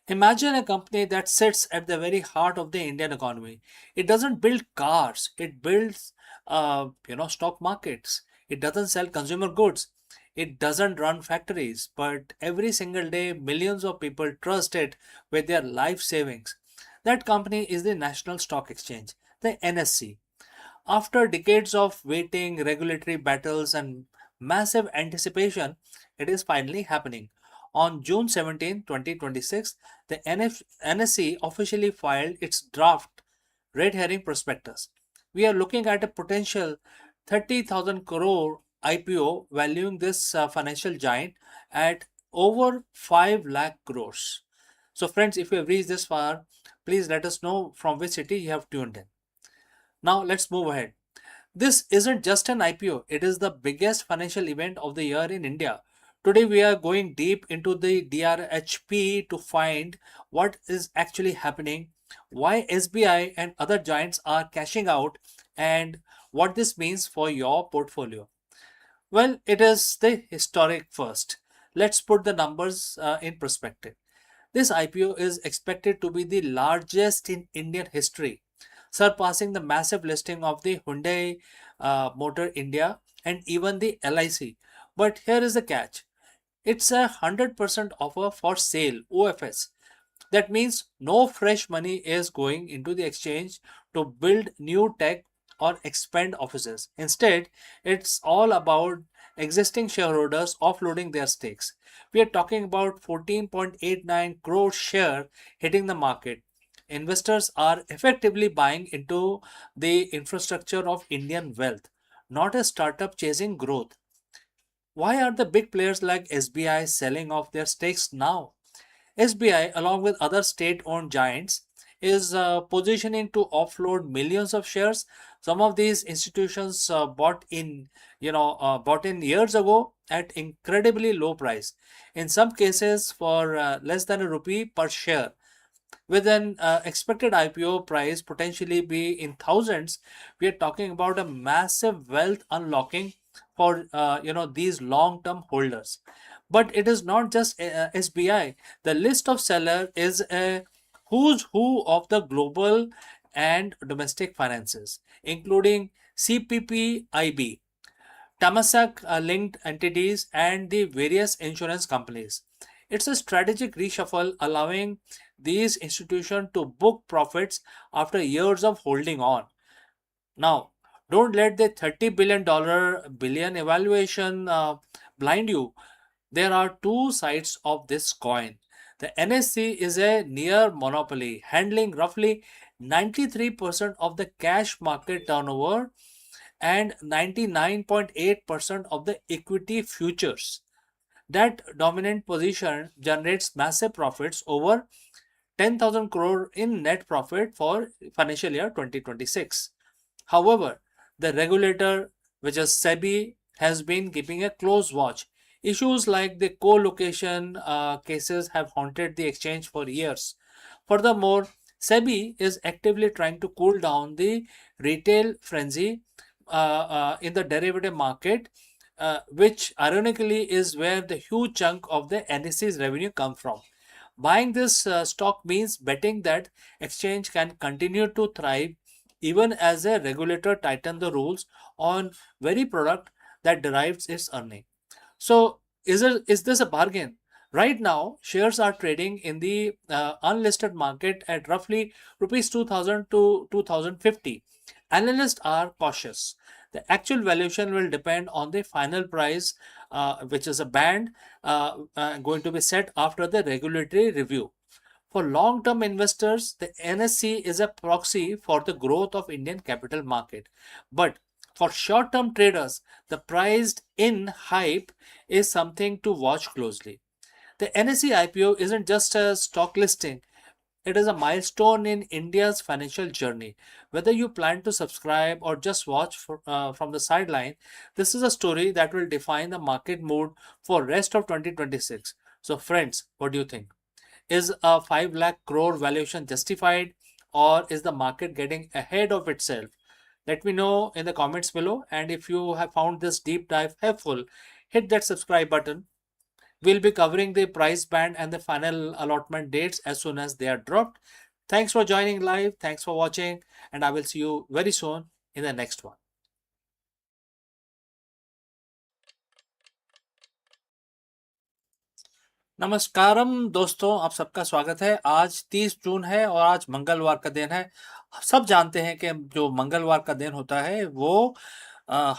Imagine a company that sits at the very heart of the Indian economy. It doesn't build cars. It builds, stock markets. It doesn't sell consumer goods. It doesn't run factories. But every single day, millions of people trust it with their life savings. That company is the National Stock Exchange, the NSE. After decades of waiting, regulatory battles, and massive anticipation, it is finally happening. On June 17, 2026, the NSE officially filed its draft red herring prospectus. We are looking at a potential 30,000 crore IPO valuing this financial giant at over 5 lakh crores. So friends, if you have reached this far, please let us know from which city you have tuned in. Now let's move ahead. This isn't just an IPO, it is the biggest financial event of the year in India. Today we are going deep into the DRHP to find what is actually happening, why SBI and other giants are cashing out, and what this means for your portfolio. Well, it is the historic first. Let's put the numbers in perspective. This IPO is expected to be the largest in Indian history, surpassing the massive listing of the Hyundai Motor India and even the LIC. But here is the catch. It's a 100% offer for sale, OFS. That means no fresh money is going into the exchange to build new tech or expand offices. Instead, it's all about existing shareholders offloading their stakes. We are talking about 14.89 crore share hitting the market. Investors are effectively buying into the infrastructure of Indian wealth, not a startup chasing growth. Why are the big players like SBI selling off their stakes now? SBI, along with other state-owned giants, is positioning to offload millions of shares. Some of these institutions bought in years ago at incredibly low price. In some cases, for less than a rupee per share. With an expected IPO price potentially be in thousands, we are talking about a massive wealth unlocking for these long-term holders. But it is not just SBI. The list of seller is a who's who of the global and domestic finances, including CPPIB, Temasek linked entities, and the various insurance companies. It's a strategic reshuffle allowing these institutions to book profits after years of holding on. Now, don't let the $30 billion evaluation blind you. There are two sides of this coin. The NSC is a near monopoly, handling roughly 93% of the cash market turnover and 99.8% of the equity futures. That dominant position generates massive profits, over 10,000 crore in net profit for financial year 2026. However, the regulator, which is SEBI, has been keeping a close watch. Issues like the co-location cases have haunted the exchange for years. Furthermore, SEBI is actively trying to cool down the retail frenzy in the derivative market, which ironically is where the huge chunk of the NSE's revenue come from. Buying this stock means betting that exchange can continue to thrive even as a regulator tighten the rules on very product that derives its earning. So is this a bargain? Right now, shares are trading in the unlisted market at roughly rupees 2000 to 2050. Analysts are cautious. The actual valuation will depend on the final price, which is a band going to be set after the regulatory review. For long-term investors, the NSE is a proxy for the growth of Indian capital market. But for short-term traders, the priced in hype is something to watch closely. The NSE IPO isn't just a stock listing, it is a milestone in India's financial journey. Whether you plan to subscribe or just watch from the sideline, this is a story that will define the market mood for rest of 2026. So friends, what do you think? Is a 5 lakh crore valuation justified, or is the market getting ahead of itself? Let me know in the comments below, and if you have found this deep dive helpful, hit that subscribe button. We'll be covering the price band and the final allotment dates as soon as they are dropped. Thanks for joining live. Thanks for watching, and I will see you very soon in the next one. नमस्कारम दोस्तों, आप सबका स्वागत है। आज 30 जून है और आज मंगलवार का दिन है। सब जानते हैं कि जो मंगलवार का दिन होता है वो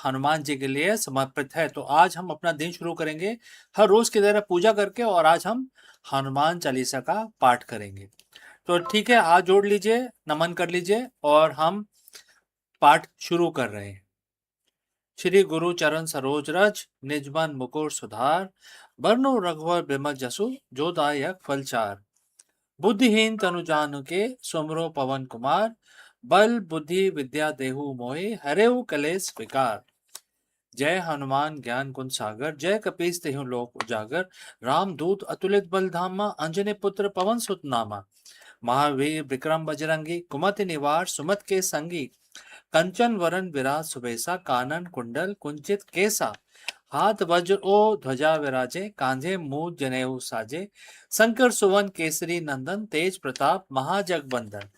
हनुमान जी के लिए समर्पित है। तो आज हम अपना दिन शुरू करेंगे हर रोज की तरह पूजा करके, और आज हम हनुमान चालीसा का पाठ करेंगे। तो ठीक है, हाथ जोड़ लीजिए, नमन कर लीजिए और हम पाठ शुरू कर रहे हैं। श्री गुरु चरण सरोज रज, निजमन मुकुर सुधार, बरनो रघुवर बिमल जसु, जो दायक फलचार। बुद्धिहीन तनु जानु के, सुमरो पवन कुमार, बल बुद्धि विद्या देहु मोहि, हरेउ कलेस विकार। जय हनुमान ज्ञान गुण सागर, जय कपीस तेहु लोक उजागर। रामदूत अतुलित बल धामा, अंजनी पुत्र पवन सुत नामा। महावीर विक्रम बजरंगी, कुमति निवार सुमत के संगी। कंचन वरन विराज सुबेसा, कानन कुंडल कुंचित केसा। हाथ वज्र ओ ध्वजा विराजे, कांधे मूज जनेऊ साजे। शंकर सुवन केसरी नंदन, तेज प्रताप महाजगबंदन।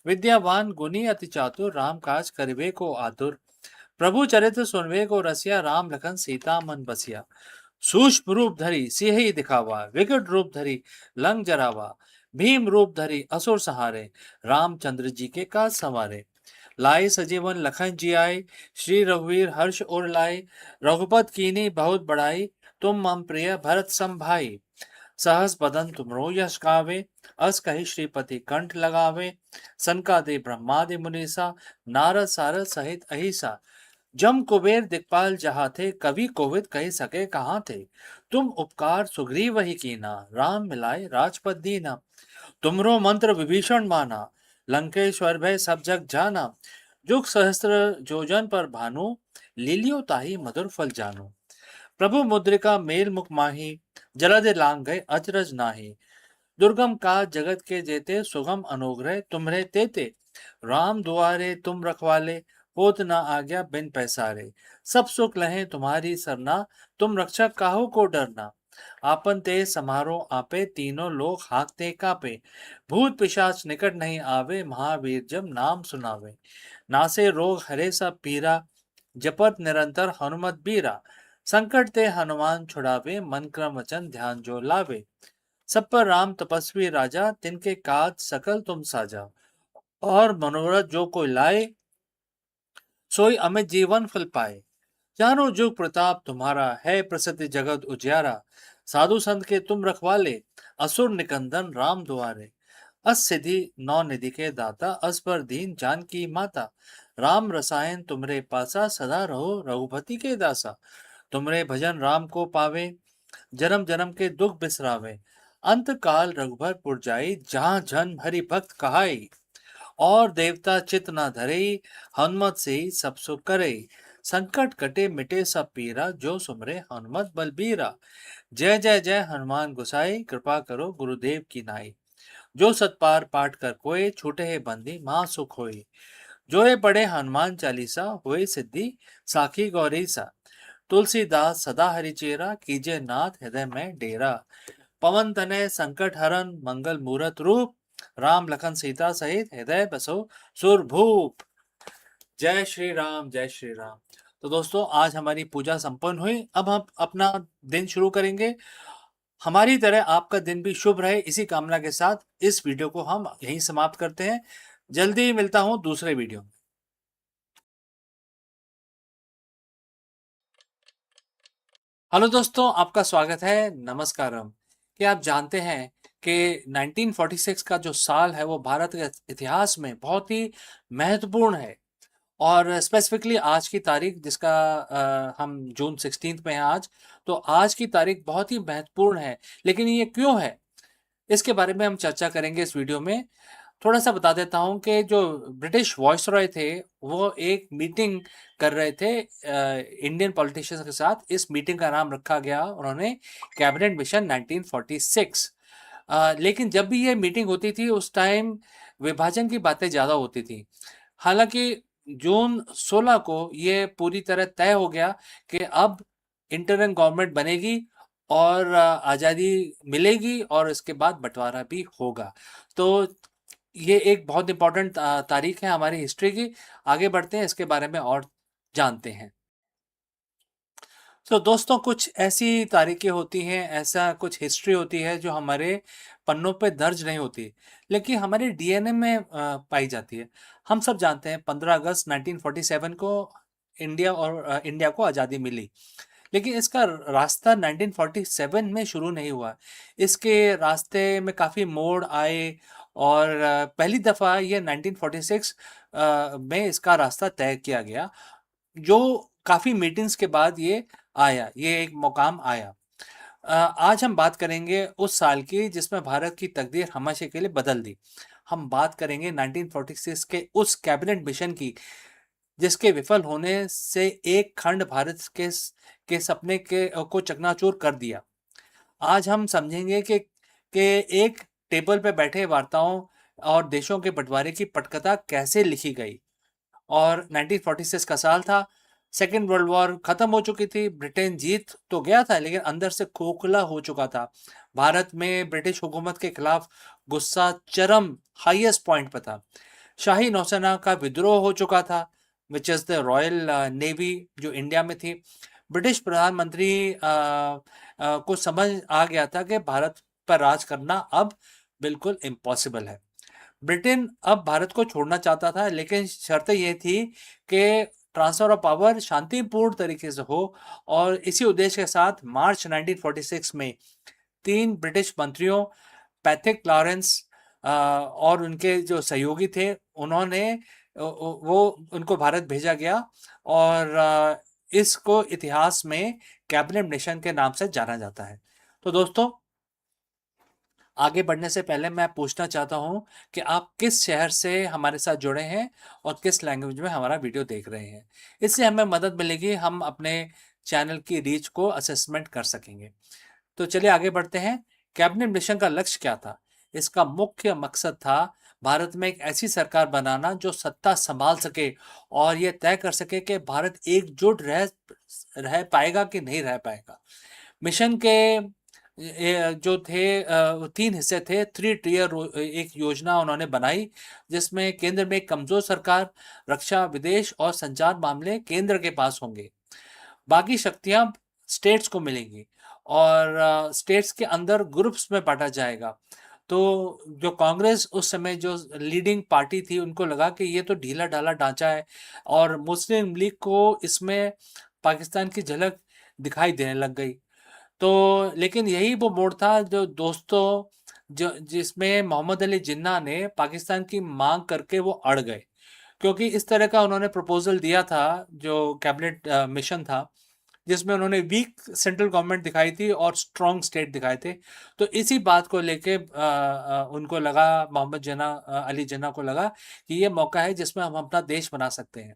विद्यावान गुणी अति चातुर, राम काज करिबे को आतुर। प्रभु चरित्र सुनवे को रसिया, राम लखन सीता मन बसिया। सूक्ष्म रूप धरी सिंह दिखावा, विकट रूप धरी लंग जरावा। भीम रूप धरी असुर सहारे, रामचंद्र जी के काज संवारे। लाए सजीवन लखन जी आए, श्री रघुवीर हर्ष उर लाए। रघुपत कीनी बहुत बड़ाई, तुम मम प्रिय भरत सम भाई। सहस बदन तुमरो यश गावे, अस कहि श्रीपति कंठ लगावे। सनकादि ब्रह्मादि मुनीसा, नारद सारद सहित अहिसा। जम कुबेर दिक्पाल जहाँ थे, कवि कोविद कही सके कहाँ थे। तुम उपकार सुग्रीव वही कीना, राम मिलाए राजपद दीना। तुमरो मंत्र विभीषण माना, लंकेश्वर भय सब जग जाना। जुग सहस्त्र जोजन पर भानु, लीलियो ताही मधुर फल जानो। प्रभु मुद्रिका मेल मुख माही, जलद लांग गए अचरज नाही। दुर्गम का जगत के जेते, सुगम अनुग्रह तुम्हरे तेते। राम दुआरे तुम रखवाले, होत न आज्ञा बिन पैसारे। सब सुख लहे तुम्हारी सरना, तुम रक्षक काहू को डरना। आपन ते समारो आपे, तीनों लोग हाँकते कापे। भूत पिशाच निकट नहीं आवे, महावीर जब नाम सुनावे। नासे रोग हरे सब पीरा, जपत निरंतर हनुमत बीरा। संकट ते हनुमान छुड़ावे, मन क्रम वचन ध्यान जो लावे। सब पर राम तपस्वी राजा, तिनके काज सकल तुम साजा। और मनोरथ जो कोई लाए, सोई अमित जीवन फल पाए। जानो जुग प्रताप तुम्हारा, है प्रसिद्ध जगत उजियारा। साधु संत के तुम रखवाले, असुर निकंदन राम दुआरे। अस सिद्धि नौ निधि के दाता, अस पर दीन जान की माता। राम रसायन तुमरे पासा, सदा रहो रघुपति के दासा। तुमरे भजन राम को पावे, जन्म जन्म के दुख बिसरावे। अंत काल रघुबर पुर जाई, जहाँ जन हरि भक्त कहाई। और देवता चित न धरे, हनुमत से सब सुख करे। संकट कटे मिटे सब पीरा, जो सुमरे हनुमत बलबीरा। जय जय जय हनुमान गोसाई, कृपा करो गुरुदेव की नाई। जो सतपार पाठ कर कोय, छूटे है बंदी महा सुख होय। जो ये पढ़े हनुमान चालीसा, होय सिद्धि साखी गौरी सा। तुलसीदास सदा हरिचेरा, कीजे नाथ हृदय में डेरा। पवन तनय संकट हरन, मंगल मूरत रूप। राम लखन सीता सहित हृदय बसो सुरभूप। जय श्री राम, जय श्री राम। तो दोस्तों, आज हमारी पूजा संपन्न हुई। अब हम अपना दिन शुरू करेंगे। हमारी तरह आपका दिन भी शुभ रहे, इसी कामना के साथ इस वीडियो को हम यहीं समाप्त करते हैं। जल्दी मिलता हूं दूसरे वीडियो में। हेलो दोस्तों, आपका स्वागत है। नमस्कारम। क्या आप जानते हैं कि 1946 का जो साल है वो भारत के इतिहास में बहुत ही महत्वपूर्ण है। और स्पेसिफिकली आज की तारीख, जिसका हम जून 16 में हैं आज, तो आज की तारीख बहुत ही महत्वपूर्ण है। लेकिन ये क्यों है, इसके बारे में हम चर्चा करेंगे इस वीडियो में। थोड़ा सा बता देता हूँ कि जो ब्रिटिश वॉइसरॉय थे, वो एक मीटिंग कर रहे थे इंडियन पॉलिटिशियंस के साथ। इस मीटिंग का नाम रखा गया उन्होंने कैबिनेट मिशन 1946। लेकिन जब भी ये मीटिंग होती थी उस टाइम विभाजन की बातें ज़्यादा होती थी। हालांकि जून 16 को ये पूरी तरह तय हो गया कि अब इंटरिम गवर्नमेंट बनेगी और आज़ादी मिलेगी और इसके बाद बंटवारा भी होगा। तो ये एक बहुत इम्पोर्टेंट तारीख है हमारी हिस्ट्री की। आगे बढ़ते हैं, इसके बारे में और जानते हैं। तो दोस्तों, कुछ ऐसी तारीखें होती हैं, ऐसा कुछ हिस्ट्री होती है जो हमारे पन्नों पे दर्ज नहीं होती, लेकिन हमारे डीएनए में पाई जाती है। हम सब जानते हैं 15 अगस्त 1947 को इंडिया को आज़ादी मिली। लेकिन इसका रास्ता 1947 में शुरू नहीं हुआ। इसके रास्ते में काफ़ी मोड़ आए और पहली दफ़ा ये 1946 में इसका रास्ता तय किया गया, जो काफ़ी मीटिंग्स के बाद ये एक मुकाम आया। आज हम बात करेंगे उस साल की जिसमें भारत की तकदीर हमेशा के लिए बदल दी। हम बात करेंगे 1946 के उस कैबिनेट मिशन की, जिसके विफल होने से एक खंड भारत के सपने को चकनाचूर कर दिया। आज हम समझेंगे कि एक टेबल पे बैठे वार्ताओं और देशों के बंटवारे की पटकथा कैसे लिखी गई। और 1946 का साल था। सेकेंड वर्ल्ड वॉर खत्म हो चुकी थी। ब्रिटेन जीत तो गया था, लेकिन अंदर से खोखला हो चुका था। भारत में ब्रिटिश हुकूमत के खिलाफ गुस्सा चरम हाईएस्ट पॉइंट पर था। शाही नौसेना का विद्रोह हो चुका था, which is the royal navy, जो इंडिया में थी। ब्रिटिश प्रधानमंत्री को समझ आ गया था कि भारत पर राज करना अब बिल्कुल इम्पॉसिबल है। ब्रिटेन अब भारत को छोड़ना चाहता था, लेकिन शर्त ये थी कि ट्रांसफर ऑफ पावर शांतिपूर्ण तरीके से हो। और इसी उद्देश्य के साथ मार्च 1946 में 3 ब्रिटिश मंत्रियों, पैथिक लॉरेंस और उनके जो सहयोगी थे, उनको भारत भेजा गया। और इसको इतिहास में कैबिनेट मिशन के नाम से जाना जाता है। तो दोस्तों, आगे बढ़ने से पहले मैं पूछना चाहता हूं कि आप किस शहर से हमारे साथ जुड़े हैं और किस लैंग्वेज में हमारा वीडियो देख रहे हैं। इससे हमें मदद मिलेगी, हम अपने चैनल की रीच को असेसमेंट कर सकेंगे। तो चलिए आगे बढ़ते हैं। कैबिनेट मिशन का लक्ष्य क्या था? इसका मुख्य मकसद था भारत में एक ऐसी सरकार बनाना जो सत्ता संभाल सके और ये तय कर सके कि भारत एकजुट रह पाएगा कि नहीं रह पाएगा। मिशन के जो थे 3 हिस्से थे। 3 टियर एक योजना उन्होंने बनाई, जिसमें केंद्र में एक कमजोर सरकार, रक्षा, विदेश और संचार मामले केंद्र के पास होंगे। बाकी शक्तियां स्टेट्स को मिलेंगी और स्टेट्स के अंदर ग्रुप्स में बांटा जाएगा। तो जो कांग्रेस उस समय जो लीडिंग पार्टी थी, उनको लगा कि ये तो ढीला ढाला ढांचा है और मुस्लिम लीग को इसमें पाकिस्तान की झलक दिखाई देने लग गई। तो लेकिन यही वो मोड़ था जो दोस्तों, जो जिसमें मोहम्मद अली जिन्ना ने पाकिस्तान की मांग करके वो अड़ गए, क्योंकि इस तरह का उन्होंने प्रपोजल दिया था जो कैबिनेट मिशन था, जिसमें उन्होंने वीक सेंट्रल गवर्नमेंट दिखाई थी और स्ट्रॉन्ग स्टेट दिखाए थे। तो इसी बात को लेके उनको लगा, मोहम्मद अली जिन्ना को लगा कि ये मौका है जिसमें हम अपना देश बना सकते हैं।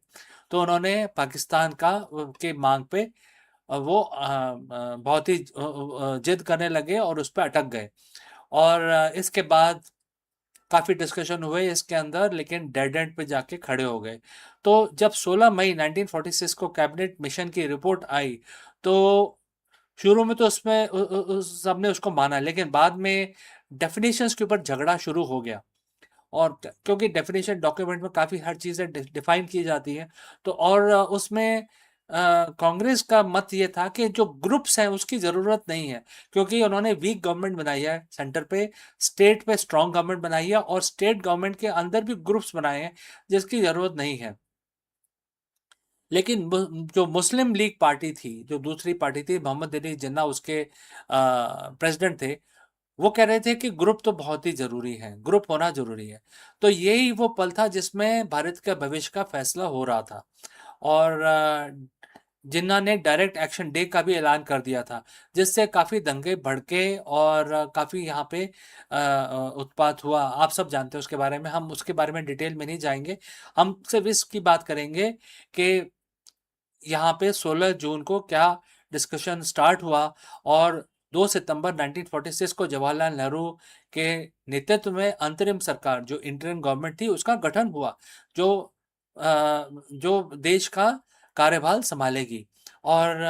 तो उन्होंने पाकिस्तान के मांग पे वो बहुत ही जिद करने लगे और उस पर अटक गए। और इसके बाद काफ़ी डिस्कशन हुए इसके अंदर, लेकिन डेड एंड पे जाके खड़े हो गए। तो जब 16 मई 1946 को कैबिनेट मिशन की रिपोर्ट आई, तो शुरू में तो उसमें सबने उसको माना, लेकिन बाद में डेफिनेशंस के ऊपर झगड़ा शुरू हो गया। और क्योंकि डेफिनेशन डॉक्यूमेंट में काफ़ी हर चीज़ें डिफाइन की जाती हैं, तो और उसमें कांग्रेस का मत ये था कि जो ग्रुप्स हैं उसकी ज़रूरत नहीं है, क्योंकि उन्होंने वीक गवर्नमेंट बनाई है सेंटर पे, स्टेट पे स्ट्रॉन्ग गवर्नमेंट बनाई है, और स्टेट गवर्नमेंट के अंदर भी ग्रुप्स बनाए हैं जिसकी ज़रूरत नहीं है। लेकिन जो मुस्लिम लीग पार्टी थी, जो दूसरी पार्टी थी, मोहम्मद अली जिन्ना उसके प्रेसिडेंट थे, वो कह रहे थे कि ग्रुप तो बहुत ही ज़रूरी है, ग्रुप होना ज़रूरी है। तो यही वो पल था जिसमें भारत का भविष्य का फैसला हो रहा था। और जिन्ना ने डायरेक्ट एक्शन डे का भी ऐलान कर दिया था, जिससे काफ़ी दंगे भड़के और काफ़ी यहाँ पे उत्पात हुआ। आप सब जानते हैं उसके बारे में, हम उसके बारे में डिटेल में नहीं जाएंगे। हम सिर्फ इसकी बात करेंगे कि यहाँ पे 16 जून को क्या डिस्कशन स्टार्ट हुआ, और 2 सितंबर 1946 को जवाहरलाल नेहरू के नेतृत्व में अंतरिम सरकार, जो इंटरिम गवर्नमेंट थी, उसका गठन हुआ, जो देश का कार्यभार संभालेगी। और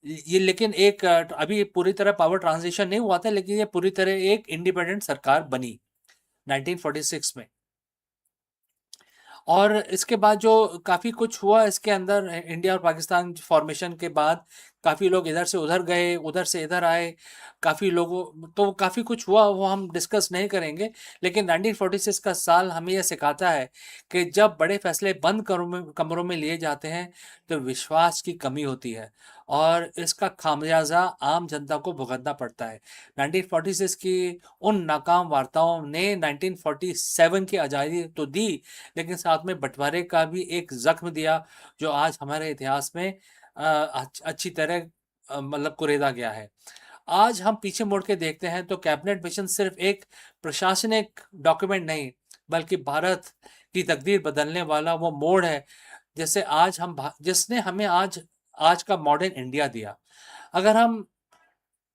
ये लेकिन एक अभी पूरी तरह पावर ट्रांजिशन नहीं हुआ था, लेकिन ये पूरी तरह एक इंडिपेंडेंट सरकार बनी 1946 में। और इसके बाद जो काफ़ी कुछ हुआ इसके अंदर, इंडिया और पाकिस्तान फॉर्मेशन के बाद काफ़ी लोग इधर से उधर गए, उधर से इधर आए, काफ़ी लोगों, तो काफ़ी कुछ हुआ, वो हम डिस्कस नहीं करेंगे। लेकिन 1946 का साल हमें यह सिखाता है कि जब बड़े फैसले बंद कमरों में लिए जाते हैं तो विश्वास की कमी होती है, और इसका खामियाजा आम जनता को भुगतना पड़ता है। 1946 की उन नाकाम वार्ताओं ने 1947 की आज़ादी तो दी, लेकिन साथ में बंटवारे का भी एक जख्म दिया, जो आज हमारे इतिहास में अच्छी तरह मतलब कुरेदा गया है। आज हम पीछे मुड़ के देखते हैं तो कैबिनेट मिशन सिर्फ एक प्रशासनिक डॉक्यूमेंट नहीं, बल्कि भारत की तकदीर बदलने वाला वो मोड़ है, जिसने हमें आज का मॉडर्न इंडिया दिया। अगर हम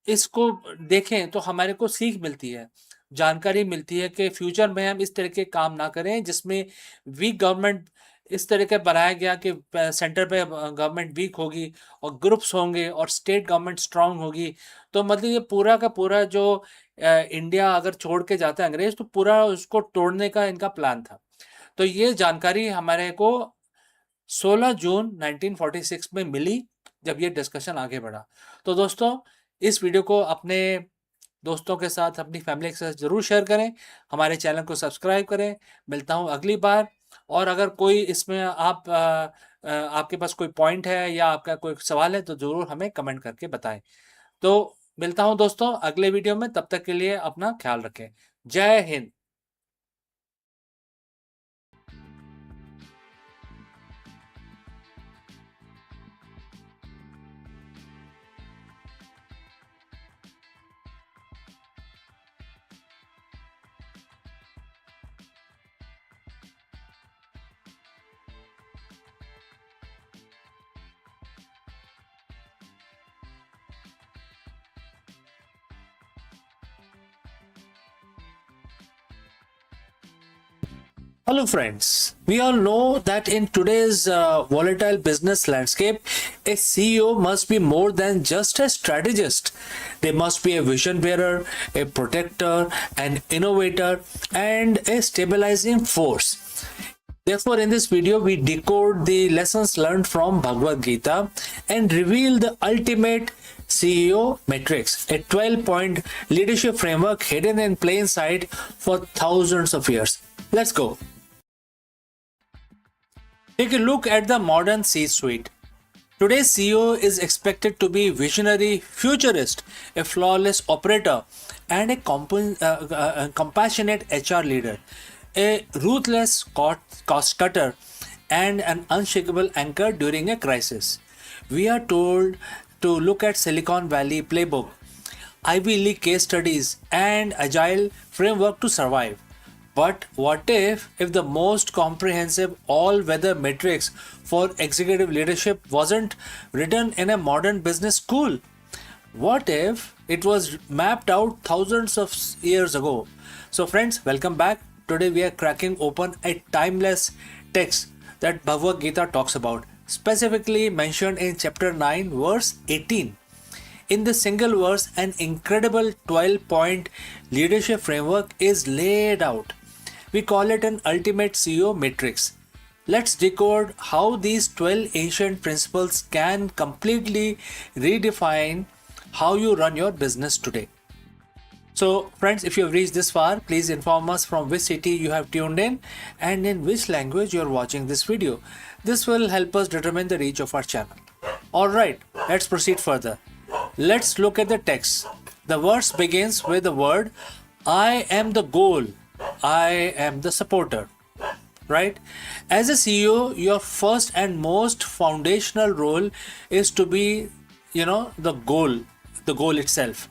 इसको देखें तो हमारे को सीख मिलती है, जानकारी मिलती है कि फ्यूचर में हम इस तरह के काम ना करें जिसमें वीक गवर्नमेंट इस तरह का बनाया गया कि सेंटर पे गवर्नमेंट वीक होगी और ग्रुप्स होंगे और स्टेट गवर्नमेंट स्ट्रांग होगी। तो मतलब ये पूरा का पूरा जो इंडिया अगर छोड़ के जाता है अंग्रेज, तो पूरा उसको तोड़ने का इनका प्लान था। तो ये जानकारी हमारे को 16 जून 1946 में मिली, जब ये डिस्कशन आगे बढ़ा। तो दोस्तों, इस वीडियो को अपने दोस्तों के साथ, अपनी फैमिली के साथ ज़रूर शेयर करें, हमारे चैनल को सब्सक्राइब करें। मिलता हूँ अगली बार। और अगर कोई इसमें आपके पास कोई पॉइंट है या आपका कोई सवाल है, तो ज़रूर हमें कमेंट करके बताएं। तो मिलता हूँ दोस्तों अगले वीडियो में, तब तक के लिए अपना ख्याल रखें। जय Hind. Hello friends, we all know that in today's volatile business landscape, a CEO must be more than just a strategist. They must be a vision bearer, a protector, an innovator, and a stabilizing force. Therefore, in this video, we decode the lessons learned from Bhagavad Gita and reveal the ultimate CEO matrix, a 12-point leadership framework hidden in plain sight for thousands of years. Let's go. Take a look at the modern C-suite. Today's CEO is expected to be visionary, futurist, a flawless operator, and a compassionate HR leader, a ruthless cost cutter, and an unshakable anchor during a crisis. We are told to look at Silicon Valley playbook, Ivy League case studies, and agile framework to survive. But what if the most comprehensive all-weather matrix for executive leadership wasn't written in a modern business school? What if it was mapped out thousands of years ago? So friends, welcome back. Today we are cracking open a timeless text that Bhagavad Gita talks about, specifically mentioned in chapter 9 verse 18. In this single verse, an incredible 12-point leadership framework is laid out. We call it an ultimate CEO matrix. Let's decode how these 12 ancient principles can completely redefine how you run your business today. So friends, if you have reached this far, please inform us from which city you have tuned in and in which language you are watching this video. This will help us determine the reach of our channel. Alright, let's proceed further. Let's look at the text. The verse begins with the word, I am the goal, I am the supporter. Right? As a CEO, your first and most foundational role is to be, the goal itself.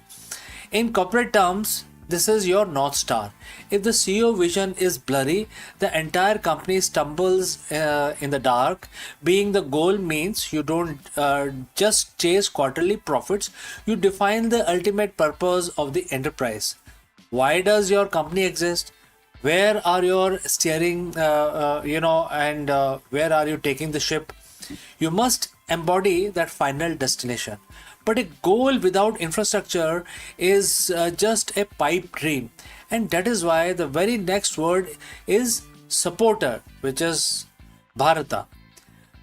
In corporate terms, this is your North Star. If the CEO vision is blurry, the entire company stumbles in the dark. Being the goal means you don't just chase quarterly profits, you define the ultimate purpose of the enterprise. Why does your company exist? Where are your steering, and where are you taking the ship? You must embody that final destination. But a goal without infrastructure is just a pipe dream. And that is why the very next word is supporter, which is Bharata.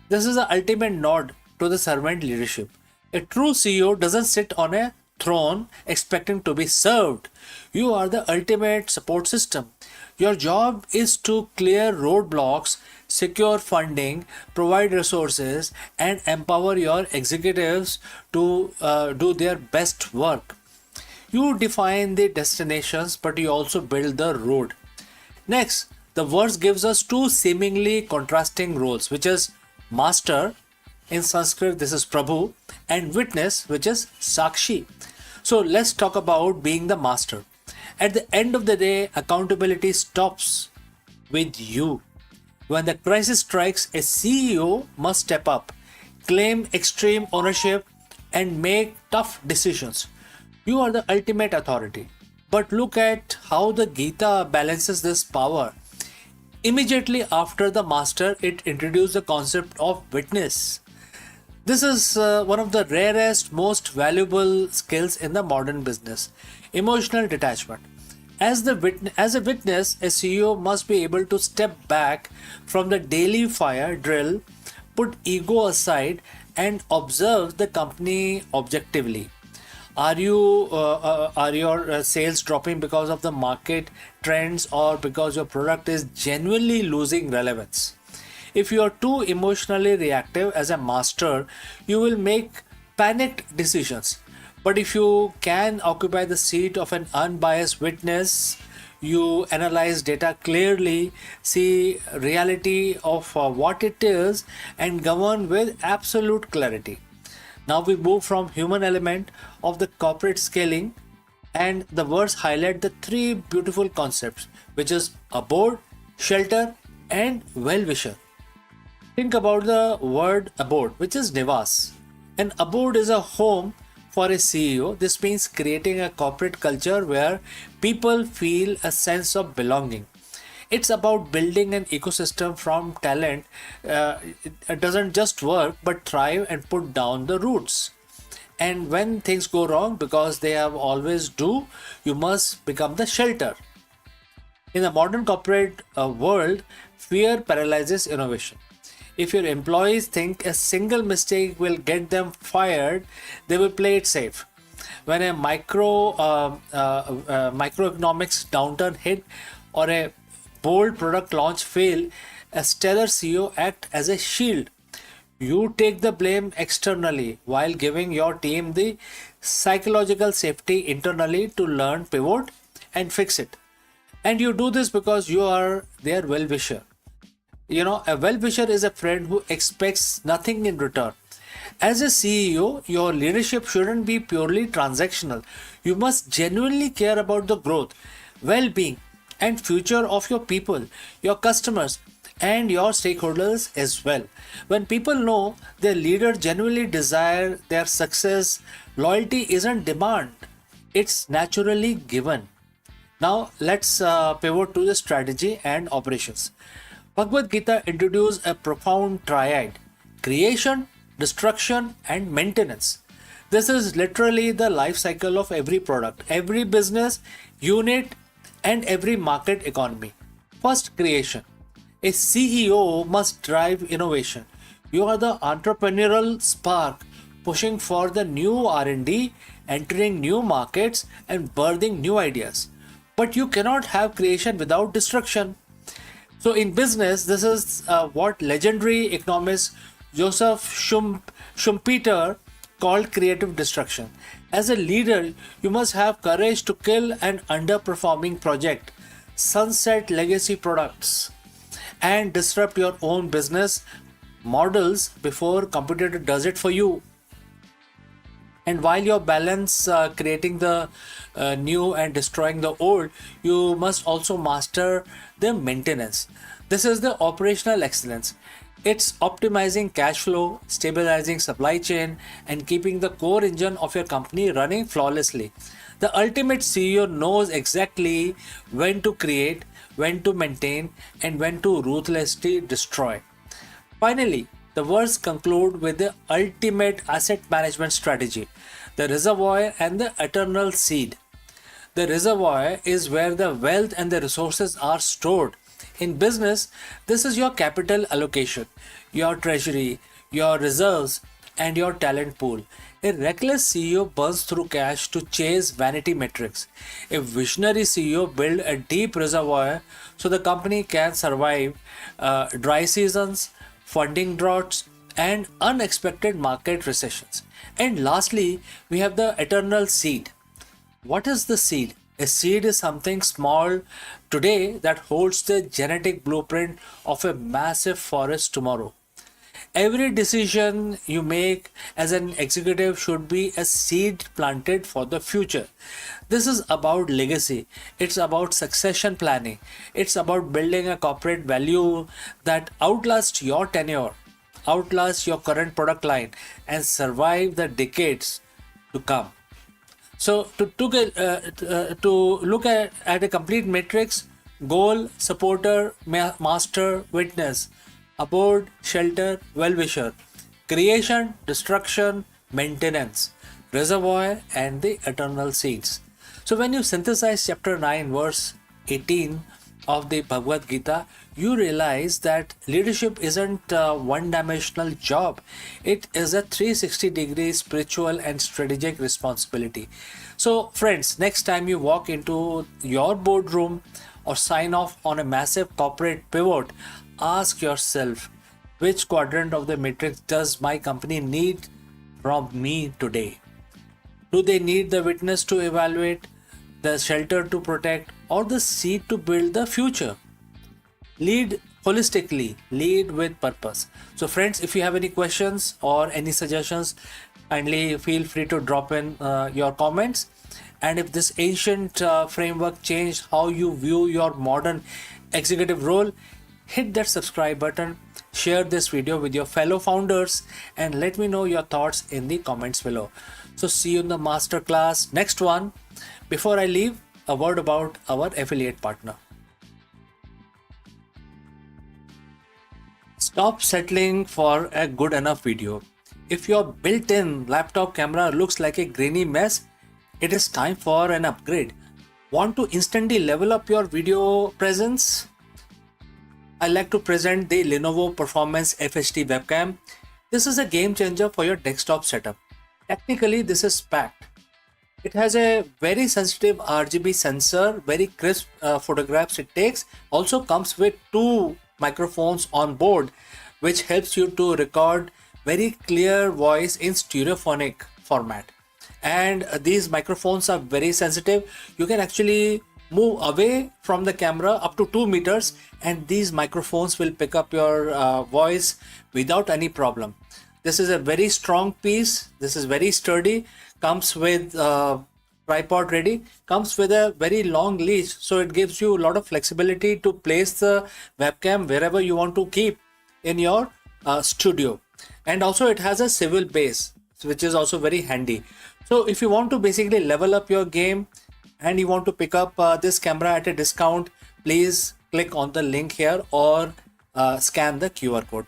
This is the ultimate nod to the servant leadership. A true CEO doesn't sit on a throne expecting to be served. You are the ultimate support system. Your job is to clear roadblocks, secure funding, provide resources, and empower your executives to do their best work. You define the destinations, but you also build the road. Next, the verse gives us two seemingly contrasting roles, which is master, in Sanskrit this is Prabhu, and witness, which is Sakshi. So let's talk about being the master. At the end of the day, accountability stops with you. When the crisis strikes, a CEO must step up, claim extreme ownership, and make tough decisions. You are the ultimate authority. But look at how the Gita balances this power. Immediately after the master, it introduced the concept of witness. This is one of the rarest, most valuable skills in the modern business. Emotional detachment. As a witness, a CEO must be able to step back from the daily fire drill, put ego aside, and observe the company objectively. Are your sales dropping because of the market trends or because your product is genuinely losing relevance? If you are too emotionally reactive as a master, you will make panicked decisions. But if you can occupy the seat of an unbiased witness, you analyze data clearly, see reality of what it is, and govern with absolute clarity. Now we move from human element of the corporate scaling, and the words highlight the three beautiful concepts, which is abode, shelter, and well-wisher. Think about the word abode, which is Nivas. An abode is a home for a CEO. This means creating a corporate culture where people feel a sense of belonging. It's about building an ecosystem from talent. It doesn't just work, but thrive and put down the roots. And when things go wrong, because they have always do, you must become the shelter. In the modern corporate world, fear paralyzes innovation. If your employees think a single mistake will get them fired, they will play it safe. When a microeconomics downturn hit or a bold product launch fail, a stellar CEO act as a shield. You take the blame externally while giving your team the psychological safety internally to learn, pivot, and fix it. And you do this because you are their well-wisher. A well-wisher is a friend who expects nothing in return. As a CEO, your leadership shouldn't be purely transactional. You must genuinely care about the growth, well-being, and future of your people, your customers, and your stakeholders as well. When people know their leader genuinely desire their success, loyalty isn't demand, it's naturally given. Now let's pivot to the strategy and operations. Bhagavad Gita introduced a profound triad: creation, destruction, and maintenance. This is literally the life cycle of every product, every business unit, and every market economy. First, creation. A CEO must drive innovation. You are the entrepreneurial spark pushing for the new R&D, entering new markets, and birthing new ideas. But you cannot have creation without destruction. So in business, this is what legendary economist Joseph Schumpeter called creative destruction. As a leader, you must have courage to kill an underperforming project, sunset legacy products, and disrupt your own business models before competitor does it for you. And while you balance creating the new and destroying the old, you must also master the maintenance. This is the operational excellence. It's optimizing cash flow, stabilizing supply chain, and keeping the core engine of your company running flawlessly. The ultimate CEO knows exactly when to create, when to maintain, and when to ruthlessly destroy. Finally, the verse conclude with the ultimate asset management strategy, the reservoir and the eternal seed. The reservoir is where the wealth and the resources are stored. In business, this is your capital allocation, your treasury, your reserves, and your talent pool. A reckless CEO burns through cash to chase vanity metrics. A visionary CEO builds a deep reservoir so the company can survive dry seasons, funding droughts, and unexpected market recessions. And lastly, we have the eternal seed. What is the seed? A seed is something small today that holds the genetic blueprint of a massive forest tomorrow. Every decision you make as an executive should be a seed planted for the future. This is about legacy. It's about succession planning. It's about building a corporate value that outlasts your tenure, outlasts your current product line, and survive the decades to come. So to look at a complete matrix: goal, supporter, master, witness, abode, shelter, well-wisher, creation, destruction, maintenance, reservoir, and the eternal seeds. So when you synthesize chapter 9 verse 18 of the Bhagavad Gita, you realize that leadership isn't a one-dimensional job. It is a 360-degree spiritual and strategic responsibility. So friends, next time you walk into your boardroom or sign off on a massive corporate pivot, ask yourself, which quadrant of the matrix does my company need from me today? Do they need the witness to evaluate, the shelter to protect, or the seed to build the future? Lead holistically, lead with purpose. So friends, if you have any questions or any suggestions, kindly feel free to drop in your comments. And if this ancient framework changed how you view your modern executive role, hit that subscribe button, share this video with your fellow founders, and let me know your thoughts in the comments below. So see you in the masterclass next one. Before I leave, a word about our affiliate partner. Stop settling for a good enough video. If your built-in laptop camera looks like a grainy mess, it is time for an upgrade. Want to instantly level up your video presence? I like to present the Lenovo Performance FHD webcam. This is a game changer for your desktop setup. Technically, this is packed. It has a very sensitive RGB sensor, very crisp photographs it takes. Also comes with 2 microphones on board, which helps you to record very clear voice in stereophonic format. And these microphones are very sensitive. You can actually move away from the camera up to 2 meters and these microphones will pick up your voice without any problem. This is a very strong piece. This is very sturdy. Comes with tripod ready. Comes with a very long leash, so it gives you a lot of flexibility to place the webcam wherever you want to keep in your studio. And also it has a swivel base, which is also very handy. So if you want to basically level up your game and you want to pick up this camera at a discount, please click on the link here or scan the QR code.